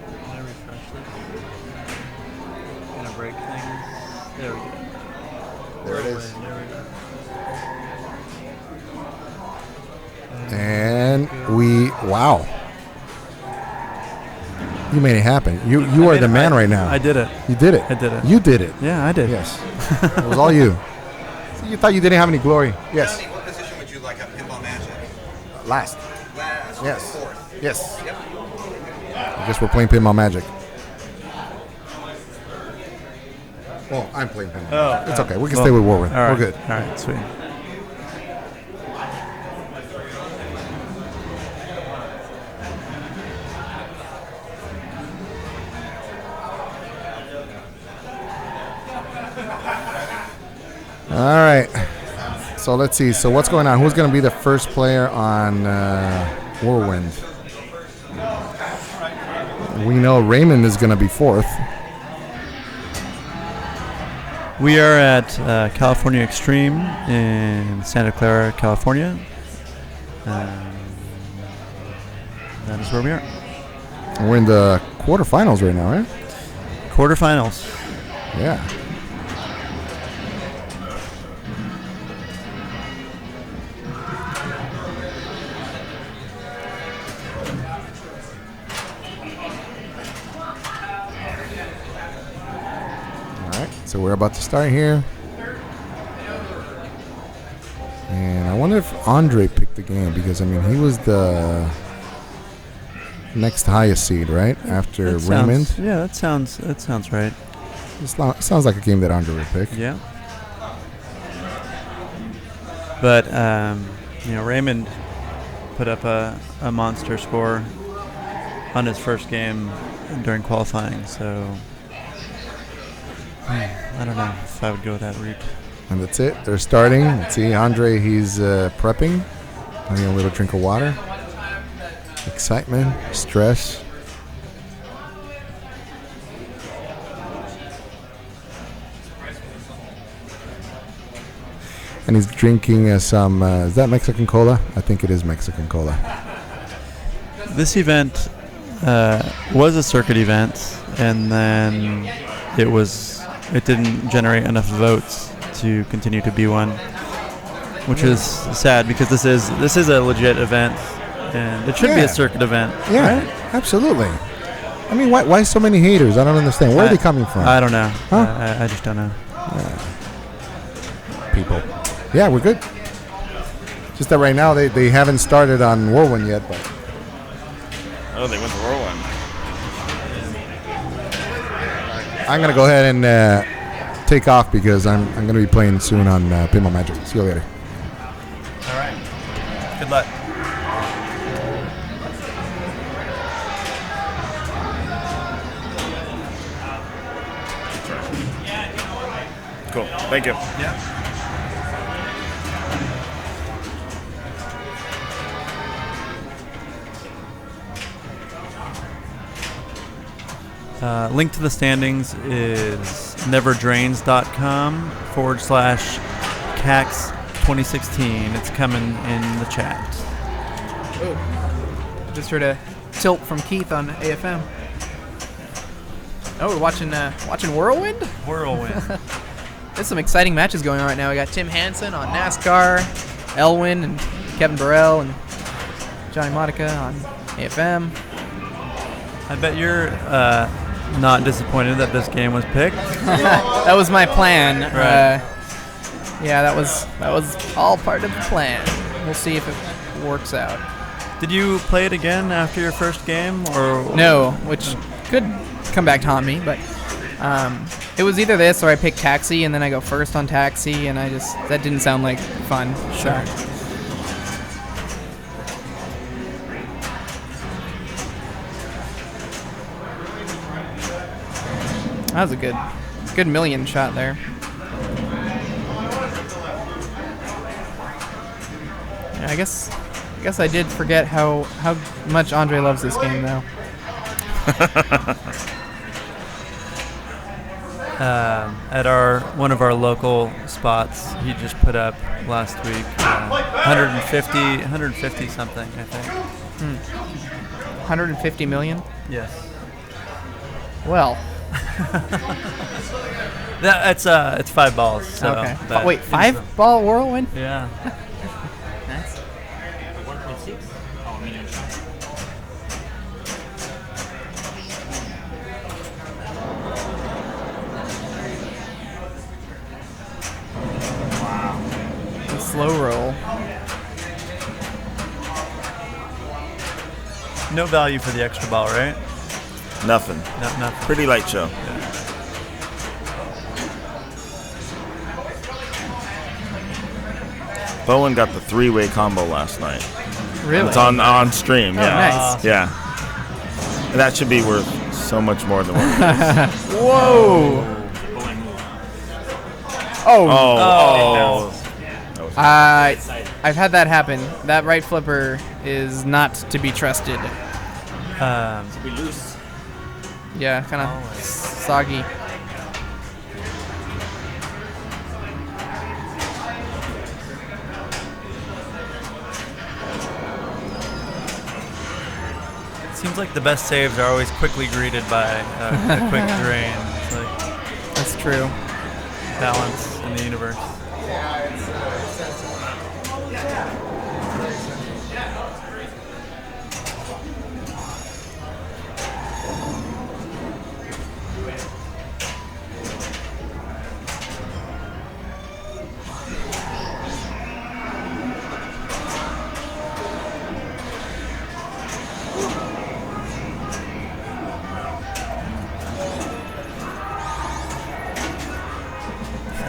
Can I refresh this? Gonna break things. There we go. There it is. There we go. And wow. You made it happen. You are the man right now. I did it. You did it. I did it. You did it. Yeah, I did. Yes. It was all you. So you thought you didn't have any glory. Yes. Johnny, what position would you like at Pinball Magic? Last. Last. Yes. Fourth. Yes. Yep. I guess we're playing Pinball Magic. Well, I'm playing Pinball. Oh, it's okay. We can stay with Whirlwind. All right. We're good. All right, sweet. All right. So let's see. So what's going on? Who's going to be the first player on Whirlwind? We know Raymond is going to be fourth. We are at California Extreme in Santa Clara, California. That is where we are. We're in the quarterfinals right now, right? Quarterfinals. Yeah. So we're about to start here. wonder if Andre picked the game because I mean he was the next highest seed, right? After Raymond. That sounds right. It sounds like a game that Andre would pick. Yeah. But Raymond put up a monster score on his first game during qualifying, so I don't know if I would go that route. And that's it. They're starting. Let's see, Andre, he's prepping, having a little drink of water. Excitement, stress. And he's drinking some, is that Mexican cola? I think it is Mexican cola. This event was a circuit event, and then it didn't generate enough votes to continue to be one, which is sad because this is a legit event, and it should be a circuit event. Yeah, right? Absolutely. I mean, why so many haters? I don't understand. Where are they coming from? I don't know. Huh? I just don't know. People. Yeah, we're good. Just that right now they haven't started on Whirlwind yet, but. Oh, they went to Whirlwind. I'm gonna go ahead and take off because I'm gonna be playing soon on Pinball Magic. See you later. All right. Good luck. Cool. Thank you. Yeah. Link to the standings is neverdrains.com/CAX 2016. It's coming in the chat. Oh. Just heard a tilt from Keith on AFM. Oh, we're watching Whirlwind? Whirlwind. There's some exciting matches going on right now. We got Tim Hansen on NASCAR, Elwin and Kevin Burrell and Johnny Modica on AFM. I bet you're not disappointed that this game was picked. That was my plan. Right. Yeah, that was all part of the plan. We'll see if it works out. Did you play it again after your first game, or no? Which could come back to haunt me, but it was either this or I picked Taxi, and then I go first on Taxi, and that didn't sound like fun. Sure. So. That was a good million shot there. Yeah, I guess I did forget how much Andre loves this game, though. At one of our local spots, he just put up last week 150 something, I think. 150 million? Yes. Well. It's 5 balls. So okay. Wait, 5 ball Whirlwind? Yeah. Nice. 1.6. Oh, million shots. Wow. A slow roll. No value for the extra ball, right? Nothing. Nothing. Pretty light show. Yeah. Bowen got the 3-way combo last night. Really? It's on stream. Oh, Yeah. nice. Yeah. And that should be worth so much more than what it is. Whoa. Oh. I've had that happen. That right flipper is not to be trusted. Be loose. Yeah, kind of soggy. Seems like the best saves are always quickly greeted by a quick drain. It's like that's true. Balance in the universe.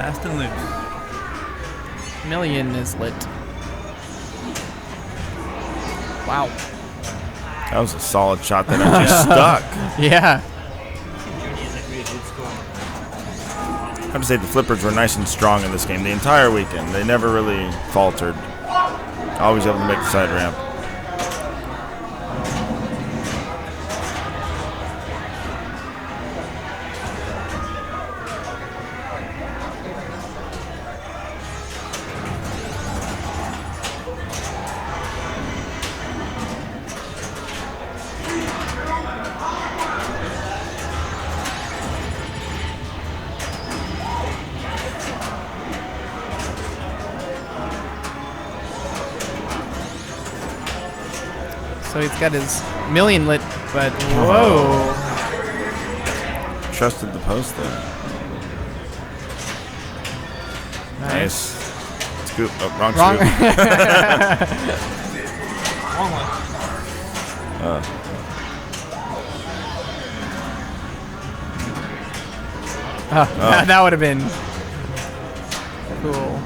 Fast and loose. Million is lit. Wow. That was a solid shot that actually stuck. Yeah. I have to say the flippers were nice and strong in this game the entire weekend. They never really faltered. Always able to make the side ramp. So he's got his million lit, but whoa. Trusted the post there. Nice. Scoop. Oh, wrong scoop. Wrong one. That would have been cool.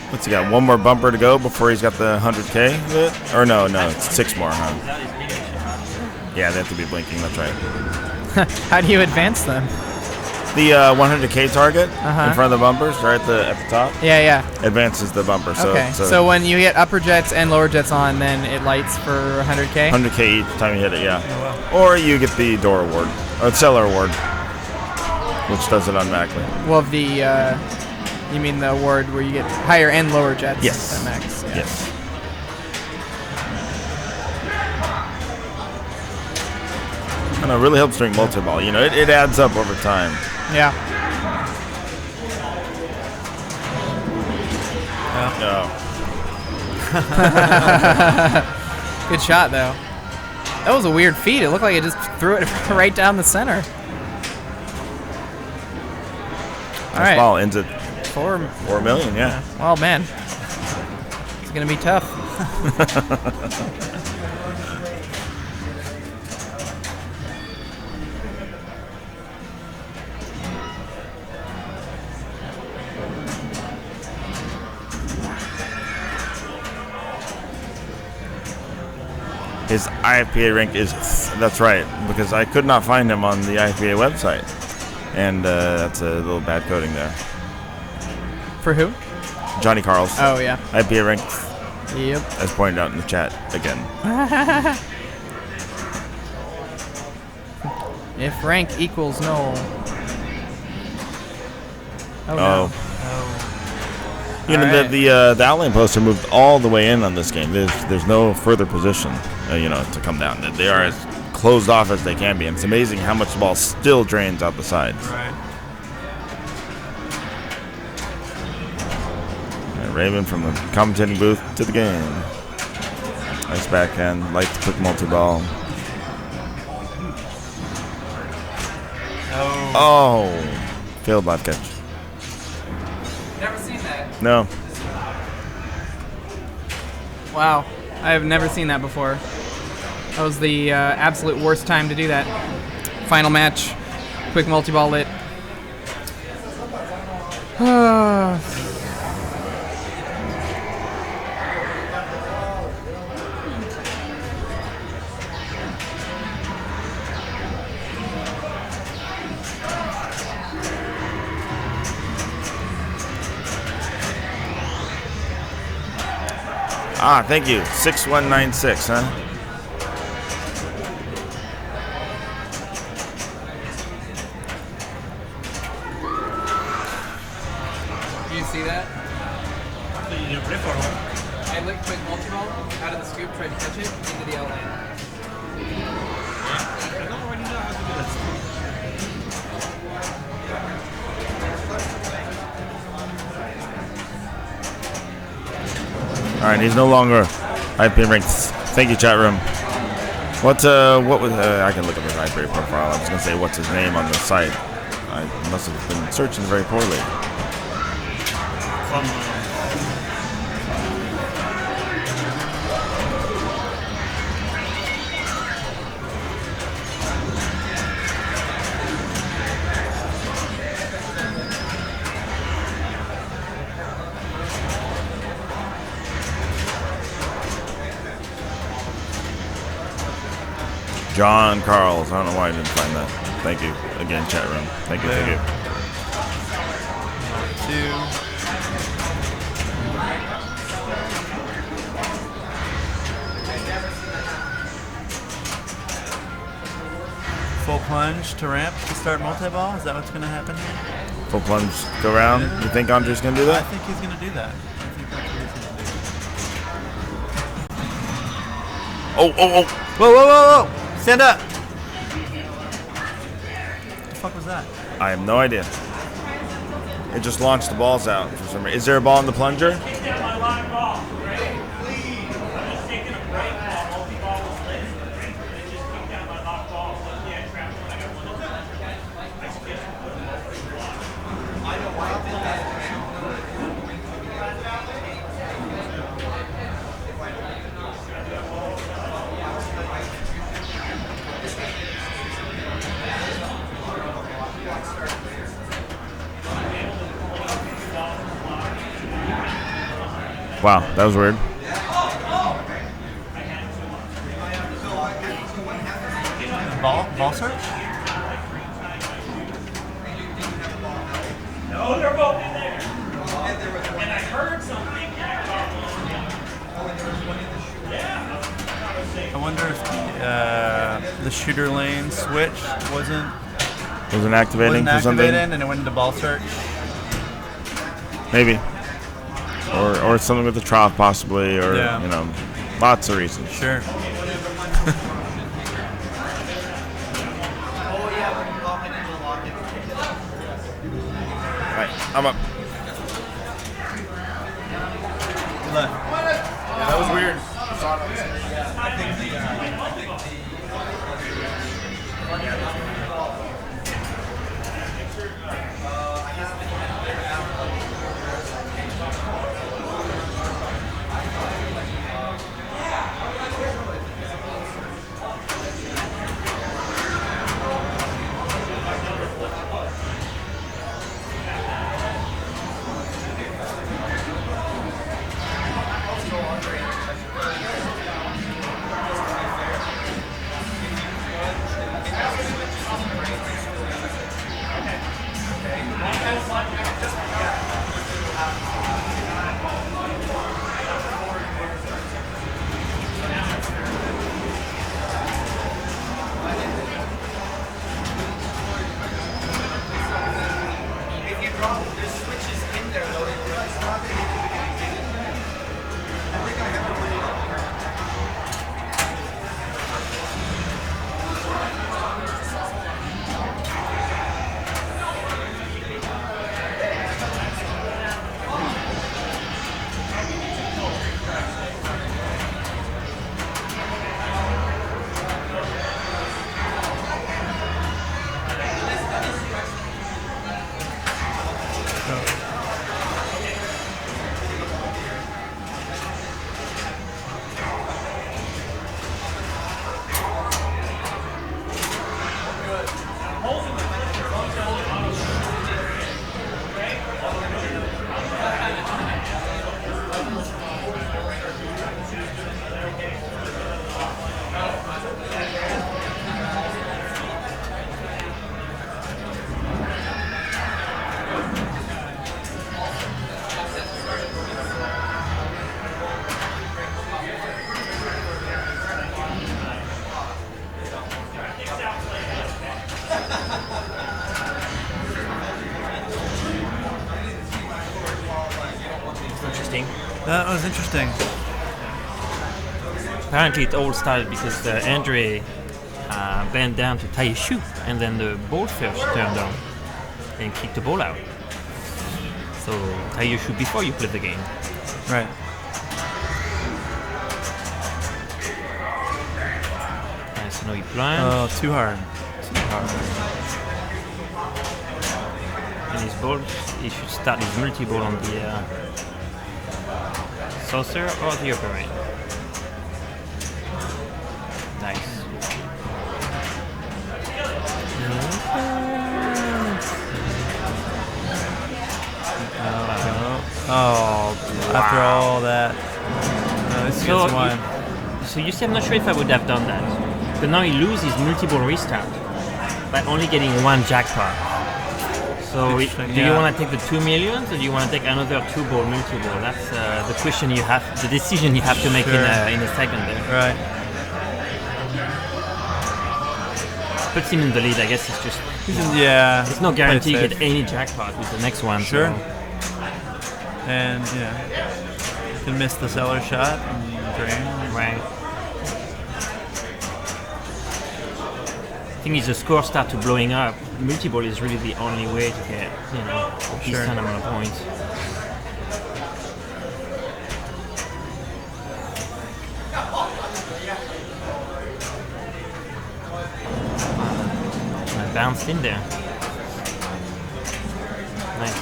What's he got? One more bumper to go before he's got the 100K lit? Or no, it's 6 more, huh? Yeah, they have to be blinking. That's right. How do you advance them? The 100K target in front of the bumpers, right at the top. Yeah. Advances the bumper. Okay. So when you get upper jets and lower jets on, then it lights for 100K. 100K each time you hit it. Yeah. Oh, wow. Or you get the door award or seller award, which does it automatically. Well, you mean the award where you get higher and lower jets? Yes. Than max. Yeah. Yes. And it really helps during multi-ball. You know, it adds up over time. Yeah. Oh. Good shot, though. That was a weird feed. It looked like it just threw it right down the center. All right. Ball ends at 4 million, yeah. Oh, man. It's going to be tough. His IFPA rank is, that's right, because I could not find him on the IFPA website. And that's a little bad coding there. For who? Johnny Carls. Oh, yeah. IFPA rank, yep, as pointed out in the chat again. If rank equals null. Oh, no. You know, right. the outline posts are moved all the way in on this game. There's no further position, to come down. They are as closed off as they can be, and it's amazing how much the ball still drains out the sides. Right. And Raven from the commentating booth to the game. Nice backhand, light quick multi-ball. Oh, failed live catch. Never seen that. No. Wow, I have never seen that before. That was the absolute worst time to do that. Final match, quick multi-ball lit. Thank you. 6196, huh? You see that? You didn't play for home. I licked quick multi-ball out of the scoop, tried to catch it into the outline. I don't already know how to do that. All right, he's no longer IPA ranked. Thank you, chat room. What was? I can look up his IPA profile. I was gonna say what's his name on the site. I must have been searching very poorly. John Carls. I don't know why I didn't find that. Thank you again, chat room. Thank you. Thank you. 2. Full plunge to ramp to start multi-ball? Is that what's going to happen here? Full plunge, go around. Yeah. You think Andre's going to do that? I think he's going to do that. I think that's what he's going to do. Oh. Whoa, whoa, whoa, whoa! Stand up! What the fuck was that? I have no idea. It just launched the balls out for some reason. Is there a ball in the plunger? Wow, that was weird. Ball search? No, they're both in there. And I heard something. I wonder if the shooter lane switch wasn't activating for something? and it went into ball search. Maybe. Or something with the trough possibly, or lots of reasons. Sure. Right, I'm up. Yeah, that was weird. That was interesting. Apparently it all started because Andre bent down to tie his shoe, and then the ball fish turned on and kicked the ball out. So tie your shoe before you play the game. Right. Nice, no plunge. Oh, too hard. And his ball, he should start his multi-ball on the saucer or the upper end. Nice. After all that. This gets one. So you see, I'm not sure if I would have done that. But now he loses multiple restart by only getting one jackpot. So do you want to take the 2 millions, or do you want to take another 2-ball multi-ball? That's the question you have, the decision you have to make in a second there. Right. Puts him in the lead. I guess it's just It's no guarantee you get any jackpot with the next one. Sure. So. And you can miss the seller shot and drain. Right. I think as the score starts to blowing up, multi-ball is really the only way to get, a decent amount of points. I bounced in there. Nice.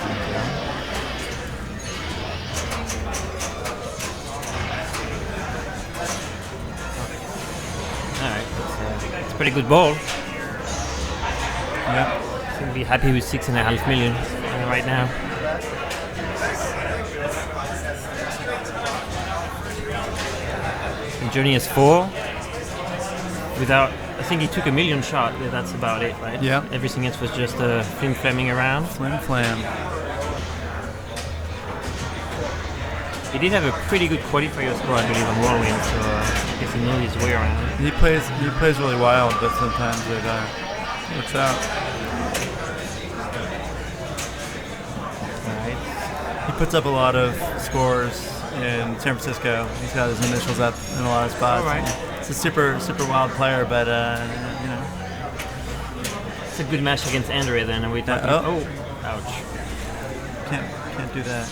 Alright, it's a pretty good ball. Yeah. Seem to be happy with 6.5 million right now. And Johnny has 4. Without, I think he took a million shot. Yeah, that's about it, right? Yeah. Everything else was just flim-flamming around. Flim-flam. He did have a pretty good qualifier score, I believe, on Whirlwind, so I guess he knew his way around. He plays really wild, but sometimes it works out. Alright. He puts up a lot of scores in San Francisco. He's got his initials up in a lot of spots. All right. It's a super wild player, but it's a good match against Andre. Then are we talking? Ouch! Can't do that.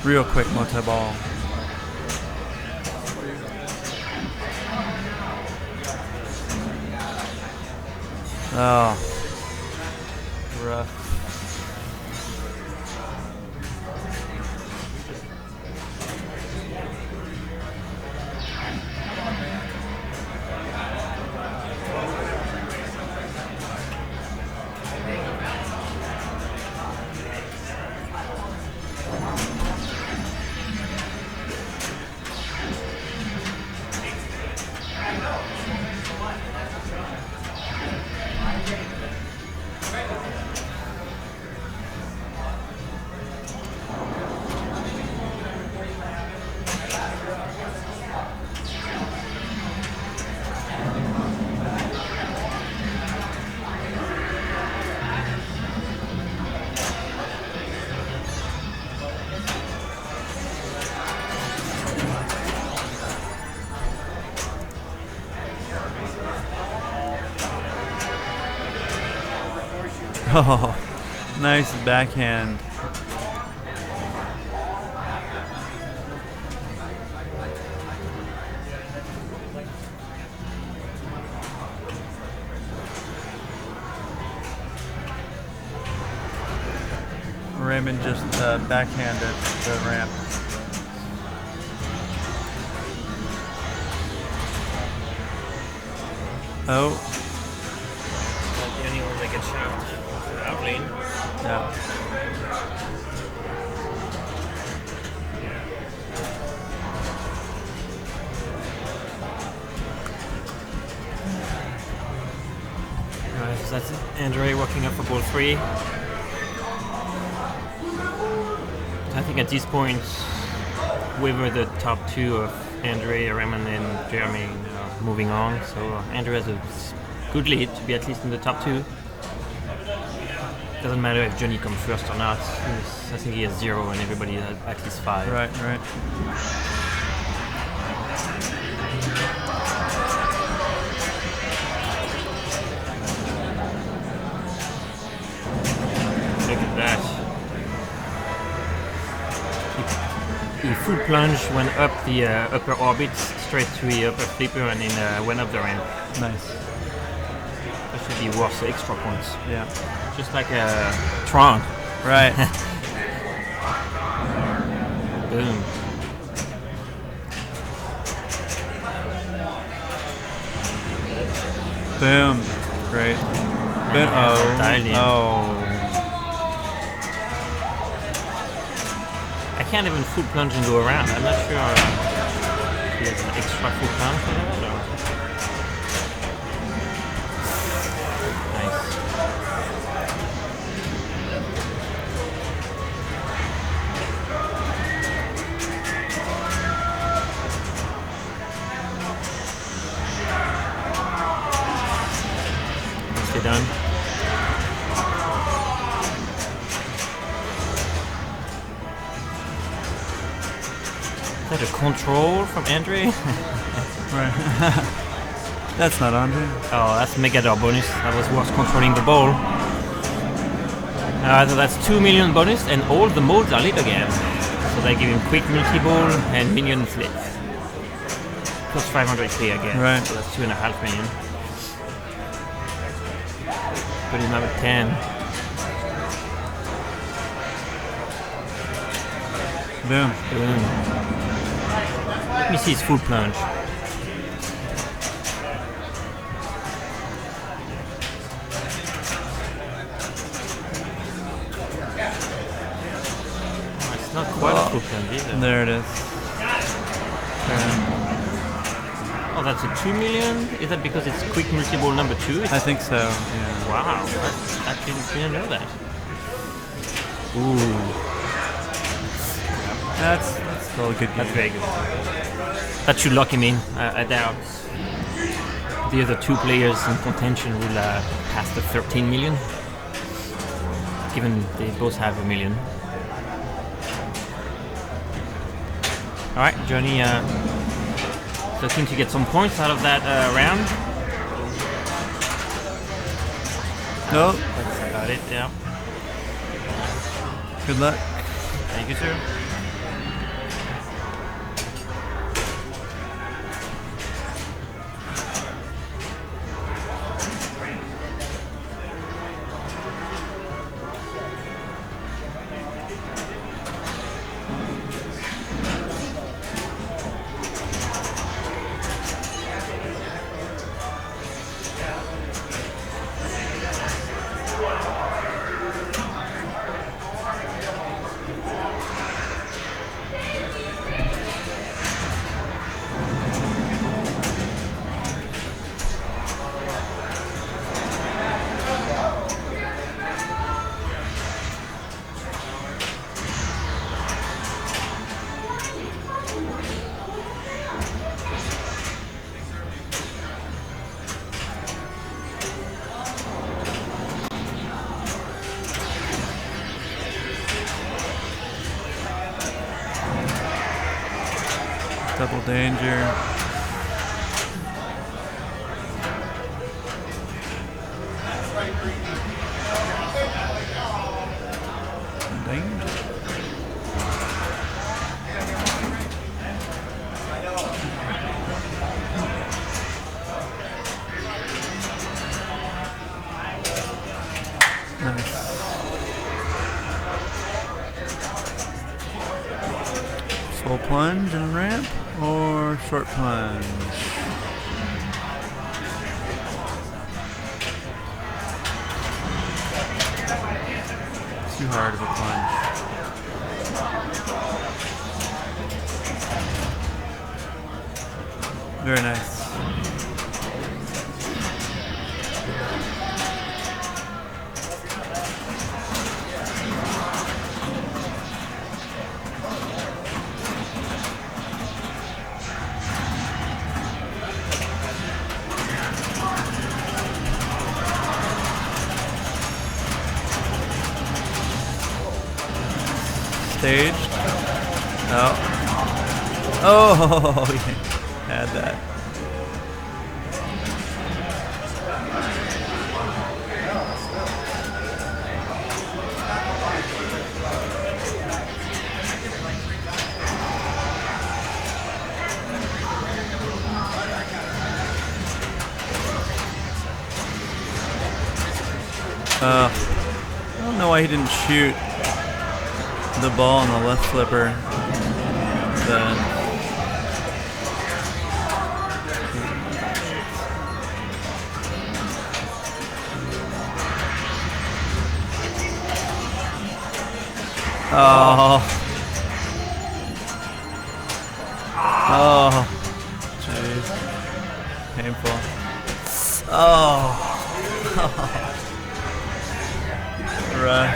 Real quick multi-ball. Oh, rough. Oh, nice backhand. Raymond just backhanded the ramp. Oh. The only one that gets shot. Outline. Yeah. Alright, so that's Andre walking up for ball 3. I think at this point, we were the top 2 of Andre, Raymond, and Jeremy moving on. So Andre has a good lead to be at least in the top 2. Doesn't matter if Johnny comes first or not. I think he has 0 and everybody has at least 5. Right. full plunge, went up the upper orbit, straight to the upper flipper, and then went up the ramp. Nice. That should be worth the extra points. Yeah. Just like a Tron. Right. Boom. Boom. Great. Boom. Oh. I can't even full plunge and go around. I'm not sure if he has an extra full plunge for that or. Done. Is that a control from Andre? Right. That's not Andre. Oh, that's Megador bonus. That was worth controlling the ball. So that's 2 million bonus, and all the modes are lit again. So they give him quick multi-ball and minion flip. Plus 500k again. Right. So that's 2.5 million. But he's number 10. Boom. Boom. Let me see his full plunge. Oh, it's not quite a full plunge either. There it is. Oh, that's a 2 million? Is that because it's quick multi-ball number 2? I think so, yeah. Wow, I didn't know that. Ooh. That's still a good game. That's very good. That should lock him in. I doubt the other two players in contention will pass the 13 million, given they both have a million. Alright, Johnny looking to get some points out of that round. No. That's about it, yeah. Good luck. Thank you, sir. Double danger. Danger. Nice. Full plunge and ramp or short plunge? Too hard of a plunge. Very nice. Staged. Oh. Oh, yeah. Had that. I don't know why he didn't shoot the ball on the left flipper. Oh, jeez, painful. Right.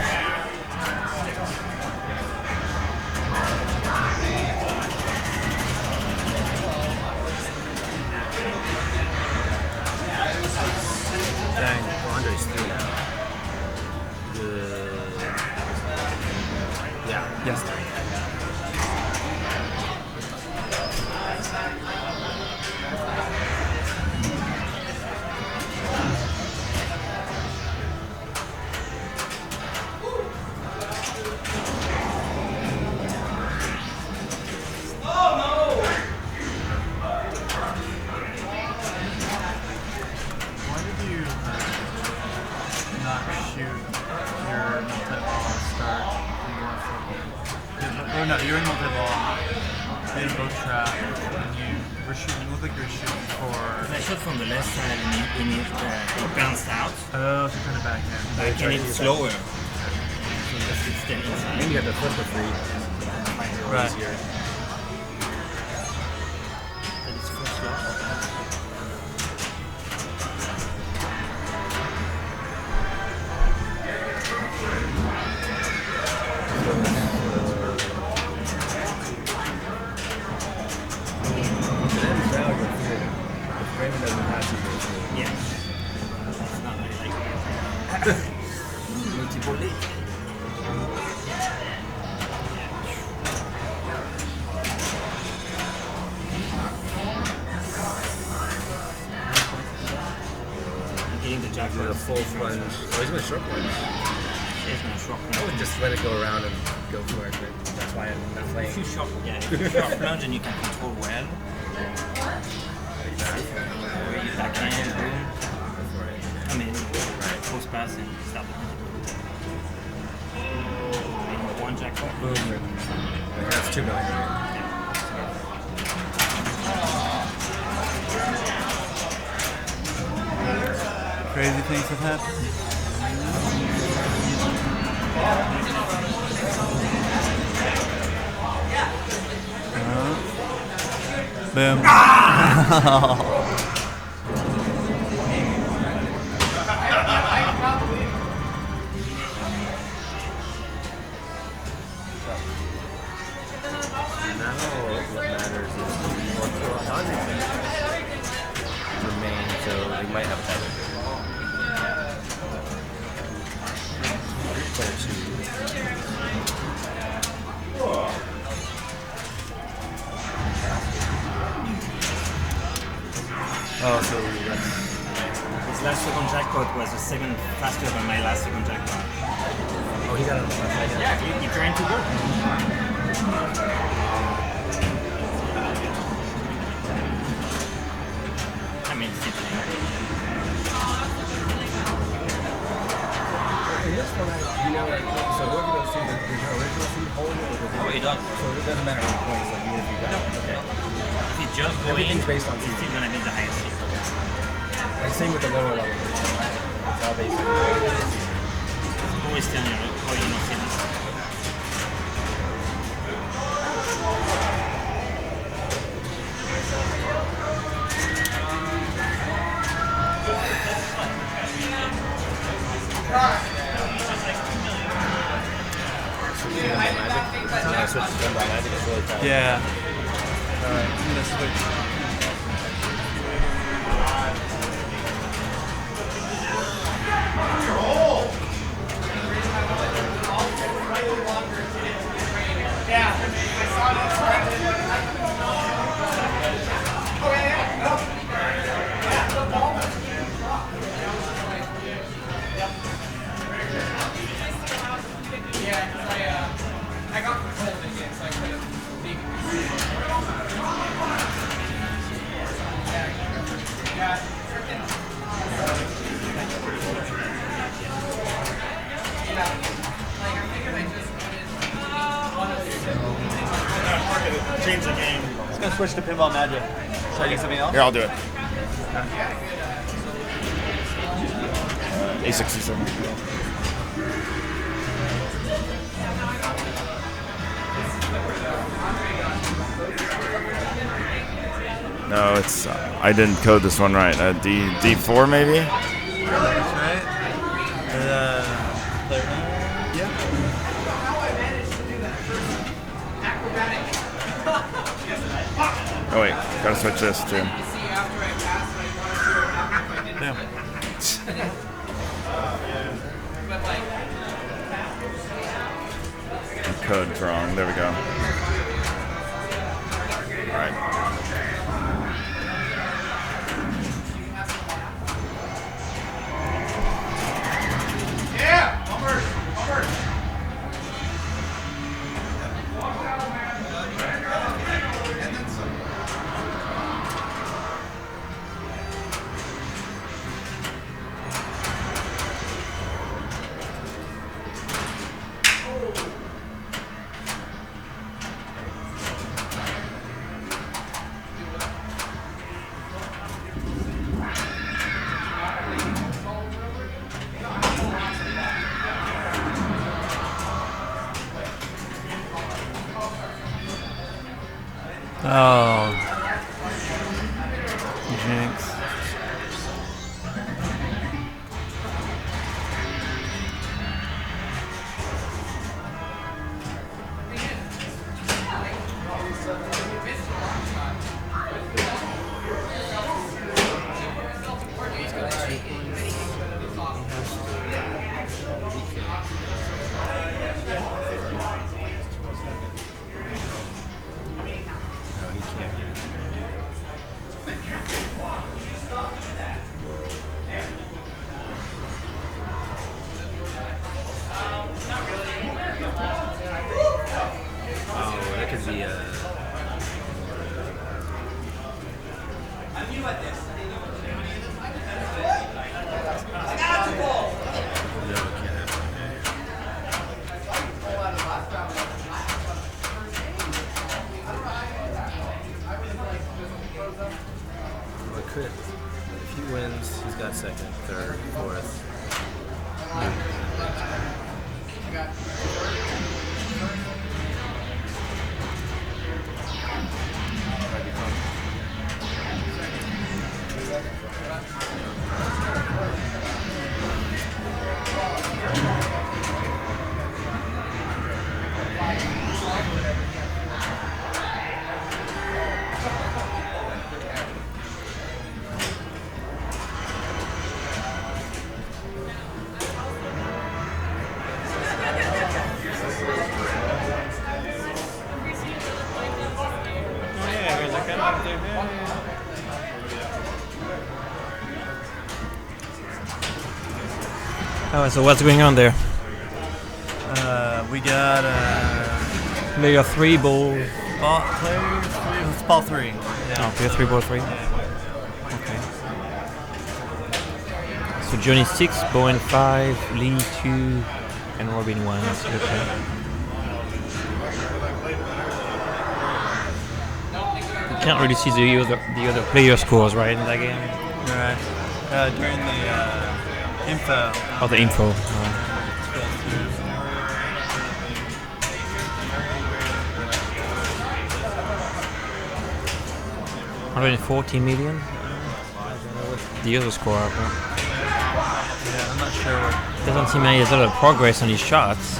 Dang, Andre's through now. Yeah. Yes. No, you're in multi-ball. They both trap, and you were shooting. It looked like you were shooting for. I shot from the left side and it bounced out. Oh, so kind of backhand. Backhand it slower. So it's still inside. And you got the flipper free. Right. Easier. But it's first shot. Yeah. It's not really like multiple lead. I'm getting the jack. A full plunge. Oh, he's going to short plunge. He's going to short plunge. I would just let it go around and go for it. But that's why I'm not playing. If you short plunge and you can control well. Where you backhand, boom. I mean, post pass and stop it. One jackpot. Boom. That's 2 million. Crazy things have happened. Boom. Oh, so his last second jackpot was a second faster than my last second jackpot. Oh, he got it on the left side. Yeah, you're trying to go. I mean, it's In this one, you know, so whoever goes to the original seed holding it, oh, he does. So it doesn't matter what points, like even if you got it. Okay. If you just go in, Everything's based on it's still gonna be the highest seed. And same with the lower level. It's all based on Always still in your cities. Yeah. Alright, I'm gonna switch. Change the game. It's gonna switch to Pinball Magic. Should I get something else? Here, I'll do it. A67. No, it's I didn't code this one right. D4 maybe. That's right. Yeah. Oh wait, gotta switch this too. Code's wrong. There we go. All right. Yeah, Hummers. Oh. Jinx. If he wins, he's got second, third, fourth. Oh, so what's going on there? We got Player 3, ball. player 3. It's ball 3. Yeah. Oh, player 3, ball 3. Okay. So Johnny 6, Bowen 5, Lee 2, and Robin 1. Okay. You can't really see the other player scores, right, in that game? Right. During the info. Oh, the info. 140 million. The other score up. Yeah, I'm not sure. Doesn't seem like there's a lot of progress on his shots.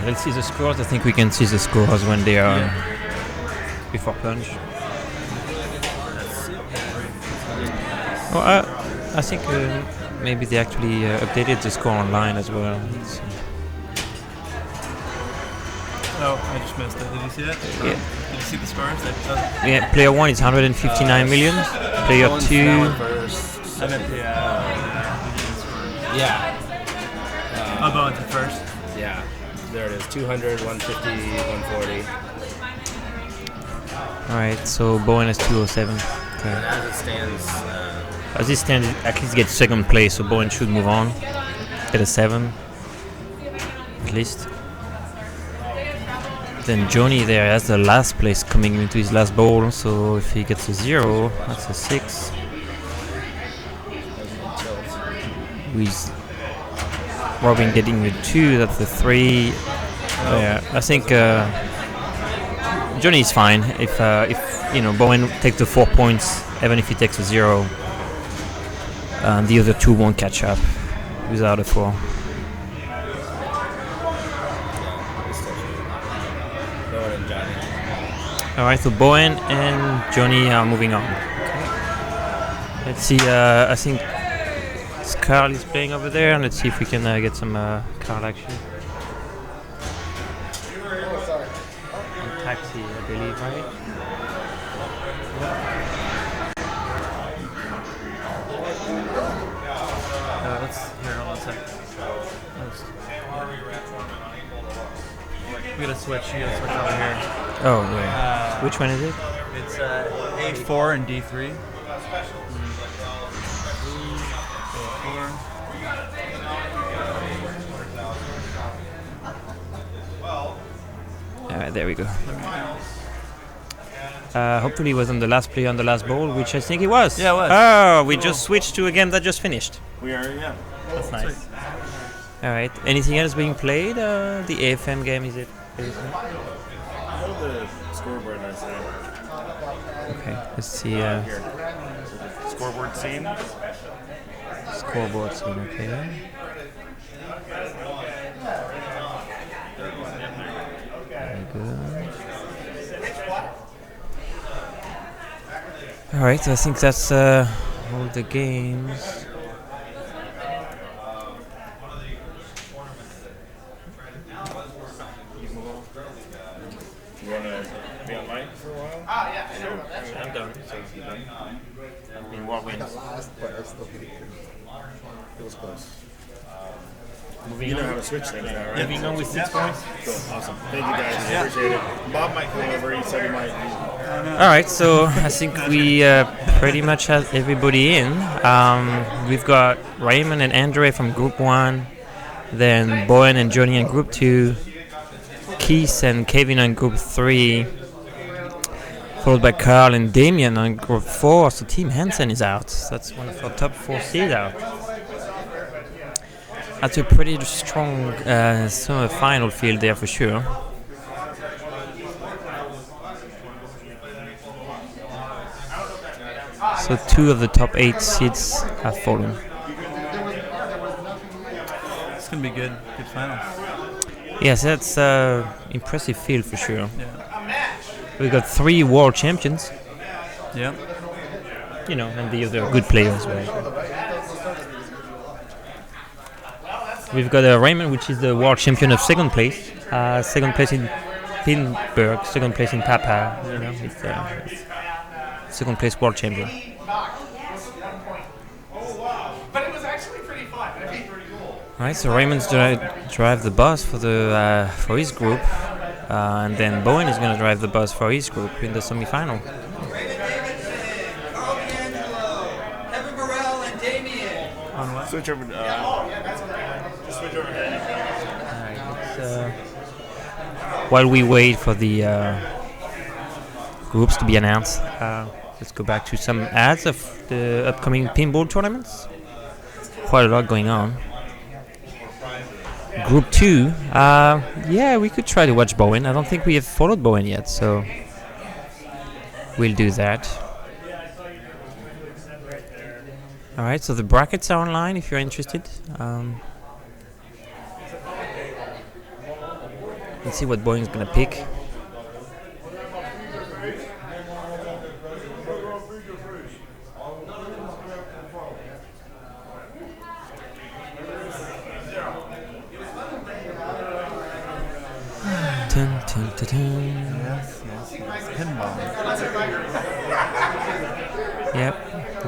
Let's see the scores. I think we can see the scores when they are before punch. Well, I think maybe they actually updated the score online as well. Oh, I just missed it. Did you see it? Yeah. Did you see the scores? Yeah, player 1 is 159 million. Player 2. I meant the Yeah. I'll go into first. Yeah. There it is. 200, 150, 140. Alright, so Bowen has 207. Okay. And as it stands, As it stands, at least get second place, so Bowen should move on. Get a 7. At least. Then Johnny there has the last place coming into his last bowl, so if he gets a 0, that's a 6. With Robin getting a 2, that's a 3. Yeah, I think Johnny is fine if Bowen takes the 4 points, even if he takes a 0. The other 2 won't catch up without a 4. Alright, so Bowen and Johnny are moving on. Okay. Let's see, I think Carl is playing over there, and let's see if we can get some Carl action. On taxi, I believe, right? Let's here, hold on a sec. We gotta switch. You gotta switch over here. Oh, wait. Which one is it? It's A4 and D3. Alright, there we go. Hopefully it wasn't the last play on the last ball, which I think it was. Yeah, it was. Oh, we just switched to a game that just finished. We are, yeah. That's nice. Alright, anything else being played? The AFM game, is it? Go to the scoreboard, I say. Okay, let's see. Here. Scoreboard scene. Scoreboard scene, okay. Very good. Alright, I think that's all the games. You want to be on mic for a while? Yeah, I'm done. So you're done. I've been Whirlwind. It was close. Moving You know on. how to switch things now, right? Moving on with 6 points. Cool. Awesome. Thank you guys. Appreciate it. Bob might come over. He said he might. Alright, so I think we pretty much have everybody in. We've got Raymond and Andre from Group 1, then Bowen and Johnny in Group 2, Keith and Kevin on Group 3, followed by Carl and Damien on Group 4. So Team Hansen is out. That's one of our top 4 seeds out. That's a pretty strong semi-final field there for sure. So 2 of the top 8 seeds have fallen. It's gonna be good. Good final. Yes, that's impressive field for sure. Yeah. We got 3 world champions. Yeah. You know, and the other good players, right? We've got Raymond, which is the world champion of second place. Second place in Pinburg, second place in Papa. You know, it's second place world champion. But it was actually pretty fun. I mean, pretty cool. Alright, so Raymond's gonna drive the bus for his group, and then Bowen is gonna drive the bus for his group in the semi-final. Kevin Burrell and Damien. On what? Switch over. Just switch over. Alright, while we wait for the groups to be announced, let's go back to some ads of the upcoming pinball tournaments. Quite a lot going on. Group 2, yeah, we could try to watch Bowen. I don't think we have followed Bowen yet, so we'll do that. Alright, so the brackets are online if you're interested. Let's see what Bowen's gonna pick. Pinball. Yep.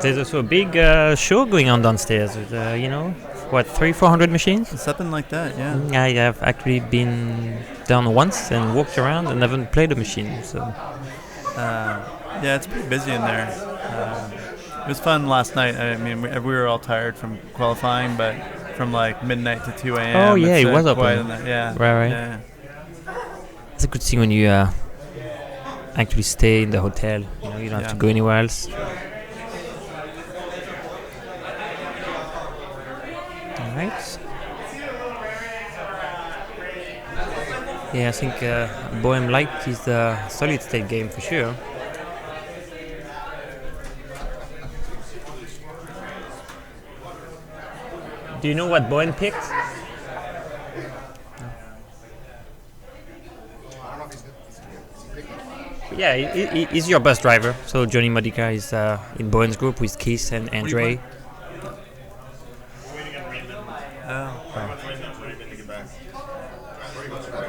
There's also a big show going on downstairs with, 300-400 machines? Something like that, yeah. I have actually been down once and walked around and haven't played a machine, so... Yeah, it's pretty busy in there. It was fun last night. I mean, we were all tired from qualifying, but from like midnight to 2 a.m. Oh, yeah, it was open. Yeah. Right. Yeah. It's a good thing when you actually stay in the hotel. You don't have to go anywhere else. Alright. Yeah, I think Bohem Light is the solid state game for sure. Do you know what Bohem picked? Yeah, he's your bus driver. So Johnny Modica is in Bowen's group with Keith and Andre.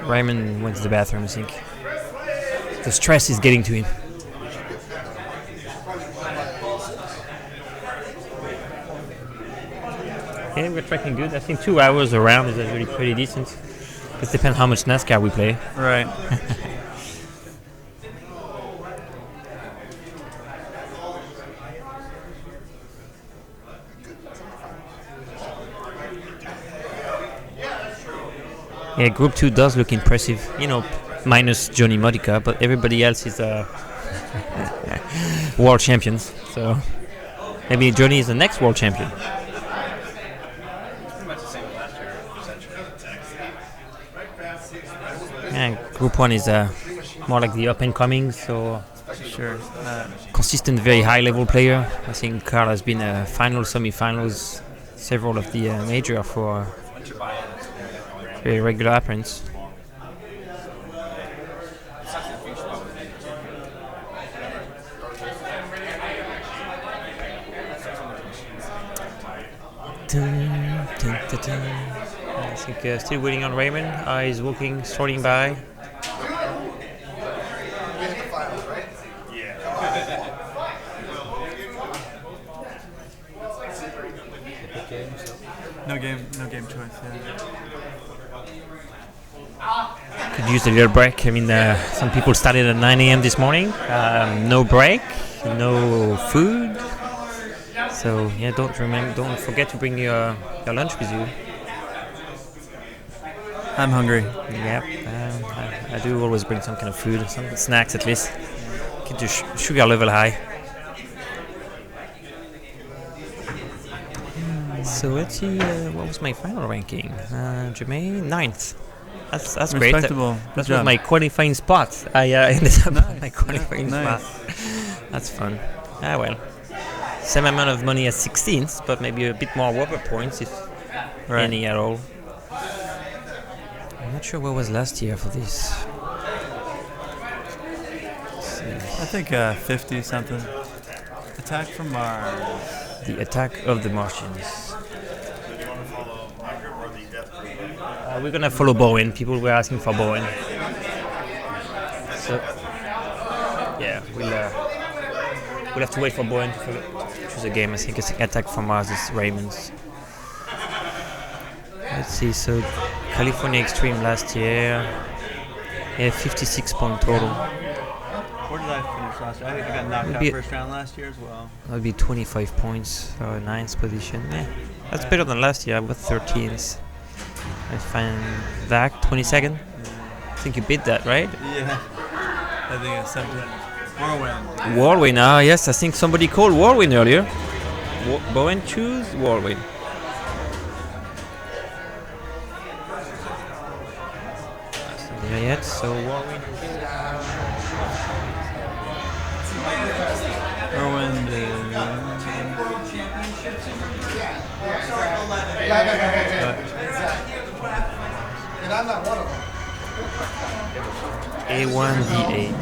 Raymond went to the bathroom, I think. The stress is getting to him. Yeah, we're tracking good. I think 2 hours around is really pretty decent. It depends how much NASCAR we play. Right. Yeah, Group 2 does look impressive, minus Johnny Modica, but everybody else is world champions. So maybe Johnny is the next world champion. Yeah, Group 1 is more like the up-and-coming, so sure. Consistent, very high-level player. I think Carl has been a semi-finals, several of the major for very regular appearance. I think still waiting on Raymond. He's walking, strolling by. No game choice. Yeah. Could use a little break. I mean, some people started at 9 a.m. this morning. No break, no food. So yeah, don't forget to bring your lunch with you. I'm hungry. Yeah, I do always bring some kind of food, some snacks at least. Keep the sugar level high. So let's see, what was my final ranking? Jermaine, 9th. That's great. Respectable. That was my qualifying spot. I ended up on my qualifying spot. That's fun. Well. Same amount of money as 16th, but maybe a bit more Whopper points, if any at all. I'm not sure what was last year for this. I think 50 something. Attack from Mars. The Attack of the Martians. We're gonna follow Bowen. People were asking for Bowen. So yeah, we'll have to wait for Bowen to choose a game. I think it's Attack from Mars is Raymond's. Let's see. So California Extreme last year. Yeah, 56 point total. Where did I finish last year? I think I got knocked out first round last year as well. That would be 25 points, so 9th position. Yeah, that's better than last year. I got 13th. I find that 22nd. I think you beat that, right? Yeah, I think it's 17. Whirlwind. Yes, I think somebody called Whirlwind earlier. Bowen choose Whirlwind. Not there yet, so Whirlwind. Whirlwind. And I'm not one of them. A1, D8.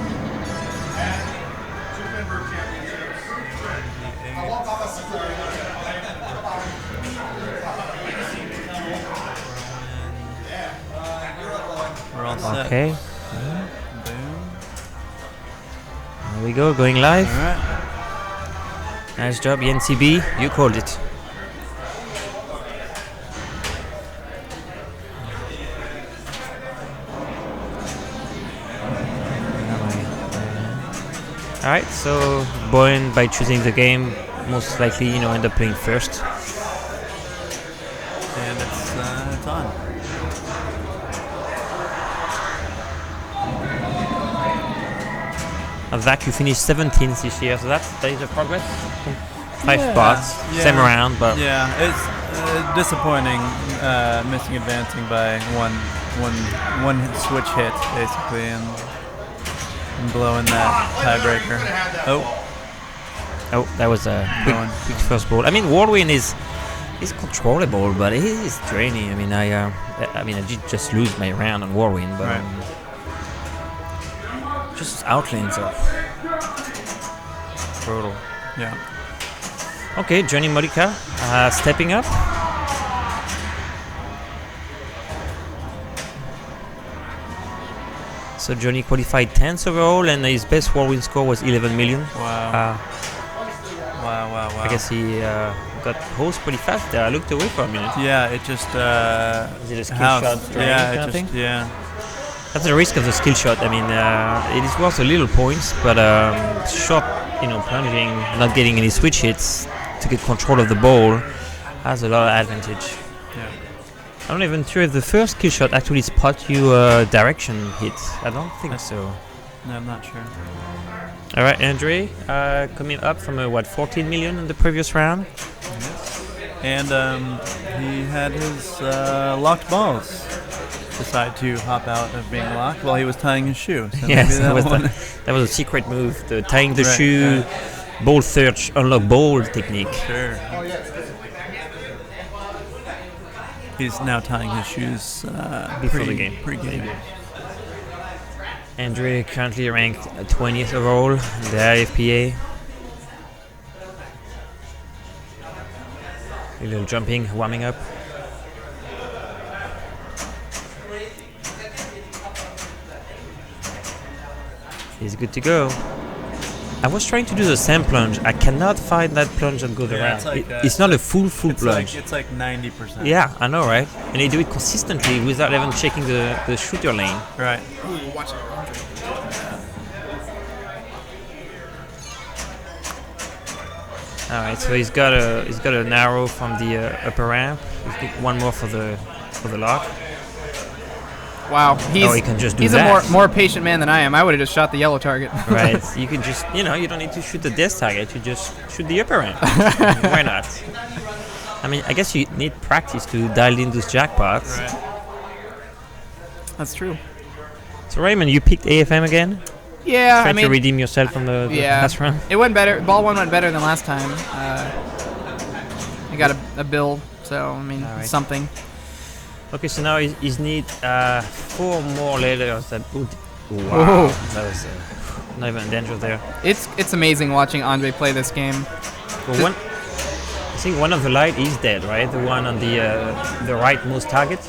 We're all set. Okay. There we go, going live. All right. Nice job, NCB. You called it. Alright, so Bowen, by choosing the game, most likely, end up playing first. And it's on. Zach, you finished 17th this year, so that is a progress. 5 spots, same round, but yeah, it's disappointing missing advancing by one switch hit basically, and blowing that tiebreaker. Oh, that was a quick first ball. I mean, Whirlwind is controllable, but it is draining. I mean, I did just lose my round on Whirlwind, but just outlanes are brutal. Yeah. Okay, Johnny Modica stepping up. So Johnny qualified 10th overall, and his best Whirlwind score was 11 million. Wow. Wow. I guess he got host pretty fast there. I looked away for a minute. Yeah, it just is it a skill shot? Yeah. That's the risk of the skill shot. I mean, it is worth a little points, but short, plunging, not getting any switch hits to get control of the ball has a lot of advantage. Yeah. I'm not even sure if the first kill shot actually spot you direction hit. I don't think so. No, I'm not sure. All right, Andre, coming up from 14 million in the previous round. Yes. And he had his locked balls decide to hop out of being locked while he was tying his shoe. So yes, that was a secret move, the tying the shoe, ball search, unlock ball technique. Sure. He's now tying his shoes before the game. Pre-game. Andre currently ranked 20th overall in the IFPA. A little jumping, warming up. He's good to go. I was trying to do the same plunge. I cannot find that plunge that goes around. It's not a full plunge. It's like 90%. Yeah, I know, right? And they do it consistently without even checking the shooter lane. Right. Ooh, watch it. All right, so he's got an arrow from the upper ramp. He's got one more for the lock. Wow, he can just do he's that. a more patient man than I am. I would have just shot the yellow target. Right, you can just, you don't need to shoot the death target. You just shoot the upper ramp. Why not? I mean, I guess you need practice to dial in those jackpots. Right. That's true. So Raymond, you picked AFM again? Yeah, Trying to redeem yourself from the last round? It went better. Ball 1 went better than last time. I got a build, so, I mean, something. Okay, so now he's need 4 more letters. Wow, Whoa. That was not even in danger there. It's amazing watching Andre play this game. Well, I think one of the light is dead, right? The one on the rightmost target.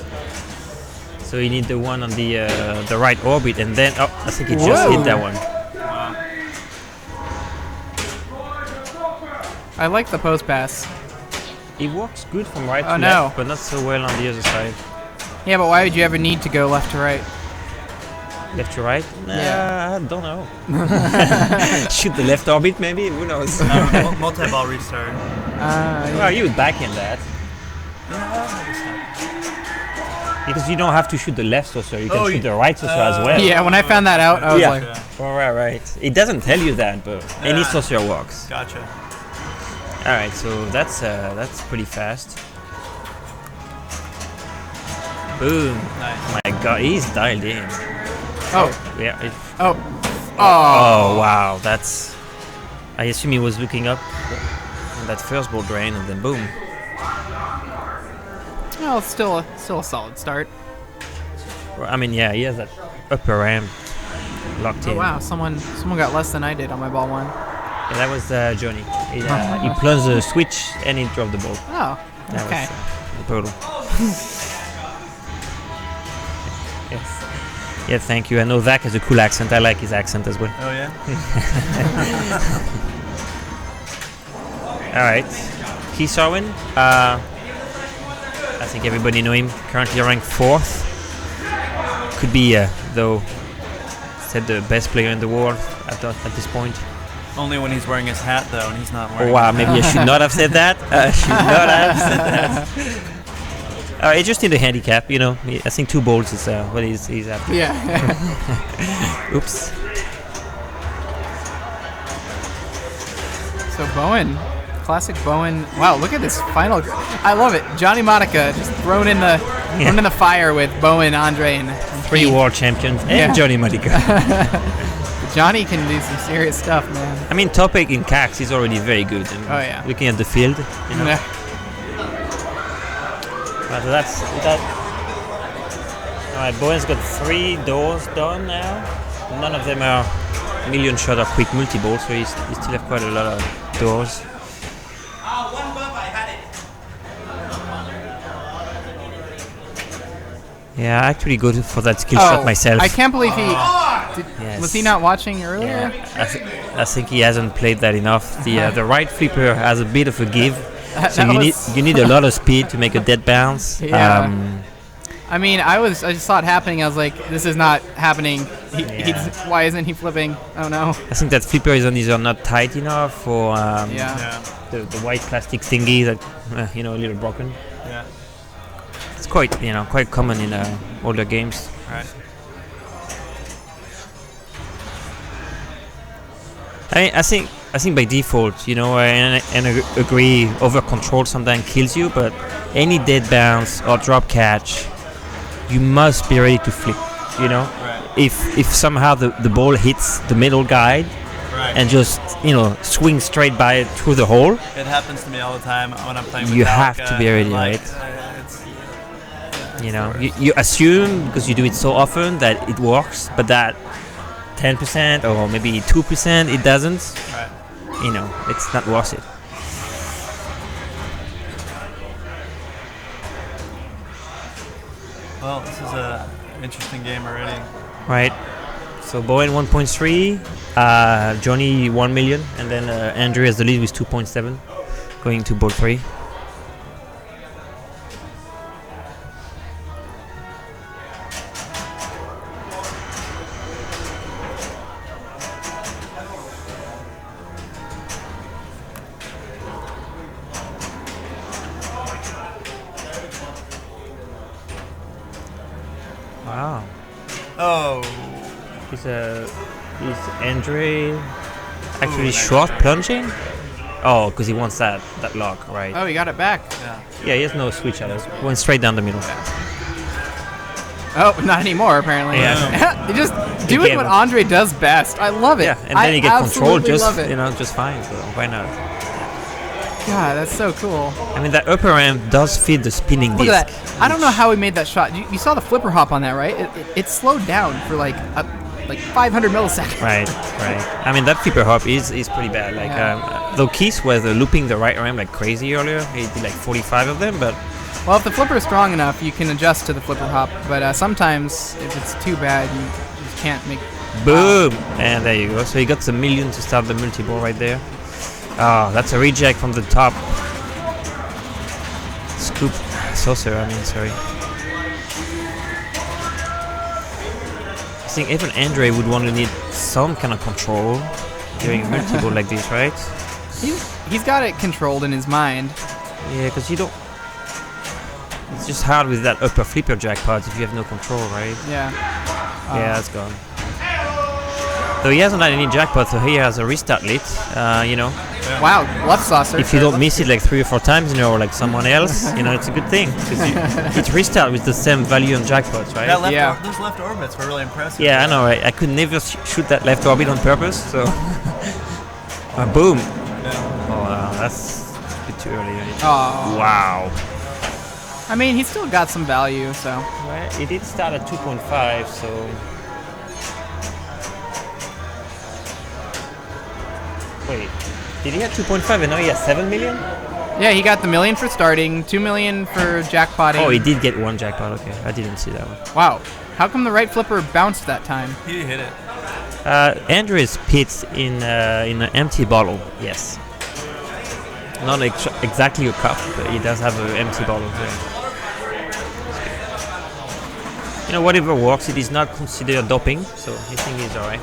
So you need the one on the right orbit, and then I think he just hit that one. Wow. I like the post pass. It works good from right to left, but not so well on the other side. Yeah, but why would you ever need to go left to right? Left to right? Yeah. I don't know. Shoot the left orbit, maybe? Who knows? Multi-ball restart. Well, you would back in that. Because you don't have to shoot the left saucer, you can shoot the right saucer as well. Yeah, when I found that out, I was like... Right. It doesn't tell you that, but any saucer works. Gotcha. Alright, so that's pretty fast. Boom. Nice. My god, he's dialed in. Oh. Yeah. Oh, wow. That's... I assume he was looking up on that first ball drain, and then boom. Well, it's still a solid start. I mean, yeah, he has that upper ramp locked in. Oh wow, someone got less than I did on my ball 1. Yeah, that was Johnny. He plunged the switch and he dropped the ball. Oh, that was brutal. Yes. Yeah, thank you. I know Zach has a cool accent. I like his accent as well. Oh, yeah? All right. Keith Elwin. I think everybody know him. Currently ranked 4th. Could be, though, said the best player in the world at this point. Only when he's wearing his hat, though, and he's not wearing. Oh, wow, maybe I should not have said that. I should not have said that. It's just in the handicap, you know. I think 2 balls is what he's after. Yeah. Oops. So Bowen, classic Bowen. Wow, look at this final. I love it. Johnny Monica just thrown in the fire with Bowen, Andre, and 3 world champions and Johnny Monica. Johnny can do some serious stuff, man. I mean, top 8 in CAX is already very good. And looking at the field, you know. So that's that. All right, Bowen's got 3 doors done now. None of them are million shot or quick multi-balls, so he still have quite a lot of doors. One bump, I had it. Yeah, I actually go for that skill shot myself. I can't believe he... Was he not watching earlier? Yeah, I think he hasn't played that enough. The right flipper has a bit of a give, so you need a lot of speed to make a dead bounce. Yeah. I mean, I just saw it happening. I was like, this is not happening. Why isn't he flipping? Oh no. I think that flipper is either not tight enough for the white plastic thingy that a little broken. Yeah. It's quite common in older games. Right. I think by default, and I agree, over control sometimes kills you, but any dead bounce or drop catch, you must be ready to flip. Right. If somehow the ball hits the middle guide and just swing straight by it through the hole, it happens to me all the time when I'm playing with you Metallica, have to be ready, right? You assume because you do it so often that it works, but that 10% or maybe 2% it doesn't. Right. It's not worth it. Well, this is a interesting game already. Right. So Bowen 1.3, Johnny 1 million, and then Andrew has the lead with 2.7, going to ball 3. Wow. Oh. Is Andre actually short plunging? Oh, because he wants that lock, right? Oh, he got it back. Yeah, he has no switch at all. Went straight down the middle. Oh, not anymore, apparently. Yeah. Just doing what Andre does best. I love it. Yeah, and then you get control just fine. So why not? God, that's so cool. I mean, that upper ramp does feed the spinning disc. Look at that. I don't know how he made that shot. You saw the flipper hop on that, right? It slowed down for like 500 milliseconds. Right. I mean, that flipper hop is pretty bad. Though Keith was looping the right ramp like crazy earlier. He did like 45 of them, but... Well, if the flipper is strong enough, you can adjust to the flipper hop. But sometimes, if it's too bad, you just can't make... Boom! And there you go. So he got the million to start the multi-ball right there. Oh, that's a reject from the top. Scoop. Saucer, sorry. I think even Andre would want to need some kind of control during a multi-ball like this, right? He's got it controlled in his mind. Yeah, because you don't... It's just hard with that upper flipper jackpot if you have no control, right? Yeah. Yeah, that's gone. Though he hasn't had any jackpot, so he has a restart lit, Wow, left saucer. If you don't miss it like 3 or 4 times, or like someone else, it's a good thing. Because it restart with the same value on jackpots, right? Those left orbits were really impressive. Yeah, I know, right? I could never shoot that left orbit on purpose, so... boom! Yeah. Oh, wow, that's a bit too early. Oh. Wow. I mean, he's still got some value, so... Right, it did start at 2.5, so... Wait, did he have 2.5 and now he has 7 million? Yeah, he got the $1 million for starting, $2 million for jackpotting. Oh, he did get 1 jackpot, okay. I didn't see that one. Wow. How come the right flipper bounced that time? He hit it. Andrews pits in an empty bottle. Yes. Not exactly a cup, but he does have an empty bottle there. You know, whatever works, it is not considered doping, so I think he's alright.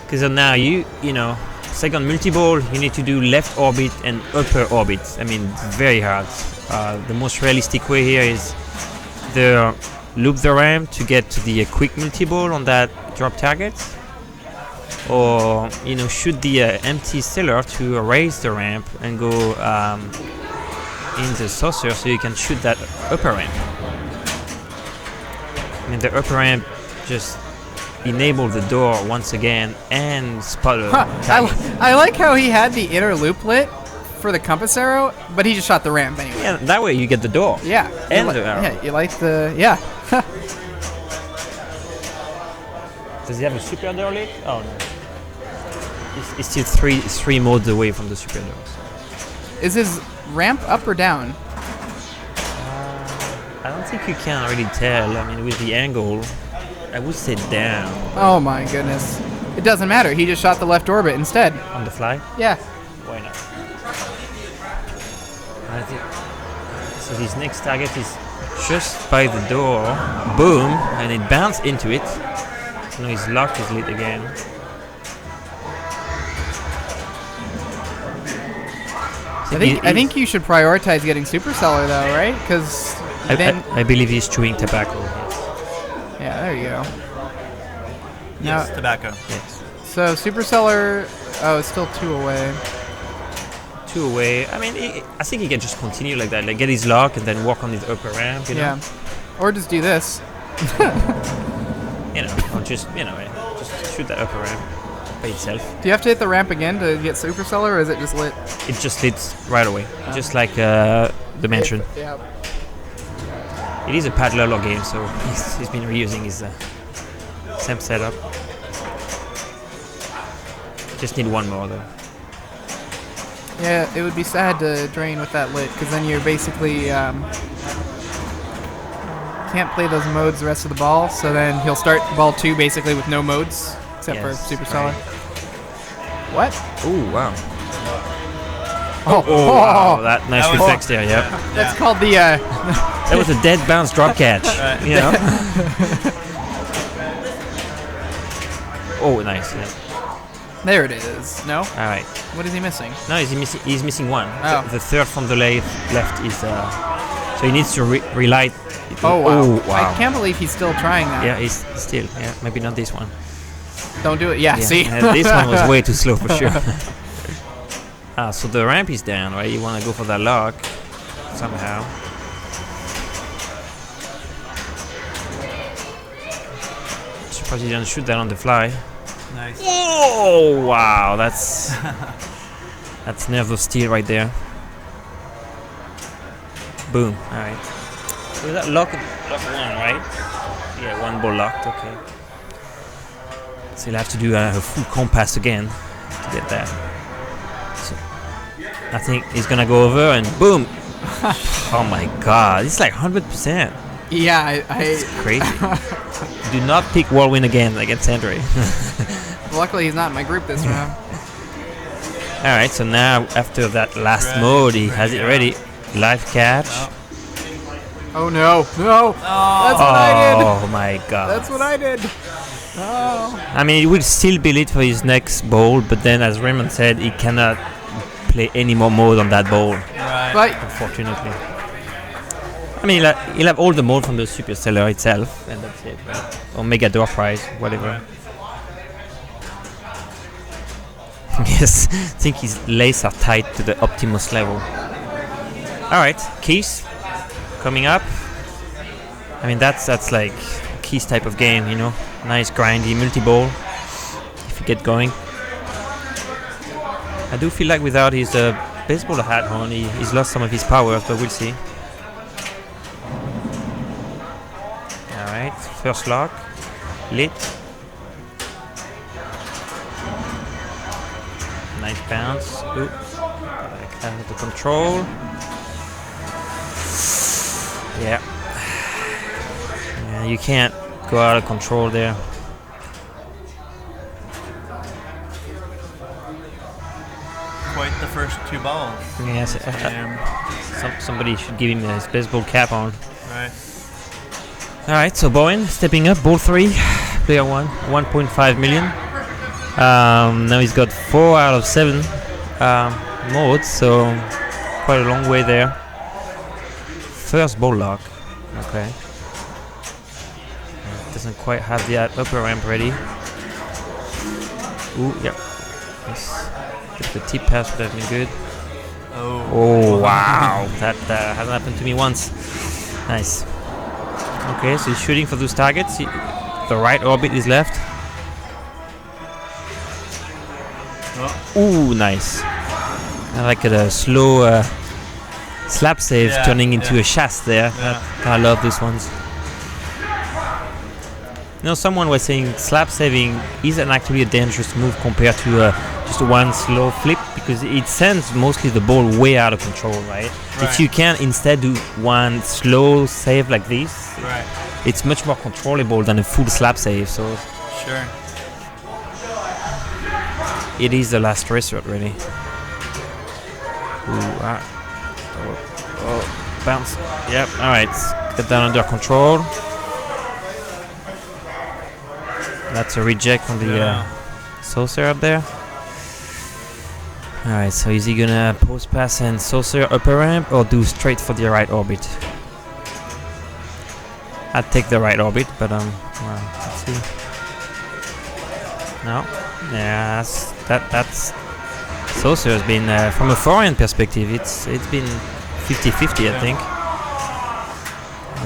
Because now you know, second multi-ball, you need to do left orbit and upper orbit. I mean, it's very hard. The most realistic way here is the loop the ramp to get to the quick multi-ball on that drop target, or you know, shoot the empty cellar to raise the ramp and go in the saucer so you can shoot that upper ramp. I mean, the upper ramp just enable the door once again and spot a target. I like how he had the inner loop lit for the compass arrow, but he just shot the ramp anyway. Yeah, that way you get the door. Yeah. And the arrow. Yeah, you like the... Yeah. Does he have a super door lit? Oh no. It's still three modes away from the super doors. Is his ramp up or down? I don't think you can really tell. I mean, with the angle, I would say down. Oh my goodness. It doesn't matter. He just shot the left orbit instead. On the fly? Yeah. Why not? I think so. His next target is just by the door. Boom, and it bounced into it. So now his lock is lit again. I think you should prioritize getting supercellar though, right? Because I believe he's chewing tobacco. Yes. Yeah, there you go. Yes, now, tobacco. Yes. So supercellar, oh, it's still 2 away. 2 away. I mean, I think he can just continue like that, like get his lock and then walk on his upper ramp. You know? Yeah. Or just do this. You know, or just just shoot that upper ramp by itself. Do you have to hit the ramp again to get supercellar, or is it just lit? It just lit right away, just like the mansion. Yeah. It is a parallel game, so he's been reusing his same setup. Just need one more though. Yeah, it would be sad to drain with that lit, because then you're basically can't play those modes the rest of the ball. So then he'll start ball 2 basically with no modes except for supercellar. Right. What? Oh wow! Oh, wow! That nice reflex there. Yep. That's called the. That was a dead bounce drop catch. You know. Oh, nice. Yeah. There it is. No. All right. What is he missing? No, he's missing one. Oh. The third from the left is. So he needs to relight. Oh wow. Oh wow! I can't believe he's still trying that. Yeah, he's still. Yeah, maybe not this one. Don't do it. Yeah. See. This one was way too slow for sure. So the ramp is down, right? You want to go for that lock somehow. Surprised you didn't shoot that on the fly. Nice. Oh wow! That's nerve of steel right there. Boom! All right. So that lock 1, right? Yeah, 1 ball locked. Okay. So you'll have to do a full compass again to get that. So I think he's gonna go over and boom! Oh my god, it's like 100%. Yeah, It's crazy. Do not pick Whirlwind again against Andre. Luckily, he's not in my group this round. All right, so now after that last mode, he has it ready. Live catch. Oh no! No! That's what I did. Oh my god! That's what I did. Oh. I mean, it will still be lit for his next ball, but then, as Raymond said, he cannot play any more mode on that ball. Right. Unfortunately. I mean, he'll have all the mode from the supercellar itself, and that's it. Right? Or Mega Door Prize, whatever. Yes, I think his legs are tied to the Optimus level. Alright, Keys coming up. I mean, that's like Keys type of game, you know. Nice grindy multi-ball if you get going. I do feel like without his baseball hat on, he's lost some of his powers, but we'll see. Alright, first lock. Lit. Nice bounce. Oops. Out of the control. Yeah. Yeah, you can't go out of control there. Quite the first 2 balls. Yes. Somebody should give him his baseball cap on. Right. All right, so Bowen stepping up, ball 3, player 1, 1.5 million. Now he's got 4 out of 7 modes, so quite a long way there. First ball lock, okay. Doesn't quite have the upper ramp ready. Ooh, yeah. Nice. If the tip pass would have been good. Oh wow, that hasn't happened to me once. Nice. Okay, so he's shooting for those targets. The right orbit is left. Ooh, nice. I like a slow slap save turning into a shast there. I love these ones. You know, someone was saying slap saving isn't actually a dangerous move compared to just one slow flip, because it sends mostly the ball way out of control, right? If you can instead do one slow save like this, it's much more controllable than a full slap save. So sure, it is the last resort, really. Ooh, bounce. Yep. All right, get that under control. That's a reject from the saucer up there. Alright, so is he gonna post pass and saucer upper ramp or do straight for the right orbit? I'd take the right orbit, but well, let's see. No, yeah, that's saucer has been from a foreign perspective. It's been 50-50, I think.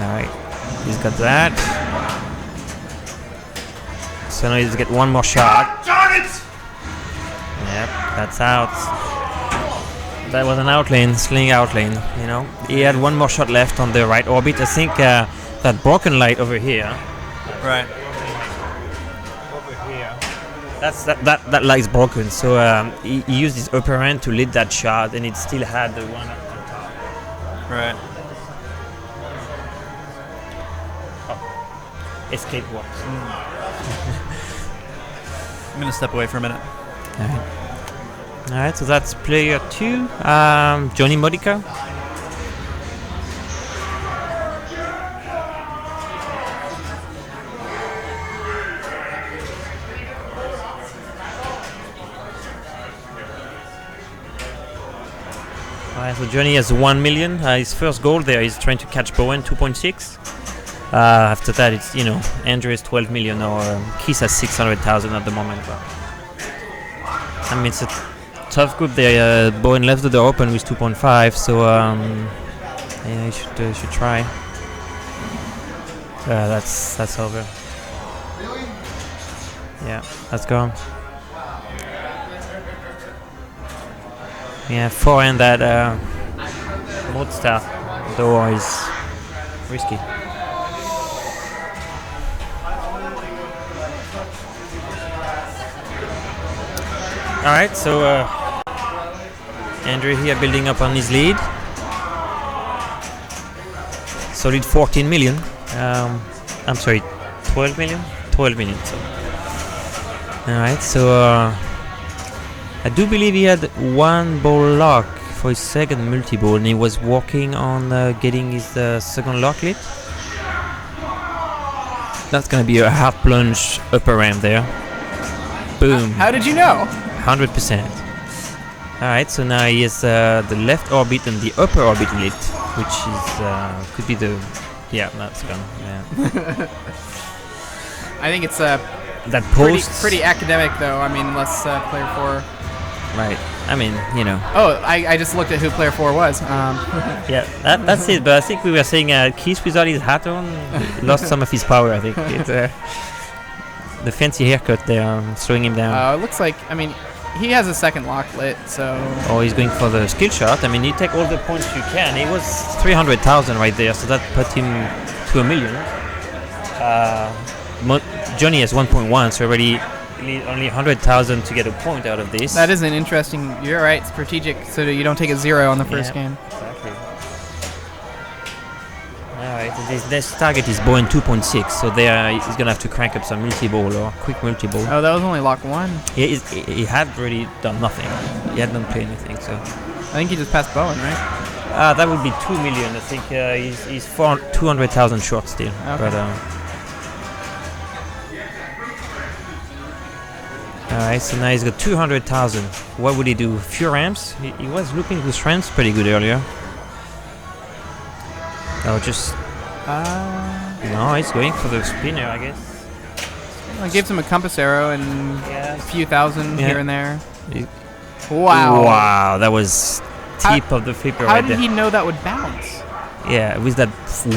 Alright, he's got that. So now he's get one more shot. Yep, that's out. That was an out lane, sling out lane, you know. He had one more shot left on the right orbit. I think that broken light over here. Right. Over here. That light's broken. So he used his upper hand to lead that shot, and it still had the one on top. Right. Oh. Escape works. I'm gonna step away for a minute. Alright, so that's player 2, Johnny Modica. Alright, so Johnny has 1 million. His first goal there is trying to catch Bowen, 2.6. After that, it's, you know, Andrew is 12 million, or Keith has 600,000 at the moment. But I mean, it's a tough group there. Bowen left the door open with 2.5, so yeah, you should try. That's over. Yeah, that's gone. Yeah, forehand that mode stuff door is risky. Alright, so Andrew here building up on his lead. Solid 14 million. I'm sorry, 12 million? 12 million. So. Alright, so I do believe he had one ball lock for his second multi-ball, and he was working on getting his second lock lit. That's gonna be a hard plunge upper ramp there. Boom. How did you know? 100%. Alright, so now he has the left orbit and the upper orbit lit, which is could be the... Yeah, that's gone. Yeah. I think it's that post pretty academic though. I mean, unless player 4. Right. I mean, you know. Oh, I just looked at who player 4 was. Yeah, that's it. But I think we were saying Keith without his hat on lost some of his power. I think it's, the fancy haircut there slowing him down. It looks like, I mean, he has a second lock lit, so. Oh, he's going for the skill shot. I mean, you take all the points you can. He was 300,000 right there, so that put him to 1 million. Johnny has 1.1, so already only 100,000 to get a point out of this. That is an interesting. You're right, strategic, so that you don't take a 0 on the first game. Exactly. This target is Bowen 2.6, so there he's gonna have to crank up some multi-ball or quick multi-ball. Oh, that was only lock 1. He had really done nothing. He hadn't played anything, so. I think he just passed Bowen, right? That would be 2 million. I think he's 200,000 short still. Okay. But alright, so now he's got 200,000. What would he do? Few ramps? He was looking with ramps pretty good earlier. Oh, just. No, he's going for the spinner, I guess. I gave him a compass arrow and a few thousand here and there. Wow. Wow, that was tip of the flipper right there. How did he know that would bounce? Yeah, with that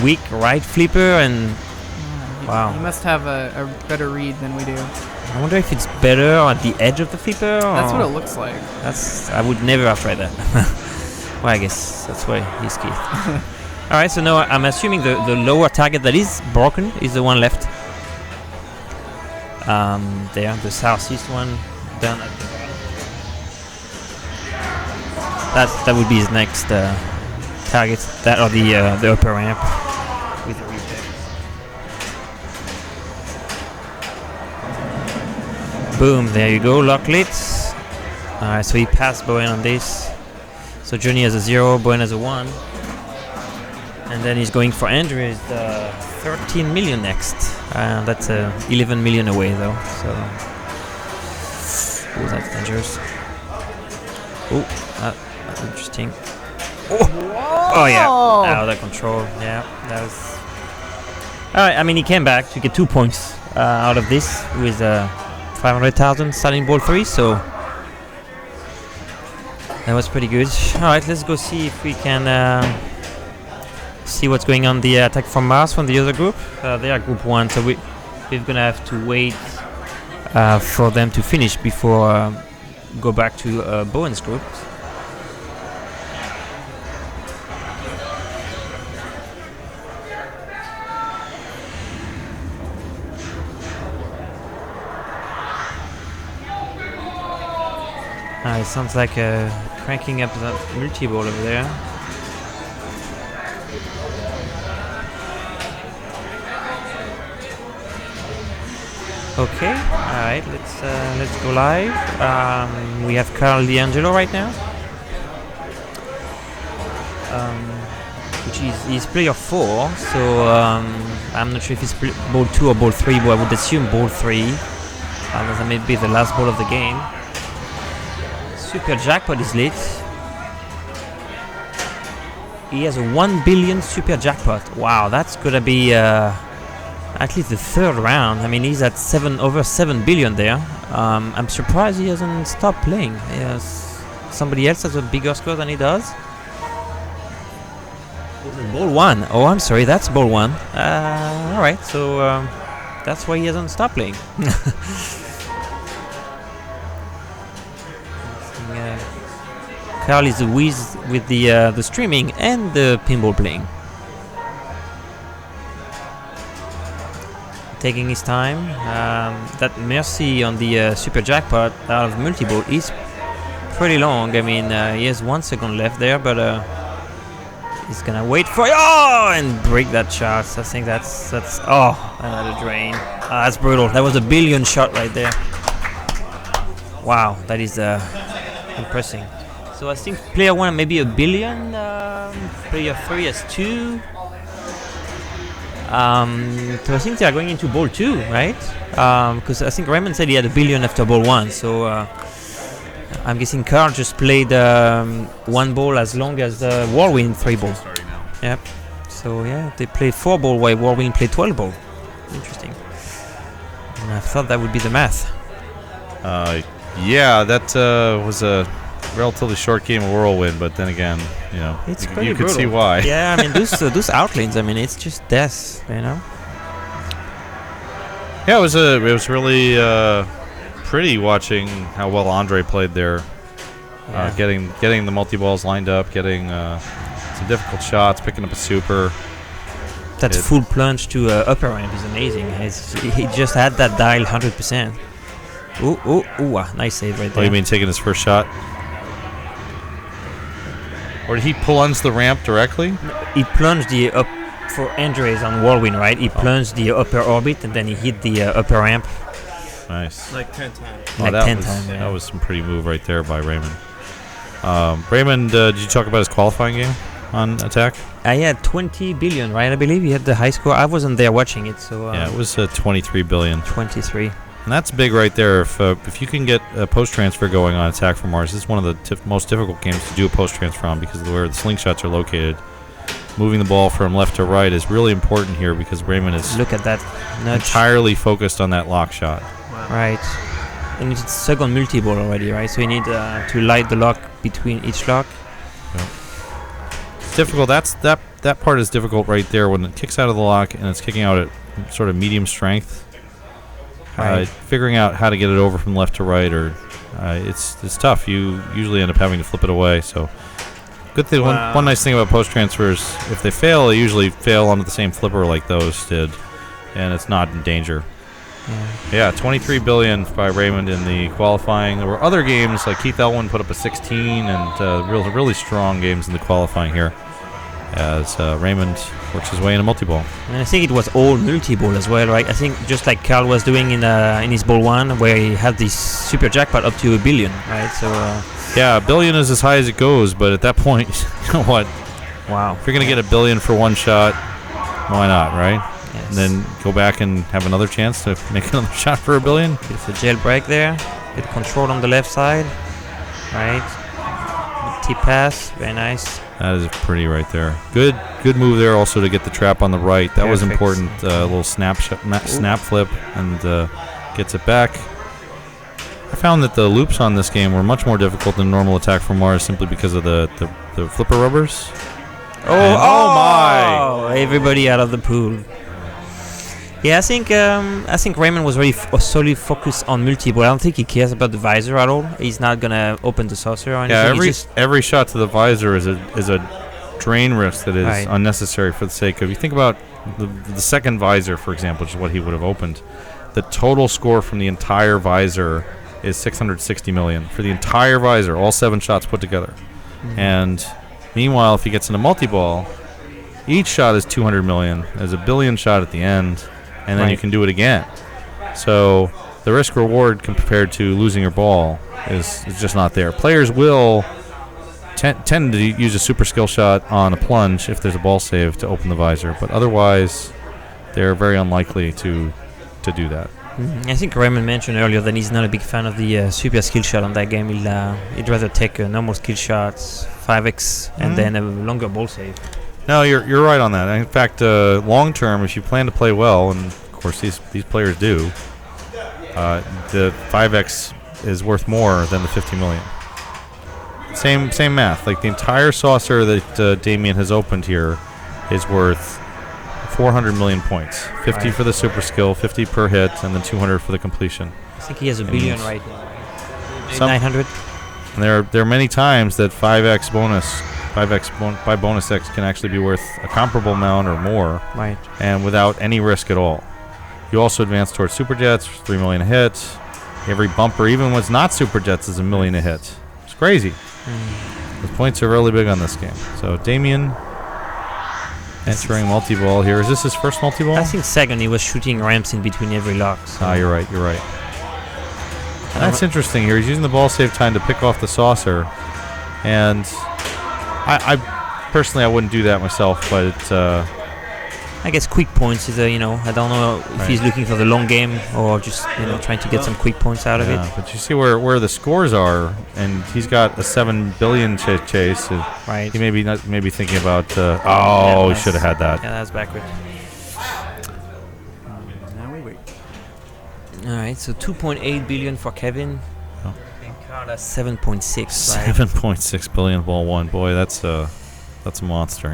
weak right flipper and. Wow. He must have a better read than we do. I wonder if it's better at the edge of the flipper. That's what it looks like. I would never have tried that. Well, I guess that's why he's Keith. Alright, so now I'm assuming the lower target that is broken is the one left. There, the southeast one down at the bottom. That would be his next target. That or the upper ramp with the replay. Boom, there you go, lock lit. Alright, so he passed Bowen on this. So Johnny has a 0, Bowen has a 1. And then he's going for Andrew's 13 million next. That's 11 million away though. So, oh, that's dangerous. Oh, that's interesting. Oh yeah, out of control. Yeah, that was. All right. I mean, he came back to get 2 points out of this with 500,000 starting ball 3. So that was pretty good. All right, let's go see if we can. See what's going on the attack from Mars from the other group. They are group 1, so we're gonna have to wait for them to finish before go back to Bowen's group. It sounds like cranking up that multi-ball over there. Okay, all right. Let's go live. We have Carl D'Angelo right now, which is player 4. So I'm not sure if it's ball 2 or ball 3, but I would assume ball 3. That may be the last ball of the game. Super jackpot is lit. He has a 1 billion super jackpot. Wow, that's gonna be. At least the third round. I mean, he's at over 7 billion there. I'm surprised he hasn't stopped playing. Somebody else has a bigger score than he does. Ball 1. Oh, I'm sorry, that's ball 1. All right, so that's why he hasn't stopped playing. Carl is a whiz with the streaming and the pinball playing. Taking his time. That mercy on the super jackpot out of multi-ball is pretty long. I mean, he has 1 second left there, but he's gonna wait for and break that shot. So I think that's another drain. That's brutal. That was a billion shot right there. Wow, that is impressive. So I think player 1 maybe a billion. Player 3 has 2. So I think they are going into ball 2, right? Because I think Raymond said he had a billion after ball 1. So I'm guessing Carl just played 1 ball as long as Whirlwind 3 ball. Yep. So yeah, they played 4 ball while Whirlwind played 12 ball. Interesting. And I thought that would be the math. Yeah, that was a relatively short game of Whirlwind, but then again, it's you could see why. Yeah, I mean those outlanes. I mean, it's just death, Yeah, it was really pretty watching how well Andre played there. Yeah. Getting the multi balls lined up, getting some difficult shots, picking up a super. That full plunge to upper ramp is amazing. He just had that dial 100%. Ooh, nice save right there. Oh, you mean taking his first shot? Or did he plunge the ramp directly? He plunged the for Andres on Whirlwind, right? He plunged the upper orbit and then he hit the upper ramp. Nice. Like 10 times. Like 10 times. That was some pretty move right there by Raymond. Raymond, did you talk about his qualifying game on Attack? He had 20 billion, right? I believe he had the high score. I wasn't there watching it, so yeah, it was 23 billion. 23. And that's big right there. If you can get a post transfer going on Attack from Mars, this is one of the most difficult games to do a post transfer on because of where the slingshots are located. Moving the ball from left to right is really important here because Raymond is look at that nudge. Entirely focused on that lock shot. Wow. Right. And it's second multi-ball already, right? So you need to light the lock between each lock. Yeah. It's difficult. That part is difficult right there when it kicks out of the lock and it's kicking out at sort of medium strength. Right. Figuring out how to get it over from left to right, or it's tough. You usually end up having to flip it away. So, good thing. Wow. One nice thing about post transfers, if they fail, they usually fail onto the same flipper like those did, and it's not in danger. Yeah, 23 billion by Raymond in the qualifying. There were other games like Keith Elwin put up a 16, and really strong games in the qualifying here as Raymond works his way into multi-ball. And I think it was all multi-ball as well, right? I think just like Carl was doing in his ball one, where he had this super jackpot up to $1 billion, right? So yeah, $1 billion is as high as it goes, but at that point, you know what? Wow. If you're gonna get $1 billion for one shot, why not, right? Yes. And then go back and have another chance to make another shot for $1 billion. It's a jailbreak there. Get control on the left side, right? Tip pass, very nice. That is pretty right there. Good move there also to get the trap on the right. That was important. A little snap flip and gets it back. I found that the loops on this game were much more difficult than normal Attack from Mars simply because of the flipper rubbers. Oh my! Everybody out of the pool. Yeah, I think Raymond was really solely focused on multi-ball. I don't think he cares about the visor at all. He's not gonna open the saucer or anything. Yeah, every shot to the visor is a drain risk that is unnecessary for the sake of. You think about the second visor, for example, which is what he would have opened. The total score from the entire visor is 660 million for the entire visor, all 7 shots put together. Mm-hmm. And meanwhile, if he gets into multi-ball, each shot is 200 million. There's $1 billion shot at the end. And then you can do it again. So the risk reward compared to losing your ball is just not there. Players will tend to use a super skill shot on a plunge if there's a ball save to open the visor, but otherwise they're very unlikely to do that. I think Raymond mentioned earlier that he's not a big fan of the super skill shot on that game. He'd rather take normal skill shots, 5x, and then a longer ball save. No, you're right on that. In fact, long term, if you plan to play well, and of course these players do, the 5x is worth more than the 50 million. Same math. Like the entire saucer that Damien has opened here is worth 400 million points. 50 for the super skill, 50 per hit, and then 200 for the completion. I think he has $1 billion right now. 900. And there are many times that 5x by bonus X can actually be worth a comparable amount or more, right? And without any risk at all. You also advance towards super jets, 3 million a hit. Every bumper, even when it's not super jets, is $1 million a hit. It's crazy. The points are really big on this game. So Damien entering multi-ball here. Is this his first multi-ball? I think second. He was shooting ramps in between every lock. So. You're right. And that's interesting here. He's using the ball save time to pick off the saucer, and I personally, I wouldn't do that myself, but it's, I guess quick points is I don't know if he's looking for the long game or just trying to get some quick points out of it. But you see where the scores are, and he's got a 7 billion chase. Right. He may be thinking about. He should have had that. Yeah, that's backward. Now we wait. All right, so 2.8 billion for Kevin. And Carla 7.6. 7.6 billion ball one. Boy, that's a monster,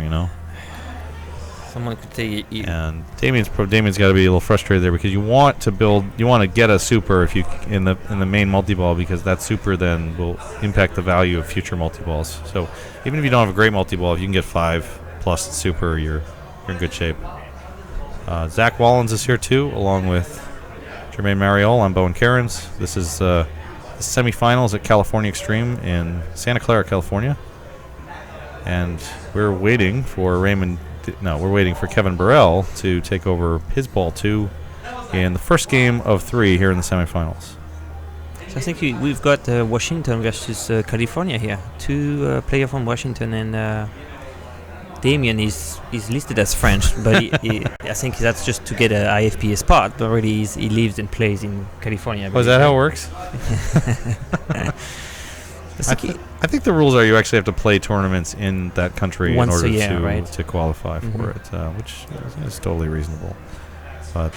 Someone could take it. And Damien's got to be a little frustrated there because you want to get a super if you in the main multi-ball, because that super then will impact the value of future multi-balls. So even if you don't have a great multi-ball, if you can get 5 plus super, you're in good shape. Zach Wallens is here too, along with Jermaine Mariol. I'm Bowen Cairns. This is the semi-finals at California Extreme in Santa Clara, California. And we're waiting for Raymond we're waiting for Kevin Burrell to take over his ball 2 in the first game of 3 here in the semifinals. So I think we've got Washington versus California here. 2 players from Washington, and Damien is listed as French, but I think that's just to get an IFPA spot. But already he lives and plays in California. Oh, is that how it works? I think the rules are you actually have to play tournaments in that country once in order a year, to qualify for it, which is totally reasonable. But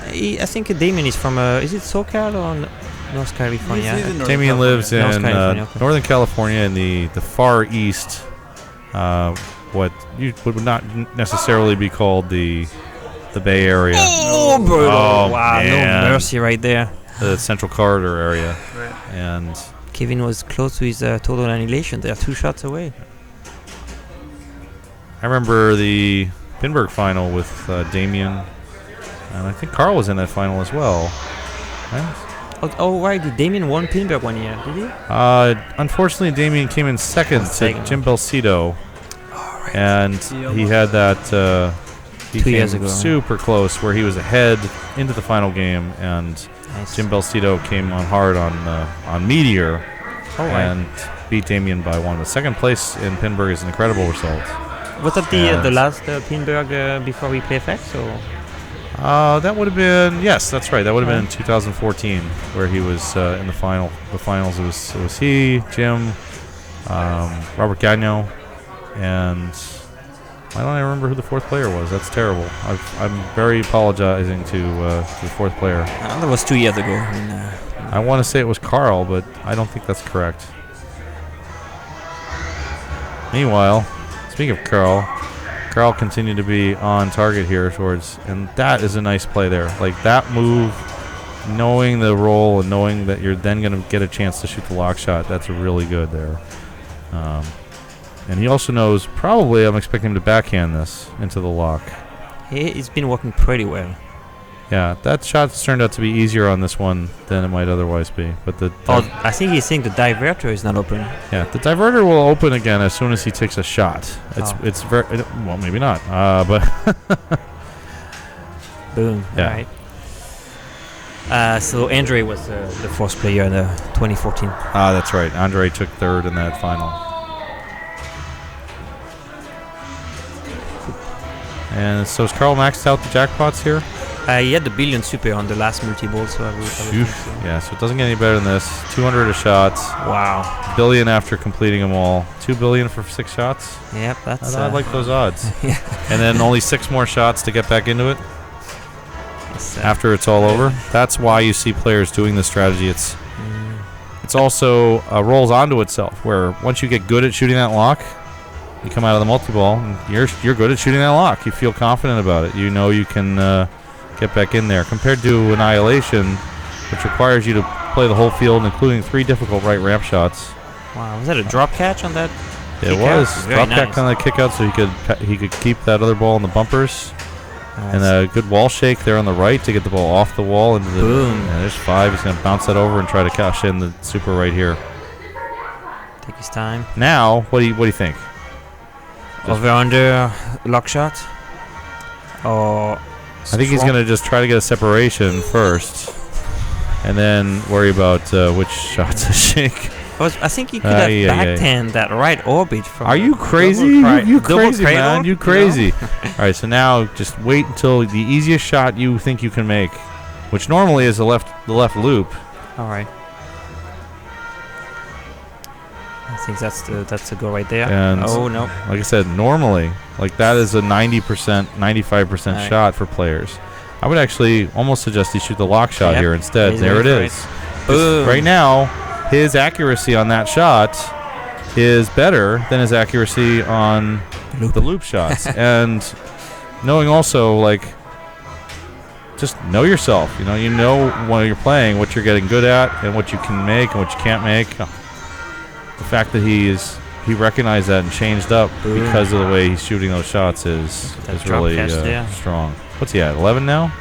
I think Damien is from is it SoCal or North California? Damien lives in Northern California in the far east, what you would not necessarily be called the Bay Area. Oh, brutal. Oh, wow, man. No mercy right there. The Central Corridor area. Right. And Kevin was close to his total annihilation. They are 2 shots away. I remember the Pinburg final with Damien, and I think Carl was in that final as well. Right? Oh, right. Did Damien won Pinburg one year? Did he? Unfortunately, Damien came in second to Jim Belcito, and he had that. He 2 came years ago, super close, where he was ahead into the final game, and Jim Belcito came on hard on Meteor, and beat Damien by 1. The second place in Pinburg is an incredible result. Was that the last Pinburg before we play FX? Or? That would have been, yes, that's right. That would have been in 2014, where he was in the final. The finals. It was he, Jim, Robert Gagnon, and why don't I remember who the 4th player was? That's terrible. I'm very apologizing to the 4th player. That was 2 years ago. I want to say it was Carl, but I don't think that's correct. Meanwhile, speaking of Carl continued to be on target here towards, and that is a nice play there. Like that move, knowing the roll and knowing that you're then going to get a chance to shoot the lock shot, that's really good there. And he also knows, probably, I'm expecting him to backhand this into the lock. He's been working pretty well. Yeah, that shot's turned out to be easier on this one than it might otherwise be. But I think he's saying the diverter is not open. Yeah, the diverter will open again as soon as he takes a shot. It's very well, maybe not, but boom. Yeah. All right. So Andre was the 4th player in the 2014. That's right. Andre took 3rd in that final. And so is Carl maxed out the jackpots here? He had the billion super on the last multi-ball, so I would think so. Yeah, so it doesn't get any better than this. 200 a shots. Wow. Billion after completing them all. 2 billion for 6 shots. Yep, that's. I like those odds. Yeah. And then only 6 more shots to get back into it after it's all over. That's why you see players doing this strategy. It's also rolls onto itself, where once you get good at shooting that lock, you come out of the multi-ball and you're good at shooting that lock. You feel confident about it. You know you can get back in there. Compared to Annihilation, which requires you to play the whole field, including 3 difficult right ramp shots. Wow, was that a drop catch on that? It was drop catch on that kick out, so he could keep that other ball in the bumpers. Nice. And a good wall shake there on the right to get the ball off the wall into the boom. And there's 5. He's going to bounce that over and try to cash in the super right here. Take his time. Now, what do you think? Over under lock shot? Or I think he's going to just try to get a separation first, and then worry about which shot to shake. I think he could have backhand that right orbit from. Are you crazy? You crazy, man. You crazy. All right, so now just wait until the easiest shot you think you can make, which normally is the left loop. All right. I think that's the go right there. And oh no! Like I said, normally, like that is a 90%, 95% shot for players. I would actually almost suggest he shoot the lock shot here instead. There it is. Boom. Right now, his accuracy on that shot is better than his accuracy on the loop shots. And knowing also, like, just know yourself. You know when you're playing what you're getting good at and what you can make and what you can't make. The fact that he recognized that and changed up because of the way he's shooting those shots is really strong. What's he at, 11 now?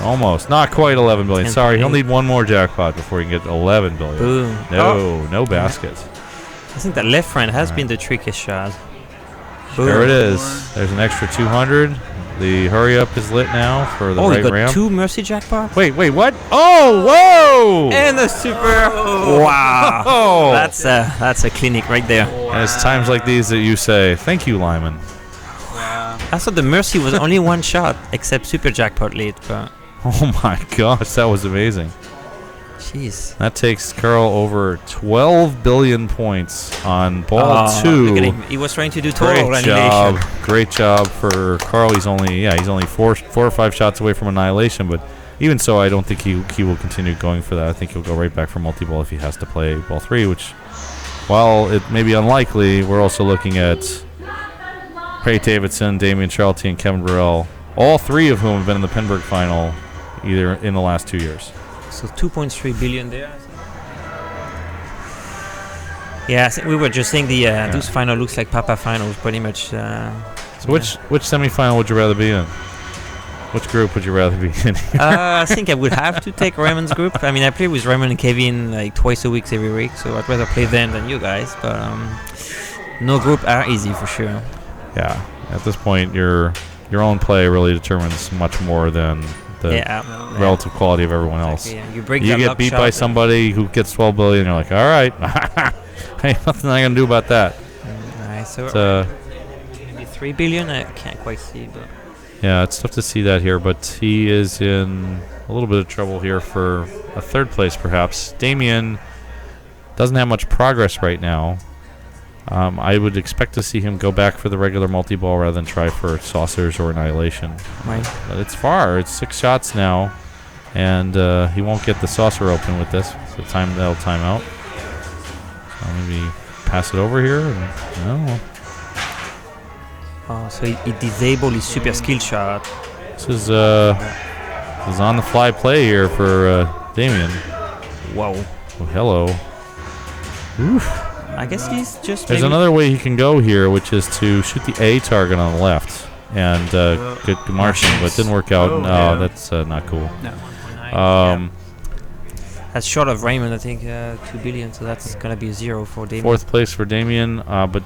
Almost. Not quite 11 billion. Sorry, he'll need one more jackpot before he can get 11 billion. Boom. No basket. I think that left front has been the trickiest shot. There it is. There's an extra 200. The hurry up is lit now for the right you got ramp. 2 mercy jackpots? Wait, what? Oh, whoa! And a super. Wow. Oh. That's a clinic right there. And it's times like these that you say, thank you, Lyman. I thought the mercy was only 1 shot, except super jackpot late. But Oh my gosh, that was amazing. jeez. That takes Carl over 12 billion points on ball 2. Look at him. He was trying to do total Great annihilation. job. Great job for Carl. He's only four or 5 shots away from annihilation, but even so, I don't think he will continue going for that. I think he'll go right back for multi-ball if he has to play ball 3, which, while it may be unlikely, we're also looking at Craig Davidson, Damian Charlton, and Kevin Burrell, all 3 of whom have been in the Pinburg final either in the last 2 years. So 2.3 billion there. Yeah, I think we were just saying those final looks like Papa finals pretty much. So which semi-final would you rather be in? Which group would you rather be in? I think I would have to take Raymond's group. I mean, I play with Raymond and Kevin like twice a week every week, so I'd rather play them than you guys. But no group are easy for sure. Yeah, at this point, your own play really determines much more than the relative quality of everyone else. Exactly, You get beat by somebody who gets 12 billion, you're like, all right, ain't nothing I can do about that. Nice. So maybe 3 billion. I can't quite see, but yeah, it's tough to see that here. But he is in a little bit of trouble here for a 3rd place, perhaps. Damien doesn't have much progress right now. I would expect to see him go back for the regular multi-ball rather than try for saucers or annihilation. Right. But it's far. It's 6 shots now, and he won't get the saucer open with this. So that'll time out. So maybe pass it over here. And, so he disabled his super skill shot. This is on-the-fly play here for Damien. Wow. Oh, hello. Oof. I guess he's just. There's another way he can go here, which is to shoot the A target on the left and get Martian, but it didn't work out. That's not cool. No. That's short of Raymond, I think, 2 billion, so that's going to be a 0 for Damien. 4th place for Damien, but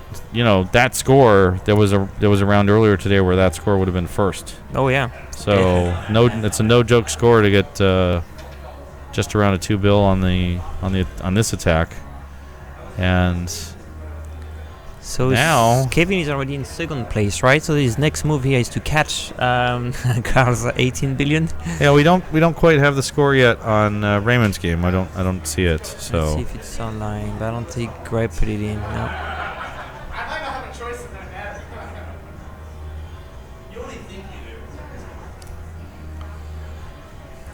that score, there was a round earlier today where that score would have been 1st. Oh yeah. So it's a no joke score to get just around a 2 bill on this attack. And so now Kevin is already in 2nd place, right? So his next move here is to catch Carl's 18 billion. Yeah, we don't quite have the score yet on Raymond's game. I don't see it. So let's see if it's online, but I don't think Greg put it in. No.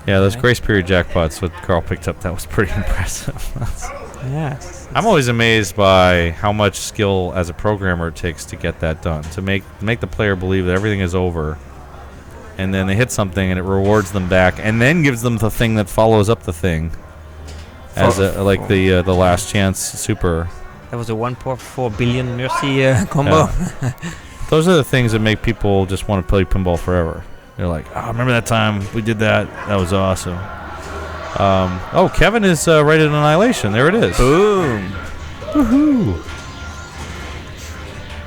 Yeah, those grace period jackpots that Carl picked up, that was pretty impressive. Yeah. I'm always amazed by how much skill as a programmer it takes to get that done, to make the player believe that everything is over, and then they hit something and it rewards them back, and then gives them the thing that follows up the thing, as the last chance super. That was a 1.4 billion mercy combo. Yeah. Those are the things that make people just want to play pinball forever. They're like, oh, remember that time we did that? That was awesome. Kevin is right at annihilation. There it is. Boom. Woohoo.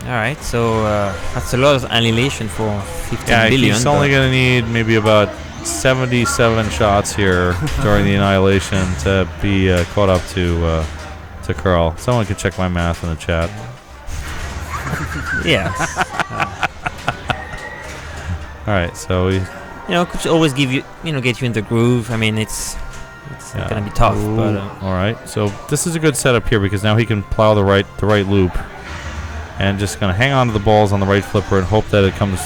All right, so that's a lot of annihilation for 15 billion. He's only going to need maybe about 77 shots here during the annihilation to be caught up to Carl. Someone can check my math in the chat. Yeah. All right, so we. Could always give you, get you in the groove. I mean, it's gonna be tough. But all right, so this is a good setup here because now he can plow the right loop, and just gonna hang on to the balls on the right flipper and hope that it comes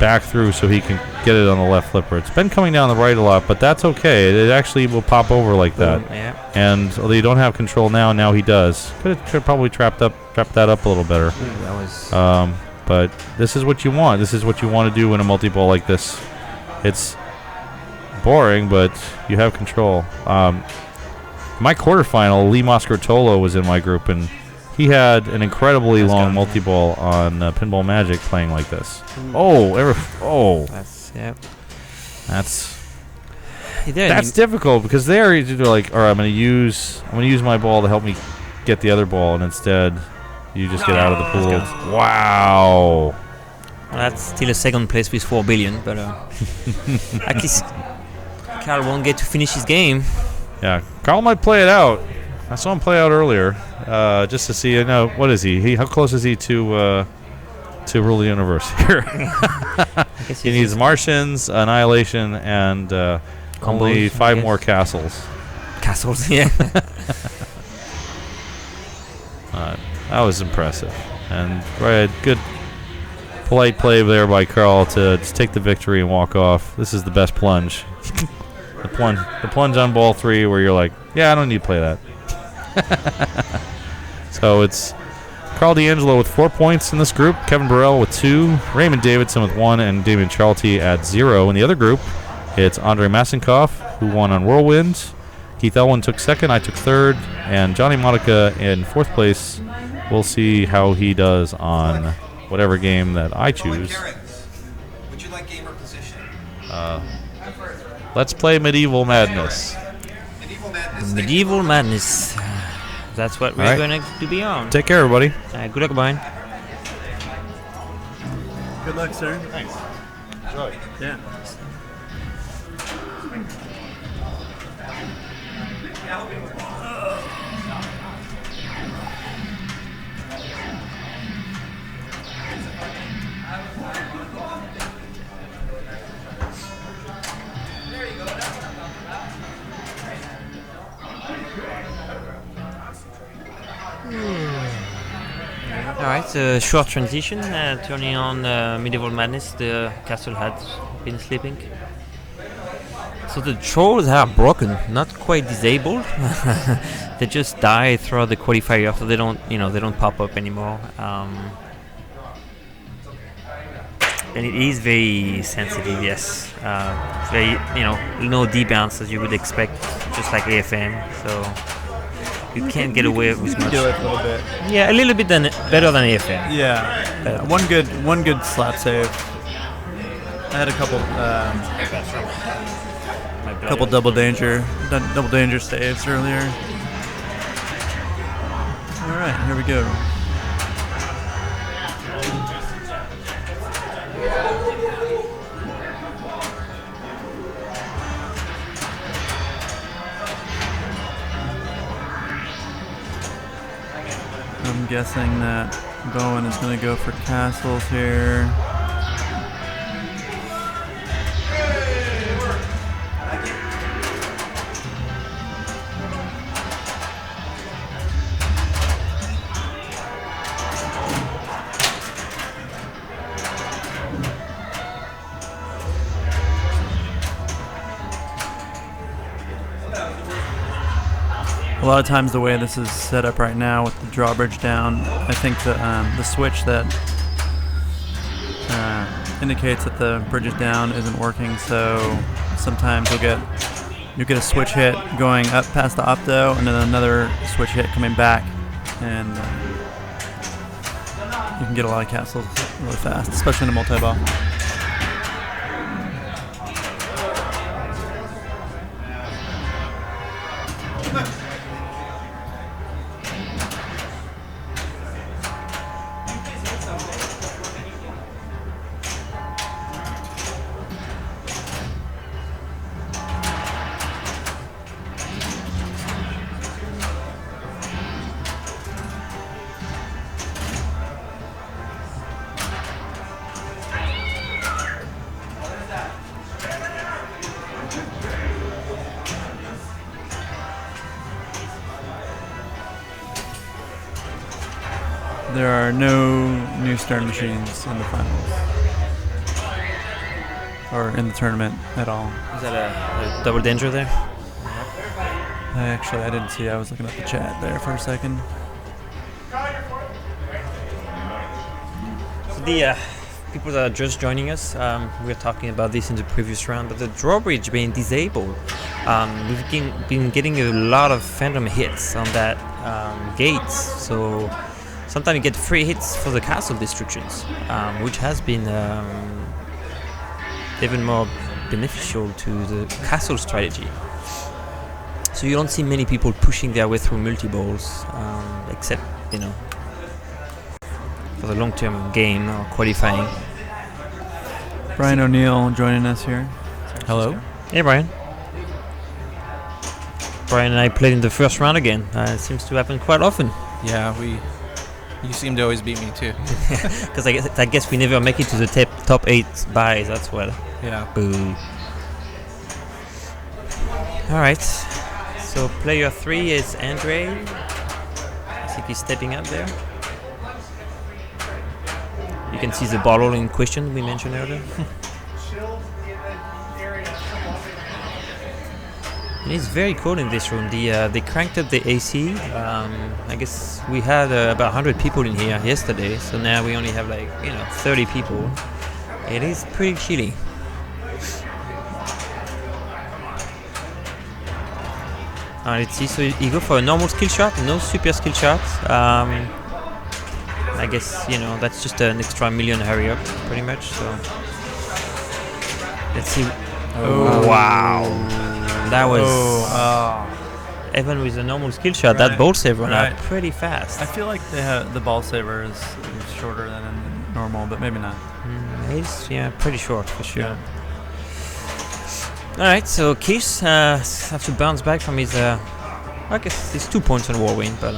back through, so he can get it on the left flipper. It's been coming down the right a lot, but that's okay. It actually will pop over like that. Yeah. And although you don't have control now he does. Could have probably trapped that up a little better. That was. But this is what you want. This is what you want to do in a multi-ball like this. It's boring, but you have control. My quarterfinal, Lee Moscartolo was in my group, and he had an incredibly long multi-ball on Pinball Magic playing like this. That's difficult because they're like, all right, I'm going to use my ball to help me get the other ball, and instead You just get out of the pool. Wow. Well, that's still a second place with 4 billion, but at least Carl won't get to finish his game. Yeah, Carl might play it out. I saw him play out earlier, just to see. What is he? How close is he to rule the universe here? He needs Martians, Annihilation, and only 5 more castles. Castles, yeah. That was impressive, and good, polite play there by Carl to just take the victory and walk off. This is the best plunge. The plunge on ball 3 where you're like, yeah, I don't need to play that. So it's Carl D'Angelo with 4 points in this group, Kevin Burrell with 2, Raymond Davidson with 1, and Damian Charlty at 0. In the other group, it's Andrei Masinkoff, who won on Whirlwind. Keith Elwin took 2nd, I took 3rd, and Johnny Modica in 4th place. We'll see how he does on whatever game that I choose. Would you like gamer position? Let's play Medieval Madness. Medieval Madness. That's what we're going to be on. Take care, everybody. Good luck, Brian. Good luck, sir. Thanks. Enjoy. Yeah. Alright, so short transition, turning on Medieval Madness. The castle had been sleeping. So the trolls are broken, not quite disabled. They just die throughout the qualifier, so they don't pop up anymore. And it is very sensitive, yes. Very, no debounce as you would expect, just like AFM. So you can't get away with much. Do it a little bit. Yeah, a little bit better than AFM. Yeah, one good slap save. I had a couple double danger saves earlier. All right, here we go. I'm guessing that Bowen is going to go for castles here. A lot of times the way this is set up right now with the drawbridge down, I think the switch that indicates that the bridge is down isn't working, so sometimes you'll get a switch hit going up past the opto and then another switch hit coming back, and you can get a lot of castles really fast, especially in a multi-ball. There are no new Stern machines in the finals. Or in the tournament at all. Is that a double danger there? I didn't see. I was looking at the chat there for a second. So the people that are just joining us, we were talking about this in the previous round, but the drawbridge being disabled, we've been getting a lot of phantom hits on that gates. So sometimes you get free hits for the castle destructions, which has been even more beneficial to the castle strategy. So you don't see many people pushing their way through multi-balls, except, for the long-term game or qualifying. Brian O'Neill joining us here. Hello. Hey, Brian. Brian and I played in the first round again. It seems to happen quite often. Yeah, you seem to always beat me too. Because I guess we never make it to the top 8 buys. That's well. Yeah. Boo. All right. So player 3 is Andre. I think he's stepping up there. You can see the bottle in question we mentioned earlier. And it's very cold in this room. They cranked up the AC. I guess we had about 100 people in here yesterday, so now we only have 30 people. It is pretty chilly. Let's see. So you go for a normal skill shot, no super skill shots. I guess that's just an extra million hurry up, pretty much. So let's see. Oh wow. That was even with a normal skill shot, that ball saver went out pretty fast. I feel like the ball saver is shorter than normal, but maybe not. It's pretty short for sure. Yeah. All right, so Keith has to bounce back from his. I guess it's 2 points on Whirlwind, but.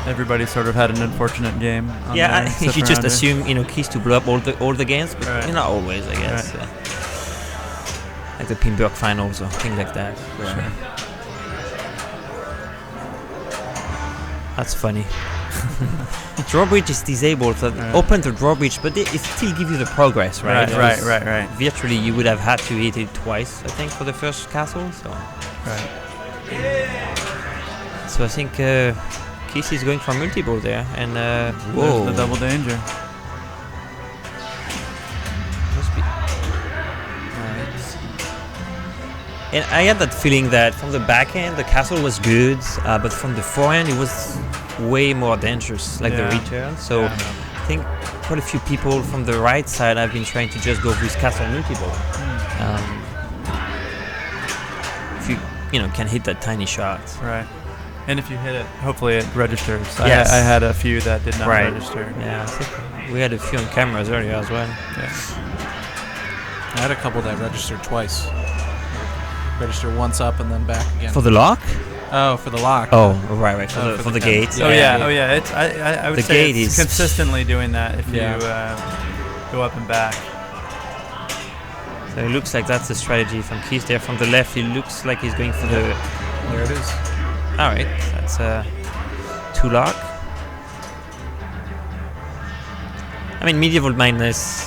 Everybody sort of had an unfortunate game. Yeah, you just assume Keith to blow up all the games, but not always, I guess. Right. Like the Pinball finals or things like that. Sure. That's funny. Drawbridge is disabled, so open the drawbridge, but it still gives you the progress, right? Right. Virtually, you would have had to hit it twice, I think, for the first castle. So. Right. So I think Keith is going for multiple there, and whoa, the double danger. And I had that feeling that from the back end the castle was good, but from the forehand it was way more dangerous, like the return. So I think quite a few people from the right side have been trying to just go with castle multiple. If you can hit that tiny shot. Right. And if you hit it, hopefully it registers. Yes. I had a few that did not register. Yeah, I think we had a few on cameras earlier as well. Yeah. I had a couple that registered twice. Register once up and then back again. For the lock? Oh, for the lock. Oh, right. For the gate. Yeah. It's I would the say gate it's is consistently doing that if you go up and back. So it looks like that's the strategy from Keith there. From the left, it looks like he's going for the. There it is. All right, that's 2 lock. I mean, Medieval Madness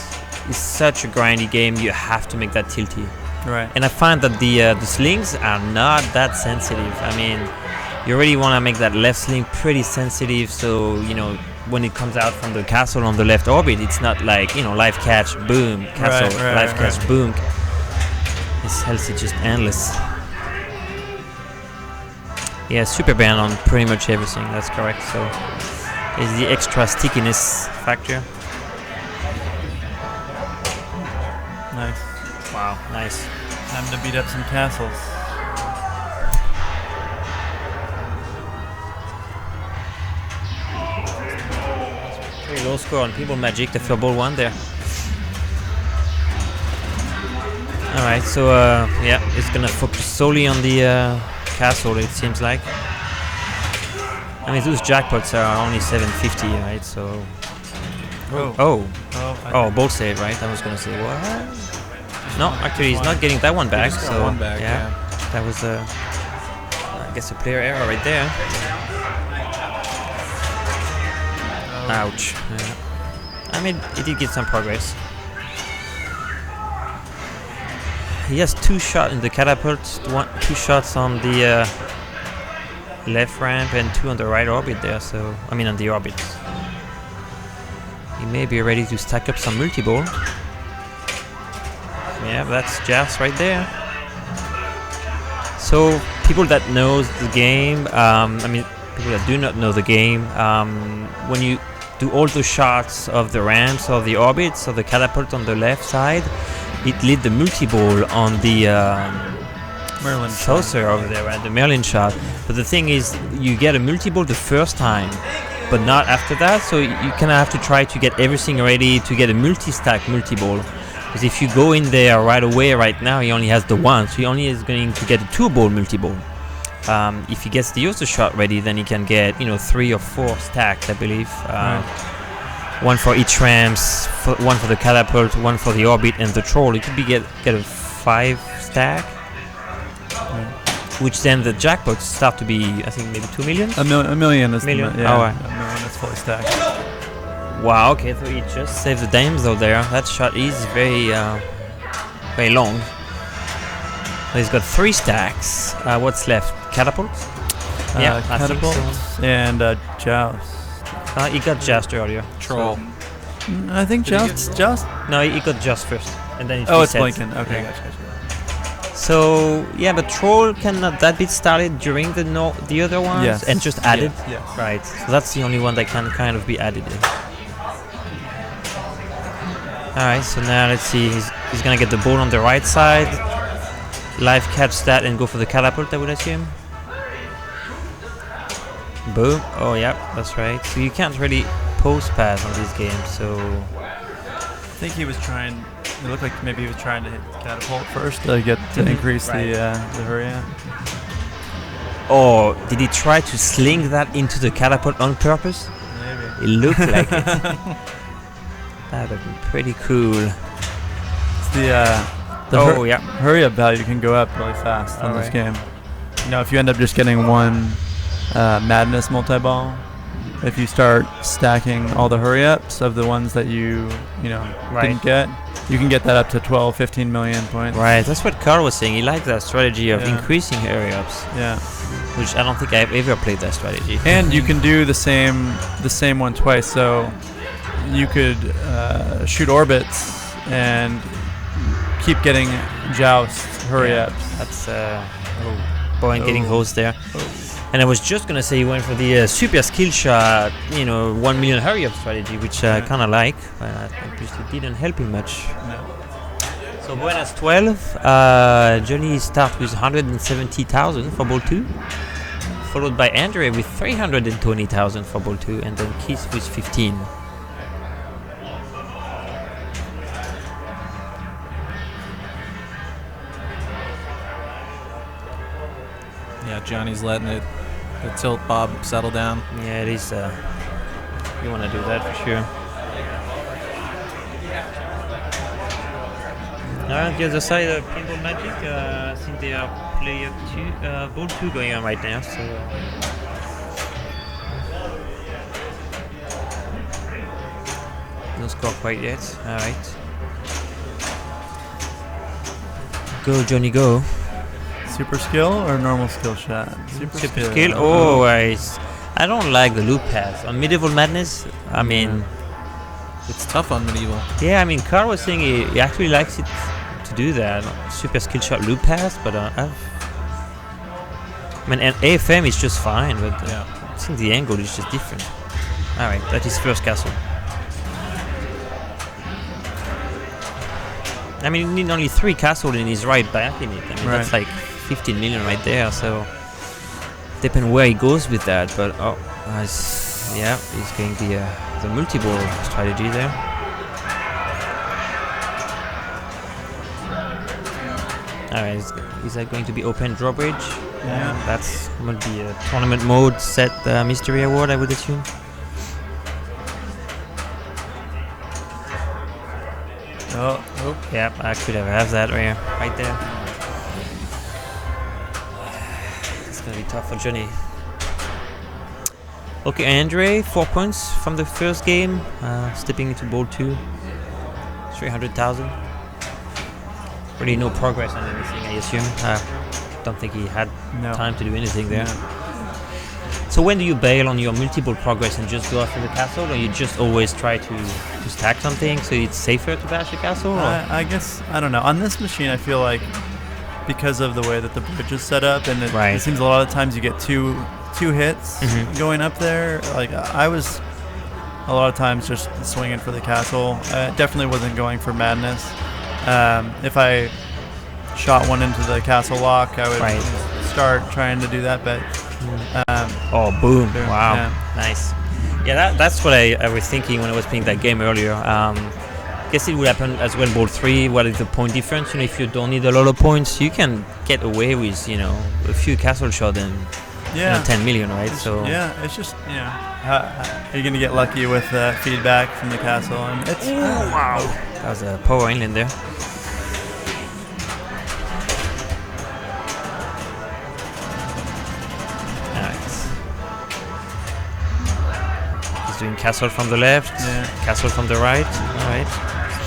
is such a grindy game. You have to make that tilty. Right. And I find that the slings are not that sensitive. I mean, you really want to make that left sling pretty sensitive, so when it comes out from the castle on the left orbit, it's not like live catch, boom, castle, live catch, boom. This health is just endless. Yeah, super ban on pretty much everything. That's correct. So is the extra stickiness factor. Nice. Wow, nice. Time to beat up some castles. Pretty low score on Pinball Magic, the fair ball 1 there. Alright, so it's gonna focus solely on the castle, it seems like. I mean, those jackpots are only 750, right? So. Oh, ball save, right? I was gonna say what? No, actually, he's not getting that one back. So one back, yeah. That was I guess a player error right there. Ouch. Yeah. I mean, he did get some progress. He has 2 shots in the catapult, 2 shots on the left ramp and 2 on the right orbit there. So I mean, on the orbit. He may be ready to stack up some multi-ball. Yeah, that's Jas right there. So people that knows the game, people that do not know the game, when you do all the shots of the ramps or the orbits or the catapult on the left side, it lit the multi-ball on the Merlin saucer over there, right? The Merlin shot. But the thing is, you get a multi-ball the first time, but not after that. So you kind of have to try to get everything ready to get a multi-stack multi-ball. Because if you go in there right away, right now, he only has the one, so he only is going to get a 2-ball multi-ball. If he gets the other shot ready, then he can get 3 or 4 stacked, I believe. One for each ramps, one for the catapult, one for the orbit and the troll. It could be get a 5 stack. Which then the jackpots start to be, I think, maybe 2 million? A million is million? Yeah, Oh, right. a million is fully stacked. Wow, okay, so he just saved the dames though there. That shot is very long. So he's got 3 stacks. What's left? Catapult? Yeah, I think Catapult so. and Joust. He got Joust earlier. Troll. I think Joust? No, he got Joust first. And then it it's resets. blinking. Okay, Yeah. gotcha. So yeah, but Troll cannot that be started during the other ones Yes. and just added? Yes. Right. So that's the only one that can kind of be added in. Alright, so now let's see, he's gonna get the ball on the right side. Live catch that and go for the catapult, I would assume. Boom. Oh yeah, that's right. So you can't really post pass on this game, so I think he was trying. It looked like maybe he was trying to hit the catapult first to increase the hurry up. Or did he try to sling that into the catapult on purpose? Maybe. It looked like it. That would be pretty cool. It's the hurry up value can go up really fast on this game. If you end up just getting one Madness multi-ball, if you start stacking all the hurry ups of the ones that you didn't get, you can get that up to 12, 15 million points. Right, that's what Carl was saying. He liked that strategy of increasing hurry ups. Yeah. Which I don't think I've ever played that strategy. And you can do the same one twice. So you could shoot orbits and keep getting Joust hurry ups. That's Bowen getting hosed there. And I was just gonna say he went for the super skill shot, 1 million hurry up strategy, which I kind of like, but obviously didn't help him much. No. So Bowen has 12. Johnny starts with 170,000 for ball 2, followed by Andre with 320,000 for ball 2, and then Keith with 15. Yeah, Johnny's letting the tilt bob settle down. Yeah, it is. You want to do that for sure. On the other side of Pinball Magic, I think they are player 2, ball 2 going on right now. So no score quite yet. All right, go Johnny, go. Super skill or normal skill shot? Super skill. Oh, I don't like the loop pass on Medieval Madness. I mean, it's tough on Medieval. Yeah, I mean, Carl was saying he actually likes it to do that. Super skill shot loop pass, but and AFM is just fine, but I think the angle is just different. All right, that is first castle. I mean, you need only 3 castle in his right back in it. I mean, that's like 15 million right there, so depends where he goes with that, but he's going the multi-ball strategy there. Alright, is that going to be open drawbridge? Yeah. That's going to be a tournament mode set mystery award, I would assume. Oh, yeah, I could have that right there. It's gonna be tough for Johnny. Okay, Andre, 4 points from the first game, stepping into ball 2, 300,000. Really no progress on anything, I assume. Don't think he had time to do anything there. So when do you bail on your multiple progress and just go after the castle, or you just always try to stack something so it's safer to bash the castle? I guess, I don't know. On this machine, I feel like because of the way that the bridge is set up, and it seems a lot of times you get two hits going up there. Like I was a lot of times just swinging for the castle. I definitely wasn't going for madness. If I shot one into the castle lock, I would start trying to do that, but oh, boom. Wow. Yeah. Nice. Yeah, that's what I was thinking when I was playing that game earlier. Guess it would happen as well. Ball 3. What is the point difference? You know, if you don't need a lot of points, you can get away with a few castle shots and 10 million, right? So it's just are you gonna get lucky with feedback from the castle? And it's wow, that was a power inland there. He's doing castle from the left, castle from the right. All right.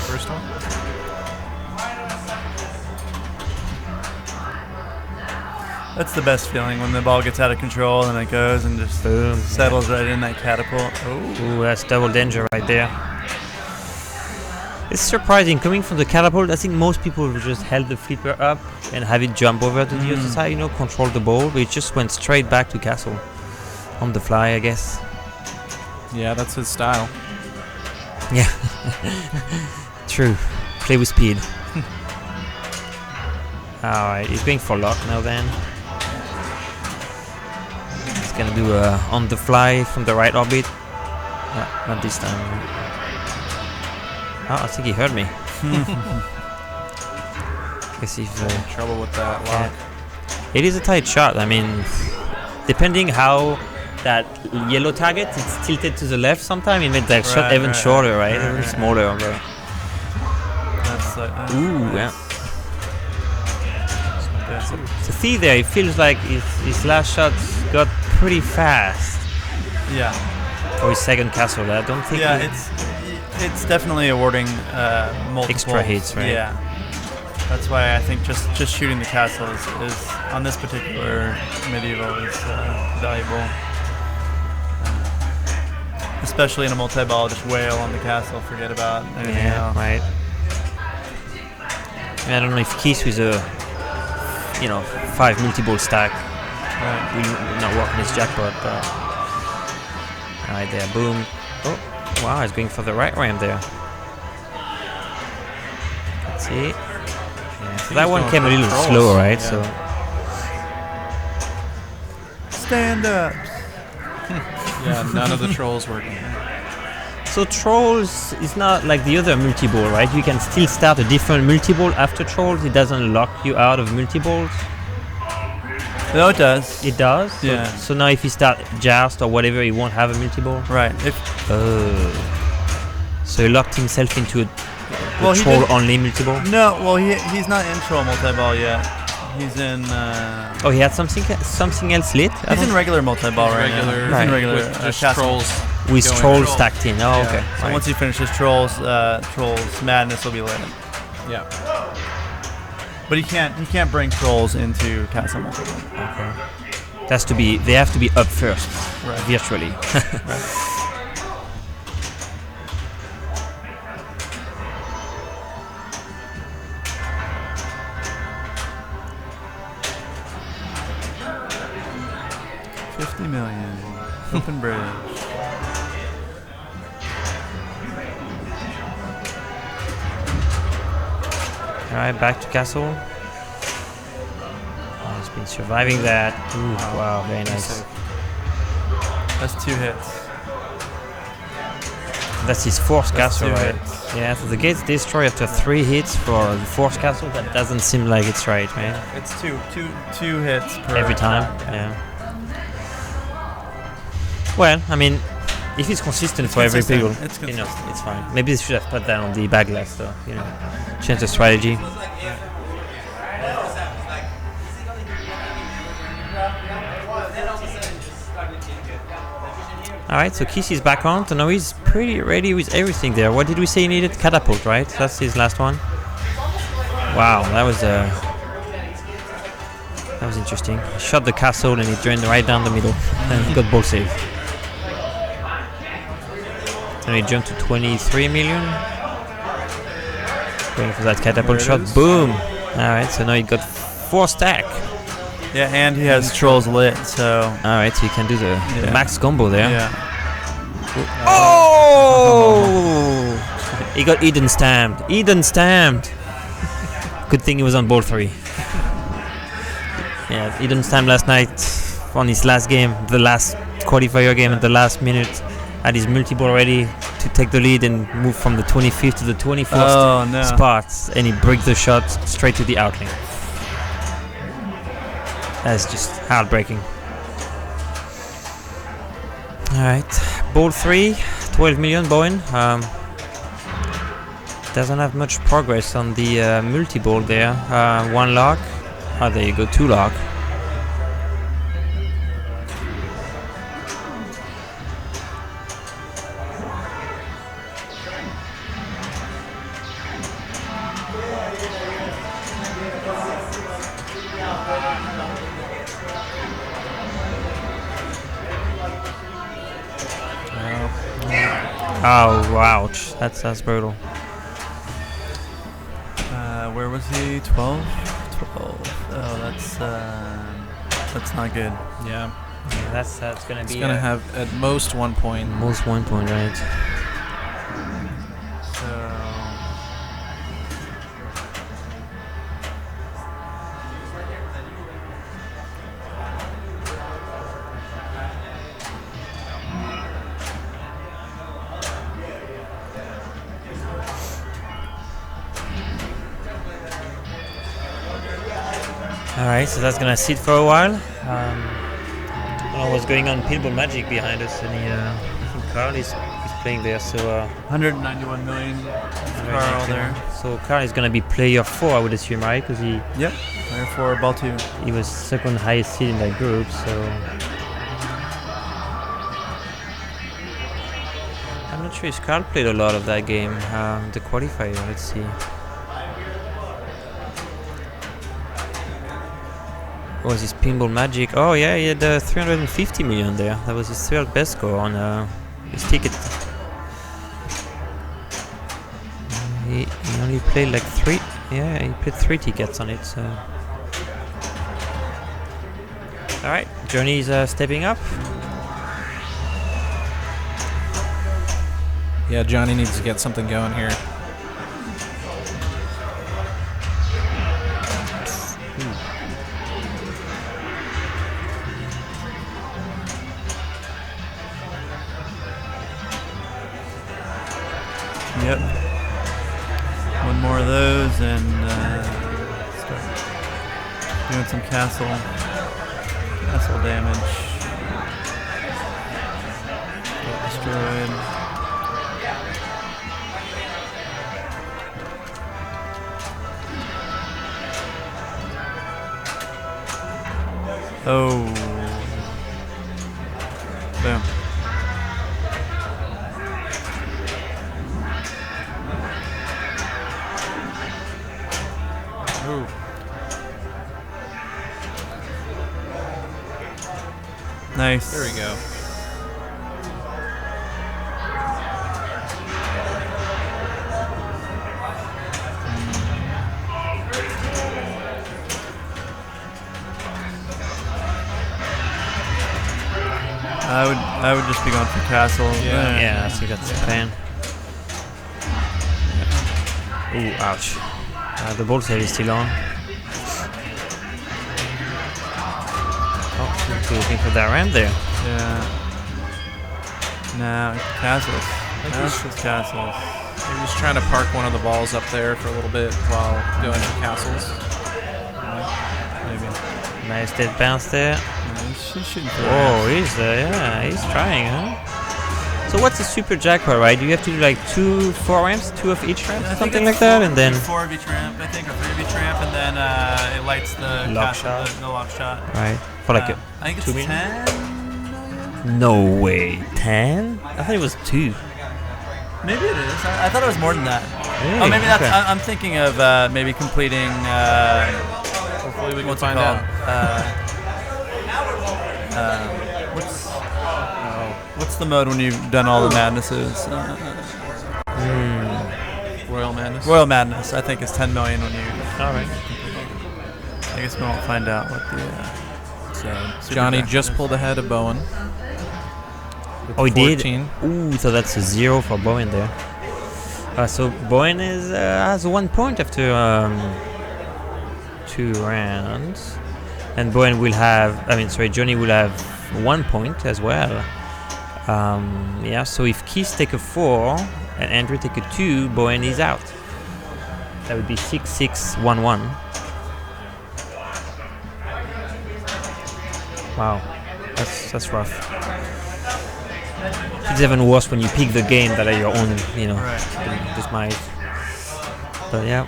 First one. That's the best feeling when the ball gets out of control and it goes and just settles right in that catapult. Ooh, that's double danger right there. It's surprising coming from the catapult. I think most people would just held the flipper up and have it jump over to the other side, control the ball. But it just went straight back to castle on the fly, I guess. Yeah, that's his style. Yeah. True. Play with speed. Alright, he's going for lock now then. He's gonna do a on the fly from the right orbit. Not this time. Oh, I think he heard me. Guess if trouble with that lock. It is a tight shot. I mean, depending how that yellow target it's tilted to the left sometimes, it made that shot even shorter, right? Even smaller. That's ooh, yeah. So see there, it feels like his last shot got pretty fast. Yeah. For his second castle, I don't think. Yeah, it's definitely awarding multiple extra hits, right? Yeah. That's why I think just shooting the castle is on this particular medieval is valuable. Especially in a multi-ball, just wail on the castle, forget about anything else. Right. I don't know if Keith with a 5 multi-ball stack will not work on his jackpot, but right there, boom. Oh, wow, he's going for the right ramp there. Let's see. Yeah, so that one came a little slow, right? So stand up. Yeah, none of the trolls working. So trolls is not like the other multi-ball, right? You can still start a different multi-ball after trolls. It doesn't lock you out of multi-balls. No, it does. It does? Yeah. So now if you start Joust or whatever, he won't have a multi-ball? Right. So he locked himself into a troll-only multi-ball? No, well, he's not in troll multi-ball yet. He's in... oh, he had something else lit? He's in regular multi-ball right now. He's in regular with just trolls. With trolls stacked in. Oh, okay. So once he finishes trolls, madness will be lit. Yeah. But he can't bring trolls into castle multi-ball. Okay. They have to be up first, virtually. Right. $50 million. Open bridge. Alright, back to castle. Oh, he's been surviving that. Ooh, wow, very nice. That's 2 hits. That's his fourth castle, right? Hits. Yeah, so the gate's destroyed after 3 hits for the fourth castle. That doesn't seem like it's right, right? It's two hits per every time. Yeah. Well, I mean, if it's consistent for every people, it's fine. Maybe they should have put that on the bag glass, though. Change the strategy. Alright, so Keith is back on, so now he's pretty ready with everything there. What did we say he needed? Catapult, right? That's his last one. Wow, that was interesting. He shot the castle and he drained right down the middle and he got ball save. And he jumped to 23 million. Going for that catapult shot. Boom! Alright, so now he got 4 stack. Yeah, and he has trolls lit, so... Alright, so you can do the max combo there. Yeah. Oh! He got Eden stamped. Eden stamped! Good thing he was on ball 3. Yeah, Eden stamped last night on his last game, the last qualifier game at the last minute. had his multi-ball ready to take the lead and move from the 25th to the 24th spots, and he breaks the shot straight to the outlane. That's just heartbreaking. Alright, ball 3, 12 million Bowen. Doesn't have much progress on the multi-ball there. 1 lock. Oh, there you go, 2 lock. Oh, ouch. That's brutal. Where was he? 12? 12. Oh, that's not good. Yeah. That's gonna be. It's gonna have at most 1 point. Most 1 point, right? So. Alright, so that's gonna sit for a while. I don't know what's going on. Pinball Magic behind us, and I think Carl is playing there. So 191 million. Carl there. So Carl is gonna be player 4, I would assume, right? Because he. Yep. Player 4, ball 2. He was second highest seed in that group, so. I'm not sure if Carl played a lot of that game. The qualifier. Let's see. Was his Pinball Magic? Oh yeah, he had 350 million there. That was his third best score on his ticket. He only played like 3. Yeah, he played 3 tickets on it. So. All right, Johnny's stepping up. Yeah, Johnny needs to get something going here. Yep. One more of those and start doing some castle damage. Get destroyed. Oh. Boom. Nice. There we go. I would just be going for castle. Yeah, I think that's the plan. Ooh, ouch. The ball save is still on. Oh, he's looking for that ramp there. Yeah. No, castles. Castles. Maybe just trying to park one of the balls up there for a little bit while going to castles. Maybe. Nice dead bounce there. He's shooting for he's trying, huh? So what's the super jackpot, right? Do you have to do like 2 4 ramps, 2 of each ramp, something like that, and then 4 of each ramp, I think, or 3 of each ramp, and then it lights the lock castle, shot. the lock shot. Right. For like I think it's 2 million? 10. No way, 10? I thought it was 2. Maybe it is. I thought it was more than that. Really? Oh, maybe that's. Okay. I'm thinking of maybe completing. Hopefully we can find out. What's the mode when you've done all the madnesses? Royal Madness. Royal Madness. I think is 10 million when you. All right. I guess we won't find out what the. So Johnny just pulled ahead of Bowen. Oh, he 14. did? Ooh, so that's a 0 for Bowen there. So Bowen has 1 point after 2 rounds. And Bowen will have, Johnny will have 1 point as well. Yeah, so if Keith take a 4 and Andrew take a 2, Bowen is out. That would be 6-6-1-1. Wow, that's rough. It's even worse when you pick the game that are your own, demise. But yeah.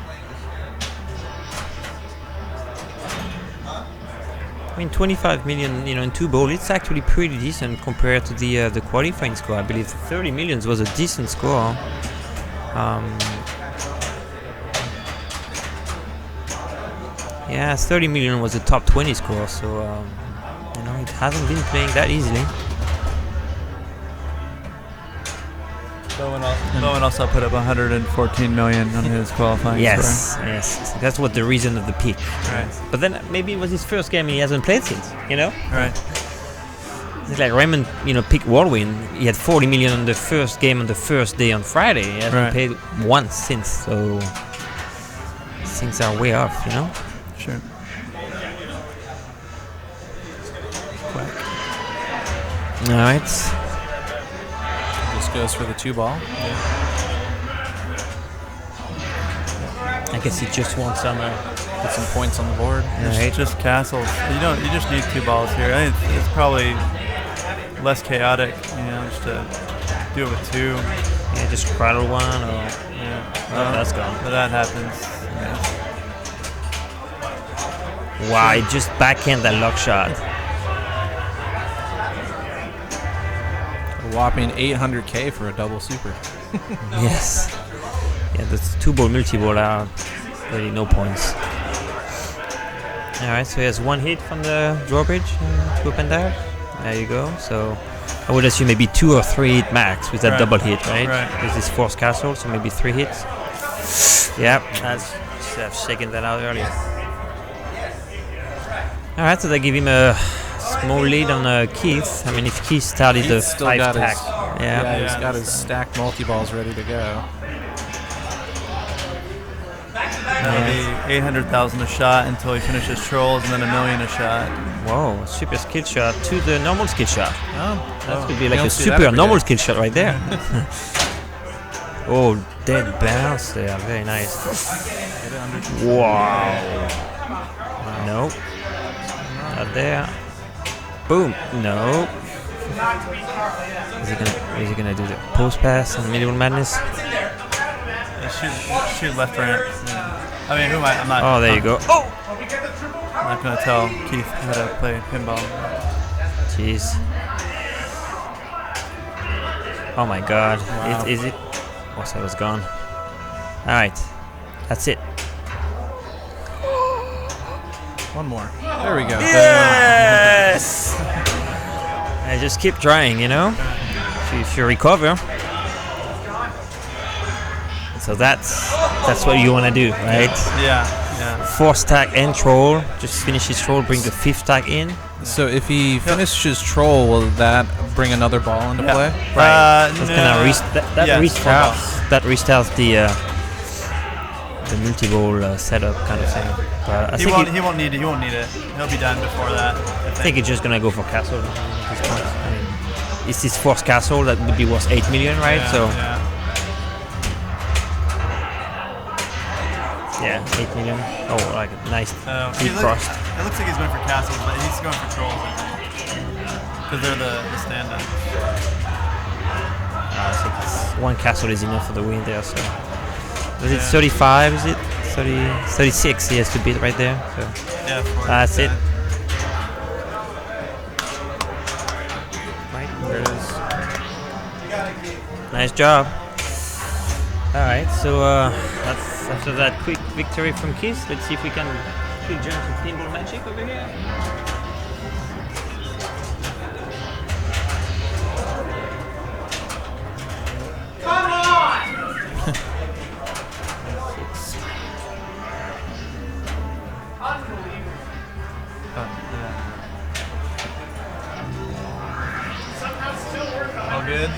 I mean, 25 million, in 2 balls, it's actually pretty decent compared to the qualifying score. I believe 30 millions was a decent score. Yeah, 30 million was a top 20 score, so it hasn't been playing that easily. Bowen also put up 114 million on his qualifying score. Yes, that's what the reason of the pick. Right. But then maybe it was his first game and he hasn't played since, Right. It's like Raymond, picked Whirlwind. He had 40 million on the first game on the first day on Friday. He hasn't played once since, so things are way off, Sure. All right. Just goes for the 2 ball. I guess he just wants get some points on the board. Right. Just castles. You just need 2 balls here. I think it's probably less chaotic, just to do it with 2. Yeah, just cradle one or that's gone. But that happens. Wow, it just backhand that lock shot. A whopping 800K for a double super. Yes. Yeah, that's 2 ball multi-ball are really no points. Alright, so he has 1 hit from the drawbridge, 2 up and down. There you go. So I would assume maybe 2 or 3 hit max with that double hit, right? With this force castle, so maybe 3 hits. Yeah, I've shaken that out earlier. Alright, so they give him a small lead on Keith. I mean, if Keith started the 5 stack. He's got his stacked multi-balls ready to go. That'll be 800,000 a shot until he finishes trolls, and then $1 million a shot. Whoa, super skill shot to the normal skill shot. That could be like a don't see that super every normal day. skill shot right there. Oh, dead bounce there. Very nice. Wow. Nope. Not there. Boom. No. Is he gonna do the post pass and medieval madness? Shoot left ramp. I mean, I'm not. Oh, there you go. Oh! I'm not gonna tell Keith how to play pinball. Jeez. Oh my God. Wow. Is it? Oh, so it was gone. All right. That's it. One more. There we go. Yes! I just keep trying, If you recover. So that's what you want to do, right? Yeah. 4 stack and troll. Just finish his troll, bring the 5th stack in. So if he finishes troll, will that bring another ball into play? Right. That's that restarts the multi-ball setup kind of thing. But he won't need it. He'll be done before that. I think he's just gonna go for castle at this point. I mean, it's his 4th castle that would be worth 8 million, right? Yeah, 8 million. Oh, like nice. Deep crossed. It looks like he's going for castles, but he's going for trolls, I think. Because they're the stand-up. I think it's 1 castle is enough for the win there. So, is it 35? Is it 36? He has to beat right there. So that's it. Right, there it is. Nice job. All right, so that's after that quick victory from Keith. Let's see if we can quick jump to Pinball Magic over here. Come on! Unbelievable. Somehow still working. All good?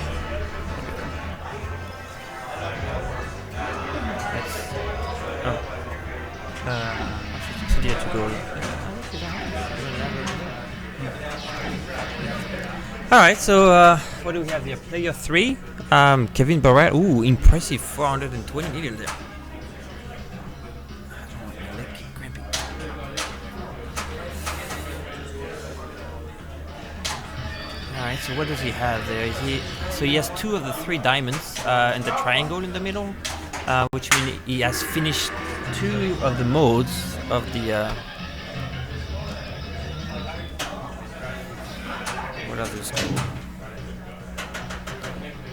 To go. All right, so what do we have here? Player 3, Kevin Barrett. Ooh, impressive 420 million there. Alright, so what does he have there? So he has 2 of the 3 diamonds and the triangle in the middle, which means he has finished 2 of the modes of the... what are those called?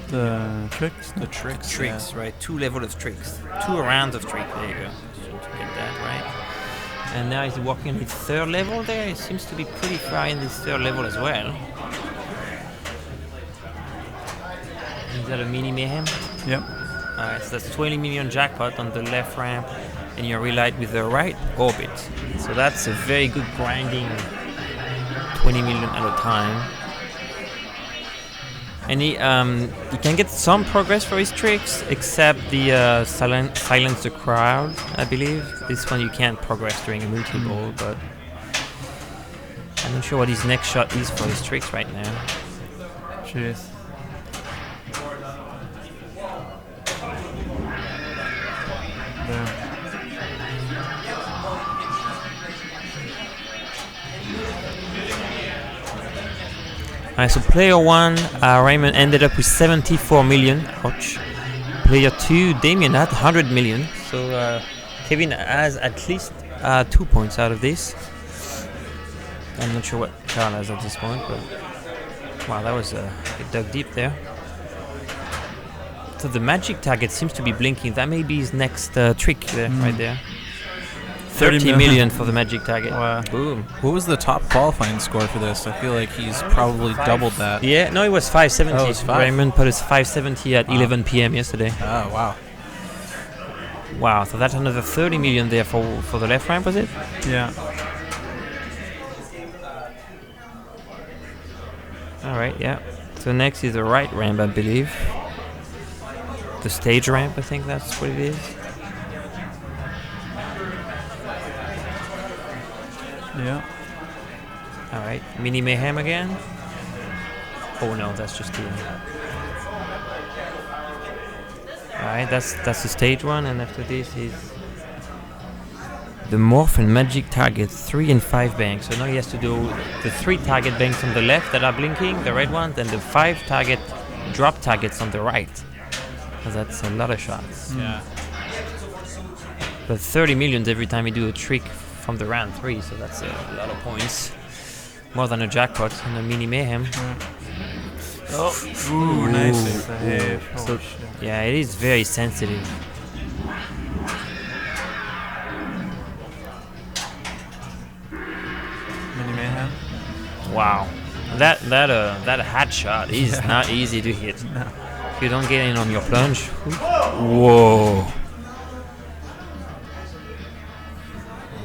The tricks? The tricks, right. 2 levels of tricks. 2 rounds of tricks, there you go. So to get that, right? And now he's walking his 3rd level there. He seems to be pretty far in this 3rd level as well. Is that a mini mayhem? Yep. Alright, so that's 20 million jackpot on the left ramp, and you relight with the right orbit. So that's a very good grinding 20 million at a time. And he can get some progress for his tricks, except the silence the crowd, I believe. This one you can't progress during a multi-ball, but I'm not sure what his next shot is for his tricks right now. Cheers. Alright, so player 1, Raymond ended up with 74 million. Ouch. Player 2, Damien had 100 million. So Kevin has at least 2 points out of this. I'm not sure what Carl has at this point, but wow, that was it dug deep there. So the magic target seems to be blinking. That may be his next trick there, right there. 30 million for the magic target. Wow. Boom. What was the top qualifying score for this? I feel like he's probably doubled that. Yeah, no, it was 570. Oh, it was 5. Raymond put us 570 at 11 p.m. yesterday. Oh, wow. Wow, so that's another 30 million there for the left ramp, was it? Yeah. Alright, yeah. So next is the right ramp, I believe. The stage ramp, I think that's what it is. Yeah. Alright, mini mayhem again. Oh no, that's just the... Alright, that's the stage one, and after this is the morph and magic target 3 and 5 banks. So now he has to do the 3 target banks on the left that are blinking, the red ones, and the 5 target drop targets on the right. Because that's a lot of shots. Yeah. But 30 millions every time you do a trick from the round 3, so that's a lot of points. More than a jackpot in a mini mayhem. Oh, ooh, nice save. So, yeah, it is very sensitive. Mini mayhem. Wow, that hat shot is not easy to hit. No. If you don't get in on your plunge. Whoa.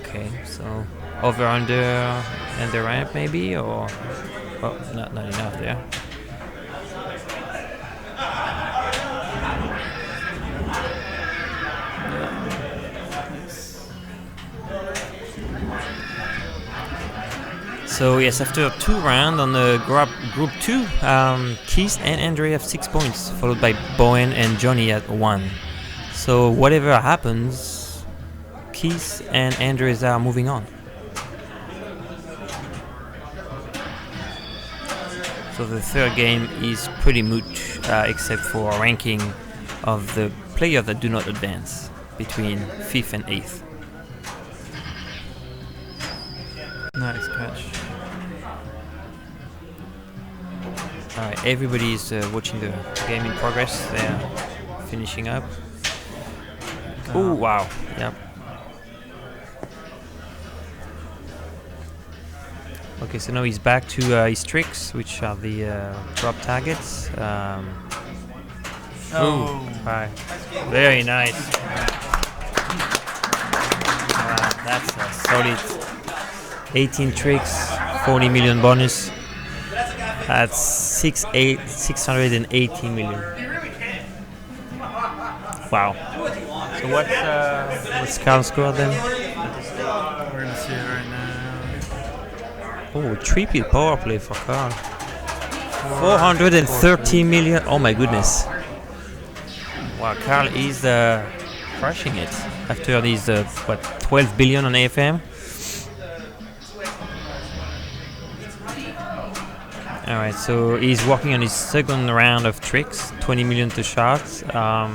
Okay, so over under and the ramp maybe, or oh, not enough there. So yes, after 2 rounds on the group 2, Keith and Andre have 6 points, followed by Bowen and Johnny at 1. So whatever happens, Keith and Andre are moving on. So the 3rd game is pretty moot, except for ranking of the players that do not advance between 5th and 8th. Nice catch. Alright, everybody's watching the game in progress. They're finishing up. Oh, wow. Yep. Okay, so now he's back to his tricks, which are the drop targets. Right. Very nice. Wow, that's a solid 18 tricks, 40 million bonus. That's 680 million. Wow. So what's Carl's score then? We're gonna see it right now. Oh, 3-pit power play for Carl. 430 million. Oh my goodness. Wow, Carl is crushing it after these 12 billion on AFM. All right, so he's working on his second round of tricks, 20 million to shots. I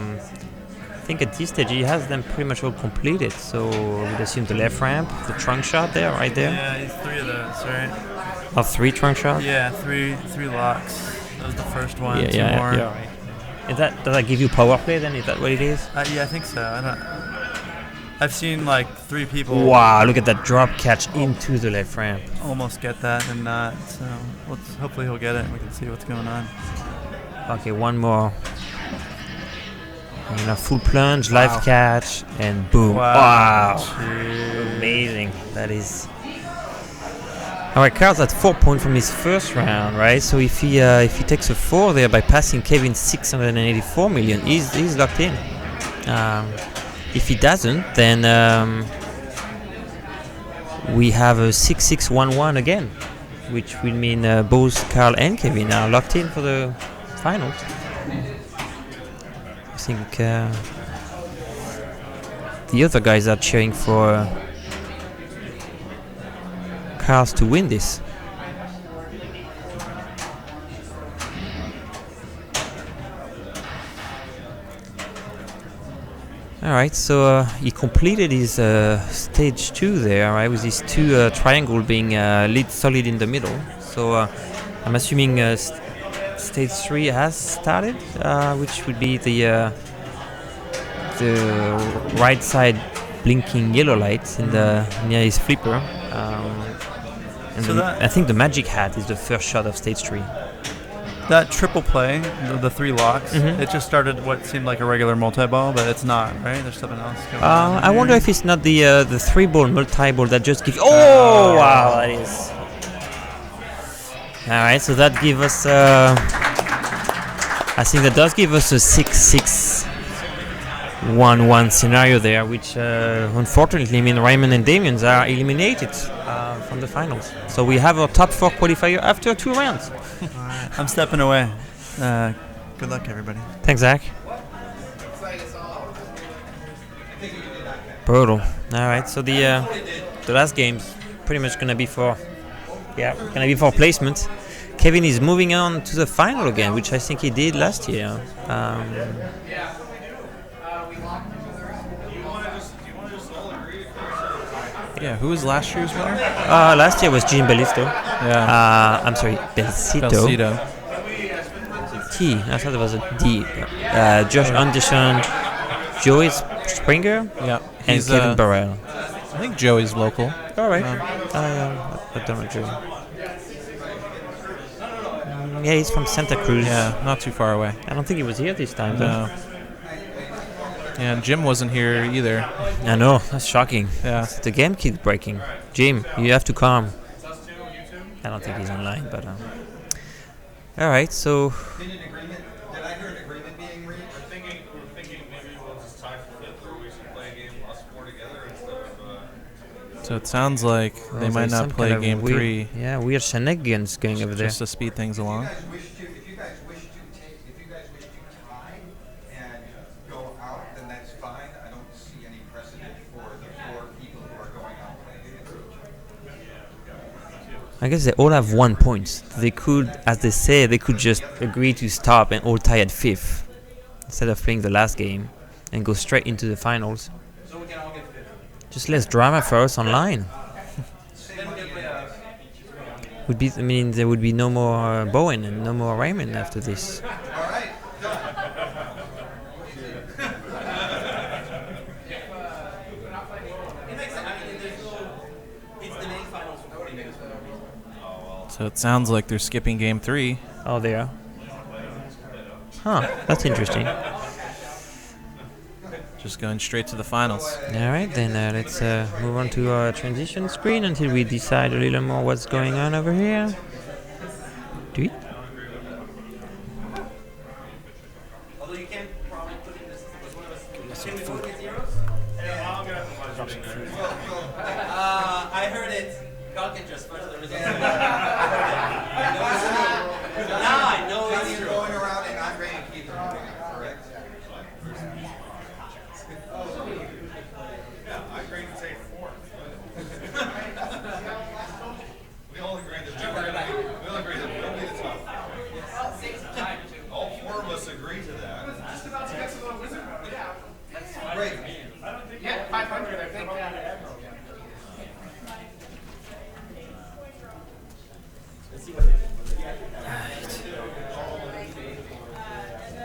think at this stage he has them pretty much all completed. So we'd assume the left ramp, the trunk shot there, right there. Yeah, he's 3 of those, right? Oh, 3 trunk shots? Yeah, three locks. That was the first one. Yeah, 2 more. yeah, right. Does that give you power play then? Is that what it is? Yeah, I think so. I've seen like 3 people. Wow, look at that drop catch into the left ramp. Almost get that and not. So hopefully he'll get it and we can see what's going on. Okay, one more. And a full plunge, live catch, and boom. Wow. Amazing. That is. All right, Carl's at 4 points from his first round, right? So if he takes a 4 there by passing Kevin's 684 million, he's locked in. If he doesn't, then we have a 6-6-1-1 again, which will mean both Carl and Kevin are locked in for the finals. I think the other guys are cheering for Carl to win this. Alright, so he completed his stage 2 there, right, with his 2 triangle being lead solid in the middle. So I'm assuming stage 3 has started, which would be the right side blinking yellow lights in near his flipper. And So I think the magic hat is the first shot of stage 3. That triple play, the 3 locks, it just started what seemed like a regular multi-ball, but it's not, right? There's something else going on. I wonder if it's not the 3-ball multi-ball that just gives. Oh, wow, that is. Alright, so that gives us. I think that does give us a 6-6-1-1 scenario there, which unfortunately means Raymond and Damien's are eliminated from the finals. So we have our top 4 qualifier after 2 rounds. I'm stepping away. Good luck, everybody. Thanks, Zach. Brutal. All right, so the last game's pretty much gonna be for placement. Kevin is moving on to the final again, which I think he did last year. Yeah, who was last year's winner? Last year was Jim Bellisto. Yeah. I'm sorry, Belcito. T. I thought it was a D. Josh Anderson, Joey Springer, and Kevin Burrell. I think Joey's local. All right. I don't know Joey. Yeah, he's from Santa Cruz. Yeah, not too far away. I don't think he was here this time, No. though. Yeah, and Jim wasn't here either. I know, that's shocking. Yeah. The game keeps breaking. Jim, you have to calm. I don't think he's online, but all right, so Did I hear an agreement being reached? We're thinking maybe we'll just tie for fifth, or we should play a game us 4 together instead of. So it sounds like they might not play game 3. Yeah, weird shenanigans going over there. Just to speed things along. If you guys wish to tie and go out, then that's fine. I don't see any precedent for the 4 people who are going out playing against each other. I guess they all have 1 point. They could, as they say, they could just agree to stop and all tie at 5th instead of playing the last game and go straight into the finals. So we can all get 5th. Just less drama for us online. There would be no more Bowen and no more Raymond after this. So it sounds like they're skipping game 3. Oh, they are. Huh, that's interesting. Just going straight to the finals. All right, then let's move on to our transition screen until we decide a little more what's going on over here. Do it. Although you can probably put in this was one of us. Can we both get zeros? Drop some food. I heard it. God can just fudge the results. I heard it. No, Canadian going around and Andre and Keith are moving up, correct? Yeah, I agreed to say 4. We all agreed that we'll be the top. All 4 of us agree to that. Just about to get to the wizard. Yeah. That's great. Yeah, 500, I think.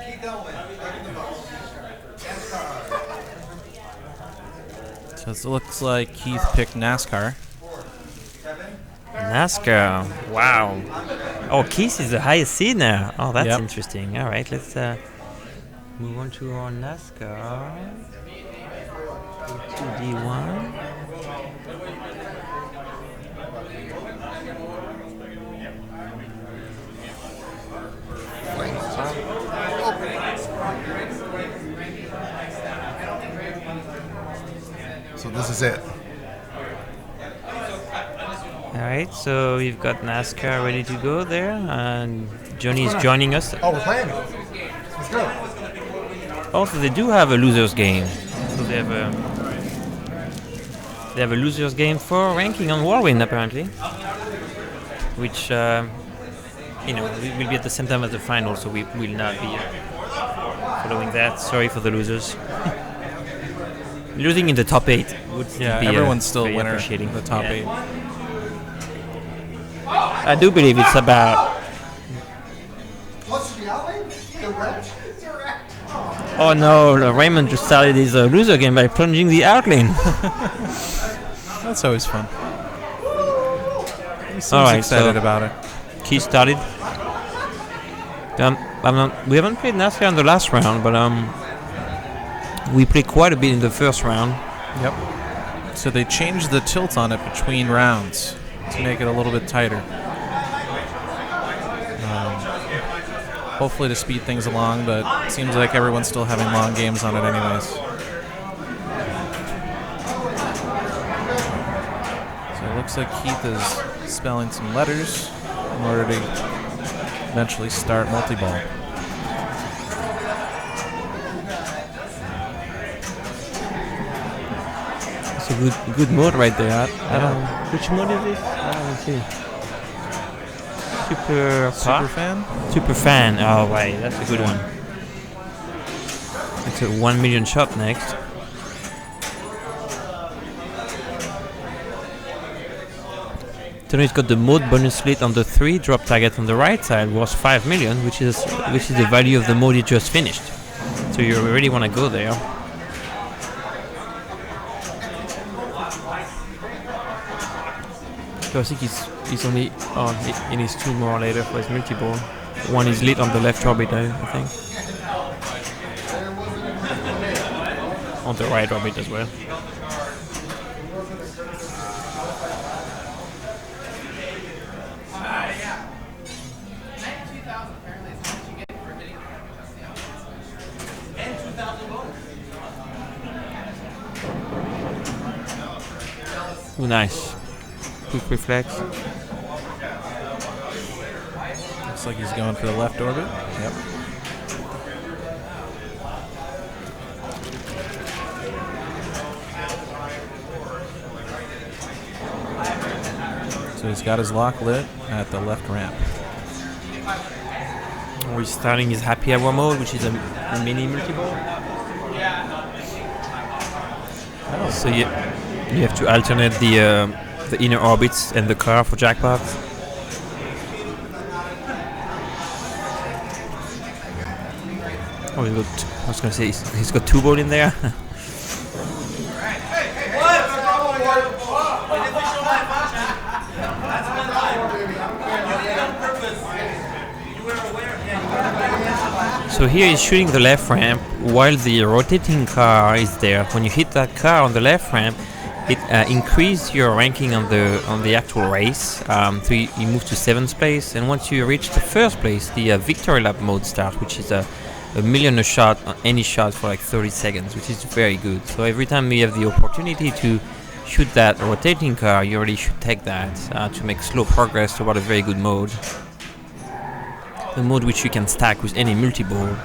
Keith Elwin, taking the ball. So it looks like Keith picked NASCAR. NASCAR. Wow. Oh, Keith is the highest seed now. Oh, that's Yep. interesting. All right, let's move on to our NASCAR. To D1. So this is it. All right, so we've got NASCAR ready to go there, and Johnny is joining us. Oh, we're playing it. Let's go. Also, they do have a losers game. So they have a losers game for ranking on Whirlwind apparently, which will be at the same time as the final, so we will not be following that. Sorry for the losers. Losing in the top 8 would be everyone's still very winner appreciating. in the top 8. I do believe it's about. What's the outline? Direct. Oh no, Raymond just started his loser game by plunging the outlane. That's always fun. He seems Alright, excited so about it. Keith started. We haven't played NASCAR in the last round, but we played quite a bit in the first round. Yep. So they changed the tilt on it between rounds to make it a little bit tighter. Hopefully to speed things along, but it seems like everyone's still having long games on it anyways. So it looks like Keith is spelling some letters in order to eventually start multi-ball. It's a good mode right there. Which mode is this? Let's see. Super fan? Super fan. Oh, right. That's a good one. It's a 1 million shot next. Tony's got the mode bonus split on the 3 drop target on the right side was 5 million, which is the value of the mode you just finished. So you really want to go there. So I think he's only he needs 2 more later for his multi-ball. One is lit on the left orbit, I think. On the right orbit as well. Oh, nice. Quick reflex. Looks like he's going for the left orbit. Yep. So he's got his lock lit at the left ramp. We're starting his happy hour mode, which is a mini multi-ball. Oh. So you have to alternate the inner orbits and the car for jackpots. Oh, I was gonna say he's got 2 balls in there. So here he's shooting the left ramp while the rotating car is there. When you hit that car on the left ramp, it increases your ranking on the actual race. So you move to 7th place, and once you reach the 1st place, the victory lap mode starts, which is a million a shot on any shot for like 30 seconds, which is very good. So every time you have the opportunity to shoot that rotating car, you really should take that to make slow progress toward a very good mode. the mode which you can stack with any multi-ball.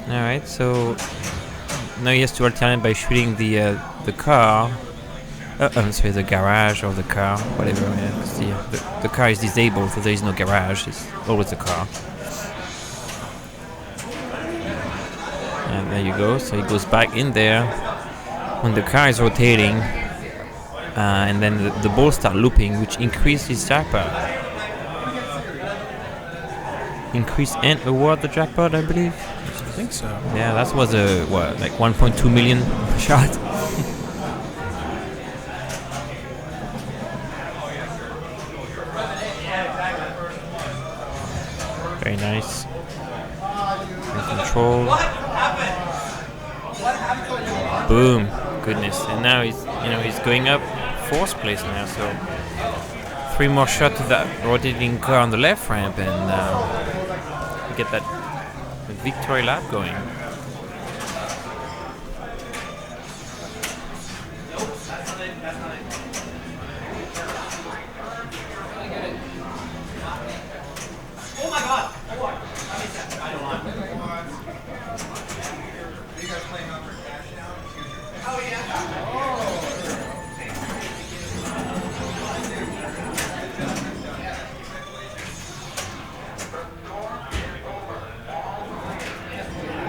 Alright, so now he has to alternate by shooting the car. Sorry, the garage or the car, whatever. Yeah, the car is disabled, so there is no garage. It's always the car. And there you go. So he goes back in there when the car is rotating, and then the balls start looping, which increases jackpot. Increase and award the jackpot, I believe. I think so. Yeah, that was a like 1.2 million shot. Very nice. And control. Boom. Goodness. And now he's going up 4th place now. So 3 more shots to that rotating car on the left ramp, and get that victory lap going. Oh my god!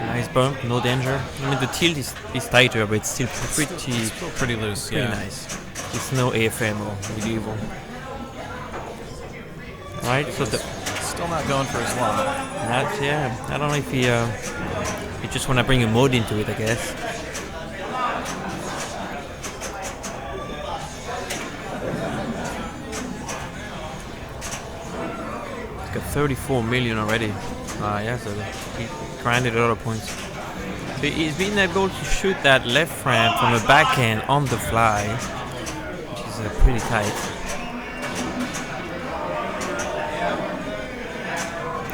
Nice bump, no danger. I mean, the tilt is tighter, but it's still pretty loose. Pretty Yeah. nice. It's no AFM or medieval. Right, so still not going for as long. Yeah, I don't know if he just want to bring a mode into it, I guess. He's got 34 million already. Yeah, so he grinded a lot of points. So he's been able to shoot that left ramp from the backhand on the fly, which is pretty tight.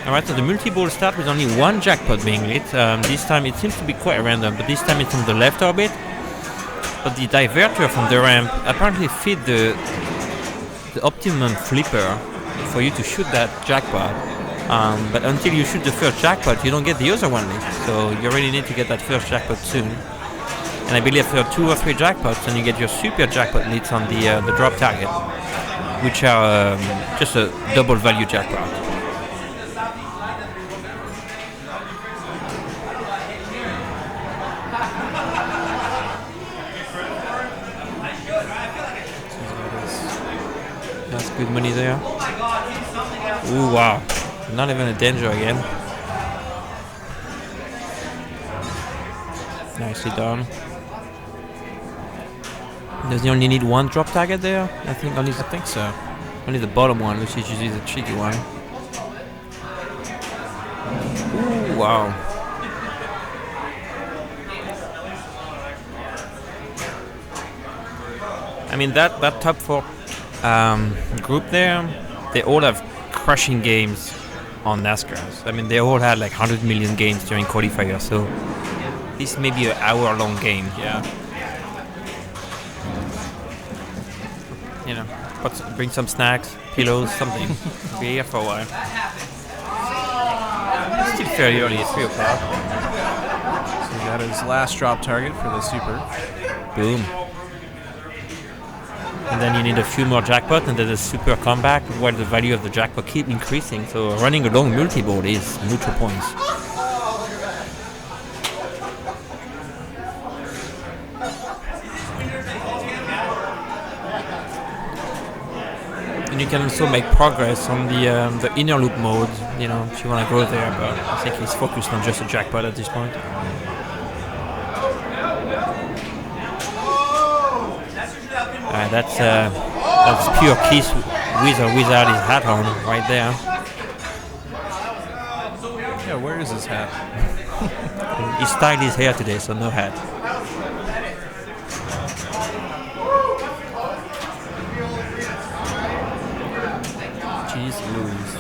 Alright, so the multi-ball start with only 1 jackpot being lit. This time it seems to be quite random, but this time it's on the left orbit. But the diverter from the ramp apparently fit the optimum flipper for you to shoot that jackpot. But until you shoot the first jackpot, you don't get the other one lit. So you really need to get that first jackpot soon. And I believe after 2 or 3 jackpots, then you get your super jackpot lit on the drop target, which are just a double value jackpot. That's good money there. Ooh, wow. Not even a danger again. Nicely done. Does he only need 1 drop target there? I think so. Only the bottom one, which is usually the tricky one. Ooh, wow. I mean, that top 4 group there, they all have crushing games on NASCAR. I mean, they all had like 100 million games during qualifier, so this may be an hour-long game. Yeah. You know, bring some snacks, pillows, something. Be here for a while. It's still fairly early, it's 3 o'clock. So he got his last drop target for the super. Boom. And then you need a few more jackpots, and then the super comeback where the value of the jackpot keep increasing. So running a long multi-ball is neutral points. And you can also make progress on the inner loop mode, you know, if you want to go there. But I think he's focused on just a jackpot at this point. That's pure Keith with or without his hat on right there. Yeah, where is his hat? He styled his hair today, so no hat. Jeez Louise.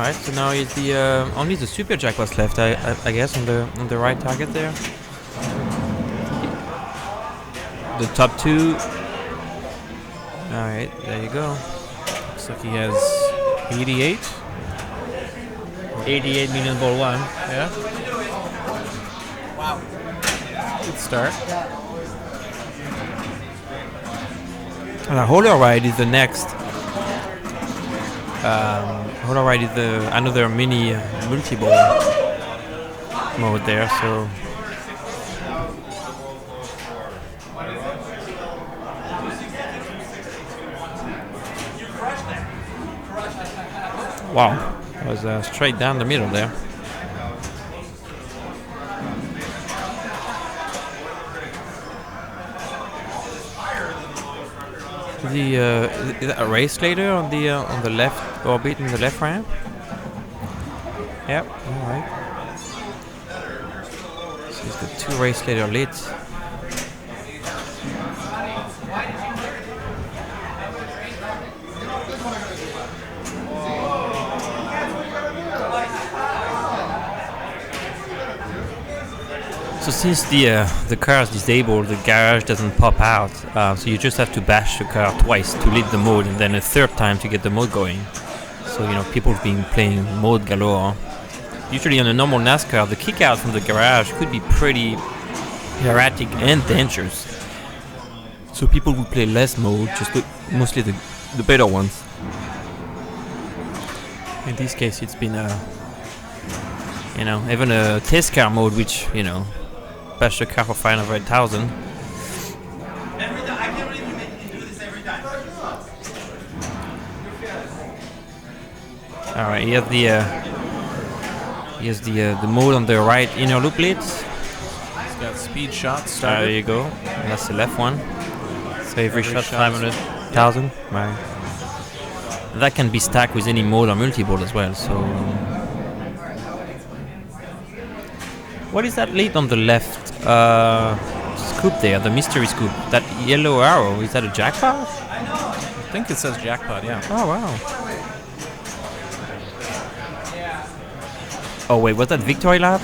Alright, so now it's the only the super jackpots left, I guess, on the right target there. The top two. Alright, there you go. Looks like he has 88. 88 million ball one. Yeah. Wow. Good start. And Holler Ride is the next. Holler Ride is another mini multi-ball mode there, so. Wow, that was straight down the middle there. Is that a race later on the left orbit in the left ramp? Yep, all right. So he's got 2 race later lit. So since the car is disabled, the garage doesn't pop out. So you just have to bash the car twice to lead the mode, and then a third time to get the mode going. So people have been playing mode galore. Usually on a normal NASCAR, the kick out from the garage could be pretty erratic and dangerous. So people would play less mode, just mostly the better ones. In this case, it's been even a test car mode, which bash the car for 500,000. I can't believe you make me do this every time. All right, he has the mode on the right inner loop lid. He's got speed shots started. There you go. And that's the left one. So every shot 500,000. Right. That can be stacked with any mode or multi-ball as well. So. What is that lead on the left scoop there, the mystery scoop? That yellow arrow, is that a jackpot? I think it says jackpot, yeah. Oh, wow. Oh, wait, was that victory lap?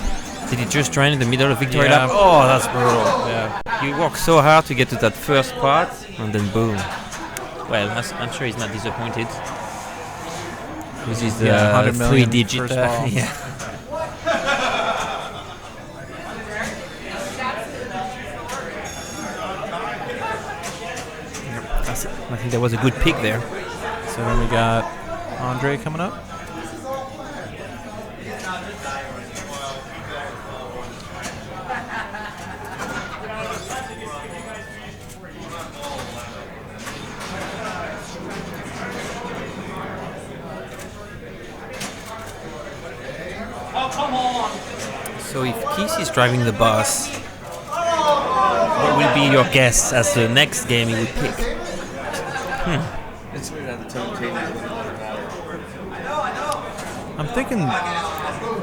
Did he just join in the middle of victory lap? Oh, that's brutal. Yeah. You work so hard to get to that first part, and then boom. Well, I'm sure he's not disappointed. With his 3-digit. Yeah. I think that was a good pick there. So then we got Andre coming up. Oh, come on! So if Keith is driving the bus, what will be your guess as the next game he would pick? It's weird how the tone changes. I'm thinking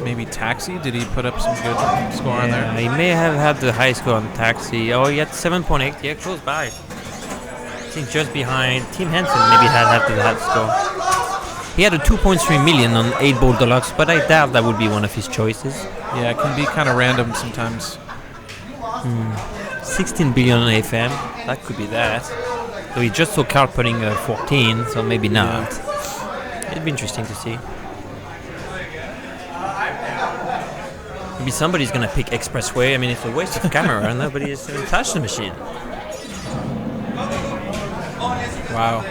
maybe Taxi. Did he put up some good score on there? He may have had the high score on Taxi. Oh, he had 7.8. Yeah, close by. I think just behind Tim Henson maybe had the high score. He had a 2.3 million on 8 Ball Deluxe, but I doubt that would be one of his choices. Yeah, it can be kind of random sometimes. 16 billion on FM. That could be that. So he just saw Carl putting 14, so maybe not. Yeah. It'd be interesting to see. Maybe somebody's gonna pick Expressway. I mean, it's a waste of camera. Nobody has even touched the machine. Wow.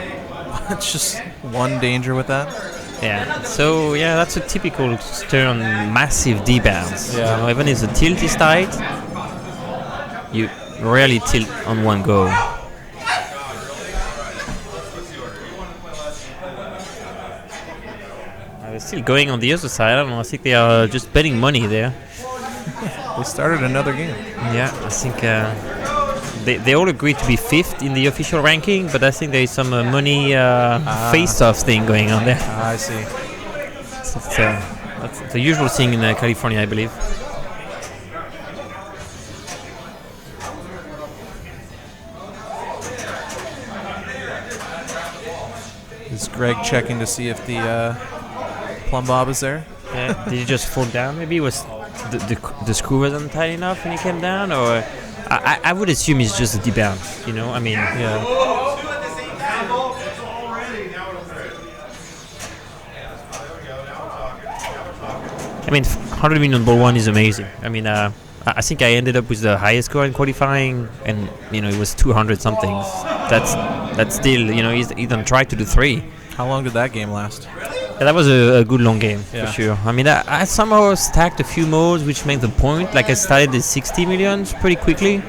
It's just one danger with that. Yeah. So yeah, that's a typical Stern massive D-bounce. Yeah. Even if the tilt is tight, you rarely tilt on one go. They're still going on the other side. I don't know. I think they are just betting money there. They started another game. Yeah, I think they all agreed to be 5th in the official ranking, but I think there is some money face-off thing going on there. I see. That's the usual thing in California, I believe. Is Greg checking to see if the plumb bob is there. Yeah. Did he just fall down? Maybe it was the screw wasn't tight enough when he came down, or I would assume it's just a debound. You know, I mean, yeah. I mean, 100 million ball one is amazing. I mean, I think I ended up with the highest score in qualifying, and it was 200 something. That's still, he done tried to do 3. How long did that game last? Yeah, that was a good long game, yeah. for sure. I mean, I somehow stacked a few modes, which made the point. Like, I started at 60 millions pretty quickly.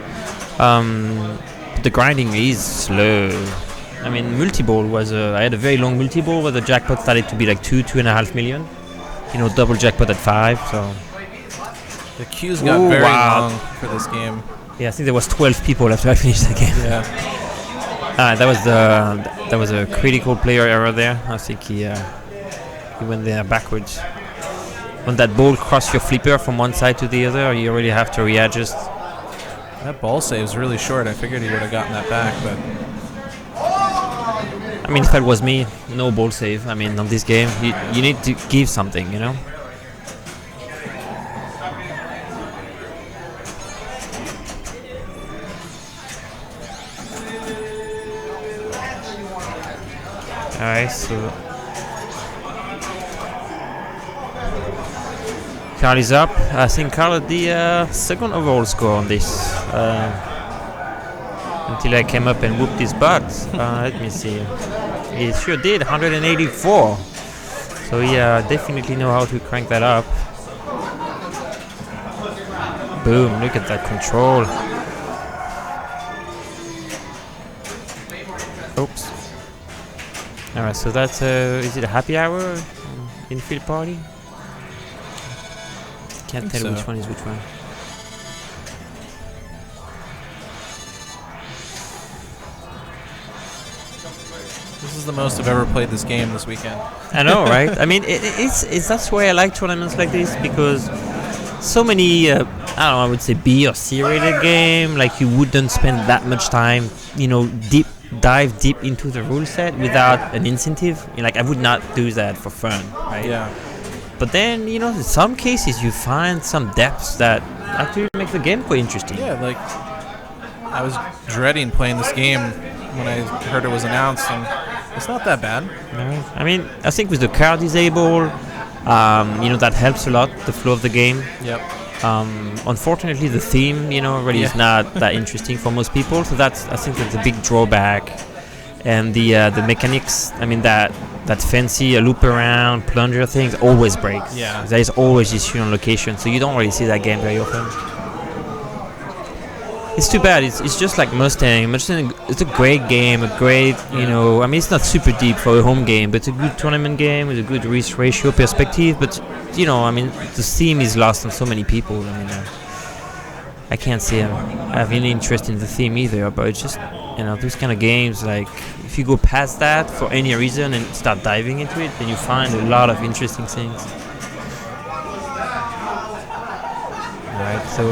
The grinding is slow. I mean, multi-ball was I had a very long multi-ball where the jackpot started to be like 2.5 million. Double jackpot at 5, so... The queues got very long for this game. Yeah, I think there was 12 people after I finished the game. Yeah. That was a critical player error there. I think he went there backwards. When that ball crossed your flipper from one side to the other, you already have to readjust. That ball save's really short. I figured he would have gotten that back, but... I mean, if it was me, no ball save. I mean, on this game, you need to give something, Alright, so Carl is up. I think Carl had the second overall score on this. Until I came up and whooped his butt. Let me see. He sure did, 184. So he definitely know how to crank that up. Boom, look at that control. Oops. Alright, so that's, is it a happy hour? Infield party? Can't tell which one is which one. This is the most I've ever played this game this weekend. I know, right? I mean, it's that's why I like tournaments like this, because so many, I don't know, I would say B or C rated game, like you wouldn't spend that much time, dive deep into the rule set without an incentive. Like, I would not do that for fun, right? Yeah. But then, in some cases you find some depths that actually make the game quite interesting. Yeah, like, I was dreading playing this game when I heard it was announced, and it's not that bad. No. I mean, I think with the car disabled, that helps a lot, the flow of the game. Yep. Unfortunately, the theme, really is not that interesting for most people. So I think that's a big drawback. And the mechanics, I mean, that fancy loop around plunger things always breaks. Yeah. There is always issue on location, so you don't really see that game very often. It's too bad. It's just like Mustang. It's a great game, I mean, it's not super deep for a home game, but it's a good tournament game with a good risk ratio perspective. But, I mean, the theme is lost on so many people. I mean, I can't say I have any interest in the theme either, but it's just, those kind of games, like, if you go past that for any reason and start diving into it, then you find a lot of interesting things. Right, so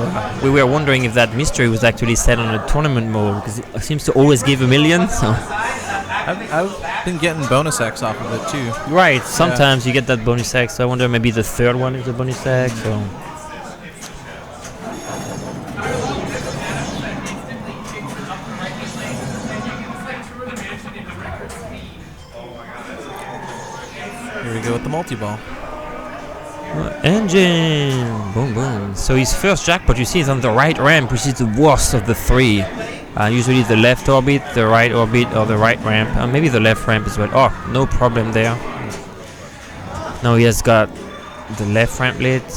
we were wondering if that mystery was actually set on a tournament mode, because it seems to always give 1 million. So I've been getting bonus X off of it too. Right, sometimes you get that bonus X. So I wonder maybe the third one is a bonus X. So. Here we go with the multi-ball. Engine! Boom, boom. So his first jackpot, you see, is on the right ramp, which is the worst of the 3. Usually the left orbit, the right orbit, or the right ramp. Maybe the left ramp as well. Oh, no problem there. Now he has got the left ramp lit.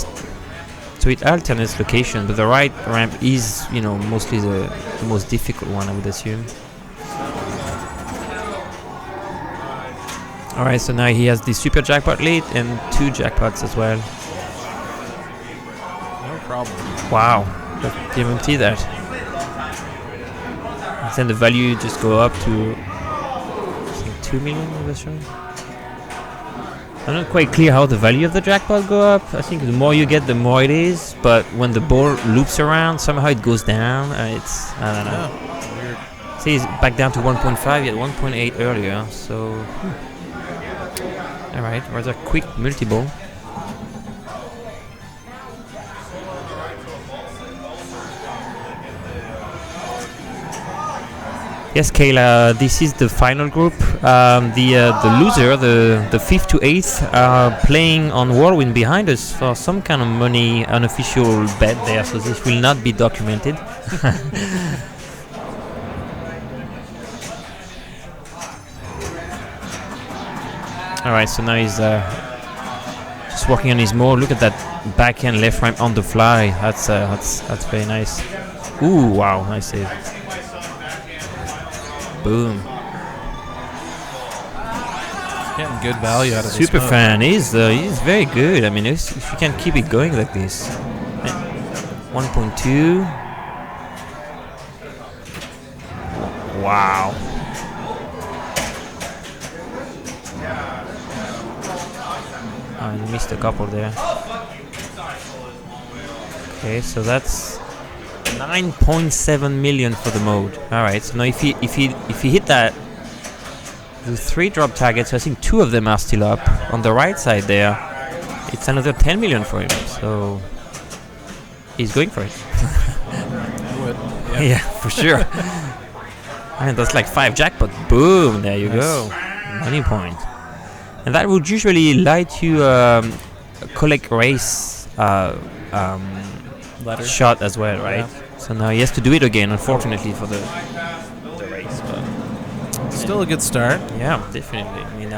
So it alternates location, but the right ramp is, mostly the most difficult one, I would assume. Alright, so now he has the super jackpot lit and 2 jackpots as well. No problem. Wow, guarantee that. And then the value just go up to, I think, 2 million, I was sure. I'm not quite clear how the value of the jackpot go up. I think the more you get, the more it is. But when the ball loops around, somehow it goes down. I don't know. Oh, weird. See, it's back down to 1.5, yet 1.8 earlier, so... All right, rather quick multi-ball. Yes, Kayla, this is the final group. The loser, the 5th to 8th, are playing on Whirlwind behind us for some kind of money, unofficial bet there, so this will not be documented. Alright, so now he's just working on his mode. Look at that backhand left ramp on the fly. That's very nice. Ooh, wow, nice save. Boom. Getting good value out of this. Super fan. He's very good. I mean, if you can keep it going like this. 1.2. Wow. Oh, you missed a couple there. Okay, so that's 9.7 million for the mode. All right. So now if he hit that, the 3 drop targets. I think 2 of them are still up on the right side there. It's another 10 million for him. So he's going for it. Would, yeah. Yeah, for sure. I mean, that's like 5 jackpot. Boom! There you go. Money point. And that would usually let you collect race shot as well, right? Yeah. So now he has to do it again, unfortunately, for the race. But still a good start. Yeah, definitely. I mean,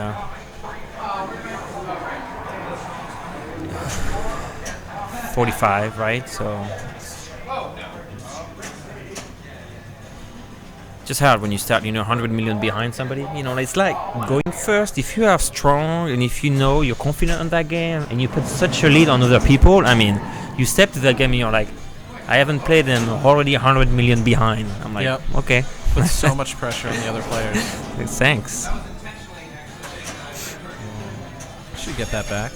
45, right? So just hard when you start, 100 million behind somebody. It's like going first. If you are strong and if you know you're confident in that game and you put such a lead on other people, I mean, you step to that game and you're like, I haven't played and already 100 million behind. I'm like, yep. Okay. Puts so much pressure on the other players. Thanks. Should get that back.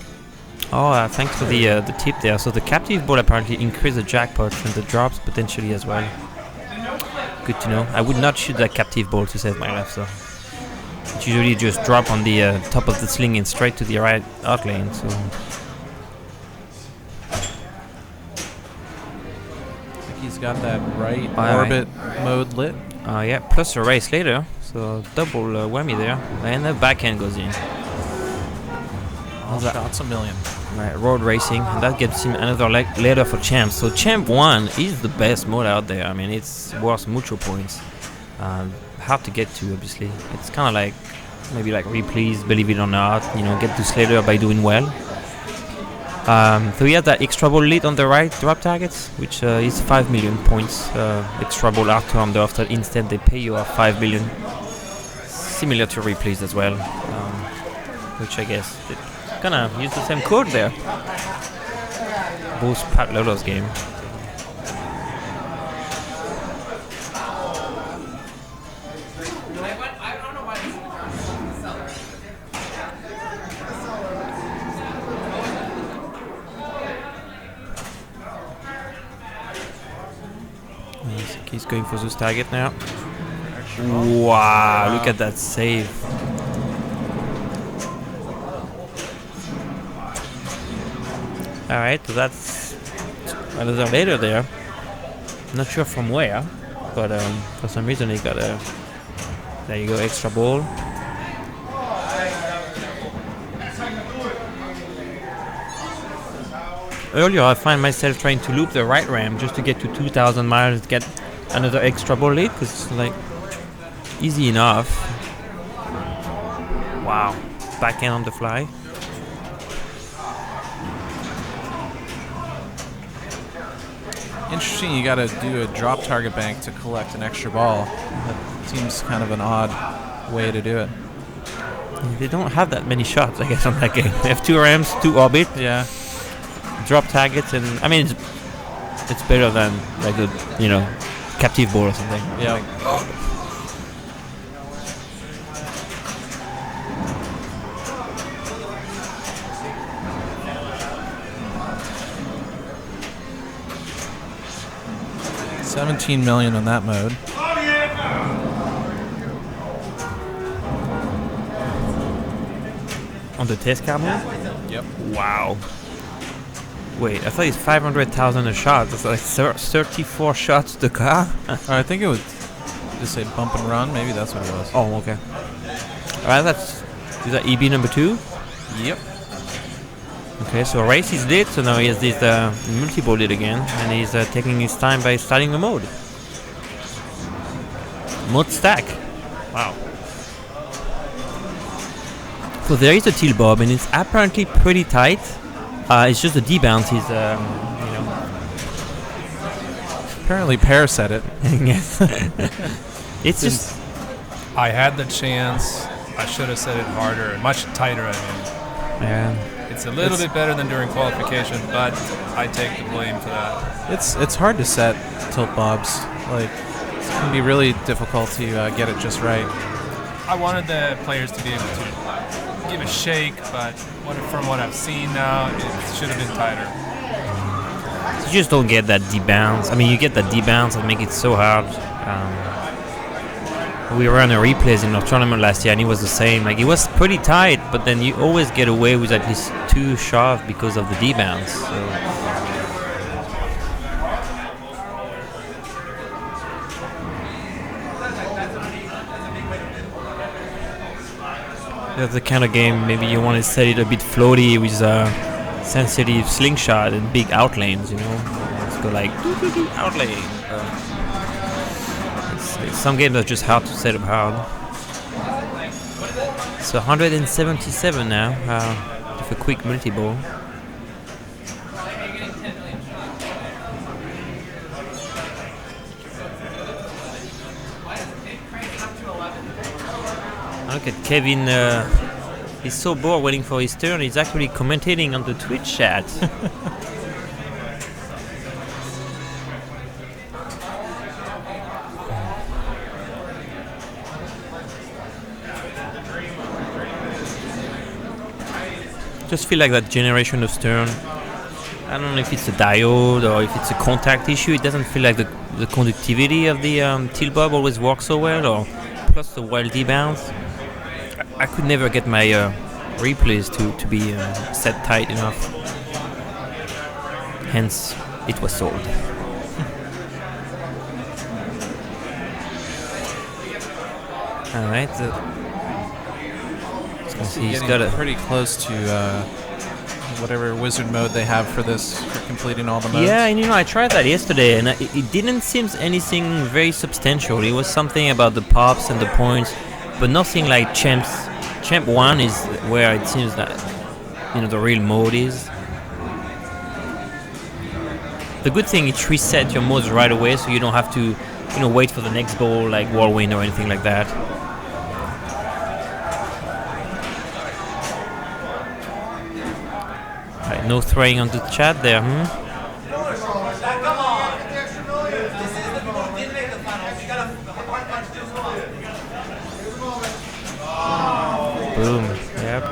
Oh, thanks for the tip there. So the captive ball apparently increased the jackpot and the drops potentially as well. Good to know. I would not shoot that captive ball to save my life, so it usually just drop on the top of the sling and straight to the right out lane. So he's got that right orbit mode lit. Yeah, plus a race later, so double whammy there, and the backhand goes in. All shots a million. Right, road racing, and that gives him another ladder for champ. So champ 1 is the best mode out there. I mean, it's worth mucho points. Hard to get to, obviously. It's kind of like maybe like replays, believe it or not. Get to Slater by doing well. So he has that extra ball lead on the right drop targets, which is 5 million points. Extra ball after on the after instant they pay you 5 million. Similar to replays as well, which I guess they kind of use the same code there. Both Pat Lolo's game. He's going for this target now. Wow, look at that save. Alright, so that's another ladder there. Not sure from where, but for some reason he got a... There you go, extra ball. Earlier I find myself trying to loop the right ramp just to get to 2,000 miles to get another extra ball lead, because it's like easy enough. Wow, backhand on the fly. Interesting, you gotta do a drop target bank to collect an extra ball. That seems kind of an odd way to do it. They don't have that many shots, I guess, on that game. They have 2 ramps, 2 orbit. Yeah. Drop targets, and I mean, it's better than like a captive ball or something. Yeah. $17 million on that mode. On the test car mode? Yep. Wow. Wait, I thought it's 500,000 a shot. It's like 34 shots the car. I think it was just say bump and run. Maybe that's what it was. Oh, okay. Alright, is that EB number 2? Yep. Okay, so race is lit, so now he has this multi-ball lit again, and he's taking his time by starting the mode. Mode stack. Wow. So there is a tilt bob, and it's apparently pretty tight. It's just the D-bounce is, Apparently Pear said it. Yes. It's just... I had the chance. I should have said it harder, much tighter, I mean. Yeah. It's a little bit better than during qualification, but I take the blame for that. It's hard to set tilt bobs. Like, it can be really difficult to get it just right. I wanted the players to be able to give a shake, but from what I've seen now, it should have been tighter. You just don't get that D-bounce. I mean, you get that D-bounce and make it so hard. We ran a replays in our tournament last year, and it was the same. Like, it was pretty tight, but then you always get away with at least 2 shots because of the D-bounce. So. That's the kind of game maybe you want to set it a bit floaty with a sensitive slingshot and big outlanes, you know. Let's go like outlane. Some games are just hard to set up hard. It's 177 now with a quick multi-ball. Look at Kevin. He's so bored waiting for his turn. He's actually commentating on the Twitch chat. Just feel like that generation of Stern, I don't know if it's a diode or if it's a contact issue. It doesn't feel like the conductivity of the tilt bob always works so well, or plus the wild D-bounce. I could never get my replays to be set tight enough. Hence, it was sold. Alright. He's got it pretty close to whatever wizard mode they have for this, for completing all the modes. Yeah, and I tried that yesterday, and it didn't seem anything very substantial. It was something about the pops and the points, but nothing like Champ 1 is where it seems that the real mode is. The good thing, it resets your modes right away, so you don't have to wait for the next ball like Whirlwind or anything like that. Right, no throwing on the chat there, Boom, yep.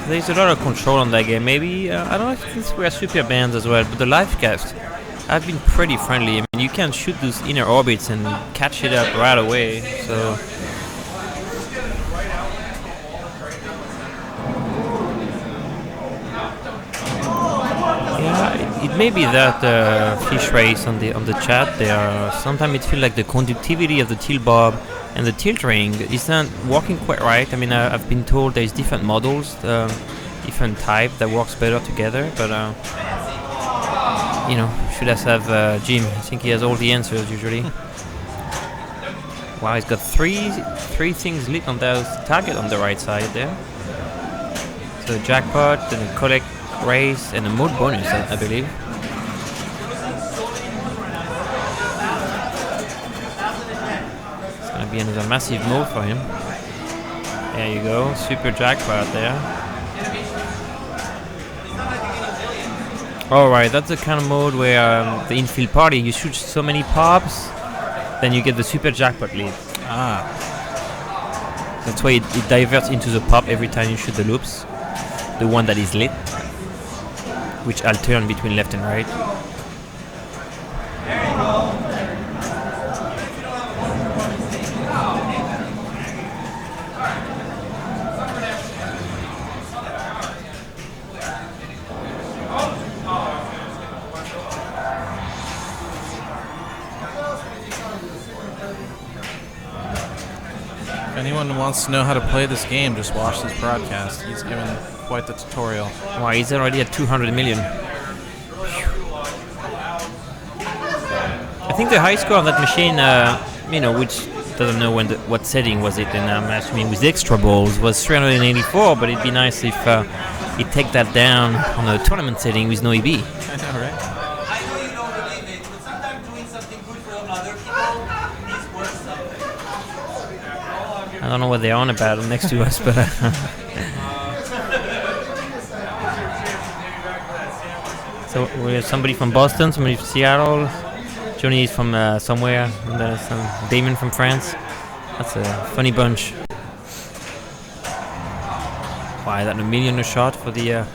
There's a lot of control on that game. Maybe, I don't know if these were super bands as well, but the live cast have been pretty friendly. I mean, you can shoot those inner orbits and catch it up right away, so... Yeah, it may be that fish race on the chat there. Sometimes it feels like the conductivity of the tilt bob and the tilt ring is not working quite right. I mean, I've been told there's different models, different type that works better together, but should have Jim. I think he has all the answers usually. Wow, he's got three things lit on the target on the right side there. So jackpot and a collect race and a mode bonus, I believe. Be another massive move for him. There you go, super jackpot there. Alright, that's the kind of mode where the infield party, you shoot so many pops then you get the super jackpot lead. That's why it diverts into the pop every time you shoot the loops. The one that is lit, which altern between left and right. If anyone wants to know how to play this game, just watch this broadcast. He's given quite the tutorial. Wow, he's already at 200 million. I think the high score on that machine, which doesn't know what setting was it, and I'm assuming with extra balls, was 384, but it'd be nice if he'd take that down on a tournament setting with no EB. I know, right? I know you don't believe it, but sometimes doing something good for other people is worth something. I don't know what they're on about next to us, but... So we have somebody from Boston, somebody from Seattle, Johnny is from somewhere, and there's Damon from France. That's a funny bunch. Why, is that $1 million a shot for the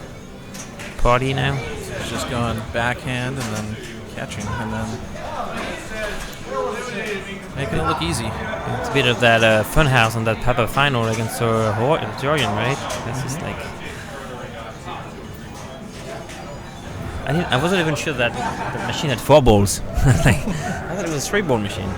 party now? It's just going backhand and then catching and then making it look easy. It's a bit of that funhouse on that Papa final against Jorian, right? That's just like... I wasn't even sure that the machine had 4 balls. I thought it was a 3-ball machine.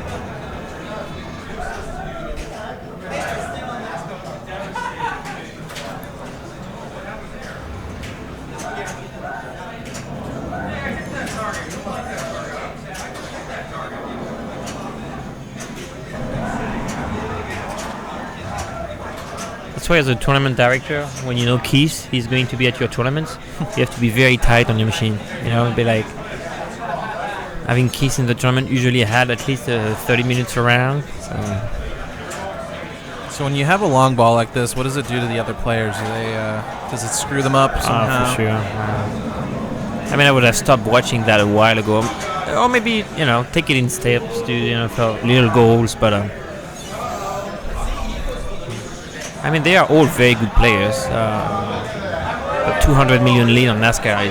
That's why as a tournament director, when you know Keith, he's going to be at your tournaments, you have to be very tight on your machine. Be like, having Keith in the tournament usually had at least 30 minutes around. So when you have a long ball like this, what does it do to the other players? Does it screw them up somehow? For sure. I would have stopped watching that a while ago. Or maybe, take it in steps, do, for little goals, but... they are all very good players. But 200 million lead on NASCAR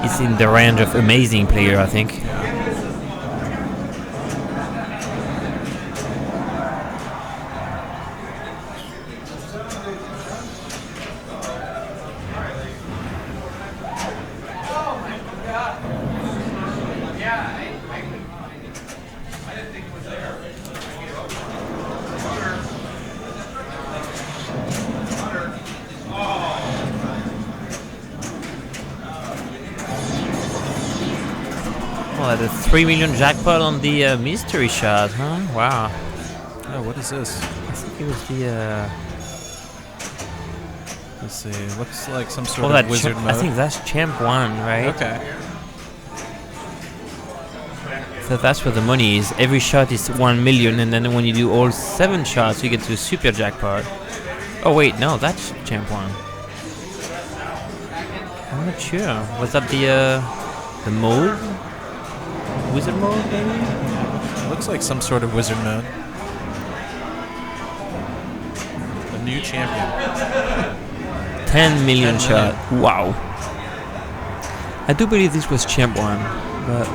is in the range of amazing player, I think. The 3 million jackpot on the mystery shot, huh? Wow. Oh, what is this? I think it was the... Let's see. It looks like some sort of wizard mode. I think that's Champ 1, right? Okay. So that's where the money is. Every shot is 1 million, and then when you do all 7 shots, you get to the super jackpot. Oh wait, no, that's Champ 1. I'm not sure. Was that the mode? Wizard mode, maybe? It looks like some sort of wizard mode. A new champion. 10 million shot. Wow. I do believe this was Champ 1, but...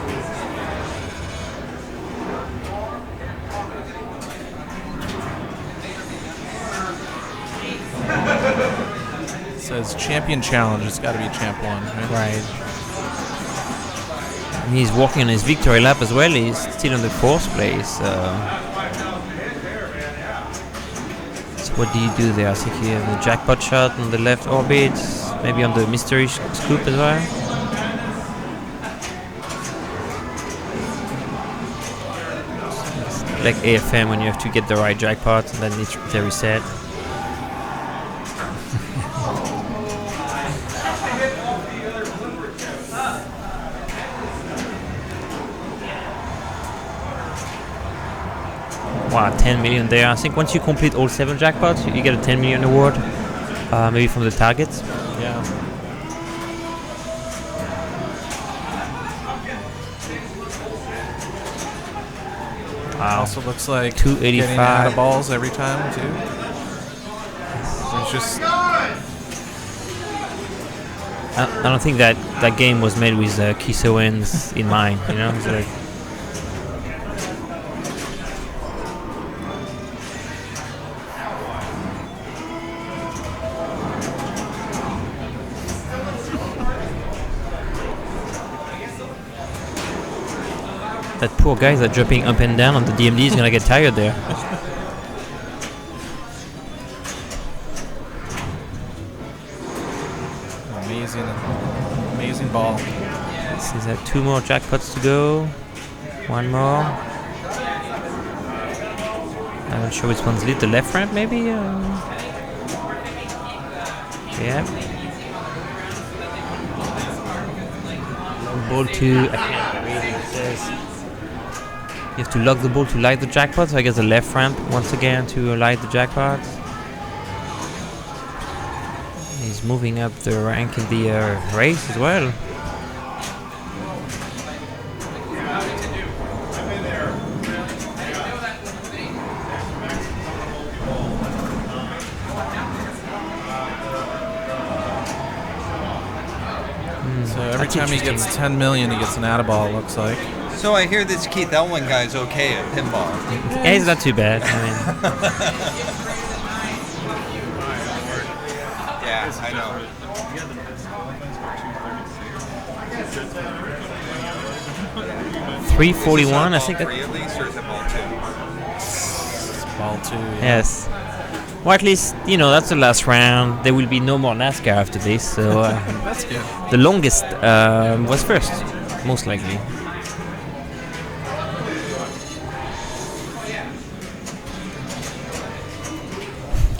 It says Champion Challenge. It's got to be Champ 1, right? Right. He's walking on his victory lap as well. He's still in the 4th place. So what do you do there? I think you have the jackpot shot on the left orbit, maybe on the mystery scoop as well. It's like AFM when you have to get the right jackpot and then they reset. Wow, 10 million there. I think once you complete all 7 jackpots, you get a 10 million award, maybe from the targets. Yeah. Wow. Also looks like 285. getting out of balls every time too. There's just. I don't think that game was made with Keith Owens in mind. You know, it's like. That poor guy that's jumping up and down on the DMD is gonna get tired there. Amazing ball. This is 2 more jackpots to go. 1 more. I'm not sure which one's lit. The left ramp, maybe. Yeah. Ball to. I can't read what it says. You have to lock the ball to light the jackpot, so I guess the left ramp once again to light the jackpot. He's moving up the rank in the race as well. So every time he gets 10 million, he gets an atta ball, looks like. So I hear this Keith Elwin guy's okay at pinball. Yeah, he's not too bad. I mean. Yeah, I know. $341, I think. Ball 3 at least, or is it ball 2? It's ball 2. Yeah. Yes. Well, at least, you know, that's the last round. There will be no more NASCAR after this, so that's good. The longest was first, most likely.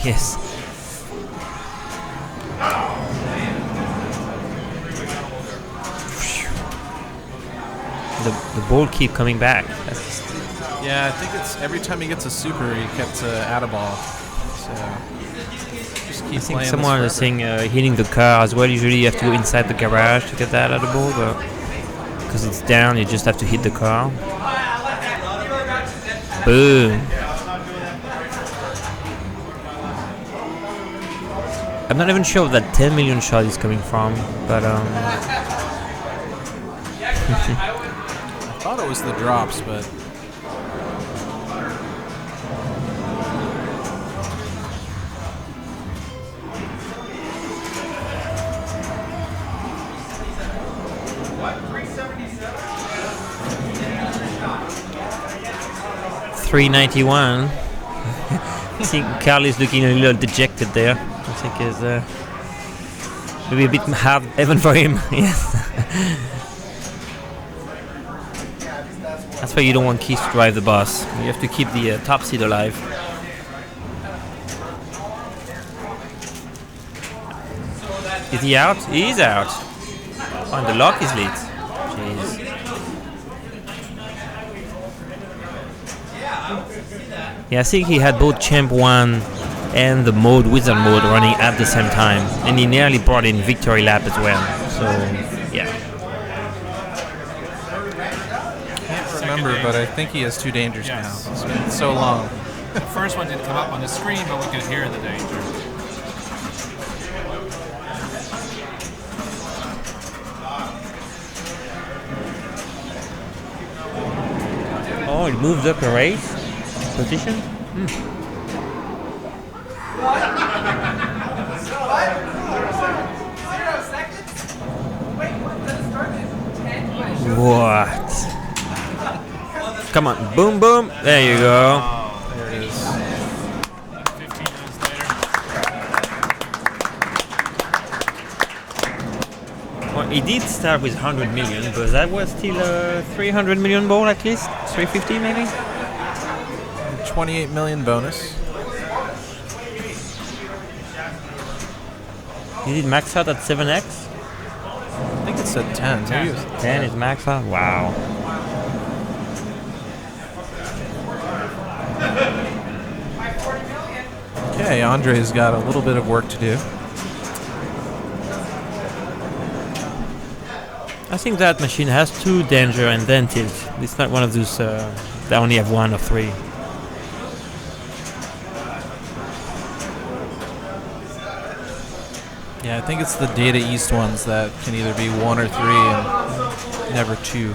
Yes. The ball keep coming back. Yeah, I think it's every time he gets a super, he gets an atta ball. So just keep I think playing someone is saying hitting the car as well. Usually you have to go inside the garage to get that atta ball, but because it's down, you just have to hit the car. Boom. I'm not even sure where that 10 million shot is coming from, but I thought it was the drops, but $391. I think Carl is looking a little dejected there. I think is maybe a bit hard even for him. Yes. That's why you don't want Keith to drive the bus. You have to keep the top seat alive. Is he out? He is out. Oh, and the lock is lit. Jeez. Yeah, I think he had both Champ 1 and the mode, Wizard mode, running at the same time. And he nearly brought in Victory Lap as well. So, yeah. Can't remember, but I think he has 2 dangers now. It's been so long. The first one didn't come up on the screen, but we could hear the danger. Oh, it moved up a race position? What? Come on, boom, boom. There you go. There it is. 15 minutes later. Well, he did start with 100 million, but that was still a 300 million ball at least? 350 maybe? 28 million bonus. He did max out at 7x? I think it said 10. 10 is max out? Wow. Okay, Andre's got a little bit of work to do. I think that machine has 2 danger and then tilt. It's not one of those They only have 1 or 3. Yeah, I think it's the Data East ones that can either be 1 or 3 and never 2.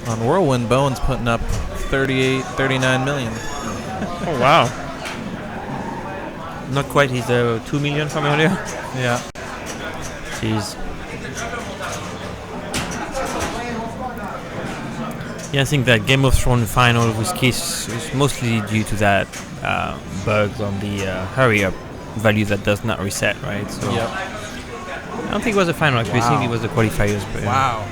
On Whirlwind, Bowen's putting up 39 million. Oh, wow. Not quite his 2 million from earlier. Yeah. Jeez. Yeah, I think that Game of Thrones final with Kiss is mostly due to that bugs on the hurry-up value that does not reset, right? So yep. I don't think it was a final, actually. I think it was the qualifiers. But, wow.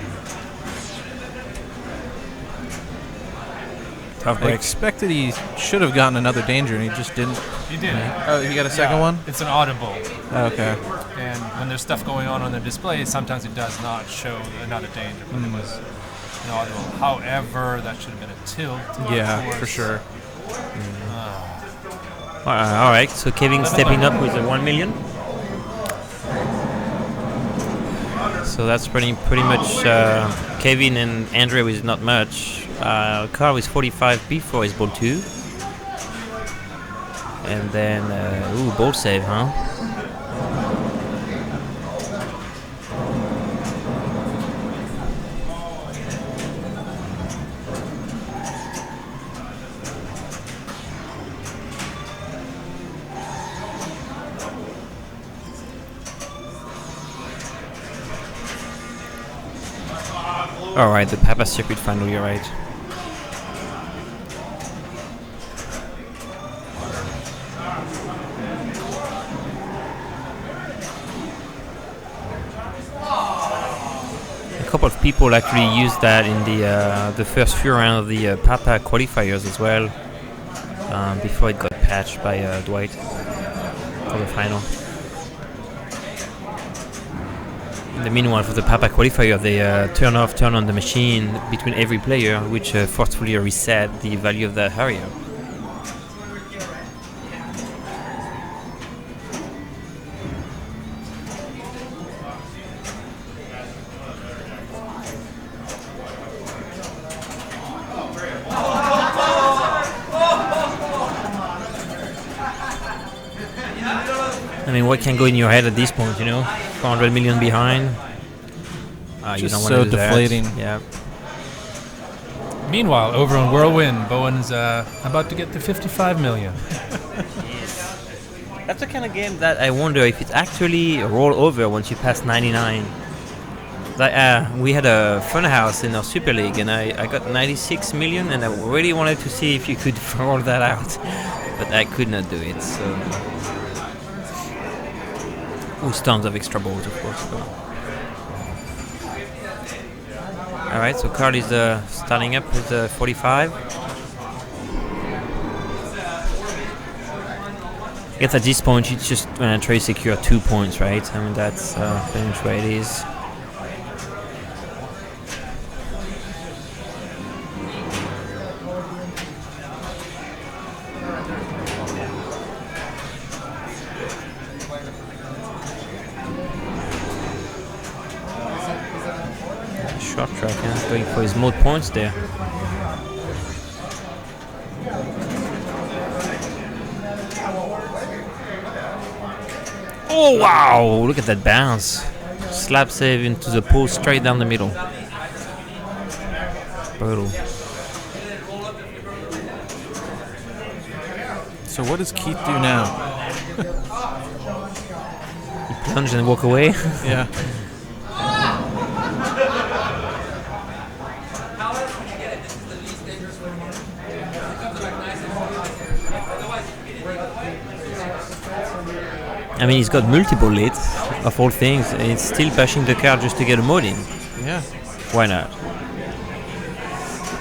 Tough I break. expected he should have gotten another danger, and he just didn't. He did. Oh, he got a second one? It's an audible. Okay. And when there's stuff going on the display, sometimes it does not show another danger, but it was an audible. However, that should have been a tilt. Yeah, for sure. All right, so Kevin stepping up with the 1 million. So that's pretty much Kevin and Andre with not much. Carl with 45 before his ball 2. And then, ball save, huh? Alright, the Papa circuit final, you're right. A couple of people actually used that in the first few rounds of the Papa qualifiers as well, before it got patched by Dwight for the final. In the meanwhile, for the Papa qualifier, they turn on the machine between every player, which forcefully reset the value of the hurry-up. I mean, what can go in your head at this point, 400 million behind. You don't want to do deflating. That. Yeah. Meanwhile, over on Whirlwind, Bowen's about to get to 55 million. That's the kind of game that I wonder if it actually roll over once you pass 99. Like, we had a fun house in our Super League, and I got 96 million, and I really wanted to see if you could roll that out, but I could not do it. So. With tons of extra balls, of course. Alright, so Carl is starting up with 45. I guess at this point, you just try to secure 2 points, right? I mean, that's pretty much where it is. Short track, yeah, going for his mode points there. Oh wow! Look at that bounce. Slap save into the post straight down the middle. Brutal. So what does Keith do now? He plunge and walk away? Yeah. I mean, he's got multiple leads, of all things, and he's still bashing the card just to get a mode in. Yeah. Why not?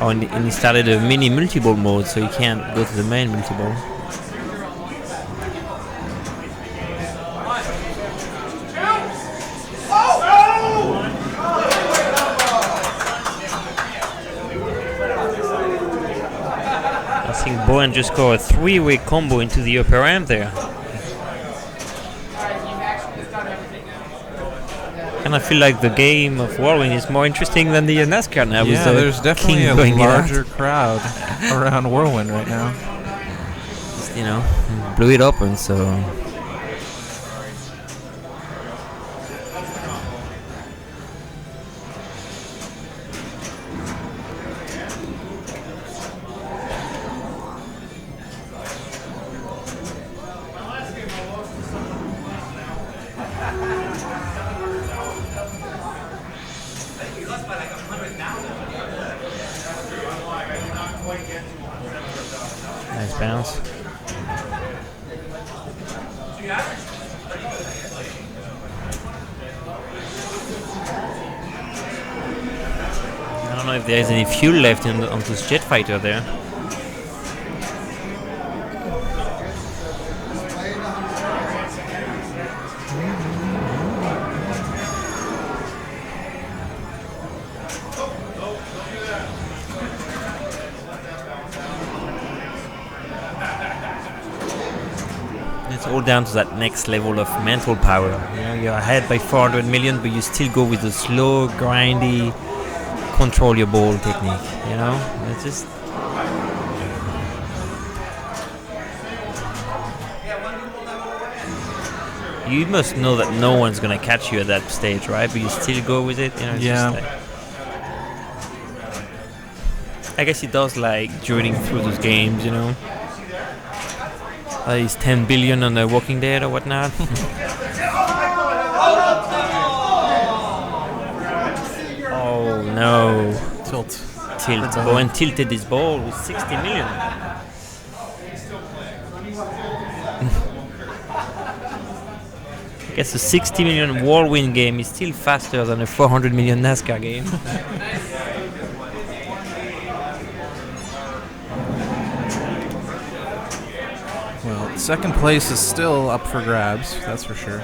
Oh, and he started a mini multi-ball mode, so he can't go to the main multi-ball. opponent just scored a 3-way combo into the upper ramp there. And I feel like the game of Whirlwind is more interesting than the NASCAR now. Yeah, there's definitely a larger crowd around Whirlwind right now. Just, blew it open, so... Nice bounce. I don't know if there's any fuel left on this jet fighter there. It's all down to that next level of mental power. You're ahead by 400 million, but you still go with the slow, grindy, control your ball technique. It's just. You must know that no one's gonna catch you at that stage, right? But you still go with it. It's just like, I guess he does like journeying through those games, He's 10 billion on The Walking Dead or whatnot. Oh no. Tilt. Owen tilted his ball with 60 million. I guess a 60 million Whirlwind game is still faster than a 400 million NASCAR game. Well, second place is still up for grabs, that's for sure.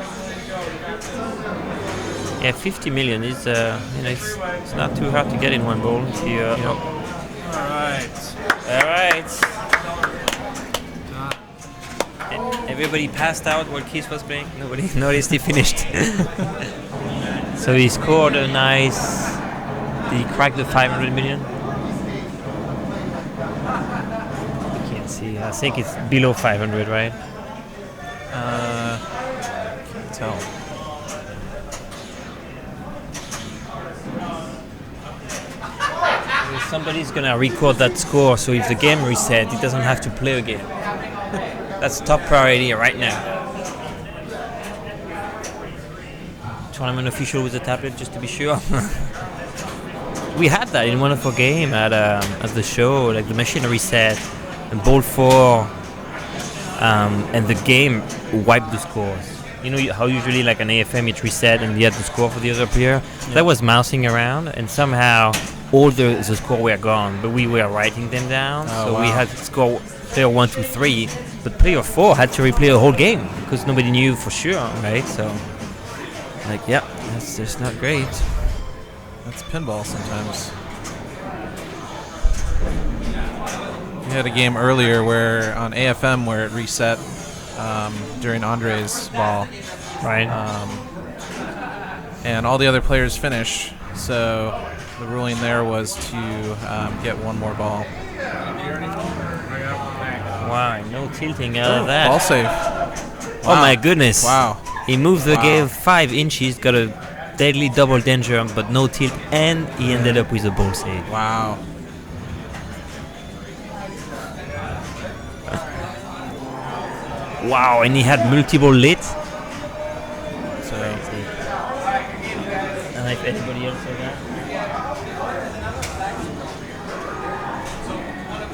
Yeah, 50 million is, it's not too hard to get in one ball. Alright. Everybody passed out while Keith was playing. Nobody noticed he finished. So he scored a nice... Did he crack the 500 million? I can't see. I think it's below 500, right? Can't tell. Somebody's gonna record that score, so if the game resets, he doesn't have to play again. That's top priority right now. Tournament official with a tablet, just to be sure. We had that in one of our games at the show, like the machine reset and ball 4, and the game wiped the scores. You know how usually like an AFM it reset and you had the score for the other player? Yeah. That was mousing around and somehow all the score were gone, but we were writing them down. We had score player 1, 2, 3, but player 4 had to replay the whole game because nobody knew for sure, right? So, like, yeah, that's just not great. That's pinball sometimes. We had a game earlier where on AFM where it reset during Andre's ball. Right. And all the other players finish, so the ruling there was to get one more ball. Wow, no tilting out of that. Ball save. Oh my goodness. Wow. He moved the game 5 inches, got a deadly double danger, but no tilt, and he ended up with a ball save. Wow. Wow, and he had multiple lit. So, and if anybody else saw that?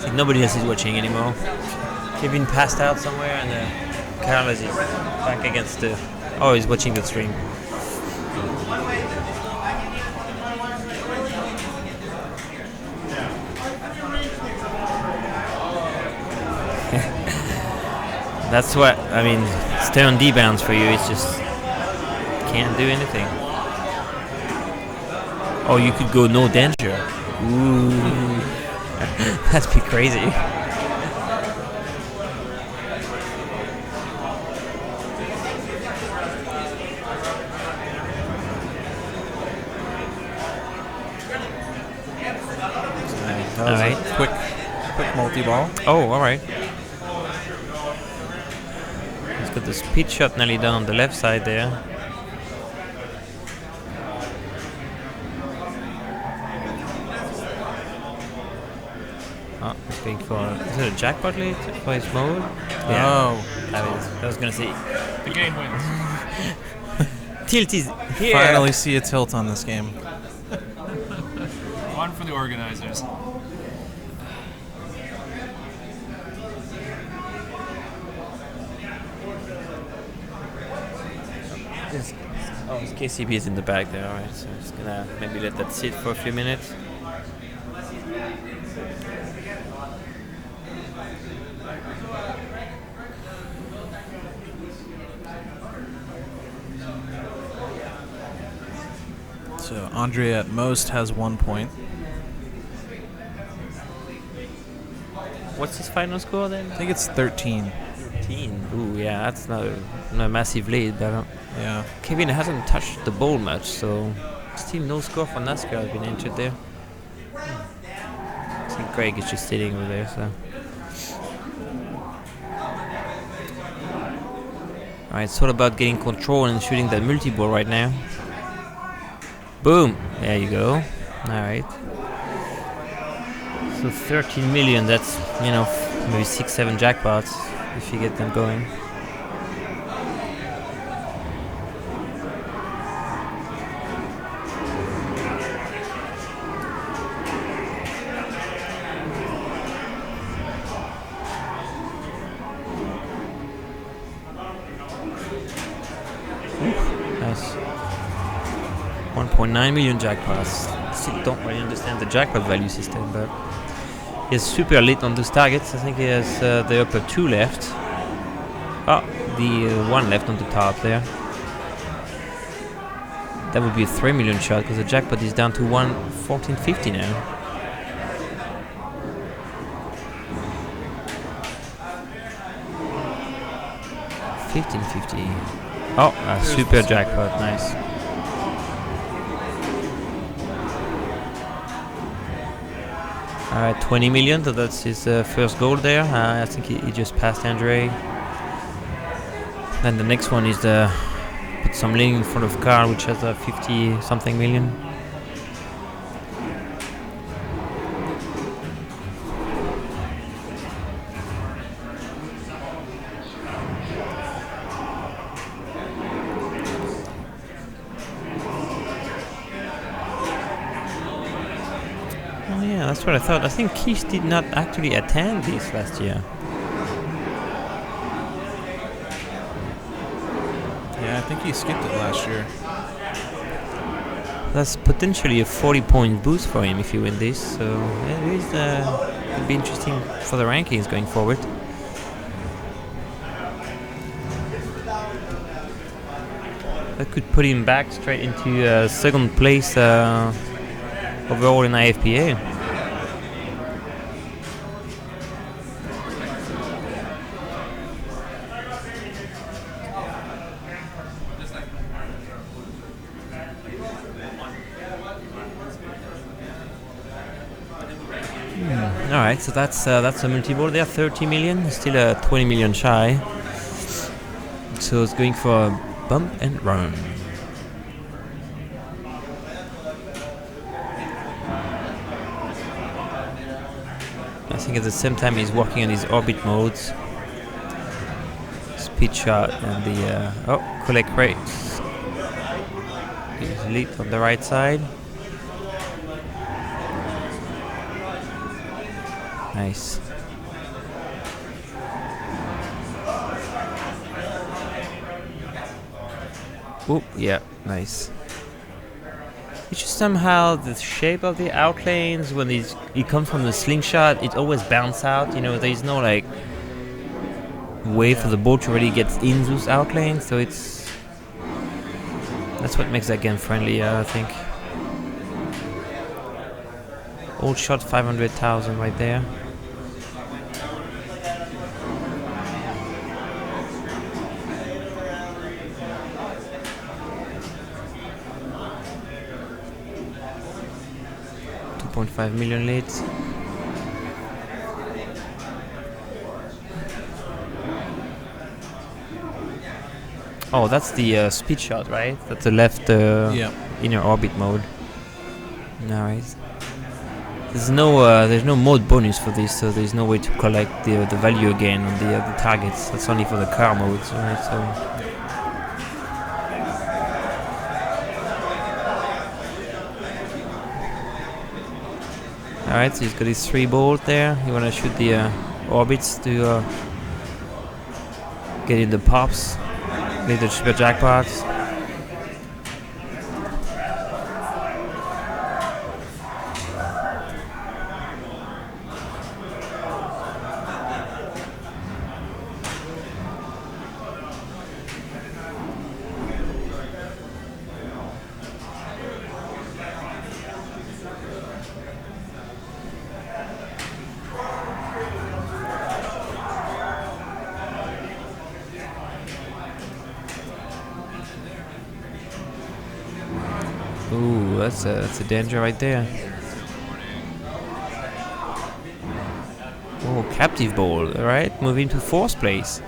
See, nobody else is watching anymore. Kevin passed out somewhere, and Carlos is back against the... Oh, he's watching the stream. That's what, I mean, stay on D-bounds for you, it's just, can't do anything. Oh, you could go no danger. Ooh. That'd be crazy. That was Alright. a quick multi-ball. Oh, alright. He's got the speed shot nearly done on the left side there. Oh, he's going for... Is it a jackpot lead for his mode? Oh. I was going to say... The game wins. Tilt is here. Finally see a tilt on this game. One for the organizers. Oh, his KCB is in the back there, alright. So I'm just gonna maybe let that sit for a few minutes. So Andre at most has 1 point. What's his final score then? I think it's 13. 13. Ooh, yeah, that's not a massive lead, but yeah. Kevin hasn't touched the ball much, so still no score for NASCAR has been entered there. I think Greg is just sitting over there, so. Alright, it's all about getting control and shooting that multi-ball right now. Boom! There you go. Alright. So 13 million, that's, you know, maybe 6-7 jackpots if you get them going. Nice. 1.9 million jackpots. Still don't really understand the jackpot value system, but he has super lit on those targets. I think he has the upper 2 left. Oh, the 1 left on the top there. That would be a 3 million shot because the jackpot is down to 1450 now. $15.50. Oh, a super jackpot, nice. Alright, 20 million, so that's his first goal there. I think he just passed Andre. Then the next one is the put some link in front of Carl, which has a 50 something million. That's what I thought. I think Keith did not actually attend this last year. Yeah, I think he skipped it last year. That's potentially a 40-point boost for him if he win this. So yeah, it is it'll be interesting for the rankings going forward. That could put him back straight into second place overall in IFPA. Alright, so that's a multi-ball there, 30 million, still a 20 million shy. So it's going for a bump and run. I think at the same time he's working on his orbit modes. Speed shot and the collect rates. He's lead on the right side. Nice. Oop, yeah, nice. It's just somehow the shape of the outlanes when he comes from the slingshot, it always bounces out. You know, there is no like way for the ball to really get in those outlanes, so that's what makes that game friendly, I think. Old shot 500,000 right there. $2.5 million leads. Oh, that's the speed shot, right? That's the left inner orbit mode. Nice. There's no mode bonus for this, so there's no way to collect the value again on the targets. That's only for the car modes, right? So. Alright, so he's got his 3 balls there. You want to shoot the orbits to get in the pops, get the super jackpots. Ooh, that's a danger right there. Oh, captive ball, alright, moving to 4th place.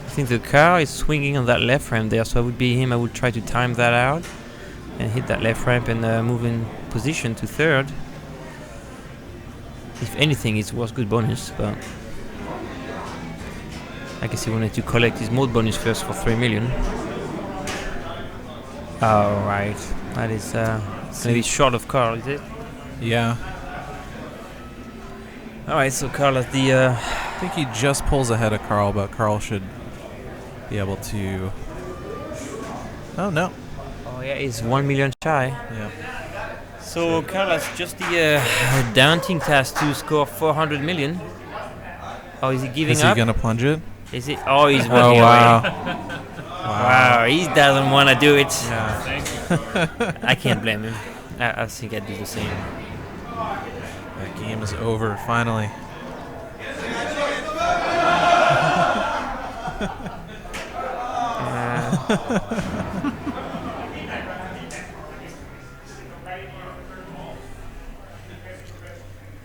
I think the car is swinging on that left ramp there, so I would be him. I would try to time that out and hit that left ramp and move in position to 3rd. If anything, it's worth good bonus, but I guess he wanted to collect his mode bonus first for 3 million. Alright, that is maybe short of Carl, is it? Yeah. Alright, so Carl has the... I think he just pulls ahead of Carl, but Carl should be able to... Oh, no. Oh, yeah, he's 1 million shy. Yeah. So Carl has just the daunting task to score 400 million. Oh, is he giving up? Is he going to plunge it? Is he? Oh, he's walking away. Wow, he doesn't want to do it. Yeah. Thank you. I can't blame him. I think I'd do the same. That game is over, finally.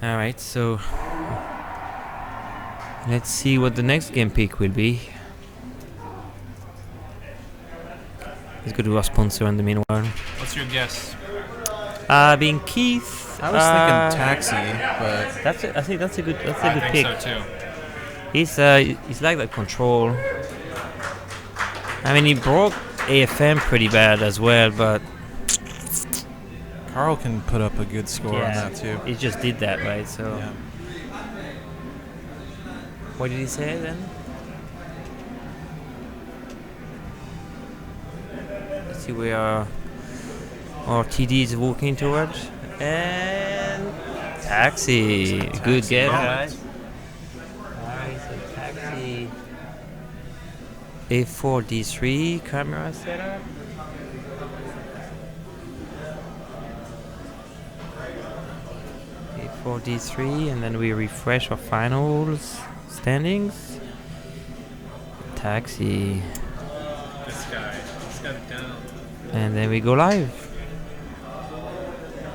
Alright, so let's see what the next game pick will be. Let's go to our sponsor in the meanwhile. What's your guess? Being Keith. I was thinking Taxi, but I think that's a good pick. I think so too. He's like that control. I mean, he broke AFM pretty bad as well, but Carl can put up a good score on that too. He just did that, right? So yeah. What did he say then? Let's see where our TD is walking towards. And Taxi. Good game, guys. Alright, so Taxi. A4 D3 camera setup. A4 D3, and then we refresh our finals standings. Taxi. This guy. He's got it down. And then we go live.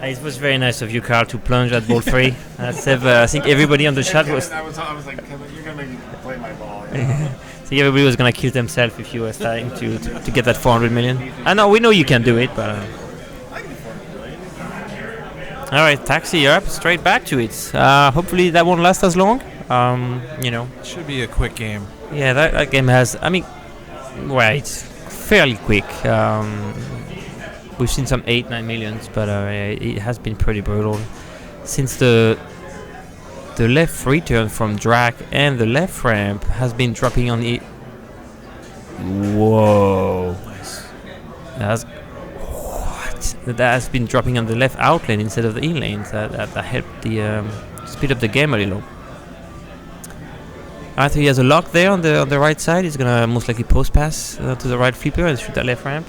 It was very nice of you, Carl, to plunge at ball 3. I think everybody on the chat was... I was like, Kevin, you're going to make me play my ball. I think everybody was going to kill themselves if you were starting to get that 400 million. I know, we know you can do it, but... I can do 400 million. Alright, Taxi, you're up. Straight back to it. Hopefully that won't last as long. You know. It should be a quick game. Yeah, that game has... I mean, right. Fairly quick. We've seen some 8-9 millions, but it has been pretty brutal. Since the left return from Drac and the left ramp has been dropping on the... Whoa. Nice. That has been dropping on the left out lane instead of the in lane. That helped the speed up the game a little. I think he has a lock there on the right side. He's gonna most likely post pass to the right flipper and shoot that left ramp.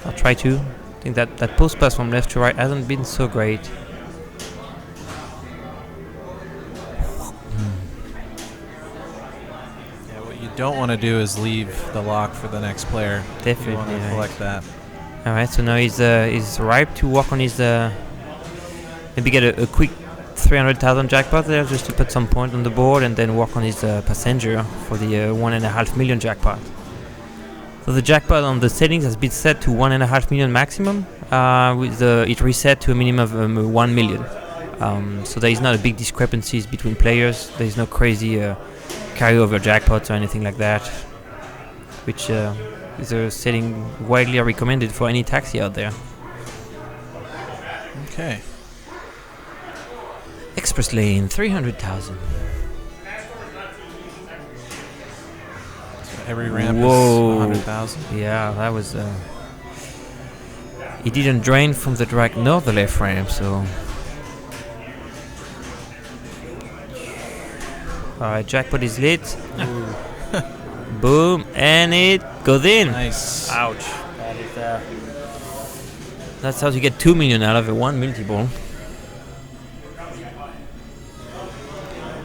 I'll try to. I think that post pass from left to right hasn't been so great. Yeah, what you don't want to do is leave the lock for the next player. Definitely. You want to collect that. Alright, so now he's ripe to work on his maybe get a quick 300,000 jackpot there just to put some point on the board and then work on his passenger for the 1.5 million jackpot. So the jackpot on the settings has been set to 1.5 million maximum, with it reset to a minimum of 1 million. So there is not a big discrepancies between players. There is no crazy carryover jackpots or anything like that, which is a setting widely recommended for any taxi out there. Okay. Express lane, 300,000. So every ramp is 100,000. Yeah, that was. It didn't drain from the drag nor the left ramp, so. Alright, jackpot is lit. Boom, and it goes in. Nice. Ouch. That is, that's how you get 2 million out of a 1 multi-ball.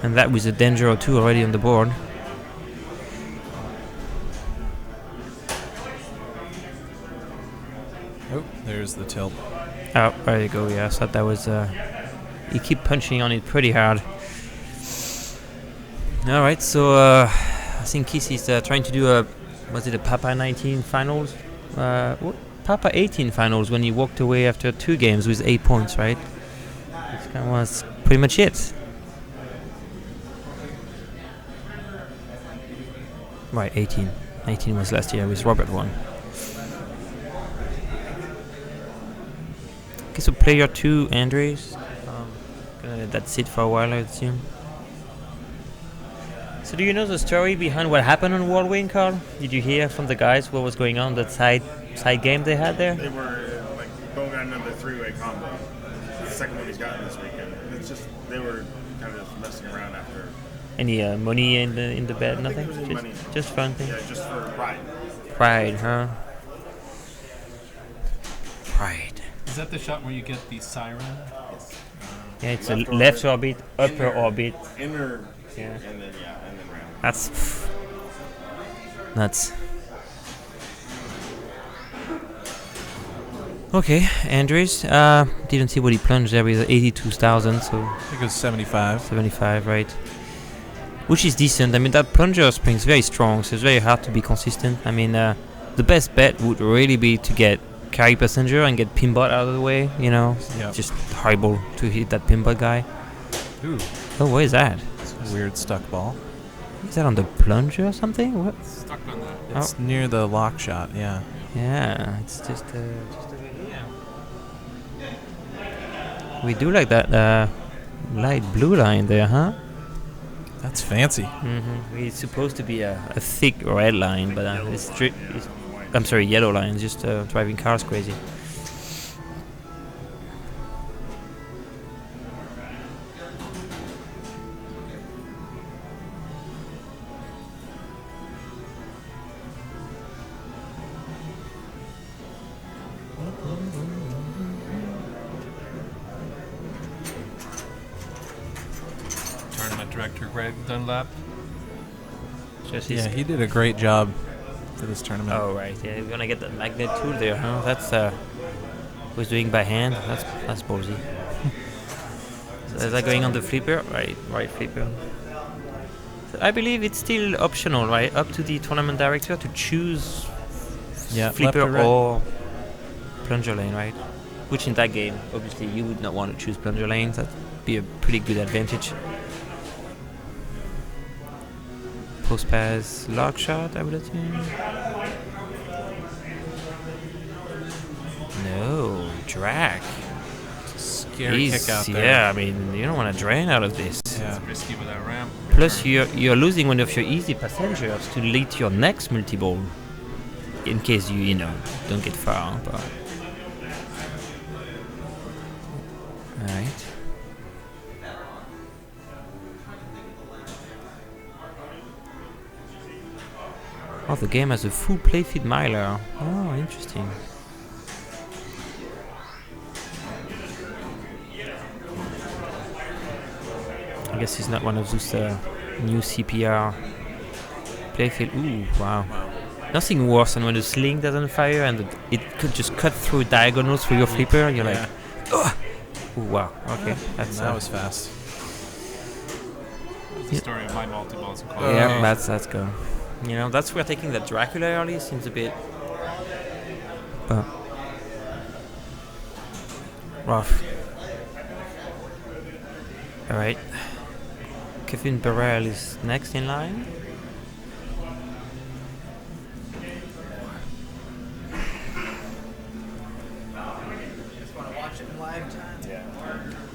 And that with a danger or two already on the board. Oh, there's the tilt. Oh, there you go. Yeah, I thought that was. You keep punching on it pretty hard. All right, so I think Keith is trying to do a. Was it a Papa 19 finals? What? Papa 18 finals when he walked away after 2 games with 8 points, right? This kind of was pretty much it. Right, 18. 18 was last year with Robert won. Okay, so player 2, Andres. Gonna let that sit for a while, I assume. So do you know the story behind what happened on Whirlwind, Carl? Did you hear from the guys what was going on, that side game they had there? They were like going on another 3-way combo. The second one he's gotten this weekend. It's just they were kind of messing around after. Any money in the bet? Nothing. Just fun thing. Yeah, just for pride. Pride, huh? Pride. Is that the shot where you get the siren? Yeah, it's a left orbit, upper orbit. Inner. Yeah. And then round. That's nuts. Okay, Andres. Didn't see what he plunged there with 82,000, so. I think it was 75. 75, right. Which is decent. I mean, that plunger spring's very strong, so it's very hard to be consistent. I mean, the best bet would really be to get carry passenger and get pinball out of the way, you know. Yep. Just horrible to hit that pinball guy. Ooh. Oh, what is that? It's a weird stuck ball. Is that on the plunger or something? What? Stuck on that. It's near the lock shot, yeah. Yeah, it's just over here. We do like that light blue line there, huh? That's fancy. Mm-hmm. It's supposed to be a thick red line, but I'm sorry, yellow line. Just driving cars crazy. Tournament director Greg Dunlap. Yeah, he did a great job for this tournament. Oh right, yeah, we're gonna get that magnet tool there, huh? That's was doing by hand. That's ballsy. So is that going on the flipper? Right flipper. So I believe it's still optional, right? Up to the tournament director to choose flipper or plunger lane, right? Which in that game, obviously, you would not want to choose plunger lanes. That'd be a pretty good advantage. Post pass, lock shot, I would assume. No, drag. Scary kick out there. Yeah, I mean, you don't want to drain out of this. Yeah. It's risky with that ramp. Plus, you're losing one of your easy passengers to lead your next multi-ball. In case you don't get far. But alright. Oh, the game has a full playfield miler. Oh, interesting. I guess he's not one of those new CPR playfield. Ooh, wow. Nothing worse than when the sling doesn't fire and it could just cut through diagonals for your flipper. You're like, ugh! Ooh, wow. Okay, that was fast. That's the story of my multi-balls in Yeah, that's good. You know, that's where taking the Dracula early seems a bit rough. All right, Kevin Burrell is next in line.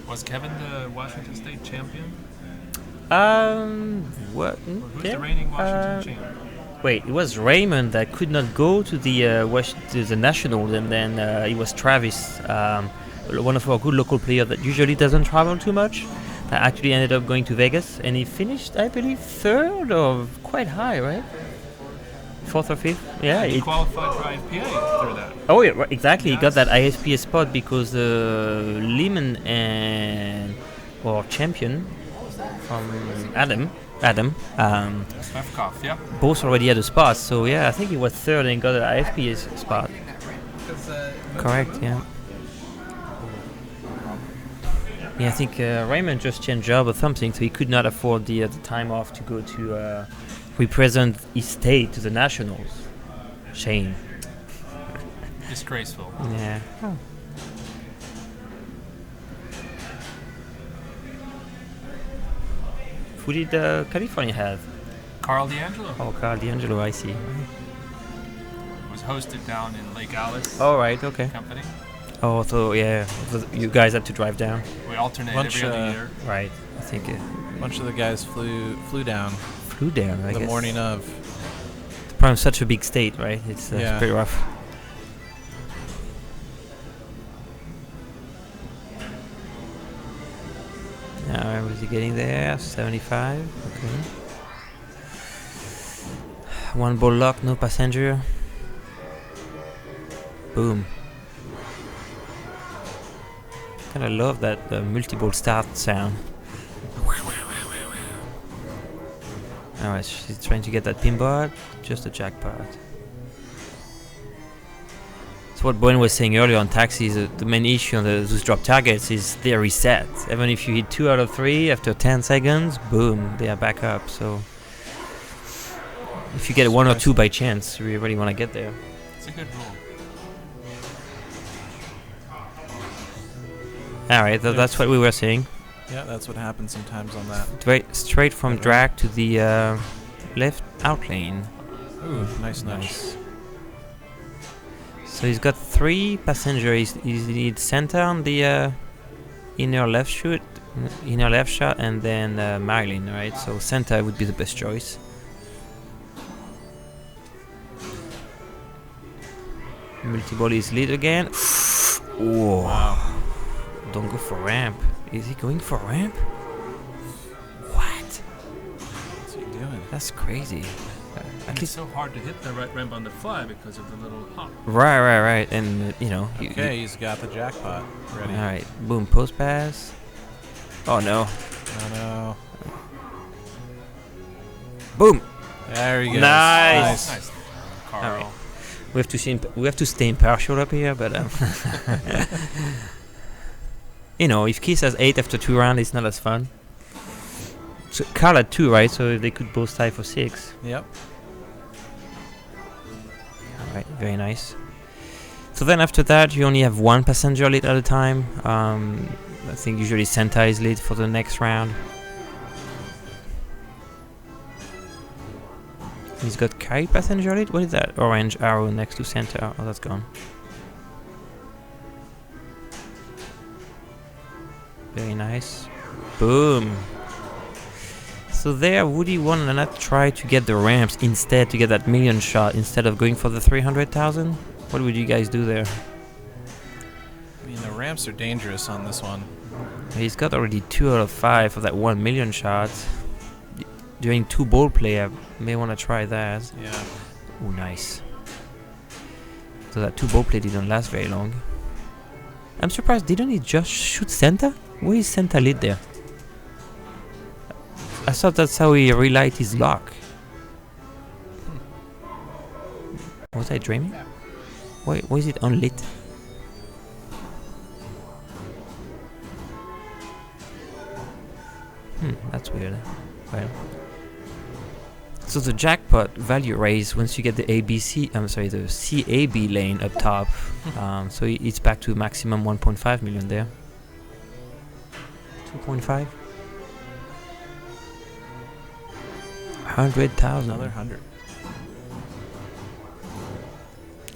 Was Kevin the Washington State champion? What? Who's the reigning Washington champion? Wait, it was Raymond that could not go to the Nationals, and then it was Travis, one of our good local players that usually doesn't travel too much, that actually ended up going to Vegas, and he finished, I believe, third or quite high, right? Fourth or fifth? Yeah. And he qualified for IFPA through that. Oh yeah, exactly. He got that ISPA spot because Lehman and our champion from Adam, Svefkov, yeah. both already had a spot. So yeah, I think he was third and got an IFPA spot. Correct. Yeah. Yeah, I think Raymond just changed job or something, so he could not afford the time off to go to represent his state to the Nationals. Shame. Disgraceful. Yeah. Oh. Who did California have? Carl D'Angelo. Oh, Carl D'Angelo, I see. It was hosted down in Lake Alice. Oh, right, okay. Company. Oh, so yeah, you guys had to drive down. We alternate every other year. Right, I think. A bunch of the guys flew down. Flew down, I guess. The morning of. The problem is such a big state, right? It's pretty rough. Now, was he getting there? 75. Okay. One ball lock, no passenger. Boom. Kind of love that multi-ball start sound. Alright, she's trying to get that pinball. Just a jackpot. So what Bowen was saying earlier on taxis, the main issue on those drop targets is they're reset. Even if you hit 2 out of 3 after 10 seconds, boom, they are back up. So if you get 1 or 2 by chance, you really want to get there. It's a good rule. Alright, that's what we were saying. Yeah, that's what happens sometimes on that. Straight from drag to the left out lane. Ooh, nice nudge. So he's got 3 passengers. He needs center on the inner left shot, and then Marilyn, right? So center would be the best choice. Multi-ball is lead again. Oh. Wow. Don't go for ramp. Is he going for ramp? What? What's he doing? That's crazy. It's so hard to hit the right ramp on the fly because of the little hop. Right. And, you know. He's got the jackpot ready. Alright, boom, post pass. Oh no. Oh no. Boom. There he goes. Nice. Carl. All right. We have to stay impartial up here, but you know, if Keith has 8 after 2 rounds, it's not as fun. So Carl had 2, right? So they could both tie for 6. Yep. All right, very nice. So then after that, you only have 1 passenger lead at a time. I think usually Santa is lead for the next round. He's got Kai passenger lead. What is that? Orange arrow next to Santa. Oh, that's gone. Very nice. Boom. So there, Woody won and not try to get the ramps instead to get that million shot instead of going for the 300,000. What would you guys do there? I mean, the ramps are dangerous on this one. He's got already 2 out of 5 for that 1 million shot. Doing 2 ball play, I may want to try that. Yeah. Oh, nice. So that 2 ball play didn't last very long. I'm surprised, didn't he just shoot Santa? Where is Santa lead there? I thought that's how he relight his lock. Was I dreaming? Why is it unlit? That's weird. Well, so the jackpot value raise once you get the ABC, the CAB lane up top. So it's back to maximum 1.5 million there. 2.5. 100,000. Another 100.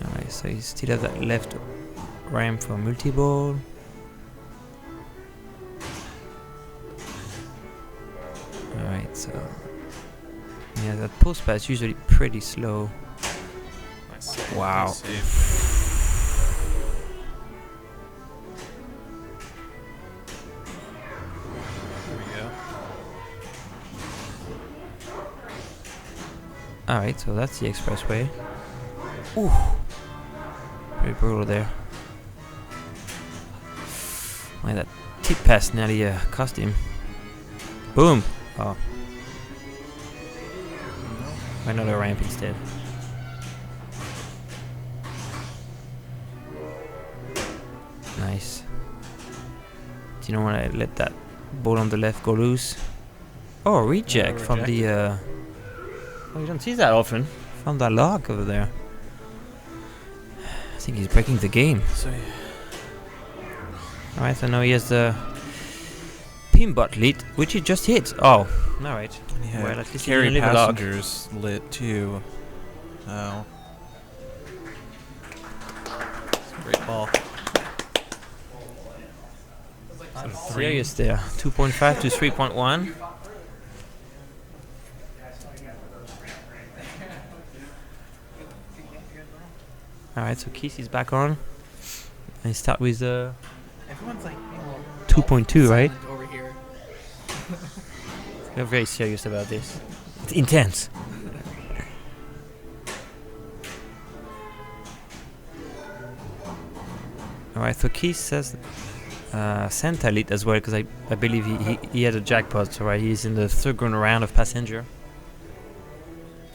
Alright, so you still have that left ramp for multi-ball. Alright, so yeah, that post pass usually pretty slow. Nice. Wow. Nice save. There we go. Alright, so that's the expressway. Ooh. Very brutal there. Why that tip pass nearly cost him. Boom! Oh. Another ramp instead. Nice. Do you know when I let that ball on the left go loose? Oh, reject from the... Oh, you don't see that often. From that log over there. I think he's breaking the game. So, Alright, so now he has the pinball lead, which he just hit. Oh, alright. yeah, Well, at least he carry didn't leave a log. passengers lit too. Oh. It's a great ball. Serious there. 2.5 to 3.1. Alright, so Keith is back on. And he start with Everyone's like, 2.2, right? over here. You're very serious about this. It's intense. Alright, so Keith says Santa lit as well, because I believe he had a jackpot, so right, he's in the second round of passenger.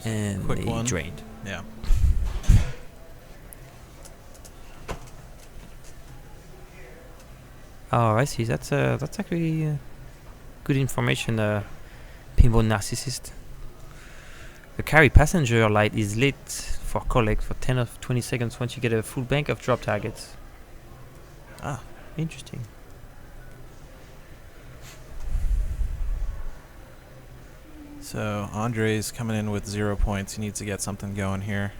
And Quick he one. drained. Yeah. Oh, I see. That's actually good information. Pinball narcissist. The carry passenger light is lit for collect for 10 of 20 seconds once you get a full bank of drop targets. Ah, interesting. So Andre's coming in with 0 points. He needs to get something going here.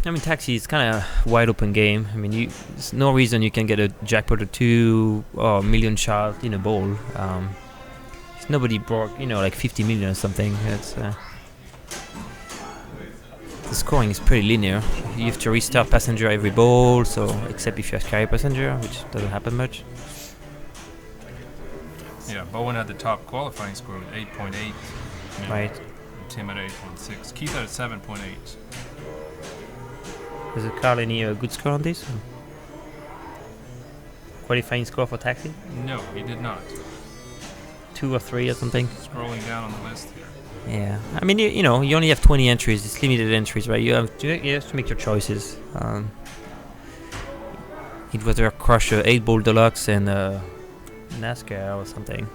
I mean, Taxi is kind of wide open game. I mean, there's no reason you can get a jackpot or two or a million shot in a bowl. If nobody broke, like 50 million or something. That's the scoring is pretty linear. You have to restart passenger every bowl, so except if you have carry passenger, which doesn't happen much. Yeah, Bowen had the top qualifying score with 8.8. Right. Tim at 8.6. Keith at 7.8. Does Carl any good score on this? Qualifying score for Taxi? No, he did not. 2 or 3 or something? Scrolling down on the list here. Yeah, I mean, you only have 20 entries. It's limited entries, right? You have to make your choices. It was a Crusher 8 Ball Deluxe and NASCAR or something.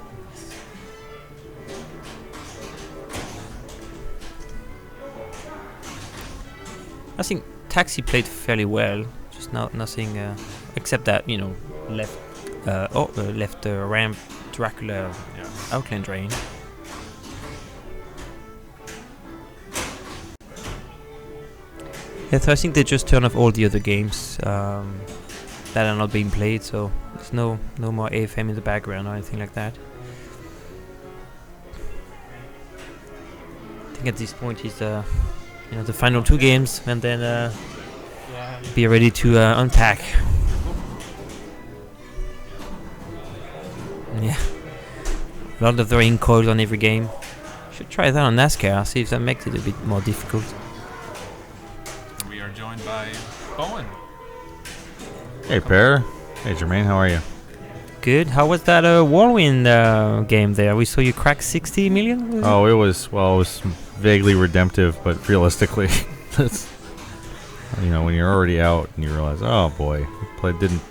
I think Taxi played fairly well. Just nothing except that left ramp Dracula outland drain. Yeah, so I think they just turn off all the other games that are not being played, so there's no more AFM in the background or anything like that. I think at this point he's the final 2 games, and then be ready to unpack. Yeah, a lot of throwing coils on every game. Should try that on NASCAR, see if that makes it a bit more difficult. We are joined by Bowen. Hey, Per. Hey, Jermaine. How are you? Good. How was that Whirlwind game there? We saw you crack 60 million? Oh, it was vaguely redemptive, but realistically, that's, when you're already out and you realize, oh boy, didn't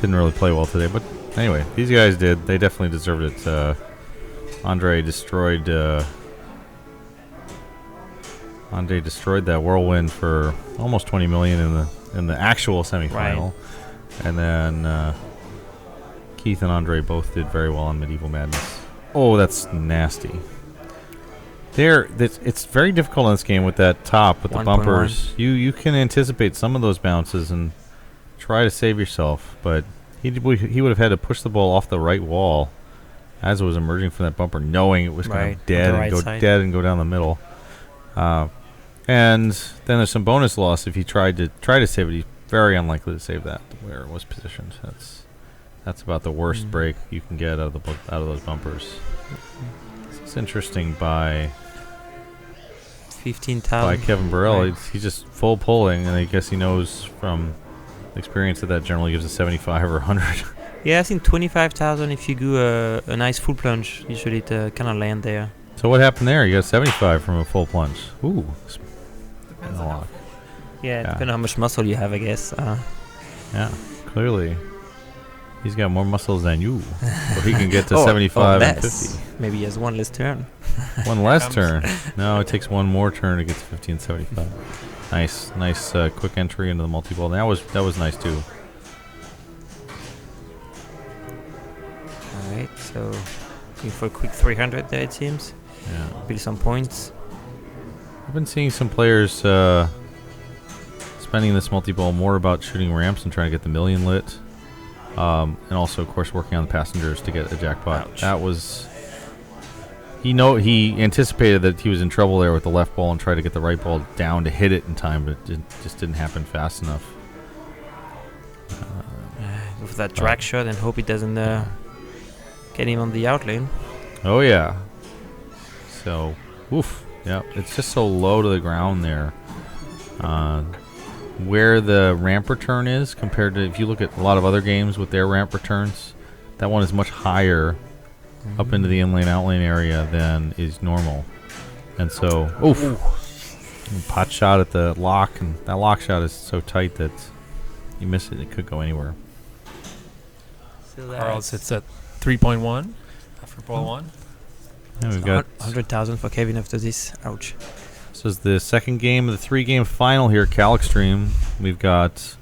really play well today, but anyway, these guys did. They definitely deserved it. Andre destroyed that Whirlwind for almost 20 million in the actual semifinal, and then Keith and Andre both did very well on Medieval Madness. Oh, that's nasty. It's very difficult in this game with that top with the bumpers. You can anticipate some of those bounces and try to save yourself, but he would have had to push the ball off the right wall as it was emerging from that bumper, knowing it was going to dead and go dead and go down the middle. And then there's some bonus loss if he tried to save it. He's very unlikely to save that where it was positioned. That's about the worst break you can get out of those bumpers. It's interesting by 15,000 by Kevin Burrell. He's just full pulling, and I guess he knows from experience that generally gives a 75 or 100. Yeah, I think 25,000 if you do a nice full plunge. Usually it kind of land there. So what happened there? You got 75 from a full plunge. Ooh. Depends on depending on how much muscle you have, I guess. Yeah, clearly. He's got more muscles than you. Or he can get to 75 and 50. Maybe he has one less turn. One less turn. No, it takes one more turn to get to 50 and 75. Nice quick entry into the multi-ball. That was nice too. Alright, so looking for a quick 300 there, it seems. Yeah. Build some points. I've been seeing some players spending this multi-ball more about shooting ramps and trying to get the million lit. And also, of course, working on the passengers to get a jackpot. Ouch. That was... He anticipated that he was in trouble there with the left ball and tried to get the right ball down to hit it in time, but it just didn't happen fast enough. Go for that drag shot and hope it doesn't get him on the out lane. Oh, yeah. So, oof. Yeah, it's just so low to the ground there. Where the ramp return is compared to, if you look at a lot of other games with their ramp returns, that one is much higher up into the in-lane, out-lane area than is normal. And so, pot shot at the lock, and that lock shot is so tight that you miss it, it could go anywhere. Carl sits at 3.1 after ball one. And we've got 100,000 for Kevin after this. Ouch. This is the second game of the 3-game final here at Cal Extreme. We've got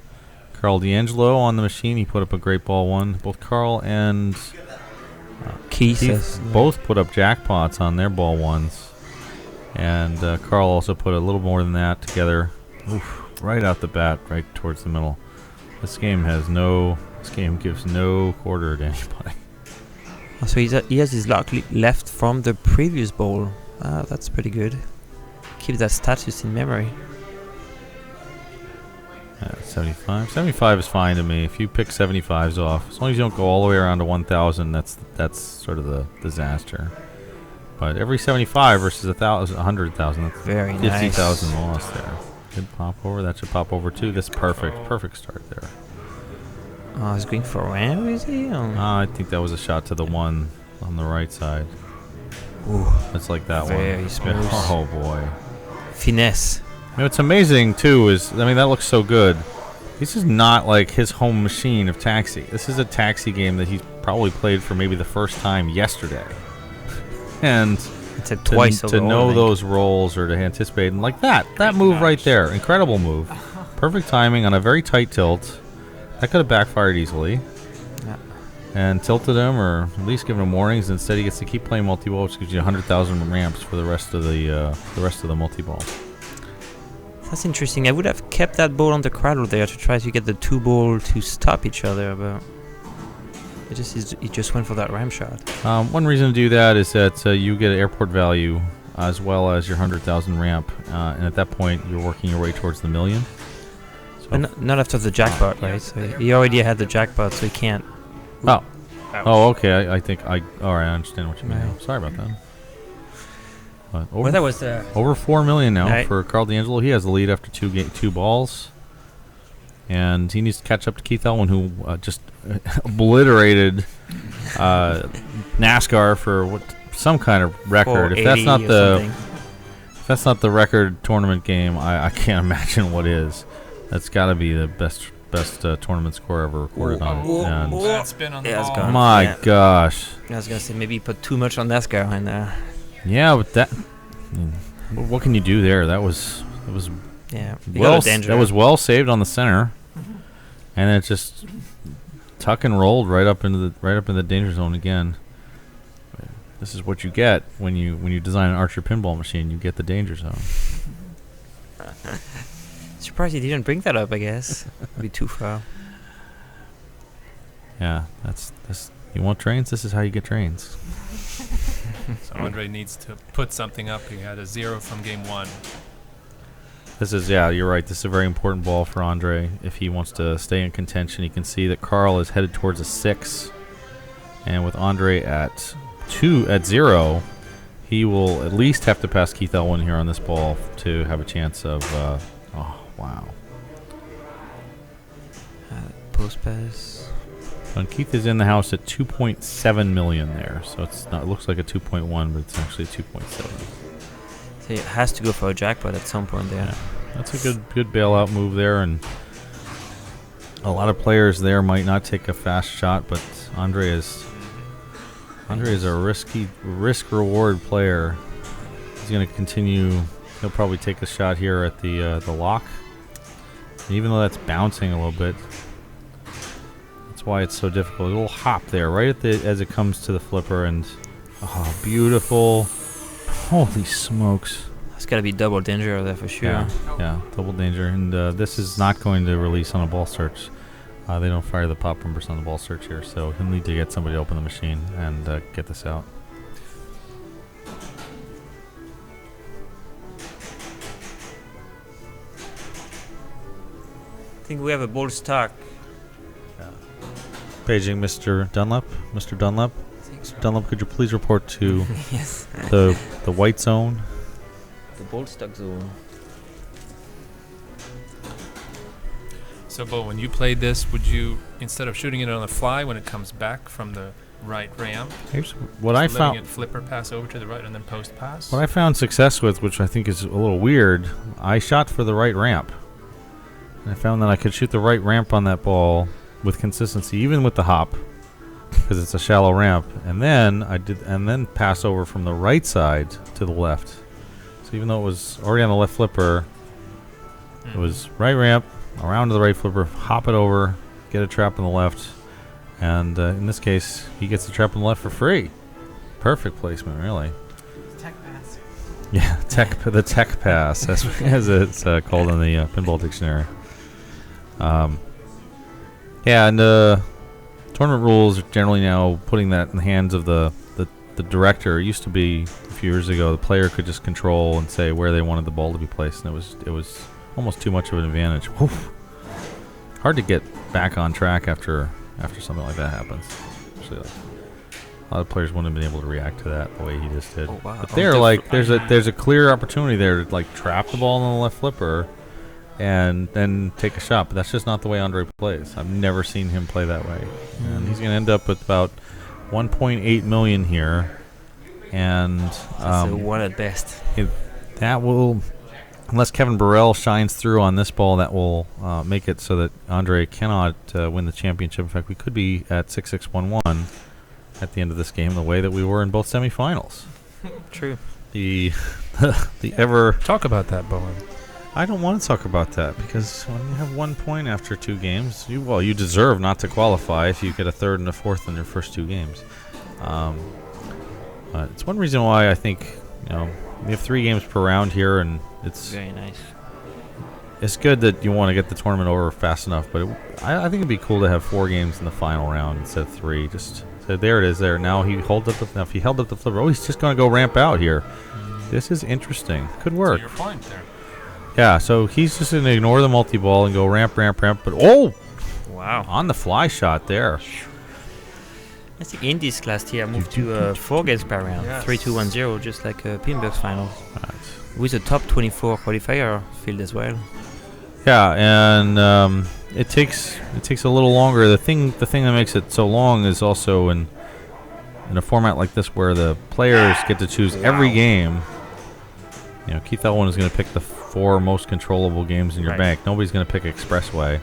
Carl D'Angelo on the machine. He put up a great ball one. Both Carl and Keith both put up jackpots on their ball ones. And Carl also put a little more than that together. Oof, right out the bat, right towards the middle. This game gives no quarter to anybody. So he has his luck left from the previous ball. That's pretty good. Keep that status in memory. 75. 75 is fine to me. If you pick 75s off, as long as you don't go all the way around to 1,000, that's sort of the disaster. But every 75 versus 100,000, that's very 50,000 loss there. Good pop over. That should pop over too. That's perfect start there. Oh, he's going for a ramp, is he? I think that was a shot to the one on the right side. Ooh, it's like that very one. smooth. Oh boy. Finesse. You know, what's amazing too is, I mean, that looks so good. This is not like his home machine of Taxi. This is a Taxi game that he's probably played for maybe the first time yesterday. And to know those rolls or to anticipate, and like that move right there, incredible move. Perfect timing on a very tight tilt. That could have backfired easily. Yeah. And tilted him, or at least given him warnings. Instead, he gets to keep playing multi-ball, which gives you 100,000 ramps for the rest of the multi-ball. That's interesting. I would have kept that ball on the cradle there to try to get the two ball to stop each other, but it just went for that ramp shot. One reason to do that is that you get an airport value as well as your 100,000 ramp, and at that point, you're working your way towards the million. So but not after the jackpot, right? So he already had the jackpot, so he can't. Oh, okay. I think all right. I understand what you mean. Right. Sorry about that. But that was over 4 million now for Carl D'Angelo. He has the lead after two balls, and he needs to catch up to Keith Elwin, who just obliterated NASCAR for some kind of record. If that's not the record tournament game, I can't imagine what is. That's got to be the best best tournament score ever recorded on it. And That's been on the ball. my gosh. I was gonna say maybe put too much on NASCAR in there. Yeah, but that. What can you do there? That was Yeah, that was well saved on the center, and it just tuck and rolled right up into the danger zone again. This is what you get when you design an Archer pinball machine. You get the danger zone. Surprised he didn't bring that up. I guess it'd be too far. Yeah, that's. You want trains? This is how you get trains. So Andre needs to put something up. He had a 0 from game 1. You're right. This is a very important ball for Andre if he wants to stay in contention. You can see that Carl is headed towards a 6, and with Andre at 0, he will at least have to pass Keith Elwin here on this ball to have a chance of. Oh wow! Post pass. And Keith is in the house at 2.7 million there, so it's not. It looks like a 2.1, but it's actually 2.7. So it has to go for a jackpot at some point there. Yeah, that's a good bailout move there, and a lot of players there might not take a fast shot, but Andre is a risk reward player. He's going to continue. He'll probably take a shot here at the lock, and even though that's bouncing a little bit. Why it's so difficult. A little hop there right as it comes to the flipper, and beautiful. Holy smokes, it's got to be double danger there for sure. Yeah, double danger, and this is not going to release on a ball search. They don't fire the pop numbers on the ball search here, so he'll need to get somebody to open the machine and get this out. I think we have a ball stock. Paging Mr. Dunlap. Mr. Dunlap. Mr. Dunlap, could you please report to yes. the white zone? The ball stock zone. So, Bo, when you played this, would you, instead of shooting it on the fly when it comes back from the right ramp, Here's what I found. letting it flipper pass over to the right and then post pass? What I found success with, which I think is a little weird, I shot for the right ramp. And I found that I could shoot the right ramp on that ball with consistency, even with the hop, because it's a shallow ramp, and then pass over from the right side to the left. So even though it was already on the left flipper, it was right ramp around to the right flipper, hop it over, get a trap on the left, and in this case, he gets the trap on the left for free. Perfect placement, really. Tech pass. Yeah, the tech pass, as it's called in the pinball dictionary. Yeah, and tournament rules are generally now putting that in the hands of the director. It used to be a few years ago the player could just control and say where they wanted the ball to be placed, and it was almost too much of an advantage. Oof. Hard to get back on track after something like that happens. Actually, a lot of players wouldn't have been able to react to that the way he just did. Oh, wow. But there's a clear opportunity there to trap the ball on the left flipper and then take a shot, but that's just not the way Andre plays. I've never seen him play that way, and he's going to end up with about 1.8 million here, and one at best. That will, unless Kevin Burrell shines through on this ball, that will make it so that Andre cannot win the championship. In fact, we could be at 6-6-1-1 at the end of this game, the way that we were in both semifinals. True. The ever talk about that, Bowen. I don't want to talk about that, because when you have 1 point after 2 games, you deserve not to qualify if you get a third and a fourth in your first 2 games. It's one reason why I think we have 3 games per round here, and it's very nice. It's good that you want to get the tournament over fast enough, but I think it'd be cool to have 4 games in the final round instead of 3. Just so there it is. There now he holds up if he held up the flipper, he's just going to go ramp out here. This is interesting. Could work. So your point there. Yeah, so he's just going to ignore the multi-ball and go ramp, but wow, on the fly shot there. I think Indies last year moved to 4 games per round, 3-2-1-0, just like Pinball's finals, with a top 24 qualifier field as well. Yeah, and it takes a little longer. The thing that makes it so long is also in a format like this where the players get to choose every game. Keith Elwin is going to pick the 4 most controllable games in your bank. Nobody's going to pick Expressway.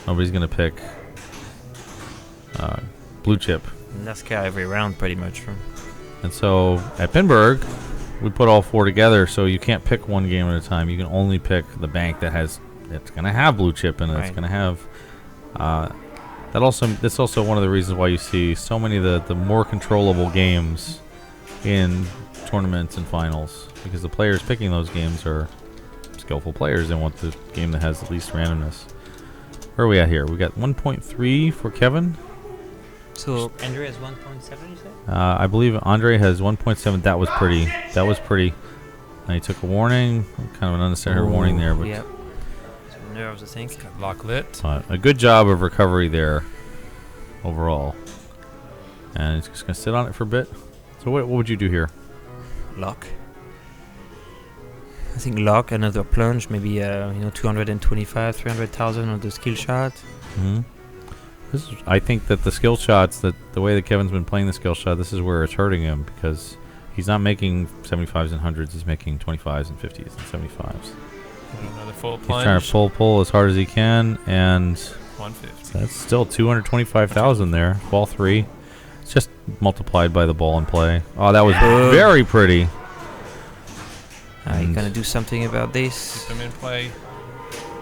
Nobody's going to pick blue chip. NASCAR every round, pretty much. And so at Pinburg, we put all 4 together, so you can't pick one game at a time. You can only pick the bank that's going to have blue chip in it. It's going to have. That's also one of the reasons why you see so many of the more controllable games in tournaments and finals, because the players picking those games are skillful players and want the game that has the least randomness. Where are we at here? We got 1.3 for Kevin. So Andre has 1.7, you said? I believe Andre has 1.7. That was pretty. And he took a warning, kind of an unnecessary warning there. But yep. Nerves, I think. Lock lit. A good job of recovery there, overall. And he's just gonna sit on it for a bit. So what would you do here? Lock. I think lock, another plunge, maybe 225, 300,000 on the skill shot. Mm-hmm. I think that the skill shots, that the way that Kevin's been playing the skill shot, this is where it's hurting him, because he's not making 75s and 100s. He's making 25s and 50s and 75s. Another full He's plunge. trying to pull as hard as he can, and 150. that's still 225,000 there. Ball 3. It's just multiplied by the ball in play. Oh, that was very pretty. You gonna do something about this? Keep them in play.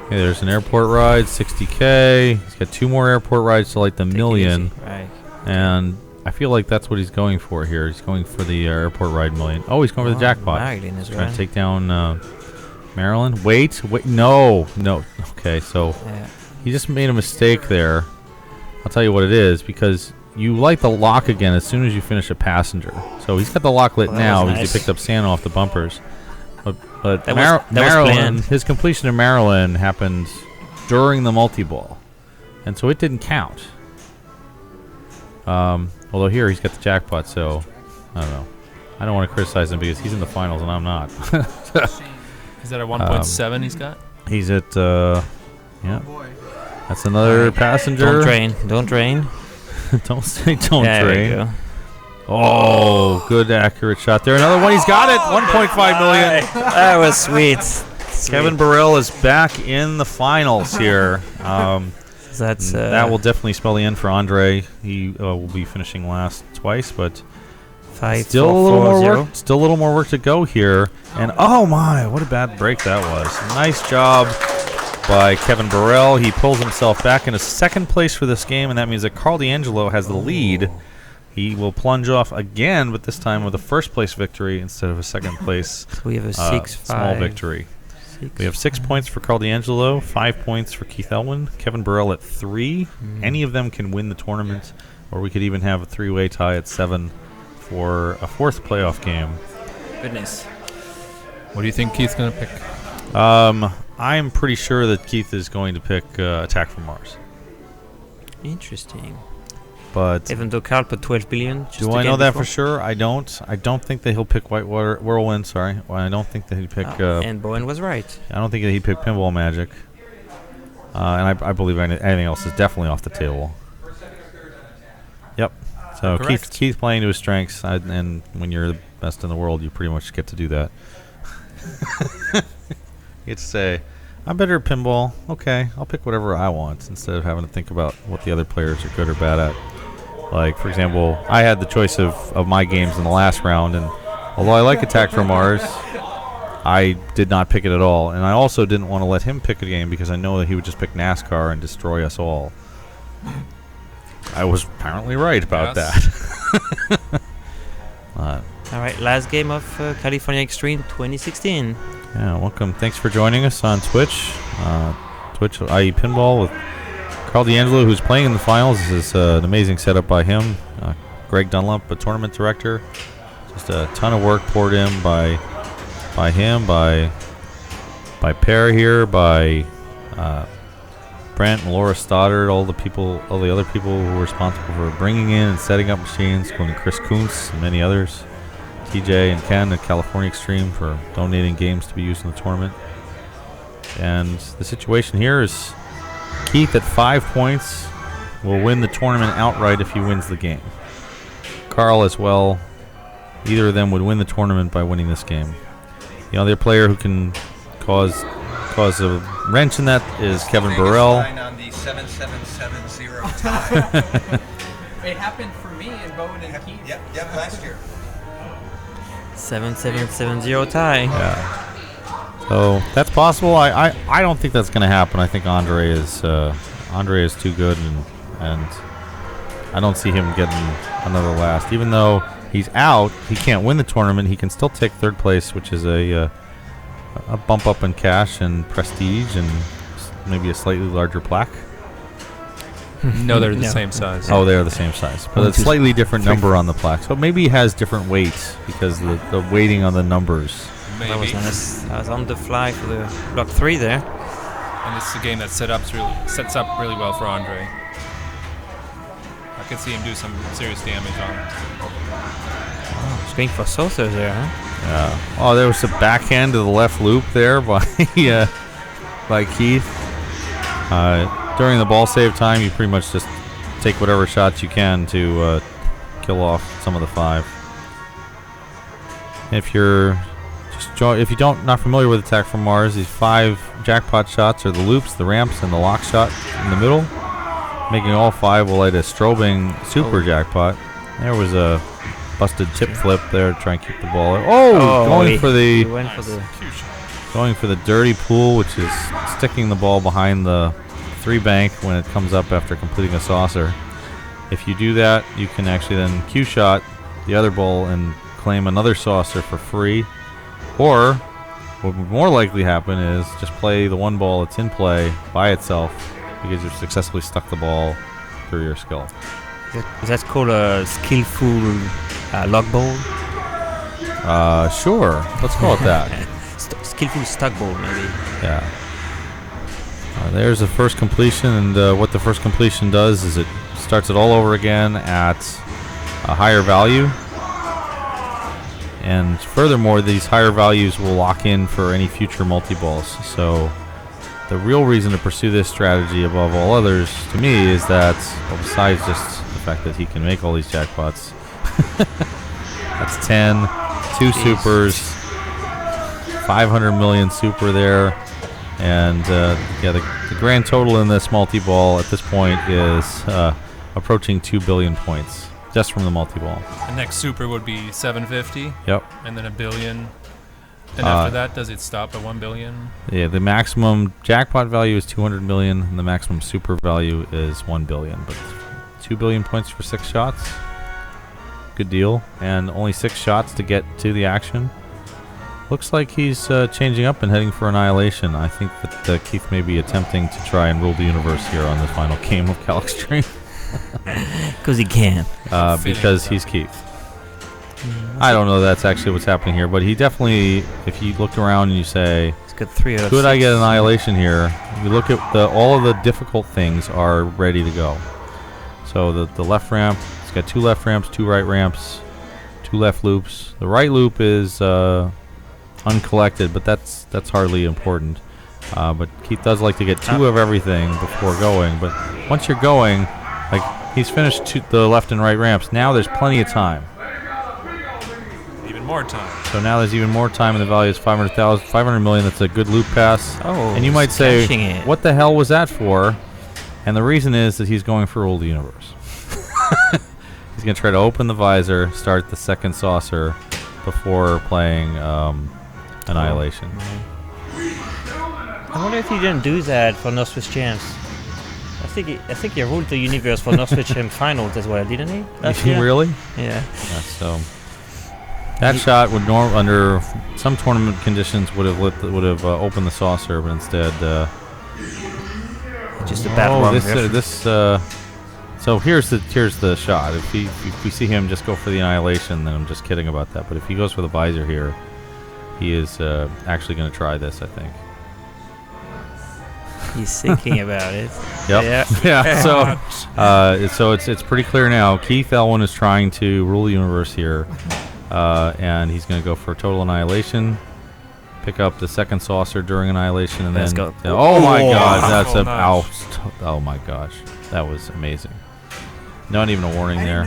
Okay, there's an airport ride, 60K. He's got 2 more airport rides to like the million. Right. And I feel like that's what he's going for here. He's going for the airport ride million. Oh, he's going for the jackpot. Marilyn is He's trying right. to take down Maryland. Wait, no. Okay, so he just made a mistake there. I'll tell you what it is, because you light the lock again as soon as you finish a passenger. So he's got the lock lit now because he picked up Santa off the bumpers. But Maryland, his completion of Maryland happened during the multi-ball, and so it didn't count. Although here he's got the jackpot, so I don't know. I don't want to criticize him because he's in the finals and I'm not. Is that a 1.7 he's got? He's at yeah. That's another passenger. Don't drain. Don't say don't there drain. We go. Oh, good accurate shot there. Another one. He's got it. 1.5 million. That was sweet. Kevin Burrell is back in the finals here. That will definitely spell the end for Andre. He will be finishing last twice, but still a little more work to go here. And oh my, what a bad break that was. Nice job by Kevin Burrell. He pulls himself back into second place for this game, and that means that Carl D'Angelo has the lead. He will plunge off again, but this time with a first place victory instead of a second place. So we have a 6-5 small victory. We have 6 points for Carl D'Angelo, 5 points for Keith Elwin, Kevin Burrell at 3. Any of them can win the tournament, or we could even have a 3-way tie at 7 for a 4th playoff game. Goodness. What do you think Keith's going to pick? I'm pretty sure that Keith is going to pick Attack from Mars. Interesting. But even though Carl put 12 billion, do I know that for sure? I don't think that he'll pick Whirlwind. Sorry, I don't think that he'd pick. And Bowen was right. I don't think that he'd pick Pinball Magic. And I believe anything else is definitely off the table. Yep. So Keith playing to his strengths, and when you're the best in the world, you pretty much get to do that. You get to say, I'm better at pinball. Okay, I'll pick whatever I want instead of having to think about what the other players are good or bad at. Like, for example, I had the choice of my games in the last round, and although I like Attack from Mars, I did not pick it at all. And I also didn't want to let him pick a game because I know that he would just pick NASCAR and destroy us all. I was apparently right about that. All right, last game of California Extreme 2016. Yeah, welcome. Thanks for joining us on Twitch. Twitch IE Pinball with Carl D'Angelo, who's playing in the finals. This is an amazing setup by him. Greg Dunlop, a tournament director. Just a ton of work poured in by him, by Per here, by Brent and Laura Stoddard, all the other people who were responsible for bringing in and setting up machines, including Chris Kuntz and many others. TJ and Ken at California Extreme for donating games to be used in the tournament. And the situation here is Keith at 5 points will win the tournament outright if he wins the game. Carl as well. Either of them would win the tournament by winning this game. The other player who can cause a wrench in that is Kevin Burrell. On the 7770 tie. It happened for me and Bowen and Keith. Yep, last year. 7770 tie. Yeah. So that's possible. I don't think that's going to happen. I think Andre is too good, and I don't see him getting another last. Even though he's out, he can't win the tournament. He can still take third place, which is a bump up in cash and prestige, and maybe a slightly larger plaque. No, they're the same size. Oh, they're the same size, but a slightly different number on the plaque. So maybe he has different weights because the weighting on the numbers. Maybe. That was nice. I was on the fly for the block 3 there. And this is a game that sets up really well for Andre. I could see him do some serious damage on it. Oh, he's going for saucers there, huh? Yeah. Oh, there was a backhand to the left loop there by Keith. During the ball save time, you pretty much just take whatever shots you can to kill off some of the 5. If you're not familiar with Attack from Mars, these 5 jackpot shots are the loops, the ramps, and the lock shot in the middle. Making all 5 will light a strobing super jackpot. There was a busted tip flip there to try and keep the ball. Going for the dirty pool, which is sticking the ball behind the 3 bank when it comes up after completing a saucer. If you do that, you can actually then cue shot the other ball and claim another saucer for free. Or what would more likely happen is just play the 1 ball that's in play by itself because you've successfully stuck the ball through your skill. Is that called a skillful lock ball? Sure. Let's call it that. Skillful stuck ball, maybe. Yeah. There's the first completion, and what the first completion does is it starts it all over again at a higher value. And furthermore, these higher values will lock in for any future multi-balls. So the real reason to pursue this strategy above all others, to me, is that, well, besides just the fact that he can make all these jackpots, that's 10, 2 supers, 500 million super there. And the grand total in this multi-ball at this point is approaching 2 billion points just from the multi-ball. The next super would be 750. Yep. And then 1 billion. And after that, does it stop at 1 billion? Yeah, the maximum jackpot value is 200 million, and the maximum super value is 1 billion. But 2 billion points for 6 shots, good deal. And only 6 shots to get to the action. Looks like he's changing up and heading for Annihilation. I think that Keith may be attempting to try and rule the universe here on the final game of Cal Extreme. Because he can. Because he's Keith. I don't know that's actually what's happening here, but he definitely, if you look around and you say, could I get Annihilation here? You look at all of the difficult things are ready to go. So the left ramp, it's got 2 left ramps, 2 right ramps, 2 left loops. The right loop is uncollected, but that's hardly important. But Keith does like to get 2 of everything before going. But once you're going, like he's finished the left and right ramps. Now there's plenty of time. Even more time. So now there's even more time, and the value is 500 million. That's a good loop pass. Oh, and you might say, what the hell was that for? And the reason is that he's going for Rule the Universe. He's going to try to open the visor, start the second saucer before playing Annihilation. I wonder if he didn't do that for No Switch Champs. I think he ruled the universe for No Switch Champ finals as well, didn't he? Really? Yeah. So that shot would under some tournament conditions would have opened the saucer, but instead just a bad one. So here's the shot. If we see him just go for the Annihilation, then I'm just kidding about that. But if he goes for the visor here, he is actually going to try this, I think. He's thinking about it. Yep. Yeah. So it's pretty clear now. Keith Elwin is trying to rule the universe here, and he's going to go for total Annihilation. Pick up the second saucer during Annihilation, and then go. Oh my God! That's oh my gosh, that was amazing. Not even a warning there.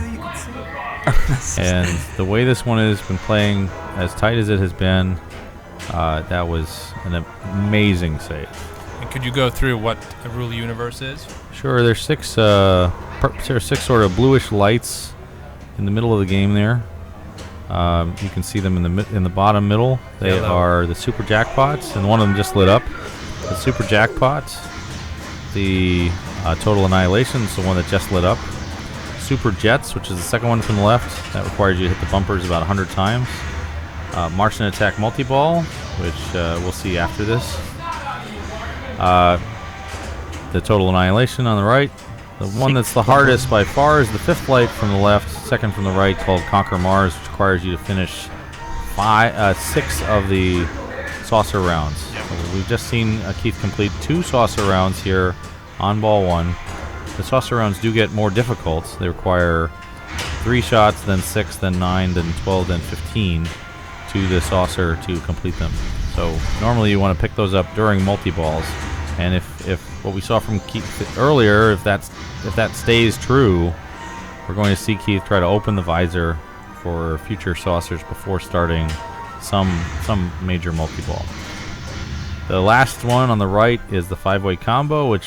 And the way this one has been playing, as tight as it has been, that was an amazing save. And could you go through what a rule universe is? Sure. There's six sort of bluish lights in the middle of the game there. You can see them in the bottom middle. They are the super jackpots, and one of them just lit up. The super jackpots. The total annihilation is the one that just lit up. Super jets, which is the second one from the left. That requires you to hit the bumpers about 100 times. March and attack multi-ball, which we'll see after this. The total annihilation on the right. The one that's the hardest by far is the fifth light from the left, second from the right, called Conquer Mars, which requires you to finish 6 of the saucer rounds. So we've just seen Keith complete 2 saucer rounds here on ball 1. The saucer rounds do get more difficult. They require 3 shots, then 6, then 9, then 12, then 15 to the saucer to complete them. So normally you want to pick those up during multi-balls. And if what we saw from Keith earlier, if that stays true, we're going to see Keith try to open the visor for future saucers before starting some major multi-ball. The last one on the right is the 5-way combo, which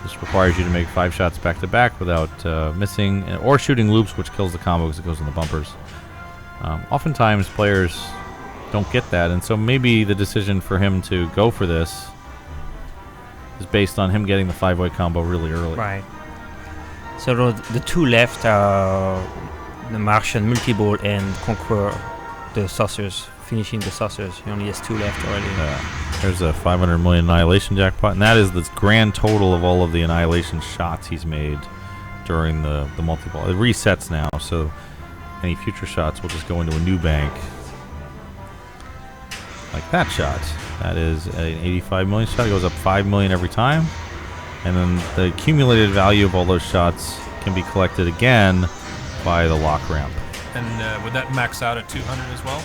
just requires you to make 5 shots back-to-back without missing, or shooting loops, which kills the combo because it goes in the bumpers. Oftentimes players don't get that, and so maybe the decision for him to go for this is based on him getting the 5-way combo really early. Right. So the 2 left are the Martian multi-ball and Conquer the saucers, finishing the saucers. He only has 2 left already. There's a 500 million annihilation jackpot, and that is the grand total of all of the annihilation shots he's made during the multi-ball. It resets now, so any future shots will just go into a new bank. Like that shot. That is an 85 million shot. It goes up 5 million every time. And then the accumulated value of all those shots can be collected again by the lock ramp. And would that max out at 200 as well?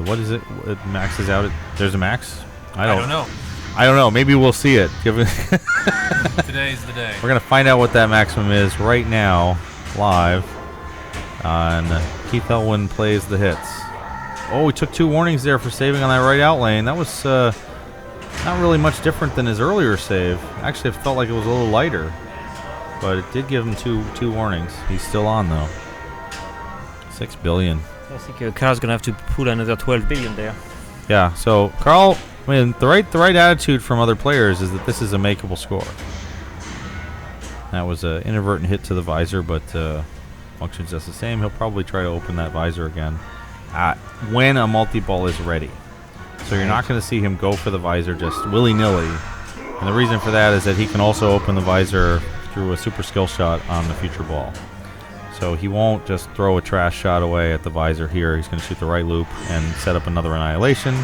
What is it? It maxes out at... There's a max? I don't know. I don't know. Maybe we'll see it. Today's the day. We're going to find out what that maximum is right now, live. And Keith Elwin plays the hits. Oh, he took 2 warnings there for saving on that right out lane. That was not really much different than his earlier save. Actually, it felt like it was a little lighter. But it did give him two warnings. He's still on, though. 6 billion. I think Carl's going to have to pull another 12 billion there. Yeah, so Carl, I mean, the right attitude from other players is that this is a makeable score. That was an inadvertent hit to the visor, but functions just the same. He'll probably try to open that visor again when a multi-ball is ready. So you're not going to see him go for the visor just willy-nilly. And the reason for that is that he can also open the visor through a super skill shot on the future ball. So he won't just throw a trash shot away at the visor here. He's going to shoot the right loop and set up another annihilation.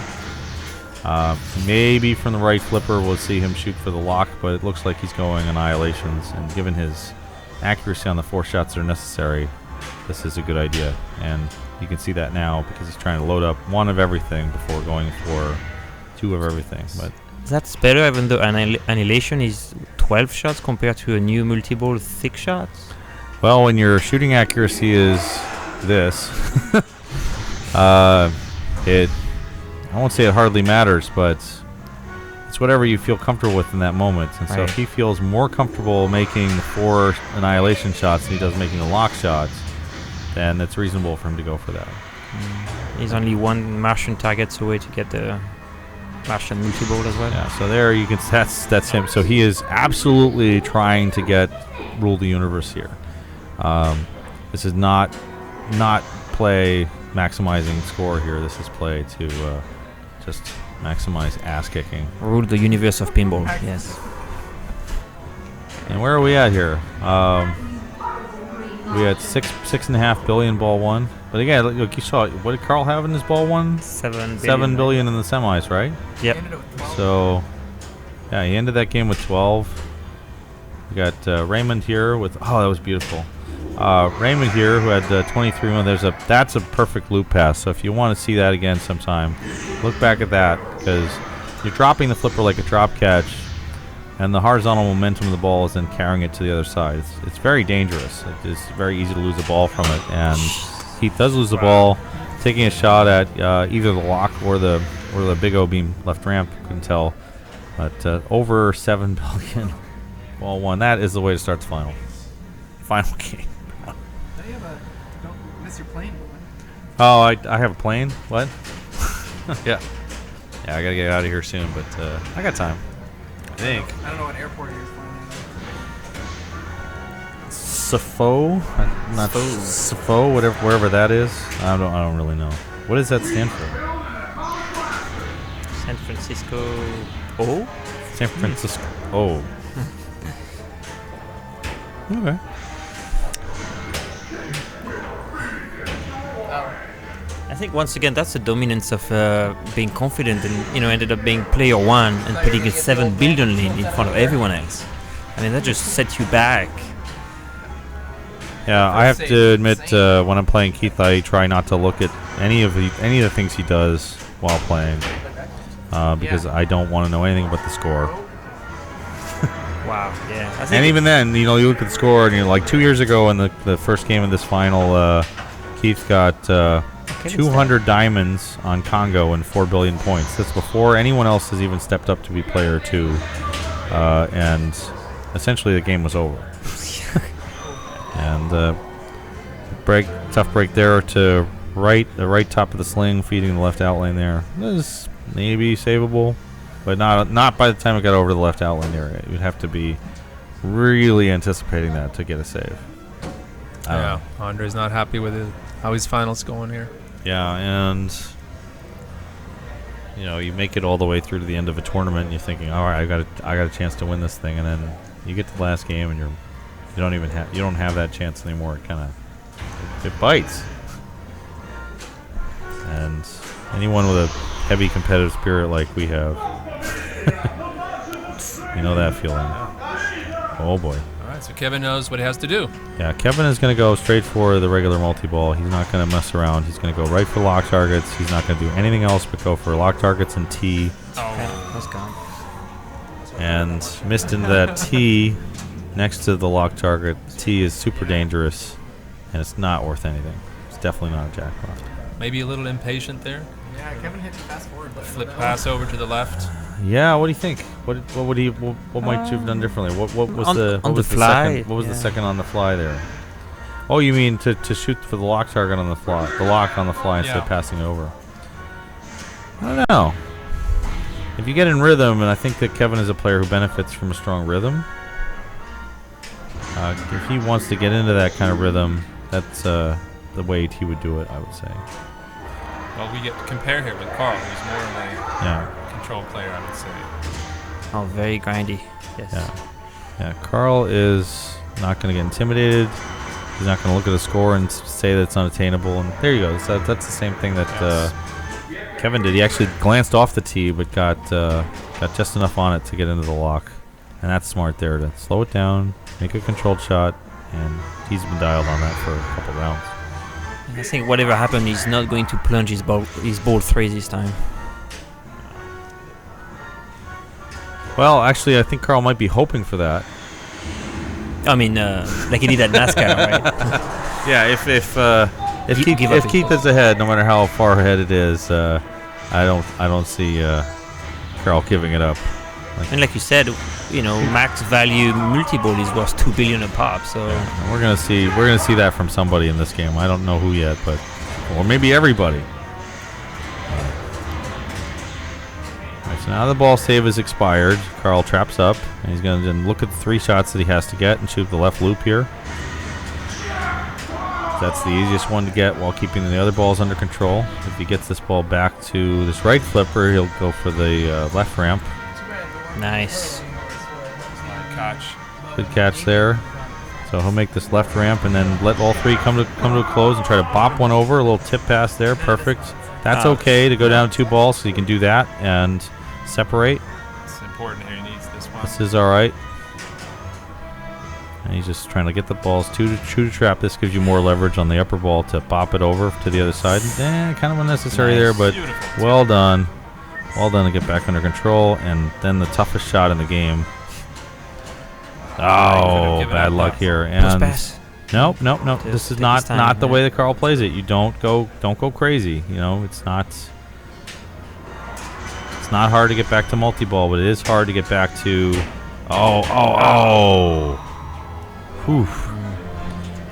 Maybe from the right flipper we'll see him shoot for the lock, but it looks like he's going annihilations. And given his accuracy on the 4 shots that are necessary, this is a good idea. And you can see that now because he's trying to load up 1 of everything before going for 2 of everything. But that's better, even though annihilation is 12 shots compared to a new multi-ball 6 shots. Well, when your shooting accuracy is this, I won't say it hardly matters, but it's whatever you feel comfortable with in that moment. And so if he feels more comfortable making 4 annihilation shots than he does making the lock shots, then it's reasonable for him to go for that. He's only 1 Martian targets away to get the Martian multi-ball as well. Yeah, so there you can, that's him. So he is absolutely trying to get rule the universe here. This is not play maximizing score here. This is play to just maximize ass kicking. Rule the universe of pinball. Yes. And where are we at here? We had 6.5 billion ball 1. But again, look, you saw, what did Carl have in his ball 1? 7 billion in the semis, right? Yep. So yeah, he ended that game with 12. We got Raymond here with, oh, that was beautiful. Raymond here who had 23 million. That's a perfect loop pass. So if you want to see that again sometime, look back at that, because you're dropping the flipper like a drop catch, and the horizontal momentum of the ball is then carrying it to the other side. It's very dangerous. It's very easy to lose the ball from it, and he does lose the ball, taking a shot at either the lock or the big O beam left ramp. Couldn't tell. But over 7 billion. Ball 1. That is the way to start the final game. Don't miss your plane. Oh, I have a plane? What? Yeah. Yeah, I gotta get out of here soon, but I got time. I think. I don't know what airport you're flying SFO? Not SFO, wherever that is. I don't really know. What does that stand for? San Francisco. Oh? San Francisco. Oh. Okay. I think once again that's the dominance of being confident and ended up being player one and putting a 7 billion lead in front of everyone else. I mean that just sets you back. Yeah, I have to admit when I'm playing Keith, I try not to look at any of the things he does while playing because I don't want to know anything but the score. Wow, yeah. And even then, you look at the score and you're like 2 years ago in the first game of this final, Keith got 200 diamonds on Congo and 4 billion points. That's before anyone else has even stepped up to be player 2. And essentially the game was over. And tough break there to the right top of the sling, feeding the left out lane there. This is maybe savable, but not by the time it got over to the left out lane area. You'd have to be really anticipating that to get a save. Yeah, Andre's not happy with how his finals going here. Yeah, and you make it all the way through to the end of a tournament, and you're thinking, all right, I got a chance to win this thing, and then you get to the last game, and you don't have that chance anymore. It bites. And anyone with a heavy competitive spirit like we have, you know that feeling. Oh boy. All right, so Kevin knows what he has to do. Yeah, Kevin is going to go straight for the regular multi-ball. He's not going to mess around. He's going to go right for lock targets. He's not going to do anything else but go for lock targets and T. Oh, that's gone. And missed into that T next to the lock target. T is super dangerous, and it's not worth anything. It's definitely not a jackpot. Maybe a little impatient there. Yeah, Kevin hit the fast forward. Flip pass over to the left. Yeah, what do you think? What might you have done differently? What was the second on the fly there? Oh, you mean to shoot for the lock target on the fly, the lock on the fly instead of passing over? I don't know. If you get in rhythm, and I think that Kevin is a player who benefits from a strong rhythm. If he wants to get into that kind of rhythm, that's the way he would do it, I would say. Well, we get to compare here with Carl, who's more of a control player, I would say. Oh, very grindy. Yes. Yeah. Carl is not going to get intimidated. He's not going to look at the score and say that it's unattainable. And there you go. So that's the same thing that Kevin did. He actually glanced off the tee, but got just enough on it to get into the lock. And that's smart there to slow it down, make a controlled shot, and he's been dialed on that for a couple rounds. I think whatever happened, he's not going to plunge his ball 3 this time. Well, actually, I think Carl might be hoping for that. I mean, like he did at NASCAR, right? Yeah, if Keith is ahead, no matter how far ahead it is, I don't see Carl giving it up. And like you said, max value multi-ball is worth 2 billion a pop. So we're gonna see that from somebody in this game. I don't know who yet, or maybe everybody. All right, so now the ball save is expired. Carl traps up, and he's gonna then look at the 3 shots that he has to get and shoot the left loop here. That's the easiest one to get while keeping the other balls under control. If he gets this ball back to this right flipper, he'll go for the left ramp. Nice. Catch. Good catch there. So he'll make this left ramp and then let all 3 come to a close and try to bop one over. A little tip pass there. Perfect. That's okay to go down 2 balls, so you can do that and separate. It's important here. He needs this one. This is all right. And he's just trying to get the balls true to trap. This gives you more leverage on the upper ball to bop it over to the other side. Kind of unnecessary there, but well done. Well done to get back under control. And then the toughest shot in the game. Oh, bad luck here. And nope. This is not the way that Carl plays it. You don't go crazy. It's not not hard to get back to multi-ball, but it is hard to get back to... Oh. Whew.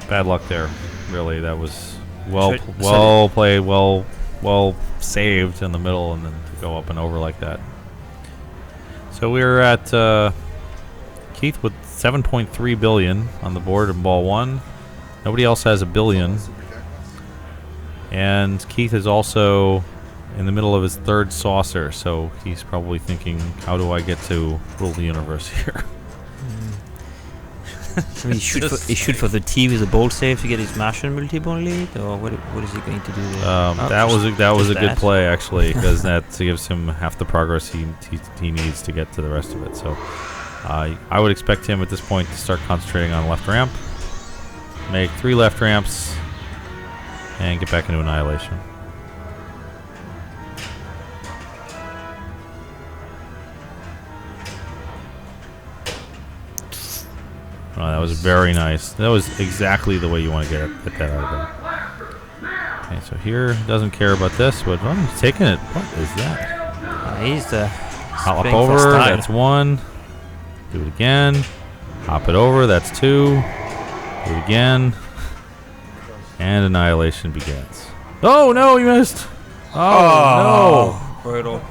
Bad luck there. Really, that was well played, well saved in the middle, and then to go up and over like that. So we're at Keith with 7.3 billion on the board in ball 1. Nobody else has $1 billion. And Keith is also in the middle of his third saucer, so he's probably thinking, how do I get to rule the universe here? So he shoot for the tee with a ball save to get his Martian multi-ball lead, or what is he going to do there? That was a good play, actually, because that gives him half the progress he needs to get to the rest of it. So I would expect him at this point to start concentrating on left ramp, make 3 left ramps, and get back into annihilation. Oh, that was very nice. That was exactly the way you want to get that out of there. Okay, so here, doesn't care about this, but he's taking it. What is that? He's hop over, that's 1. Do it again. Hop it over, that's 2. Do it again. And annihilation begins. Oh, no, he missed. Oh, no. Brutal.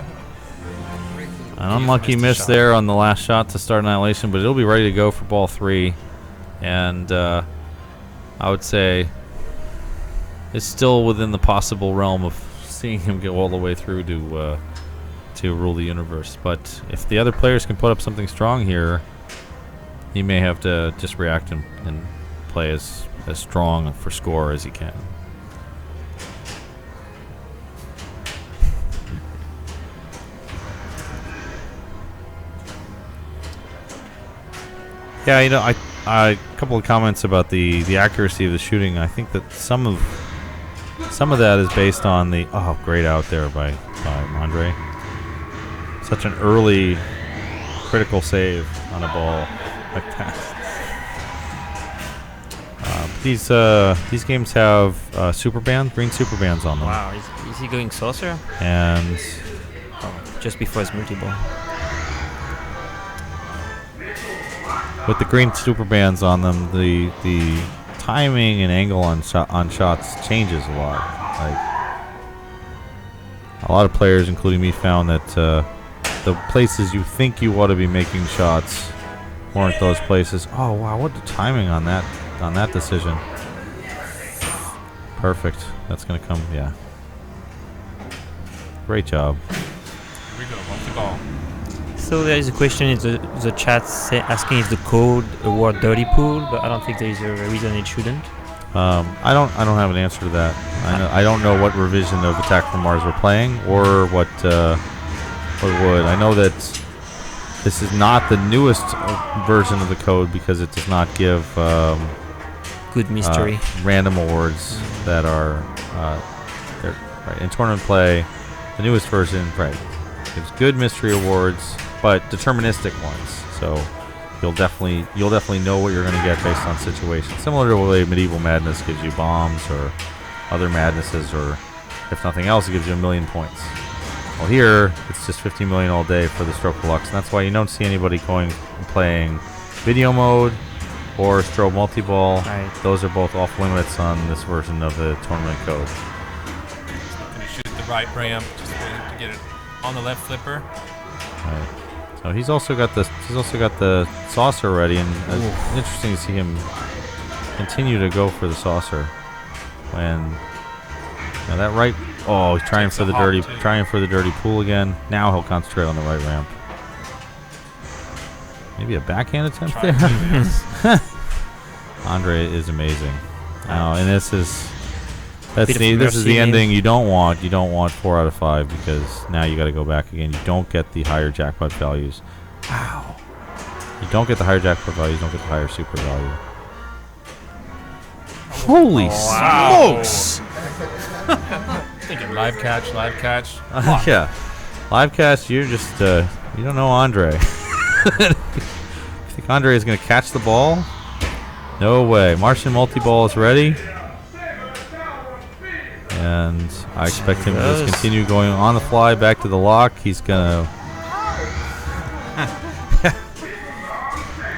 An unlucky miss there on the last shot to start annihilation, but it'll be ready to go for ball 3. And I would say it's still within the possible realm of seeing him go all the way through to rule the universe. But if the other players can put up something strong here, he may have to just react and play as strong for score as he can. Yeah, you know, a couple of comments about the accuracy of the shooting. I think that some of that is based on the great out there by Andre. Such an early critical save on a ball like that. These games have green super bands on them. Wow, is he going saucer? And just before his multi-ball. With the green super bands on them, the timing and angle on shots changes a lot. Like a lot of players, including me, found that the places you think you ought to be making shots weren't those places. Oh wow, what the timing on that decision? Perfect. That's gonna come. Yeah. Great job. Here we go. Multi-ball. So there is a question in the chat asking if the code award dirty pool, but I don't think there is a reason it shouldn't. I don't have an answer to that. I don't know what revision of Attack from Mars we're playing or what would. I know that this is not the newest version of the code because it does not give good mystery random awards that are right in tournament play. The newest version, right, gives good mystery awards, but deterministic ones. So you'll definitely know what you're going to get based on situations. Similar to the way Medieval Madness gives you bombs or other madnesses, or if nothing else, it gives you 1,000,000 points. Well, here it's just 50 million all day for the Stroke Deluxe, and that's why you don't see anybody going and playing video mode or Strobe multi-ball. Right. Those are both off limits on this version of the tournament code. Going to shoot the right ramp, just waiting to get it on the left flipper. Right. So he's also got the saucer ready, and it's interesting to see him continue to go for the saucer. When that right, he's trying for the dirty pool again. Now he'll concentrate on the right ramp. Maybe a backhand attempt there. Andre is amazing. And this is the ending you don't want. You don't want 4 out of 5 because now you got to go back again. You don't get the higher jackpot values. Wow. You don't get the higher jackpot values. You don't get the higher super value. Holy smokes! Thinking live catch. Yeah, live catch. You're just you don't know Andre. You think Andre is going to catch the ball? No way. Martian multi-ball is ready. And I expect him to just continue going on the fly back to the lock. He's going to...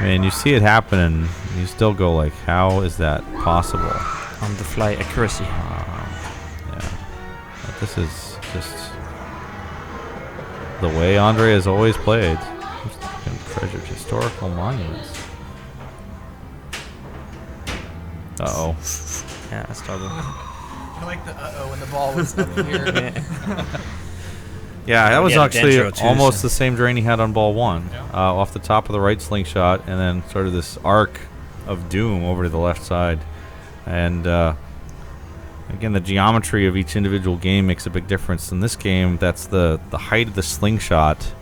Man, you see it happen, and you still go like, how is that possible? On the fly accuracy. Yeah. But this is just the way Andre has always played. Treasured historical monuments. Uh-oh. Yeah, I struggle. I like the uh-oh when the ball was up here. Yeah, that was actually almost the same drain he had on ball 1. Off the top of the right slingshot, and then sort of this arc of doom over to the left side. And again, the geometry of each individual game makes a big difference. In this game, that's the height of the slingshot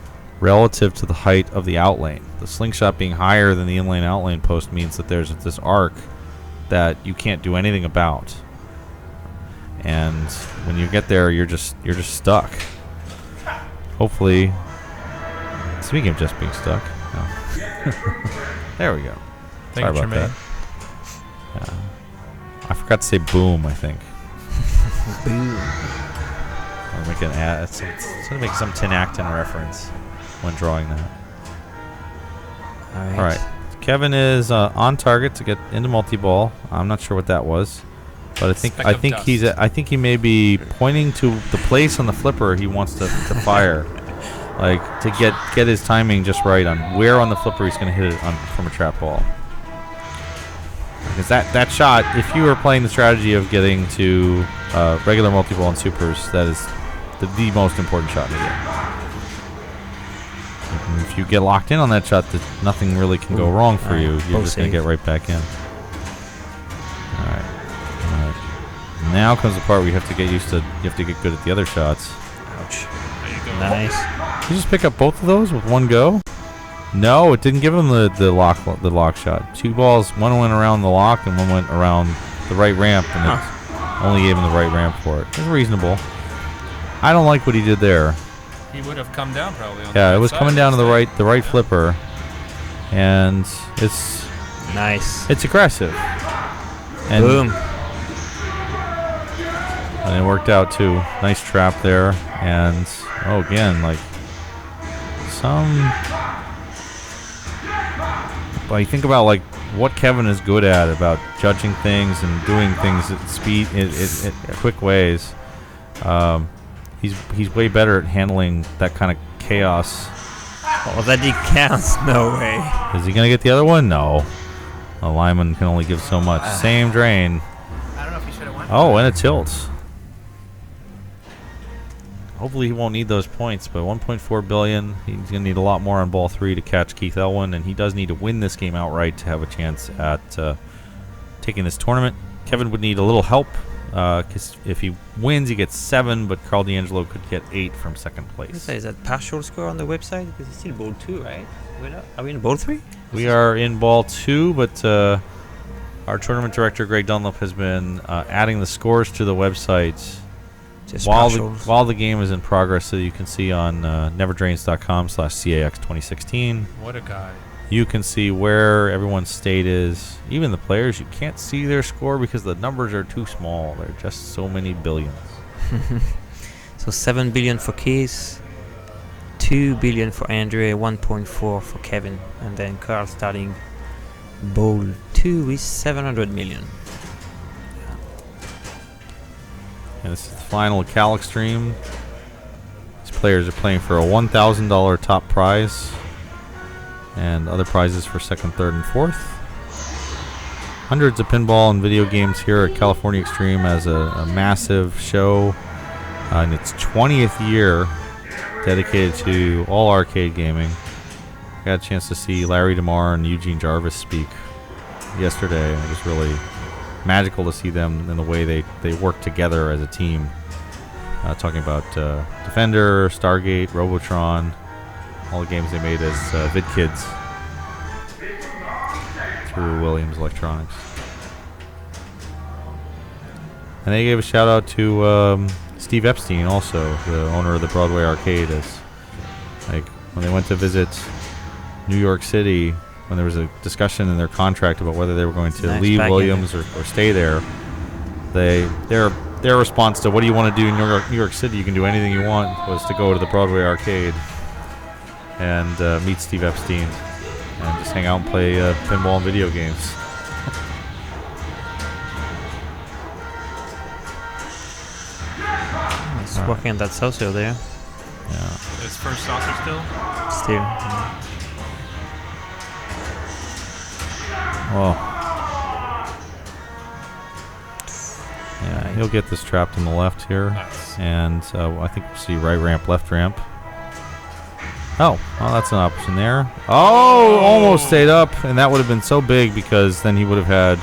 relative to the height of the outlane. The slingshot being higher than the inlane outlane post means that there's this arc that you can't do anything about. And when you get there, you're just stuck. Hopefully, speaking of just being stuck, there we go. Sorry about that. I forgot to say boom, I think. Boom. Or make an ad. It's going to make some Tin Acton reference when drawing that. All right. Kevin is on target to get into multi-ball. I'm not sure what that was, but I think he may be pointing to the place on the flipper he wants to fire, like to get his timing just right on where on the flipper he's going to hit it from a trap ball. Because that shot, if you were playing the strategy of getting to regular multi-ball and supers, that is the most important shot in the game. And if you get locked in on that shot, nothing really can go wrong for you. You're just going to get right back in. All right. Now comes the part where you have to get used to. You have to get good at the other shots. Ouch. Nice. Did you just pick up both of those with one go? No, it didn't give him the lock shot. 2 balls, one went around the lock and one went around the right ramp, and it only gave him the right ramp for it. It's reasonable. I don't like what he did there. He would have come down probably. On it was coming down to the right flipper, and it's nice. It's aggressive. And boom. And it worked out too. Nice trap there, and again, like But you think about like what Kevin is good at about judging things and doing things at speed, in quick ways. He's way better at handling that kind of chaos. Oh, that counts? No way. Is he gonna get the other one? No. A lineman can only give so much. Same drain. I don't know if he should have won. Oh, and it tilts. Hopefully he won't need those points, but 1.4 billion. He's going to need a lot more on ball 3 to catch Keith Elwin, and he does need to win this game outright to have a chance at taking this tournament. Kevin would need a little help, because if he wins, he gets 7, but Carl D'Angelo could get 8 from second place. Is that partial score on the website? Because it's still ball 2, right? Are we in ball 3? We are in ball 2, but our tournament director, Greg Dunlop, has been adding the scores to the website while the game is in progress, so you can see on neverdrains.com/CAX2016. What a guy. You can see where everyone's state is. Even the players, you can't see their score because the numbers are too small. They're just so many billions. So 7 billion for Keith, 2 billion for Andre, 1.4 for Kevin, and then Carl starting ball 2 with 700 million. And this is the final Cal Extreme. These players are playing for a $1,000 top prize and other prizes for second, third, and fourth. Hundreds of pinball and video games here at California Extreme as a massive show in its 20th year, dedicated to all arcade gaming. I got a chance to see Larry DeMar and Eugene Jarvis speak yesterday, and it was really magical to see them in the way they work together as a team. Talking about Defender, Stargate, Robotron, all the games they made as VidKids through Williams Electronics. And they gave a shout out to Steve Epstein, also the owner of the Broadway Arcade. As like when they went to visit New York City, when there was a discussion in their contract about whether they were going to leave Williams or stay there, they're their response to what do you want to do in New York City? You can do anything you want. Was to go to the Broadway arcade and meet Steve Epstein and just hang out and play pinball and video games. He's working on that saucer there. Yeah. His first saucer still? Still. Well, yeah, he'll get this trapped on the left here. Nice. And I think we'll see right ramp, left ramp. Oh, well, that's an option there. Oh, almost stayed up, and that would have been so big because then he would have had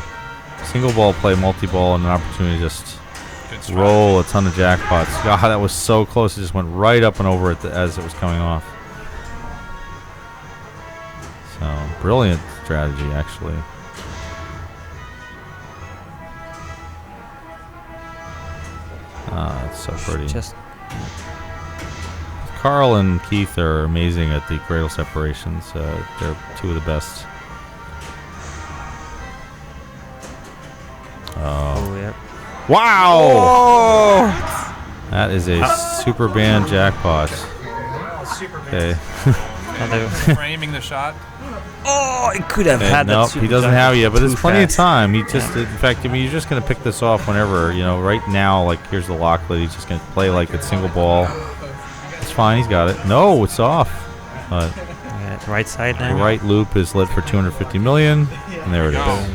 single ball play, multi-ball, and an opportunity to just roll a ton of jackpots. God, that was so close. It just went right up and over it as it was coming off. So, brilliant strategy, actually. Ah, it's so pretty. Just Carl and Keith are amazing at the cradle separations. They're two of the best. Oh, yeah. Wow! Oh! That is a super band jackpot. Okay. Framing the shot. Oh, he could have had that. Nope, he doesn't have it yet, but there's plenty of time. He just, Yeah. in fact, I mean, you're just going to pick this off whenever, right now, like, here's the lock lid. He's just going to play like it's single ball. It's fine, he's got it. No, it's off. But yeah, right side now. the right loop is lit for 250 million, and there it is.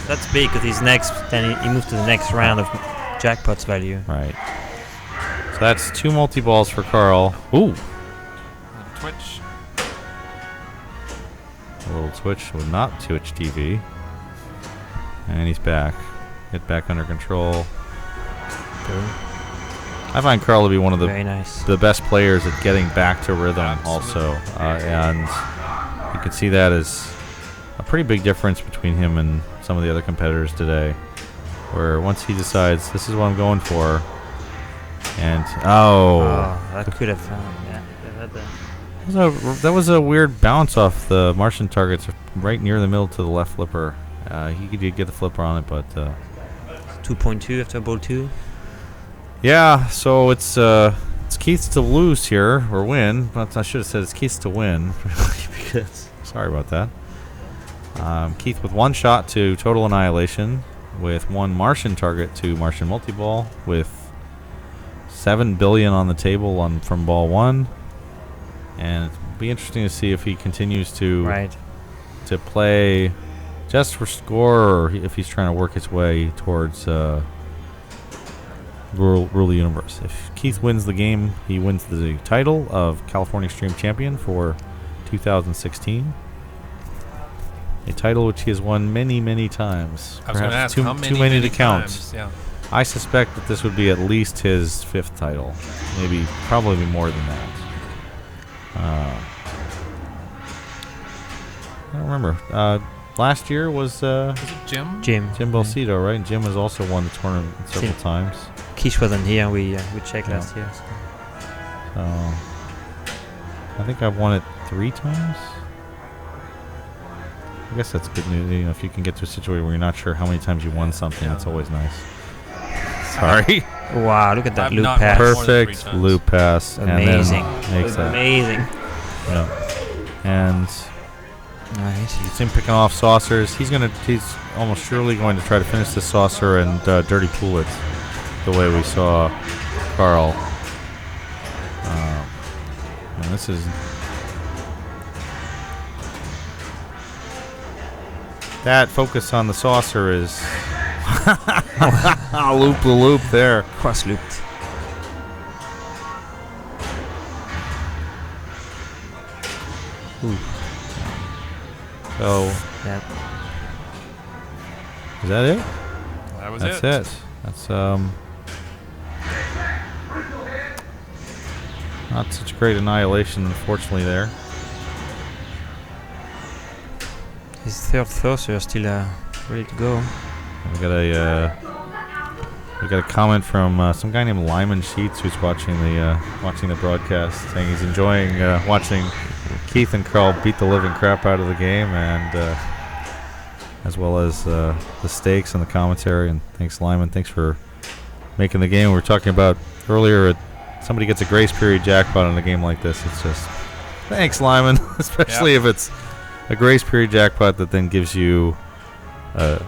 That's big because he's next. Then he moves to the next round of jackpots value. Right. So that's 2 multi-balls for Carl. Ooh. Twitch. A little twitch with not Twitch TV. And he's back. Get back under control. Boom. I find Carl to be one of the Very nice. the best players at getting back to rhythm also. And you can see that as a pretty big difference between him and some of the other competitors today. Where once he decides, this is what I'm going for. And, that could have found, yeah. That was a weird bounce off the Martian targets right near the middle to the left flipper. He could get the flipper on it, but 2.2 after ball 2. Yeah, so it's Keith's to lose here or win. But I should have said it's Keith's to win. Because sorry about that. Keith with 1 shot to total annihilation, with 1 Martian target to Martian multi-ball, with 7 billion on the table from ball 1. And it'll be interesting to see if he continues to play just for score, or if he's trying to work his way towards rule the universe. If Keith wins the game, he wins the title of California Extreme Champion for 2016. A title which he has won many, many times. I was going to ask, too how many, too many to count. times? Yeah. I suspect that this would be at least his 5th title. Probably more than that. I don't remember. Last year was it Jim? Jim Balsito, right? And Jim has also won the tournament several times. Kish wasn't here. We checked last year. So I think I've won it 3 times. I guess that's good news. If you can get to a situation where you're not sure how many times you won something, that's always nice. Sorry. Wow, look at that loop pass. Perfect loop pass. Amazing. And then makes that. Amazing. Yeah. And nice. You see him picking off saucers. He's almost surely going to try to finish this saucer and dirty pool it the way we saw Carl. And this is that focus on the saucer is loop the loop there. Cross looped. Ooh. So yeah. Is that it? That was That's it. That's not such great annihilation, unfortunately, there. His 3rd saucer still ready to go. We got a comment from some guy named Lyman Sheets who's watching the broadcast, saying he's enjoying watching Keith and Carl beat the living crap out of the game, and as well as the stakes and the commentary. And thanks, Lyman. Thanks for making the game. We were talking about earlier. Somebody gets a grace period jackpot in a game like this. It's just thanks, Lyman. Especially if it's a grace period jackpot that then gives you a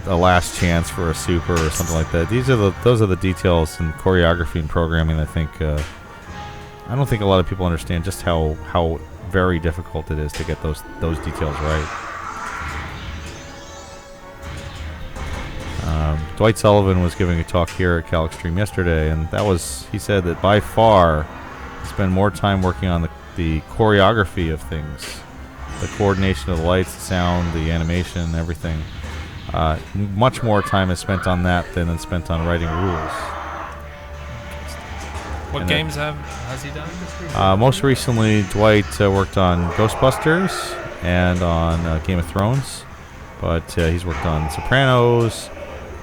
last chance for a super or something like that. Those are the details in choreography and programming. I think I don't think a lot of people understand just how very difficult it is to get those details right. Dwight Sullivan was giving a talk here at Cal Extreme yesterday, and he said that by far he spent more time working on the choreography of things, the coordination of the lights, the sound, the animation, everything. Much more time is spent on that than is spent on writing rules. What games has he done? Most recently, Dwight worked on Ghostbusters and on Game of Thrones, but he's worked on Sopranos.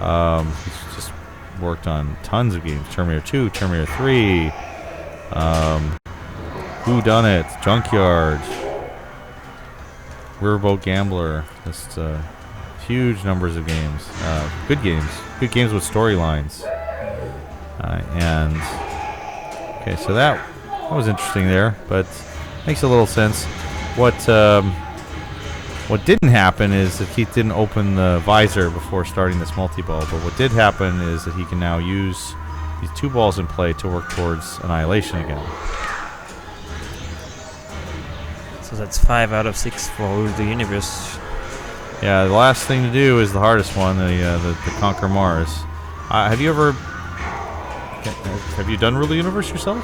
He's just worked on tons of games: Terminator 2, Terminator 3, Who Done It, Junkyard, Riverboat Gambler. Just huge numbers of games. Good games with storylines. Okay, so that was interesting there, but makes a little sense. What didn't happen is that Keith didn't open the visor before starting this multi-ball, but what did happen is that he can now use these 2 balls in play to work towards annihilation again. So that's 5 out of 6 for Rule the Universe. Yeah, the last thing to do is the hardest one, the Conquer Mars. Have you done Rule the Universe yourself?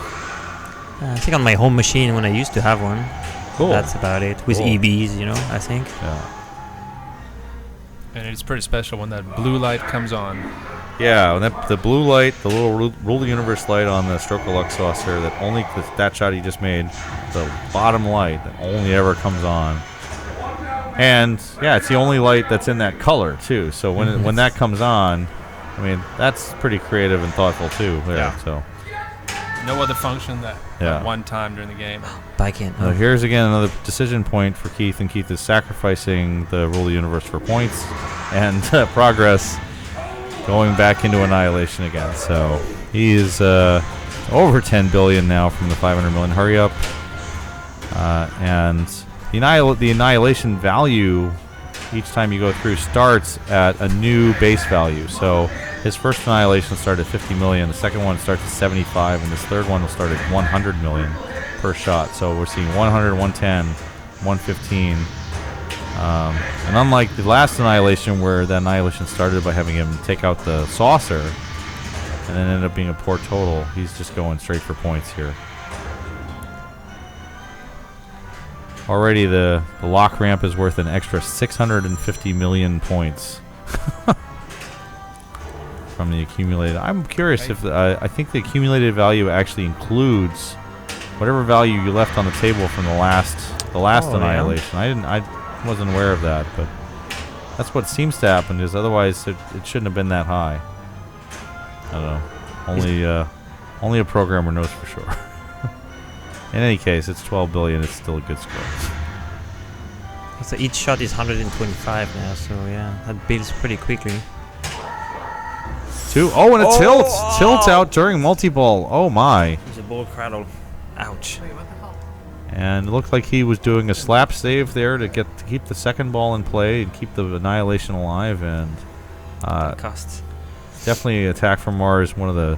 I think on my home machine when I used to have one. Cool. That's about it. With EBs, I think. Yeah. And it's pretty special when that blue light comes on. Yeah, when the blue light, the little Rule the Universe light on the Stroke Deluxe saucer, that shot he just made, the bottom light that only ever comes on. And yeah, it's the only light that's in that color too. So when that comes on, I mean, that's pretty creative and thoughtful too. Yeah. So no other function at one time during the game. Back in. So here's again another decision point for Keith, and Keith is sacrificing the Rule of the Universe for points and progress, going back into annihilation again. So he is over 10 billion now from the 500 million. Hurry up! And the annihilation value each time you go through starts at a new base value. So his first annihilation started at 50 million, the second one starts at 75, and this third one will start at 100 million per shot. So we're seeing 100, 110, 115. And unlike the last annihilation, where the annihilation started by having him take out the saucer and then ended up being a poor total, he's just going straight for points here. Already the lock ramp is worth an extra 650 million points from the accumulated. I'm curious if I think the accumulated value actually includes whatever value you left on the table from the last annihilation. I wasn't aware of that, but that's what seems to happen, because otherwise it shouldn't have been that high. I don't know. Only a programmer knows for sure. In any case, it's 12 billion. It's still a good score. So each shot is 125 now, so yeah, that builds pretty quickly. And it tilts out during multi-ball. Oh my. It's a ball cradle. Ouch. And it looked like he was doing a slap save there to keep the second ball in play and keep the annihilation alive. And cost. Definitely Attack from Mars, one of the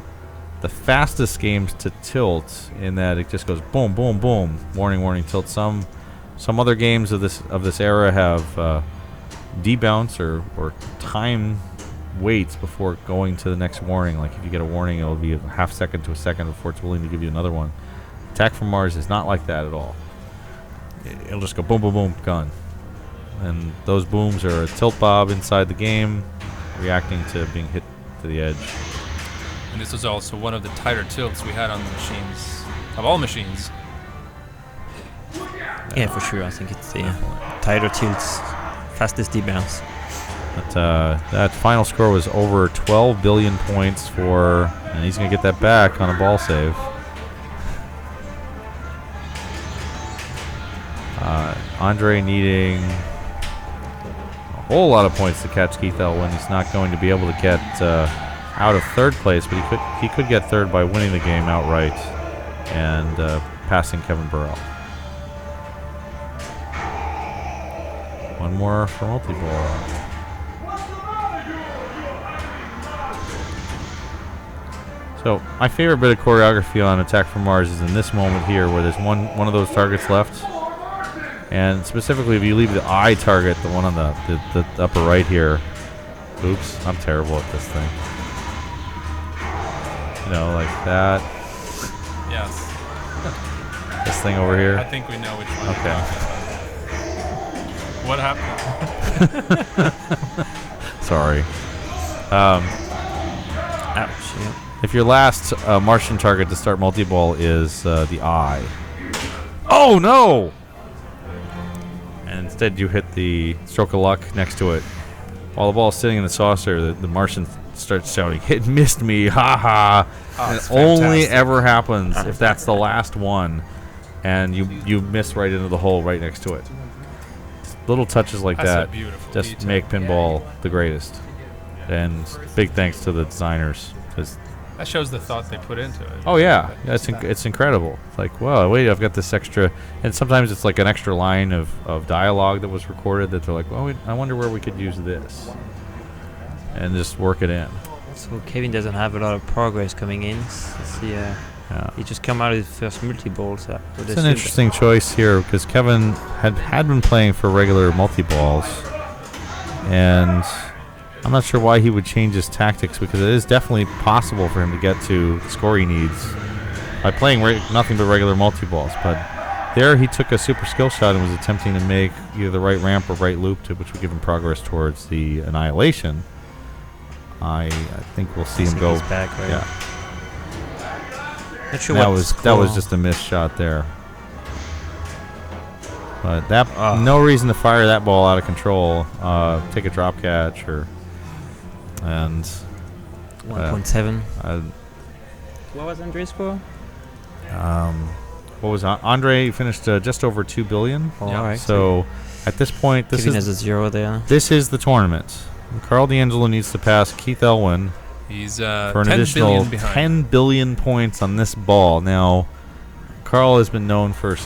fastest games to tilt, in that it just goes boom, boom, boom, warning, warning, tilt. Some other games of this era have debounce or time waits before going to the next warning. Like if you get a warning, it'll be a half second to a second before it's willing to give you another one. Attack from Mars is not like that at all. It'll just go boom, boom, boom, gone. And those booms are a tilt bob inside the game, reacting to being hit to the edge. And this was also one of the tighter tilts we had on the machines, of all machines. Yeah, for sure. I think it's the tighter tilts, fastest debounce. But that final score was over 12 billion points and he's going to get that back on a ball save. Andre needing a whole lot of points to catch Keith Elwin. He's not going to be able to get out of third place, but he could get third by winning the game outright and passing Kevin Burrell. One more for multi-ball. So my favorite bit of choreography on Attack from Mars is in this moment here, where there's one of those targets left, and specifically if you leave the eye target, the one on the upper right here. Oops, I'm terrible at this thing. You know, like that. Yes. This thing over here. I think we know which one. Okay. What happened? Sorry. Ouch. Yeah. If your last Martian target to start multi-ball is the eye. Oh no! And instead you hit the stroke of luck next to it. While the ball is sitting in the saucer, the Martian starts shouting, "It missed me, ha ha!" Oh, and it it's only fantastic. ever happens if that's the last one, and you miss right into the hole right next to it. Little touches like That's a that beautiful just detail. make pinball the greatest. And big thanks to the designers. 'Cause That shows the thought they put into it. oh yeah, it's incredible. It's like, well, wait, I've got this extra, and sometimes it's like an extra line of dialogue that was recorded that they're like, well, I wonder where we could use this, and just work it in. So Kevin doesn't have a lot of progress coming in. He just come out of his first multi-ball. So It's an interesting choice here because Kevin had been playing for regular multi-balls, and I'm not sure why he would change his tactics because it is definitely possible for him to get to the score he needs by playing nothing but regular multi-balls. But there he took a super skill shot and was attempting to make either the right ramp or right loop, which would give him progress towards the Annihilation. I think we'll see him go. He's back, right? Yeah. Not sure that what was just a missed shot there. But no reason to fire that ball out of control. Take a drop catch and 1.7. What was Andre's score? What was Andre finished just over 2 billion? Oh, all right. So at this point, this Kevin is has a 0 there. This is the tournament. Carl D'Angelo needs to pass Keith Elwin. He's for an 10 additional billion behind. 10 billion points on this ball. Now, Carl has been known for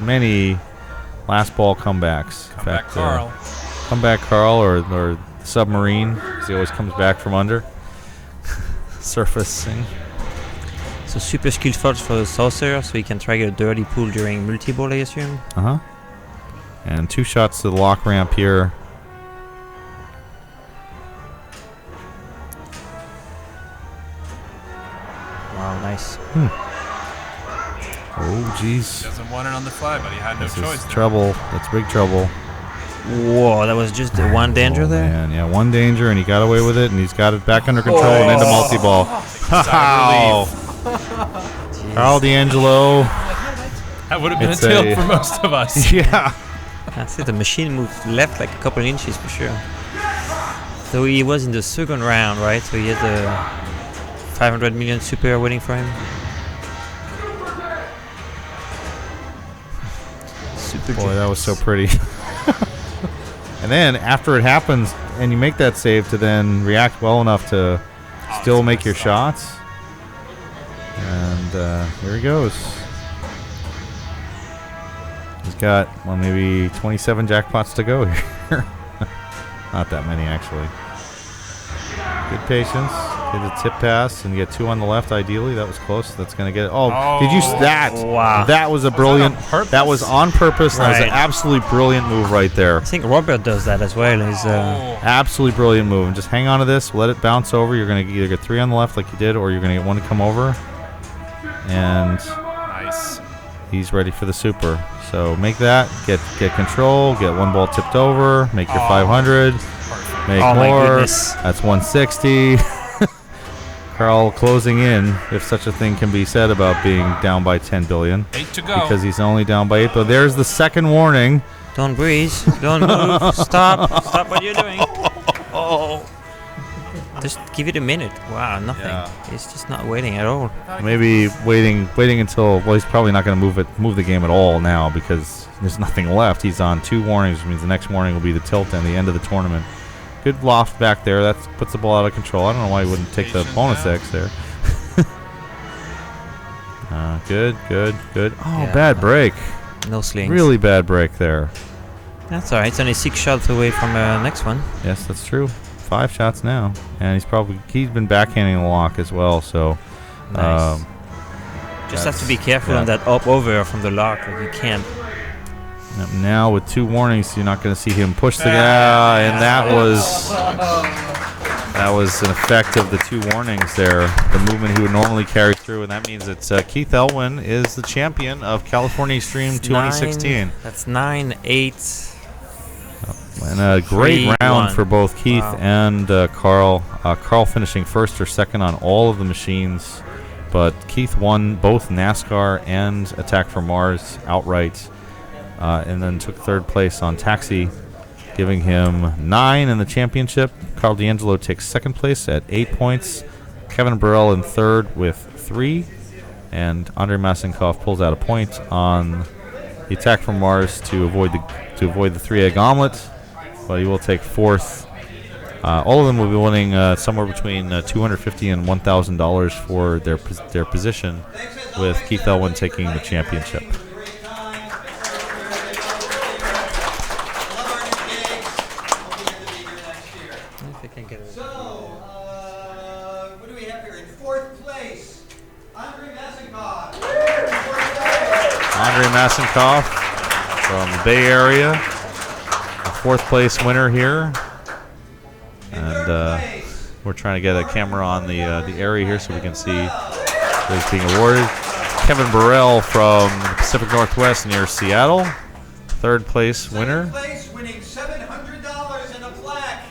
many last ball comebacks. Comeback Carl. Comeback Carl or submarine, because he always comes back from under. Surfacing. So super skill shots for the saucer, so he can try get a dirty pool during multi-ball, I assume. Uh-huh. And 2 shots to the lock ramp here. Wow, nice. Oh, jeez. Doesn't want it on the fly, but he had no This choice. is there. trouble. That's big trouble. Whoa, that was just one danger there? Man, yeah, one danger, and he got away with it, and he's got it back under control and into multi-ball. Wow. Carl D'Angelo. That would have been a tilt for most of us. Yeah. That's it. The machine moved left like a couple inches for sure. So he was in the second round, right? So he has a 500 million super waiting for him. Super Boy, that was so pretty. And then after it happens, and you make that save to then react well enough to still make your shots. And here he goes. He's got, well, maybe 27 jackpots to go here. Not that many, actually. Good patience. Get a tip pass and get 2 on the left, ideally. That was close. That's going to get it. Oh, did you see that? Wow. That was a brilliant. That was on purpose. That was an absolutely brilliant move right there. I think Robert does that as well. He's absolutely brilliant move. And just hang on to this. Let it bounce over. You're going to either get 3 on the left like you did, or you're going to get 1 to come over. And nice. He's ready for the super. So make that. Get control. Get 1 ball tipped over. Make your 500. Make Oh my more. goodness. That's 160. Carl closing in, if such a thing can be said about being down by 10 billion. 8 to go. Because he's only down by 8. But there's the second warning. Don't breathe. Don't move. Stop. Stop what you're doing. Oh. Just give it a minute. Wow, nothing. Yeah. It's just not waiting at all. Maybe waiting until, well, he's probably not going to move the game at all now because there's nothing left. He's on 2 warnings, which means the next warning will be the tilt and the end of the tournament. Good loft back there. That puts the ball out of control. I don't know why he wouldn't take the bonus X there. Good. Oh, Yeah, bad break. No slings. Really bad break there. That's alright. It's only 6 shots away from next one. Yes, that's true. 5 shots now, and he's been backhanding the lock as well. So, Nice. Just have to be careful on that up over from the lock. Like you can't. Now with 2 warnings, you're not going to see him push the guy, and that was an effect of the 2 warnings there. The movement he would normally carry through, and that means that Keith Elwin is the champion of California Extreme 2016. That's 9-8. And a great round 3-1. for both Keith Wow. and Carl. Carl finishing first or second on all of the machines, but Keith won both NASCAR and Attack from Mars outright, and then took 3rd place on Taxi, giving him 9 in the championship. Carl D'Angelo takes 2nd place at 8 points. Kevin Burrell in 3rd with 3, and Andrei Masenkov pulls out a point on the Attack from Mars to avoid the 3-egg omelet. But he will take 4th. All of them will be winning somewhere between $250 and $1,000 for their position, with Keith Elwin taking the championship. What do we have here? In 4th place, Andrei Masenkov. Andrei Masenkov from the Bay Area, a 4th place winner here. And we're trying to get a camera on the area here so we can see who's being awarded. Kevin Burrell from the Pacific Northwest near Seattle, 3rd place winner. Winning $700 and a plaque.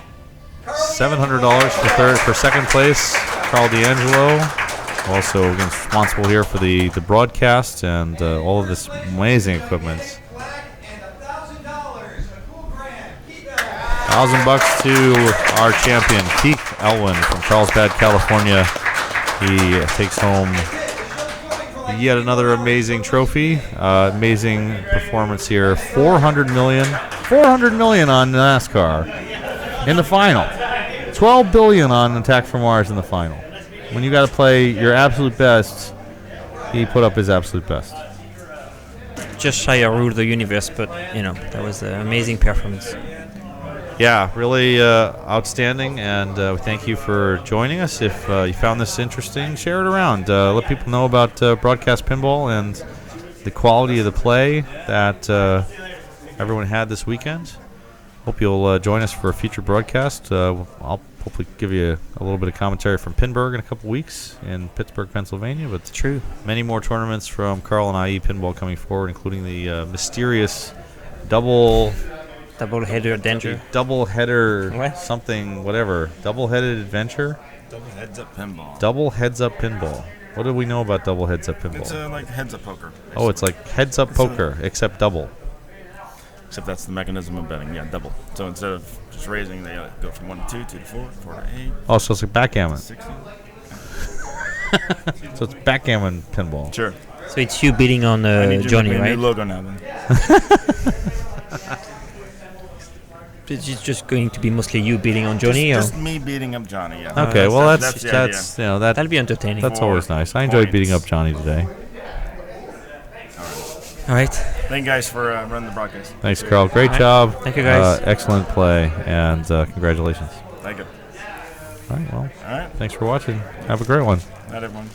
$700 for 2nd place. Carl D'Angelo, also responsible here for the broadcast and all of this amazing equipment. $1,000 to our champion, Keith Elwin from Carlsbad, California. He takes home yet another amazing trophy. Amazing performance here. $400 million on NASCAR in the final. $12 billion on Attack from Mars in the final. When you got to play your absolute best, he put up his absolute best. Just shy of Rule the Universe, but that was an amazing performance. Yeah, really outstanding, and we thank you for joining us. If you found this interesting, share it around. Let people know about broadcast pinball and the quality of the play that everyone had this weekend. Hope you'll join us for a future broadcast. I'll hopefully give you a little bit of commentary from Pinburg in a couple weeks in Pittsburgh, Pennsylvania. But true, many more tournaments from Carl and IE Pinball coming forward, including the mysterious double-header adventure. Double-header something, whatever. Double-headed adventure? Double heads-up pinball. Double heads-up pinball. What do we know about double heads-up pinball? It's like heads-up poker. Basically. Oh, it's like heads-up poker, except double. Except that's the mechanism of betting. Yeah, double. So instead of just raising, they go from 1 to 2, 2 to 4, 4 to 8. Oh, so it's like backgammon. 16. So it's backgammon pinball. Sure. So it's you beating on Johnny, right? New logo now, then. It's just going to be mostly you beating on Johnny, just me beating up Johnny. Yeah. Okay, well that's that'll be entertaining. That's always nice. I enjoyed beating up Johnny today. All right. Thank you guys for running the broadcast. Thanks, Carl. Great job. Thank you, guys. Excellent play, and congratulations. Thank you. All right. Well. All right. Thanks for watching. Have a great one. Night, everyone.